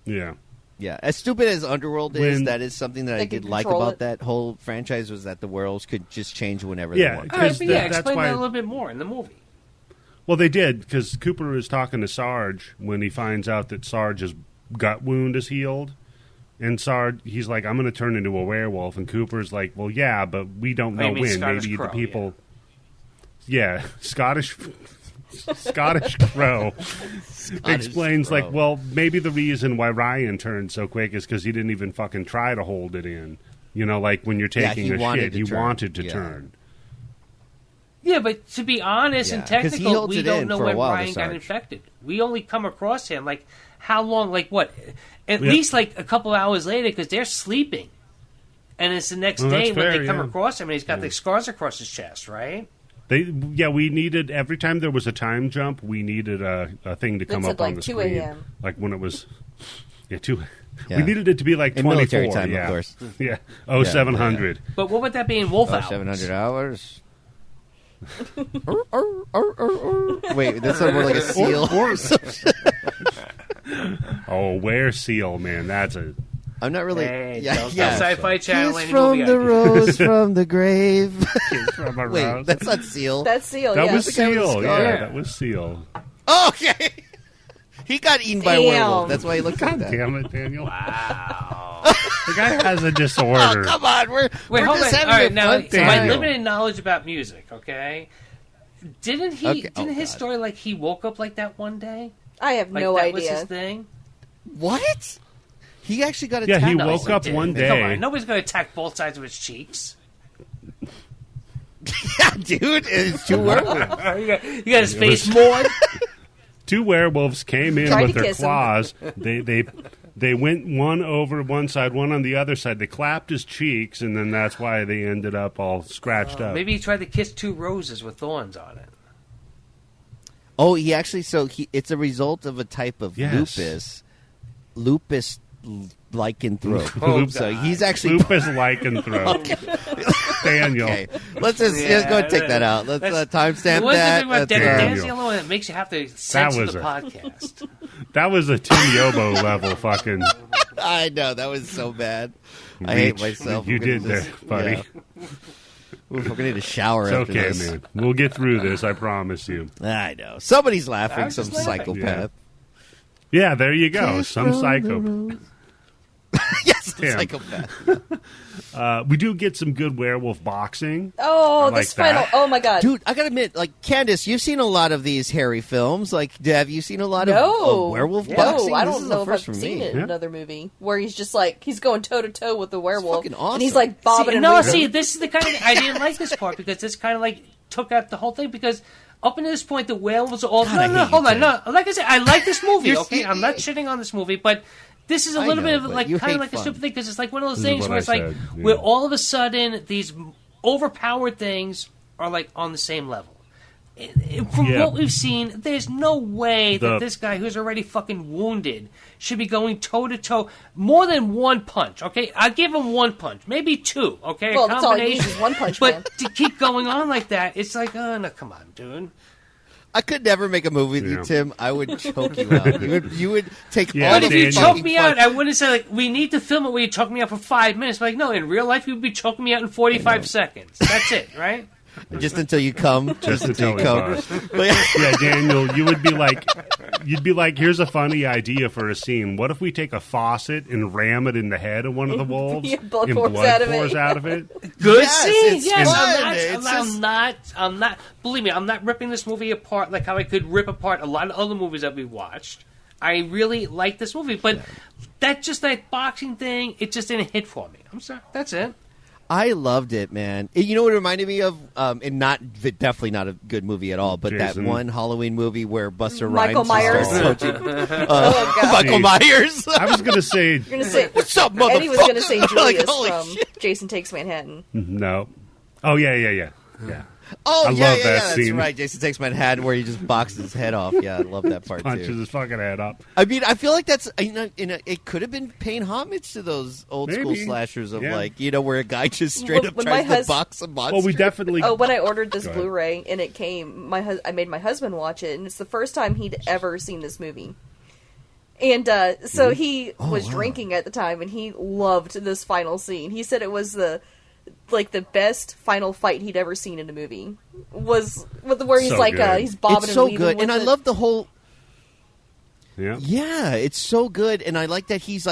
Speaker 1: Yeah.
Speaker 4: Yeah, as stupid as Underworld is,
Speaker 1: When-
Speaker 4: that is something that I
Speaker 3: They
Speaker 4: did
Speaker 3: can
Speaker 4: like
Speaker 3: control
Speaker 4: about
Speaker 3: it.
Speaker 4: that whole franchise was that the werewolves could just change whenever
Speaker 1: Yeah,
Speaker 4: they want.
Speaker 2: All right,
Speaker 1: 'Cause
Speaker 2: but yeah,
Speaker 1: that's
Speaker 2: explain
Speaker 1: why-
Speaker 2: that a little bit more in the movie.
Speaker 1: Well, they did, because Cooper was talking to Sarge when he finds out that Sarge's gut wound is healed. And Sarge, he's like, I'm going to turn into a werewolf. And Cooper's like, well, yeah, but we don't
Speaker 2: Oh, you
Speaker 1: know
Speaker 2: mean
Speaker 1: when.
Speaker 2: Scottish
Speaker 1: Maybe
Speaker 2: Crow,
Speaker 1: the people... Yeah, Scottish Crow explains,
Speaker 4: Crow.
Speaker 1: like, well, maybe the reason why Ryan turned so quick is because he didn't even fucking try to hold it in. You know, like when you're
Speaker 4: Yeah,
Speaker 1: taking
Speaker 4: he
Speaker 1: a
Speaker 4: wanted
Speaker 1: shit,
Speaker 4: to
Speaker 1: he
Speaker 4: turn.
Speaker 1: wanted to
Speaker 4: Yeah.
Speaker 1: turn.
Speaker 2: Yeah, but to be honest
Speaker 4: Yeah,
Speaker 2: and
Speaker 4: 'cause he
Speaker 2: technical,
Speaker 4: holds
Speaker 2: we
Speaker 4: it
Speaker 2: don't
Speaker 4: in
Speaker 2: know
Speaker 4: for a
Speaker 2: when
Speaker 4: while,
Speaker 2: Ryan
Speaker 4: the
Speaker 2: got
Speaker 4: Sarge.
Speaker 2: infected. We only come across him, like, how long, like, what? At
Speaker 1: Yeah.
Speaker 2: least, like, a couple hours later, because they're sleeping. And it's the next
Speaker 1: Well,
Speaker 2: day
Speaker 1: that's
Speaker 2: when
Speaker 1: fair,
Speaker 2: they come
Speaker 1: yeah.
Speaker 2: across him, and he's got the scars across his chest, right?
Speaker 1: We needed, every time there was a time jump, we needed a thing to come
Speaker 3: said,
Speaker 1: up on
Speaker 3: like,
Speaker 1: the
Speaker 3: 2
Speaker 1: screen.
Speaker 3: a.m..
Speaker 1: Like when it was, 2.
Speaker 4: Yeah.
Speaker 1: We needed it to be like
Speaker 4: In
Speaker 1: 24.
Speaker 4: military time,
Speaker 1: yeah.
Speaker 4: of course.
Speaker 1: Yeah. 0700.
Speaker 2: But what would that be in wolf hours?
Speaker 4: 700 hours. Wait, that's not more like a seal.
Speaker 1: Oh, where seal, man. That's a...
Speaker 4: I'm not really.
Speaker 2: Hey,
Speaker 4: yeah,
Speaker 2: don't
Speaker 4: yeah.
Speaker 2: Sci-Fi Channel
Speaker 4: Kiss
Speaker 2: any
Speaker 4: from
Speaker 2: movie
Speaker 4: the
Speaker 2: idea.
Speaker 4: rose from the grave.
Speaker 1: from a
Speaker 4: Wait,
Speaker 1: rouse.
Speaker 4: that's not seal.
Speaker 3: That's Seal.
Speaker 1: That
Speaker 3: yeah.
Speaker 1: was
Speaker 4: the guy with the
Speaker 1: seal.
Speaker 4: scar.
Speaker 1: Yeah,
Speaker 2: Yeah.
Speaker 1: that was seal.
Speaker 4: Okay. He got eaten by a
Speaker 3: Damn.
Speaker 4: werewolf. That's why he looked like that.
Speaker 1: Damn it, Daniel.
Speaker 2: Wow.
Speaker 1: The guy has a disorder.
Speaker 4: Oh, come on. We're
Speaker 2: Wait, hold
Speaker 4: just
Speaker 2: on.
Speaker 4: having
Speaker 2: All
Speaker 4: a
Speaker 2: right, now,
Speaker 4: fun
Speaker 2: my
Speaker 4: time.
Speaker 1: Daniel.
Speaker 2: limited knowledge about music, okay? Didn't he?
Speaker 4: Okay.
Speaker 2: Didn't
Speaker 4: Oh,
Speaker 2: his
Speaker 4: God.
Speaker 2: story like he woke up like that one day?
Speaker 3: I have
Speaker 2: Like
Speaker 3: no
Speaker 2: that was
Speaker 3: idea.
Speaker 2: his thing.
Speaker 4: What? He actually got
Speaker 1: Yeah,
Speaker 4: attacked.
Speaker 1: he
Speaker 2: No,
Speaker 1: woke
Speaker 2: he
Speaker 1: up
Speaker 2: didn't.
Speaker 1: one
Speaker 2: Come
Speaker 1: day.
Speaker 2: on, nobody's going to attack both sides of his cheeks.
Speaker 4: Yeah, dude. It's too werewolf.
Speaker 2: you got his face moored.
Speaker 1: 2 werewolves came in
Speaker 3: Tried
Speaker 1: with
Speaker 3: to
Speaker 1: their
Speaker 3: kiss him.
Speaker 1: claws. They went one over one side, one on the other side. They clapped his cheeks, and then that's why they ended up all scratched up.
Speaker 2: Maybe he tried to kiss 2 roses with thorns on it.
Speaker 4: Oh, he actually. So it's a result of a type of
Speaker 1: Yes.
Speaker 4: lupus lupus lycanthrope.
Speaker 2: Oh,
Speaker 4: So
Speaker 2: God.
Speaker 4: he's actually
Speaker 1: Lupus lycanthrope. Daniel.
Speaker 4: okay. Let's just go ahead and take that out. Let's timestamp
Speaker 2: What's the
Speaker 4: that.
Speaker 2: thing about
Speaker 4: That's,
Speaker 2: Dan's the only one that makes you have to censor
Speaker 1: was
Speaker 2: the
Speaker 1: a-
Speaker 2: podcast.
Speaker 1: That was a Tim Yobo level fucking.
Speaker 4: I know that was so bad. I hate
Speaker 1: reach
Speaker 4: myself.
Speaker 1: You
Speaker 4: I'm gonna
Speaker 1: did there, buddy.
Speaker 4: yeah. Oof, we're gonna need a shower
Speaker 1: It's
Speaker 4: after
Speaker 1: okay,
Speaker 4: this.
Speaker 1: man. We'll get through this. I promise you.
Speaker 4: I know. Somebody's laughing.
Speaker 2: I was
Speaker 4: Some
Speaker 2: just laughing.
Speaker 4: psychopath.
Speaker 1: Yeah, there you go. Some psycho.
Speaker 4: Yes,
Speaker 1: Damn.
Speaker 4: psychopath.
Speaker 1: We do get some good werewolf boxing.
Speaker 3: Oh,
Speaker 1: I like
Speaker 3: this final.
Speaker 1: that.
Speaker 3: Oh my god.
Speaker 4: Dude, I gotta admit, like Candice, you've seen a lot of these hairy films. Like, have you seen a lot
Speaker 3: No,
Speaker 4: of werewolf
Speaker 3: no,
Speaker 4: boxing?
Speaker 3: I
Speaker 4: This
Speaker 3: don't
Speaker 4: is
Speaker 3: know
Speaker 4: the
Speaker 3: if
Speaker 4: first
Speaker 3: I've
Speaker 4: for
Speaker 3: seen
Speaker 4: me.
Speaker 3: it in
Speaker 1: Yeah.
Speaker 3: another movie where he's just like he's going toe to toe with the werewolf,
Speaker 4: fucking awesome.
Speaker 3: and he's like bobbing and
Speaker 2: No,
Speaker 3: weaving.
Speaker 2: see, this is the kind of I didn't like this part because this kind of like took out the whole thing because up until this point the werewolves are all
Speaker 4: God, I
Speaker 2: no,
Speaker 4: hate you,
Speaker 2: hold on,
Speaker 4: Tim.
Speaker 2: no, like I said, I like this movie.
Speaker 4: You're-
Speaker 2: Okay, I'm not shitting on this movie, but this is a
Speaker 4: I
Speaker 2: little
Speaker 4: know,
Speaker 2: bit of
Speaker 4: but
Speaker 2: like
Speaker 4: you
Speaker 2: kind
Speaker 4: hate
Speaker 2: of like a
Speaker 4: fun.
Speaker 2: stupid thing because it's like one of those
Speaker 1: This is
Speaker 2: things
Speaker 1: what
Speaker 2: where
Speaker 1: I
Speaker 2: it's like
Speaker 1: said, yeah.
Speaker 2: where all of a sudden these overpowered things are like on the same level. From
Speaker 1: Yeah.
Speaker 2: what we've seen, there's no way that
Speaker 1: The-
Speaker 2: this guy who's already fucking wounded should be going toe to toe more than one punch. Okay, I give him one punch, maybe two. Okay,
Speaker 3: Well,
Speaker 2: a
Speaker 3: that's all he
Speaker 2: combination.
Speaker 3: needs is one punch, man.
Speaker 2: But to keep going on like that, it's like, oh no, come on, dude.
Speaker 4: I could never make a movie with
Speaker 1: Yeah.
Speaker 4: you, Tim. I would choke you out. You would take
Speaker 1: Yeah,
Speaker 4: all
Speaker 2: But
Speaker 4: the
Speaker 2: if you
Speaker 1: Daniel.
Speaker 2: choke
Speaker 4: fucking
Speaker 2: me
Speaker 4: fun-
Speaker 2: out, I wouldn't say like we need to film it where you choke me out for 5 minutes. But like, no, in real life, you'd be choking me out in 45 seconds. That's it, right?
Speaker 4: just until you come. Just until you
Speaker 1: he
Speaker 4: come.
Speaker 1: busts.
Speaker 4: But yeah.
Speaker 1: Yeah, Daniel, you'd be like, here's a funny idea for a scene. What if we take a faucet and ram it in the head of one of the wolves,
Speaker 3: Yeah, blood
Speaker 1: and
Speaker 3: pours
Speaker 1: blood
Speaker 3: out of
Speaker 1: pours
Speaker 3: it.
Speaker 1: out of it?
Speaker 2: Good
Speaker 4: Yes,
Speaker 2: scene.
Speaker 4: it's
Speaker 2: Yes,
Speaker 4: fun. It's just-
Speaker 2: I'm not. Believe me, I'm not ripping this movie apart like how I could rip apart a lot of other movies that we watched. I really like this movie, but that boxing thing, it just didn't hit for me. I'm sorry. That's it.
Speaker 4: I loved it, man. You know what it reminded me of? And definitely not a good movie at all, but
Speaker 1: Jason.
Speaker 4: that one Halloween movie where Buster
Speaker 3: Michael
Speaker 4: Rhymes
Speaker 3: Myers.
Speaker 4: starts coaching
Speaker 3: Oh god.
Speaker 4: Michael
Speaker 1: Jeez.
Speaker 4: Myers.
Speaker 1: I was gonna say
Speaker 3: You're gonna say
Speaker 4: What's up, motherfucker?
Speaker 3: Eddie was gonna say
Speaker 4: Like,
Speaker 3: Julius
Speaker 4: holy
Speaker 3: from
Speaker 4: shit.
Speaker 3: Jason Takes Manhattan.
Speaker 1: no. Oh yeah.
Speaker 4: Oh,
Speaker 1: I
Speaker 4: yeah,
Speaker 1: love
Speaker 4: yeah,
Speaker 1: that
Speaker 4: that's
Speaker 1: scene.
Speaker 4: right. Jason Takes Manhattan where he just boxes his head off. Yeah, I love that part
Speaker 1: Punches
Speaker 4: too.
Speaker 1: his fucking head up.
Speaker 4: I mean, I feel like that's it could have been paying homage to those old school
Speaker 1: Maybe.
Speaker 4: slashers of
Speaker 1: Yeah.
Speaker 4: like where a guy just straight up
Speaker 3: When
Speaker 4: tries
Speaker 3: my
Speaker 4: to box a monster.
Speaker 1: Well, we definitely.
Speaker 3: Oh, when I ordered this
Speaker 1: Go ahead.
Speaker 3: Blu-ray and it came, I made my husband watch it, and it's the first time he'd ever seen this movie. And so he was
Speaker 4: wow.
Speaker 3: drinking at the time, and he loved this final scene. He said it was the best final fight he'd ever seen in a movie. Was with where he's
Speaker 1: So
Speaker 3: like
Speaker 1: good.
Speaker 3: he's bobbing
Speaker 4: it's so
Speaker 3: and weaving
Speaker 4: good,
Speaker 3: with
Speaker 4: and I
Speaker 3: it.
Speaker 4: love the whole.
Speaker 1: Yeah.
Speaker 4: Yeah, it's so good, and I like that he's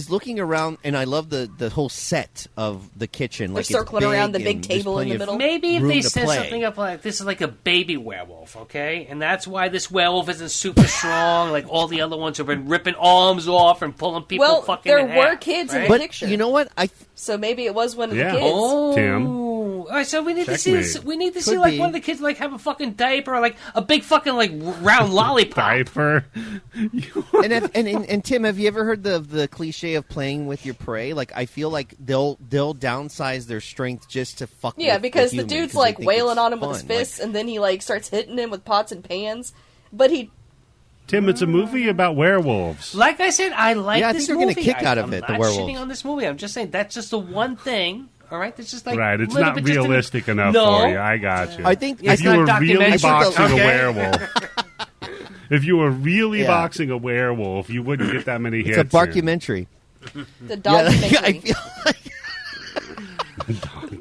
Speaker 4: looking around, and I love the whole set of the kitchen.
Speaker 3: They're
Speaker 4: Like
Speaker 3: circling
Speaker 4: it's
Speaker 3: around the
Speaker 4: big
Speaker 3: big
Speaker 4: and there's
Speaker 3: table in
Speaker 4: plenty
Speaker 3: the
Speaker 4: of
Speaker 3: middle.
Speaker 2: Maybe if
Speaker 4: room
Speaker 2: they
Speaker 4: to
Speaker 2: set
Speaker 4: play.
Speaker 2: something up like this is like a baby werewolf, okay, and that's why this werewolf isn't super strong. Like all the other ones have been ripping arms off and pulling people
Speaker 3: Well,
Speaker 2: fucking.
Speaker 3: there
Speaker 2: in
Speaker 3: were
Speaker 2: half,
Speaker 3: kids in
Speaker 2: right?
Speaker 3: the
Speaker 4: But
Speaker 3: picture.
Speaker 4: you know what?
Speaker 3: So maybe it was one of
Speaker 1: Yeah.
Speaker 3: the kids.
Speaker 2: Oh,
Speaker 1: Tim.
Speaker 2: all right. So we need to see
Speaker 1: Checkmate.
Speaker 2: this. We need to
Speaker 4: Could
Speaker 2: see like
Speaker 4: be.
Speaker 2: one of the kids like have a fucking diaper or like a big fucking like round lollipop.
Speaker 1: Diaper.
Speaker 4: and Tim, have you ever heard the cliche of playing with your prey? Like I feel like they'll downsize their strength just to fuck.
Speaker 3: Yeah,
Speaker 4: with
Speaker 3: because
Speaker 4: the
Speaker 3: the
Speaker 4: human,
Speaker 3: dude's
Speaker 4: 'cause they
Speaker 3: like
Speaker 4: think
Speaker 3: wailing
Speaker 4: it's
Speaker 3: on him with his
Speaker 4: fun.
Speaker 3: fists, and then he like starts hitting him with pots and pans. But he
Speaker 1: Tim, it's a movie about werewolves.
Speaker 2: Like I said, I like
Speaker 4: Yeah, I
Speaker 2: this
Speaker 4: think they're
Speaker 2: movie.
Speaker 4: gonna kick out of
Speaker 2: I'm
Speaker 4: it, the
Speaker 2: not
Speaker 4: werewolves.
Speaker 2: shitting on this movie. I'm just saying that's just the one thing. All right, that's just like
Speaker 1: Right, it's
Speaker 2: little
Speaker 1: not
Speaker 2: bit just in-
Speaker 1: realistic enough
Speaker 2: No.
Speaker 1: for you. I got you.
Speaker 4: I think
Speaker 2: Yeah,
Speaker 1: if
Speaker 2: it's
Speaker 1: you
Speaker 2: not
Speaker 1: were really
Speaker 2: documentary.
Speaker 1: boxing
Speaker 2: Okay.
Speaker 1: a werewolf, if you were really
Speaker 4: Yeah.
Speaker 1: boxing a werewolf, you wouldn't get that many hits.
Speaker 4: it's a
Speaker 1: in.
Speaker 4: barkumentary.
Speaker 3: the
Speaker 4: Yeah,
Speaker 3: documentary.
Speaker 4: I feel like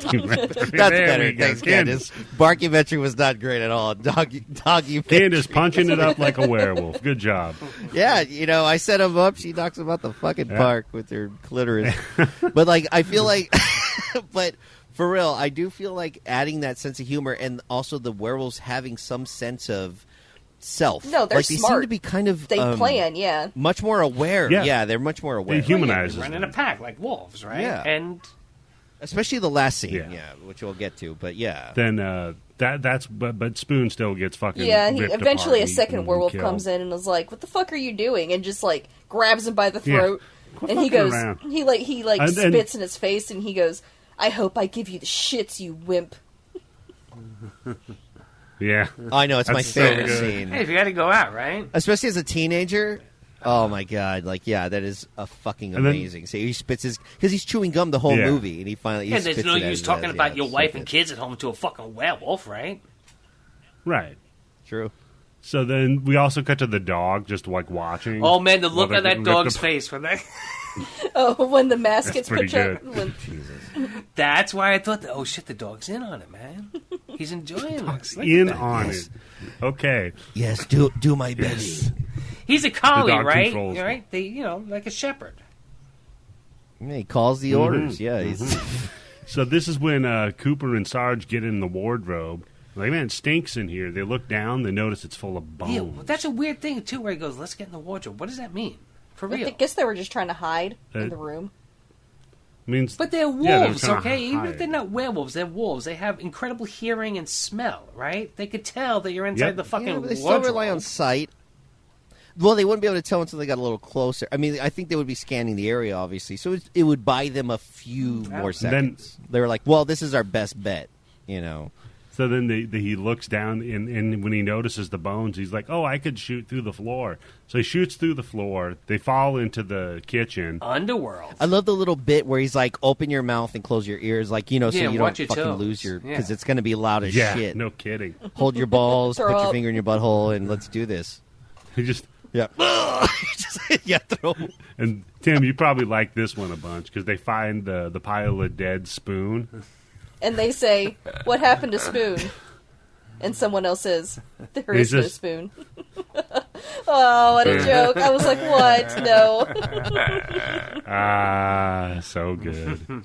Speaker 1: That's
Speaker 4: that's
Speaker 1: there
Speaker 4: better.
Speaker 1: we go.
Speaker 4: Thanks, Candice. Barkumentary was not great at all. Doggy.
Speaker 1: Candice punching it up like a werewolf. Good job.
Speaker 4: Yeah, I set him up. She knocks him out the fucking
Speaker 1: Yeah.
Speaker 4: park with her clitoris. But like, I feel like, but for real, I do feel like adding that sense of humor and also the werewolves having some sense of self.
Speaker 3: No, they're
Speaker 4: like, they seem
Speaker 3: smart.
Speaker 4: to be kind of
Speaker 3: They plan, yeah.
Speaker 4: much more aware.
Speaker 1: Yeah.
Speaker 4: Yeah, they're much more aware.
Speaker 1: They humanize
Speaker 2: Run in a pack like wolves, right?
Speaker 4: Yeah.
Speaker 2: And
Speaker 4: Especially the last scene,
Speaker 1: Yeah.
Speaker 4: which we'll get to. But yeah,
Speaker 1: Then but Spoon still gets fucking
Speaker 3: Yeah,
Speaker 1: ripped
Speaker 3: eventually
Speaker 1: apart
Speaker 3: a second
Speaker 1: and
Speaker 3: werewolf
Speaker 1: killed.
Speaker 3: comes in and is like, "What the fuck are you doing?" and just like grabs him by the
Speaker 1: Yeah.
Speaker 3: throat,
Speaker 1: Quit
Speaker 3: and he
Speaker 1: fucking
Speaker 3: goes,
Speaker 1: around.
Speaker 3: he like
Speaker 1: And-
Speaker 3: spits in his face, and he goes, "I hope I give you the shits, you wimp."
Speaker 1: Yeah.
Speaker 4: I know it's my
Speaker 1: That's so
Speaker 4: favorite
Speaker 1: good.
Speaker 4: scene,
Speaker 2: hey, if you got to go out, right?
Speaker 4: especially as a teenager. Oh my god! Like, yeah, that is a fucking
Speaker 1: And then-
Speaker 4: amazing. So he spits his because he's chewing gum the whole
Speaker 1: Yeah.
Speaker 4: movie, and he finally he
Speaker 2: And there's
Speaker 4: spits
Speaker 2: no
Speaker 4: it
Speaker 2: use
Speaker 4: as
Speaker 2: talking
Speaker 4: it is.
Speaker 2: about
Speaker 4: Yeah,
Speaker 2: your
Speaker 4: it's
Speaker 2: wife
Speaker 4: so
Speaker 2: and
Speaker 4: good.
Speaker 2: kids at home to a fucking werewolf, right?
Speaker 1: Right.
Speaker 4: True.
Speaker 1: So then we also cut to the dog just like watching.
Speaker 2: Oh man, the
Speaker 1: while
Speaker 2: look
Speaker 1: they're
Speaker 2: on that
Speaker 1: getting
Speaker 2: dog's
Speaker 1: ripped
Speaker 2: face when they.
Speaker 3: Oh, when the mask
Speaker 1: That's
Speaker 3: gets
Speaker 1: pretty
Speaker 3: put up.
Speaker 1: good.
Speaker 3: When,
Speaker 4: Jesus.
Speaker 2: That's why I thought that. Oh shit, the dog's in on it, man. He's enjoying this. Look at
Speaker 1: in
Speaker 2: that.
Speaker 1: on it. Okay.
Speaker 4: Yes, do my bidding.
Speaker 2: He's a collie,
Speaker 1: dog
Speaker 2: right?
Speaker 1: controls him.
Speaker 2: Right? They, like a shepherd.
Speaker 4: Yeah, he calls the orders. Yeah, he's
Speaker 1: So this is when Cooper and Sarge get in the wardrobe. Like, man, it stinks in here. They look down. They notice it's full of bones.
Speaker 2: Yeah, well, that's a weird thing too. Where he goes, "Let's get in the wardrobe." What does that mean? For
Speaker 3: I
Speaker 2: real?
Speaker 3: guess they were just trying to hide in the room.
Speaker 1: Means,
Speaker 2: But they're
Speaker 1: yeah, they were
Speaker 2: wolves,
Speaker 1: trying to
Speaker 2: okay? Even if
Speaker 1: hide.
Speaker 2: they're not werewolves, they're wolves. They have incredible hearing and smell, right? They could tell that you're inside
Speaker 1: Yep.
Speaker 2: the fucking
Speaker 4: yeah, but they still
Speaker 2: wardrobe.
Speaker 4: rely on sight. Well, they wouldn't be able to tell until they got a little closer. I mean, I think they would be scanning the area, obviously, so it would buy them a few more seconds. They were like, "Well, this is our best bet,"
Speaker 1: So then he looks down, and when he notices the bones, he's like, oh, I could shoot through the floor. So he shoots through the floor. They fall into the kitchen.
Speaker 2: Underworld.
Speaker 4: I love the little bit where he's like, "Open your mouth and close your ears," like so
Speaker 2: Yeah,
Speaker 4: you
Speaker 2: watch
Speaker 4: don't
Speaker 2: your
Speaker 4: fucking
Speaker 2: toes.
Speaker 4: lose your because
Speaker 2: Yeah.
Speaker 4: it's going to be loud as
Speaker 1: Yeah,
Speaker 4: shit.
Speaker 1: no kidding.
Speaker 4: Hold your balls,
Speaker 3: Throw
Speaker 4: put your
Speaker 3: up.
Speaker 4: finger in your butthole, and let's do this.
Speaker 1: He just
Speaker 4: Yeah, yeah, throw.
Speaker 1: And Tim, you probably like this one a bunch because they find the pile of dead Spoon.
Speaker 3: And they say, "What happened to Spoon?" And someone else says, "There
Speaker 1: He's
Speaker 3: is no
Speaker 1: just-
Speaker 3: spoon." Oh, what a joke! I was like, "What? No."
Speaker 1: Ah, so good.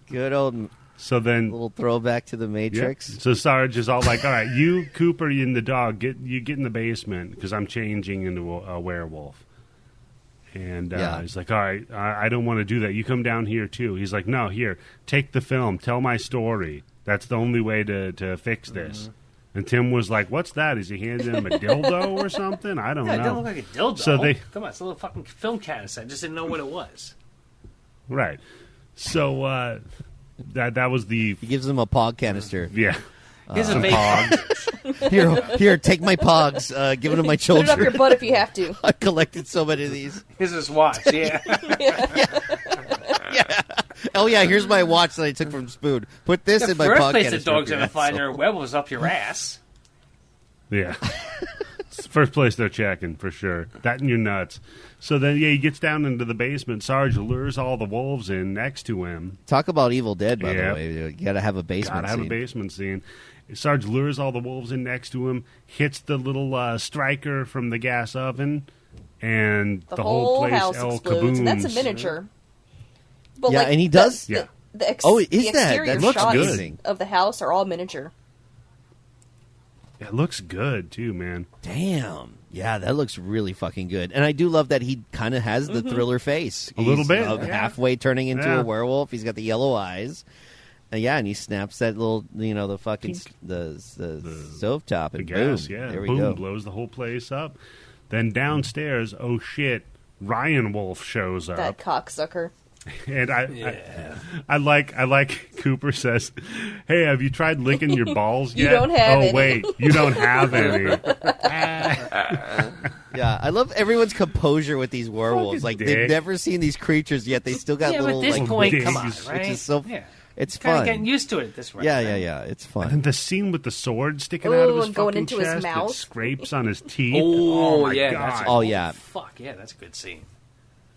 Speaker 4: Good old
Speaker 1: So then,
Speaker 4: little throwback to the
Speaker 1: yeah.
Speaker 4: Matrix.
Speaker 1: So Sarge is all like, "All right, you, Cooper, you and the dog, get in the basement because I'm changing into a werewolf." And
Speaker 4: Yeah.
Speaker 1: he's like, "All right, I don't want to do that. You come down here too." He's like, "No, here, take the film, tell my story. That's the only way to fix this." And Tim was like, "What's that? Is he handing him a dildo or something? I don't
Speaker 2: Yeah, it
Speaker 1: know."
Speaker 2: doesn't look like a dildo.
Speaker 1: So they-
Speaker 2: Come on, it's a little fucking film canister. I just didn't know what it was.
Speaker 1: Right. So that was the
Speaker 4: He gives them a pog canister.
Speaker 1: yeah.
Speaker 2: Here's a vape.
Speaker 4: Here, take my pogs. Give it to my
Speaker 3: Put it up your
Speaker 4: children.
Speaker 3: butt if you have to.
Speaker 4: I collected so many of these.
Speaker 2: Here's his watch. Yeah.
Speaker 4: Oh yeah, here's my watch that I took from Spoon. Put this
Speaker 2: The
Speaker 4: in my
Speaker 2: first
Speaker 4: pog
Speaker 2: place the
Speaker 4: canister.
Speaker 2: dog's
Speaker 4: up your
Speaker 2: gonna find
Speaker 4: asshole.
Speaker 2: their werewolves up your ass.
Speaker 1: Yeah. It's the first place they're checking, for sure. That and your nuts. So then, yeah, he gets down into the basement. Sarge lures all the wolves in next to him.
Speaker 4: Talk about Evil Dead, by
Speaker 1: Yeah.
Speaker 4: the way. You gotta have a basement
Speaker 1: Gotta have
Speaker 4: scene.
Speaker 1: a basement scene. Sarge lures all the wolves in next to him, hits the little striker from the gas oven, and
Speaker 3: The
Speaker 1: the whole place
Speaker 3: house
Speaker 1: El
Speaker 3: explodes, and that's a
Speaker 1: Kabooms.
Speaker 3: miniature. But
Speaker 4: Yeah, and he does-
Speaker 1: Yeah.
Speaker 4: Oh, is
Speaker 3: the
Speaker 4: that?
Speaker 3: exterior
Speaker 4: That
Speaker 1: looks
Speaker 3: shots
Speaker 1: good.
Speaker 3: of the house are all miniature.
Speaker 1: It looks good, too, man.
Speaker 4: Damn. Yeah, that looks really fucking good. And I do love that he kind of has the thriller face.
Speaker 1: A little
Speaker 4: He's,
Speaker 1: bit,
Speaker 4: yeah.
Speaker 1: yeah.
Speaker 4: Halfway turning into
Speaker 1: Yeah.
Speaker 4: a werewolf. He's got the yellow eyes. And yeah, and he snaps that little, the fucking the stove top,
Speaker 1: The
Speaker 4: and
Speaker 1: gas,
Speaker 4: boom,
Speaker 1: yeah.
Speaker 4: there we
Speaker 1: Boom,
Speaker 4: go.
Speaker 1: blows the whole place up. Then downstairs, oh shit, Ryan Wolf shows up.
Speaker 3: That cocksucker.
Speaker 1: And I like Cooper says, "Hey, have you tried licking your balls
Speaker 3: You
Speaker 1: yet?"
Speaker 3: don't have
Speaker 1: oh
Speaker 3: any."
Speaker 1: wait, you don't have any.
Speaker 4: Yeah, I love everyone's composure with these werewolves.
Speaker 1: Fucking
Speaker 4: Like
Speaker 1: dick.
Speaker 4: they've never seen these creatures yet. They still got
Speaker 2: Yeah, but
Speaker 4: little
Speaker 2: at this
Speaker 4: like
Speaker 2: point,
Speaker 1: dicks,
Speaker 2: come on,
Speaker 1: which
Speaker 2: right?
Speaker 4: is so
Speaker 2: yeah.
Speaker 4: it's
Speaker 2: Kind of
Speaker 4: fun.
Speaker 2: getting used to it at this rate.
Speaker 4: Yeah,
Speaker 2: right?
Speaker 4: yeah, yeah. It's fun.
Speaker 1: And the scene with the sword sticking out of
Speaker 3: Ooh,
Speaker 1: his
Speaker 3: and going
Speaker 1: fucking
Speaker 3: into his
Speaker 1: chest,
Speaker 3: mouth.
Speaker 1: it scrapes on his teeth.
Speaker 2: Oh,
Speaker 1: my
Speaker 2: yeah,
Speaker 1: God.
Speaker 2: that's
Speaker 4: Oh, yeah.
Speaker 2: Fuck yeah, that's a good scene.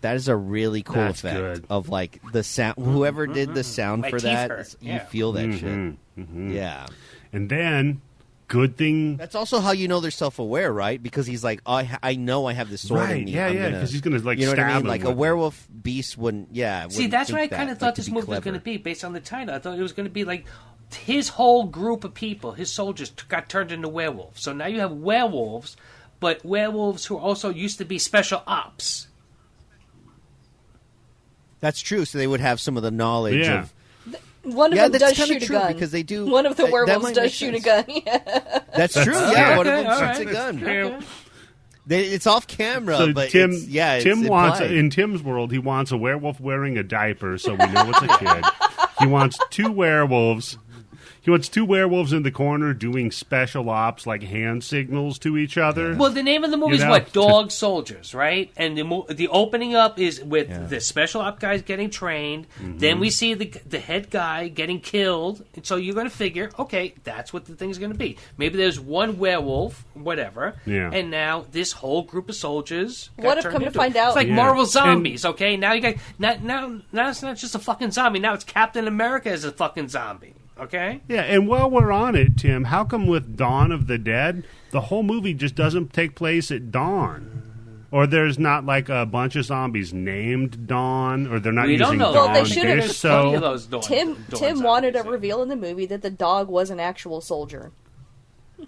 Speaker 4: That is a really cool
Speaker 1: That's
Speaker 4: effect
Speaker 1: good.
Speaker 4: of like the sound. Whoever did the sound
Speaker 2: My
Speaker 4: for
Speaker 2: teeth
Speaker 4: that,
Speaker 2: hurt.
Speaker 4: you
Speaker 2: Yeah.
Speaker 4: feel that shit.
Speaker 1: Mhm.
Speaker 4: Yeah.
Speaker 1: And then, good thing.
Speaker 4: That's also how you know they're self-aware, right? Because he's like, I know I have this sword
Speaker 1: Right,
Speaker 4: in me.
Speaker 1: yeah,
Speaker 4: I'm
Speaker 1: yeah,
Speaker 4: gonna-"
Speaker 1: 'cause he's gonna, like,
Speaker 4: you know what I
Speaker 1: stab
Speaker 4: mean?
Speaker 1: him
Speaker 4: Like a
Speaker 1: with it.
Speaker 4: werewolf beast wouldn't. Yeah.
Speaker 2: See, that's what I kind of thought this movie was going to be based on the title. I thought it was going to be like his whole group of people, his soldiers, got turned into werewolves. So now you have werewolves, but werewolves who also used to be special ops.
Speaker 4: That's true. So they would have some of the knowledge
Speaker 1: Yeah.
Speaker 4: of.
Speaker 3: One of
Speaker 4: Yeah,
Speaker 3: them
Speaker 4: that's
Speaker 3: does
Speaker 4: kinda
Speaker 3: shoot a
Speaker 4: true,
Speaker 3: gun.
Speaker 4: because they do-
Speaker 3: One of the
Speaker 4: that
Speaker 3: werewolves
Speaker 4: might
Speaker 3: does
Speaker 4: make
Speaker 3: shoot a
Speaker 4: sense.
Speaker 3: gun. Yeah.
Speaker 4: That's true.
Speaker 1: Yeah,
Speaker 4: Yeah, one of
Speaker 2: okay,
Speaker 4: them
Speaker 2: all
Speaker 4: shoots
Speaker 2: right.
Speaker 4: a gun.
Speaker 1: Okay.
Speaker 4: It's off camera,
Speaker 1: So
Speaker 4: but
Speaker 1: Tim,
Speaker 4: it's
Speaker 1: Tim wants
Speaker 4: implied.
Speaker 1: in Tim's world. He wants a werewolf wearing a diaper, so we know it's a kid. He wants two werewolves. He wants two werewolves in the corner doing special ops, like hand signals to each other.
Speaker 2: Well, the name of the movie is what? Dog Soldiers, right? And the opening up is with the special op guys getting trained. Mm-hmm. Then we see the head guy getting killed. And so you're going to figure, okay, that's what the thing's going to be. Maybe there's one werewolf, whatever. Yeah. And now this whole group of soldiers.
Speaker 3: What if come to find out?
Speaker 2: It's like Marvel Zombies, okay? Now you got now it's not just a fucking zombie. Now it's Captain America as a fucking zombie. Okay?
Speaker 1: Yeah, and while we're on it, Tim, how come with Dawn of the Dead, the whole movie just doesn't take place at dawn? Or there's not like a bunch of zombies named Dawn, or they're not using Dawn.
Speaker 3: Well, they should have.
Speaker 2: So
Speaker 3: Tim wanted a reveal in the movie that the dog was an actual soldier.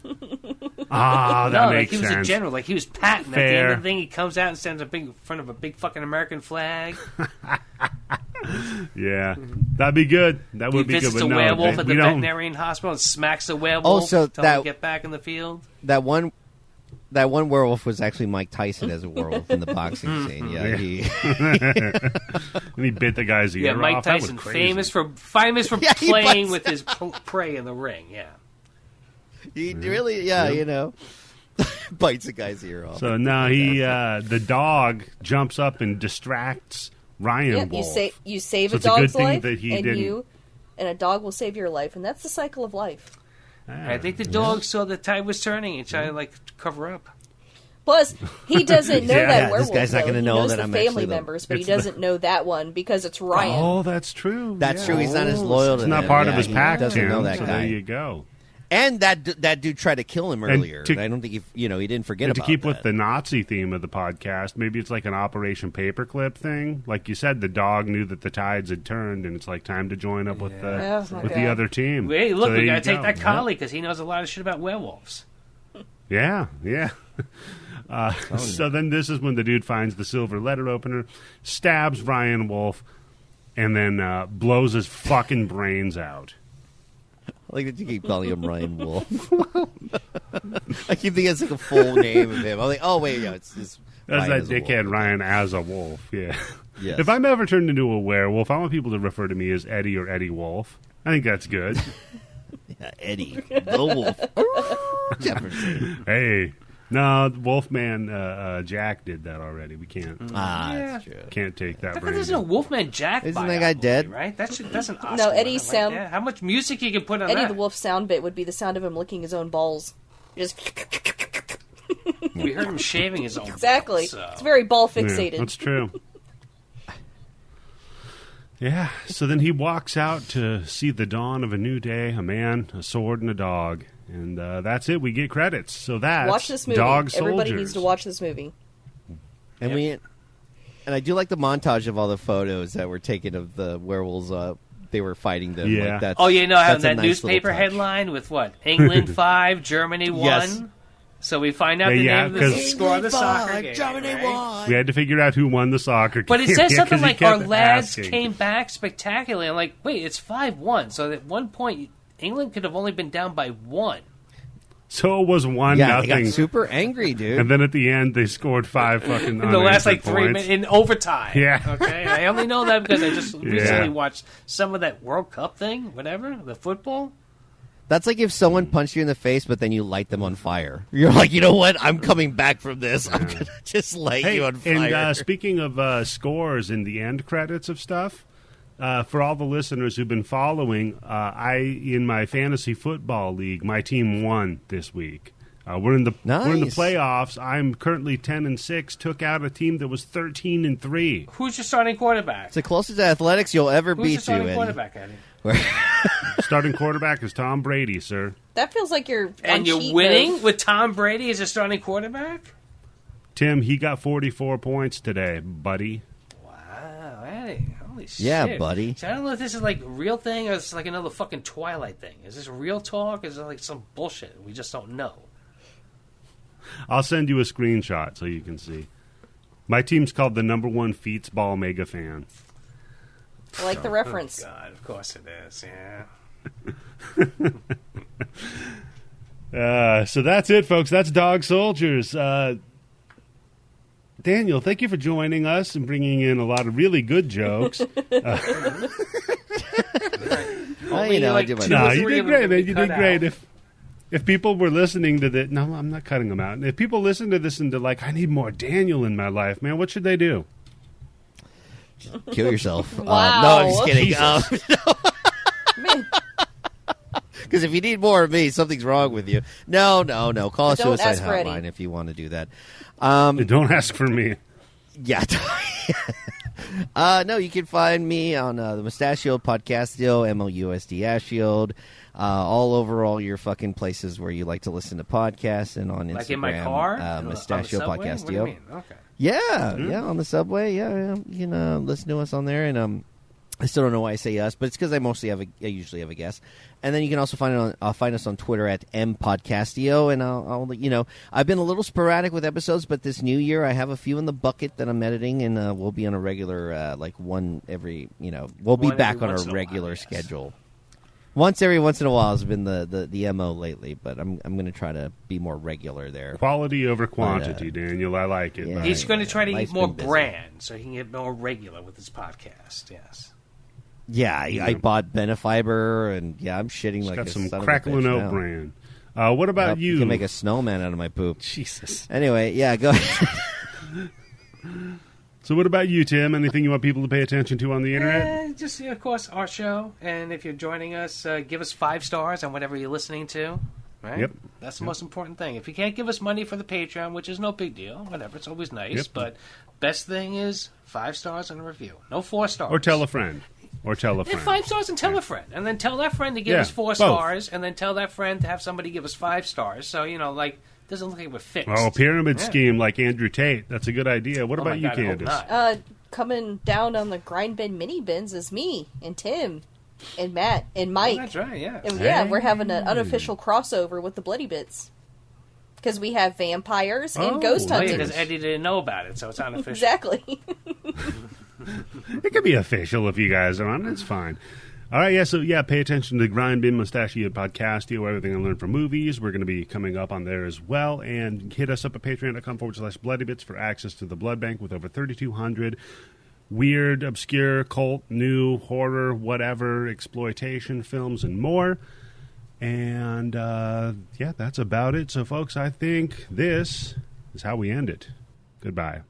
Speaker 1: That makes
Speaker 2: sense. He was a general, like he was Patton.
Speaker 1: Fair.
Speaker 2: At the end of the thing, he comes out and stands in front of a big fucking American flag.
Speaker 1: Yeah, that'd be good. That would be good.
Speaker 2: He visits a werewolf at the veterinarian hospital and smacks a werewolf.
Speaker 4: Also,
Speaker 2: till he get back in the field.
Speaker 4: That one werewolf was actually Mike Tyson as a werewolf in the boxing scene. Yeah,
Speaker 1: and he bit the guy's ear off.
Speaker 2: Yeah, Mike Tyson, famous for playing with his prey in the ring. Yeah,
Speaker 4: he really, you know, bites a guy's ear off.
Speaker 1: So now the dog jumps up and distracts Ryan Wolf.
Speaker 3: You save a dog's life, and a dog will save your life, and that's the cycle of life.
Speaker 2: I think the dog saw the tide was turning and tried to cover up.
Speaker 3: Plus, he doesn't know that werewolf.
Speaker 4: This guy's not going to know that I'm
Speaker 3: family members, but he doesn't know that one because it's Ryan.
Speaker 1: Oh, that's true.
Speaker 4: That's true. He's not as loyal to them.
Speaker 1: It's not part of his pack.
Speaker 4: Doesn't know that guy.
Speaker 1: There you go.
Speaker 4: And that dude tried to kill him earlier. I don't think he didn't forget about that.
Speaker 1: To keep with the Nazi theme of the podcast, maybe it's like an Operation Paperclip thing. Like you said, the dog knew that the tides had turned, and it's like time to join up with the other team.
Speaker 2: Hey, look, we got to take that collie because he knows a lot of shit about werewolves.
Speaker 1: Yeah. So then this is when the dude finds the silver letter opener, stabs Ryan Wolf, and then blows his fucking brains out.
Speaker 4: I like that you keep calling him Ryan Wolf. I keep thinking it's like a full name of him. I'm like, oh, wait, it's
Speaker 1: that's Ryan that dickhead Ryan as a wolf, yeah.
Speaker 4: Yes.
Speaker 1: If I'm ever turned into a werewolf, I want people to refer to me as Eddie or Eddie Wolf. I think that's good.
Speaker 4: Yeah, Eddie, the wolf. Jefferson.
Speaker 1: Hey. No, Wolfman Jack did that already. We can't.
Speaker 4: That's true.
Speaker 1: Can't take that.
Speaker 2: There's no Wolfman Jack.
Speaker 4: Isn't that guy dead?
Speaker 2: Right? That's an Oscar.
Speaker 3: No, Eddie's sound.
Speaker 2: Like how much music you can put on
Speaker 3: Eddie
Speaker 2: that?
Speaker 3: the Wolf sound bit would be the sound of him licking his own balls. Just.
Speaker 2: We heard him shaving his own.
Speaker 3: Exactly.
Speaker 2: Balls, so.
Speaker 3: It's very ball fixated.
Speaker 1: Yeah, that's true. Yeah. So then he walks out to see the dawn of a new day. A man, a sword, and a dog. And that's it. We get credits. So that's
Speaker 3: watch this movie.
Speaker 1: Dog
Speaker 3: Everybody
Speaker 1: Soldiers.
Speaker 3: needs to watch this movie.
Speaker 4: And and I do like the montage of all the photos that were taken of the werewolves. They were fighting them.
Speaker 1: Yeah.
Speaker 4: Like
Speaker 2: having that newspaper headline with what? England 5, Germany 1.
Speaker 4: Yes.
Speaker 2: So we find out the name of the score of the soccer game.
Speaker 4: Germany won.
Speaker 1: We had to figure out who won the soccer game.
Speaker 2: But it says something like, our lads
Speaker 1: asking.
Speaker 2: came back spectacularly. I'm like, wait, it's 5-1. So at one point, England could have only been down by 1.
Speaker 1: So it was 1-0.
Speaker 4: They got super angry, dude.
Speaker 1: And then at the end, they scored 5 fucking
Speaker 2: in the last 3
Speaker 1: points.
Speaker 2: minutes in overtime.
Speaker 1: Yeah.
Speaker 2: Okay. I only know that because I just recently watched some of that World Cup thing, whatever, the football.
Speaker 4: That's like if someone punched you in the face, but then you light them on fire. You're like, you know what? I'm coming back from this. I'm going to just light you on fire.
Speaker 1: And speaking of scores in the end credits of stuff, for all the listeners who've been following, in my fantasy football league, my team won this week. We're in the playoffs. I'm currently 10-6. Took out a team that was 13-3.
Speaker 2: Who's your starting quarterback?
Speaker 4: It's the closest to athletics you'll ever
Speaker 2: Who's
Speaker 4: beat
Speaker 2: your starting
Speaker 4: you.
Speaker 2: Quarterback, Eddie?
Speaker 1: Starting quarterback is Tom Brady, sir.
Speaker 3: That feels like you're
Speaker 2: winning with Tom Brady as a starting quarterback?
Speaker 1: Tim, he got 44 points today, buddy.
Speaker 2: Wow, Eddie. Holy shit.
Speaker 4: Yeah, buddy.
Speaker 2: So I don't know if this is like a real thing or it's like another fucking Twilight thing. Is this real talk? Is it like some bullshit? We just don't know.
Speaker 1: I'll send you a screenshot so you can see. My team's called the number 1 Feats Ball Mega Fan.
Speaker 3: I like the reference.
Speaker 2: Oh, God, of course it is, yeah.
Speaker 1: So that's it, folks. That's Dog Soldiers. Daniel, thank you for joining us and bringing in a lot of really good jokes.
Speaker 2: Only,
Speaker 4: I
Speaker 2: like,
Speaker 4: do my
Speaker 2: two
Speaker 1: No,
Speaker 2: or
Speaker 1: you
Speaker 2: three
Speaker 1: did
Speaker 2: of them
Speaker 1: great,
Speaker 2: can
Speaker 1: man.
Speaker 2: be
Speaker 1: You
Speaker 2: cut
Speaker 1: did great.
Speaker 2: out.
Speaker 1: If people were listening to this, no, I'm not cutting them out. If people listen to this and they're like, I need more Daniel in my life, man, what should they do?
Speaker 4: Kill yourself.
Speaker 3: Wow.
Speaker 4: No, I'm just kidding.
Speaker 3: Man,
Speaker 4: Because if you need more of me, something's wrong with you. No. Call a
Speaker 3: But don't
Speaker 4: suicide
Speaker 3: ask for Eddie.
Speaker 4: hotline if you want to do that.
Speaker 1: Don't ask for me.
Speaker 4: Yeah. No, you can find me on the Moustachioed Podcastio, Moustachioed, all over all your fucking places where you like to listen to podcasts, and on Instagram.
Speaker 2: Like in my car?
Speaker 4: Moustachioed Podcastio.
Speaker 2: What do you mean? Okay.
Speaker 4: Yeah, on the subway. Yeah, you can listen to us on there, and I still don't know why I say us, but it's because I usually have a guest. And then you can also find us on Twitter at mpodcastio, and I'll I've been a little sporadic with episodes, but this new year I have a few in the bucket that I'm editing, and we'll be on a regular one every we'll be back on a regular schedule. Once every once in a while has been the MO lately, but I'm going to try to be more regular there.
Speaker 1: Quality over quantity, Daniel. I like it.
Speaker 4: Yeah.
Speaker 2: He's going to try to
Speaker 4: Life's
Speaker 2: eat more
Speaker 4: been busy.
Speaker 2: brand so he can get more regular with his podcast. Yes.
Speaker 4: Yeah, I bought Benefiber, and I'm shitting
Speaker 1: It's
Speaker 4: like
Speaker 1: got
Speaker 4: a
Speaker 1: some
Speaker 4: son of a
Speaker 1: crackling
Speaker 4: bitch
Speaker 1: oat
Speaker 4: now.
Speaker 1: brand. What about
Speaker 4: Yep,
Speaker 1: you?
Speaker 4: You can make a snowman out of my poop.
Speaker 1: Jesus.
Speaker 4: Anyway, go ahead.
Speaker 1: So what about you, Tim? Anything you want people to pay attention to on the internet?
Speaker 2: Just, of course, our show. And if you're joining us, give us 5 stars on whatever you're listening to. Right?
Speaker 1: Yep.
Speaker 2: That's the most important thing. If you can't give us money for the Patreon, which is no big deal, whatever, it's always nice. But best thing is 5 stars and a review. No 4 stars.
Speaker 1: Or tell a friend.
Speaker 2: Yeah, 5 stars and tell a friend. And then tell that friend to give us 4
Speaker 1: both.
Speaker 2: stars. And then tell that friend to have somebody give us 5 stars. So, doesn't look like we're fixed.
Speaker 1: Oh, pyramid scheme like Andrew Tate. That's a good idea. What about you,
Speaker 2: God, I hope
Speaker 1: Candice?
Speaker 2: not.
Speaker 3: coming down on the grind bin mini bins is me and Tim and Matt and Mike.
Speaker 2: Oh, that's right, yeah.
Speaker 3: And we're having an unofficial crossover with the Bloody Bits. Because we have vampires and ghost
Speaker 2: Oh, yeah,
Speaker 3: hunters.
Speaker 2: because Eddie didn't know about it, so it's unofficial.
Speaker 3: Exactly.
Speaker 1: It could be official if you guys are on it. It's fine. All right, pay attention to the Grind Bin Moustachioed Podcastio, everything I learned from movies. We're going to be coming up on there as well. And hit us up at patreon.com/bloodybits for access to the blood bank with over 3,200 weird, obscure, cult, new, horror, whatever, exploitation films and more. And, that's about it. So, folks, I think this is how we end it. Goodbye.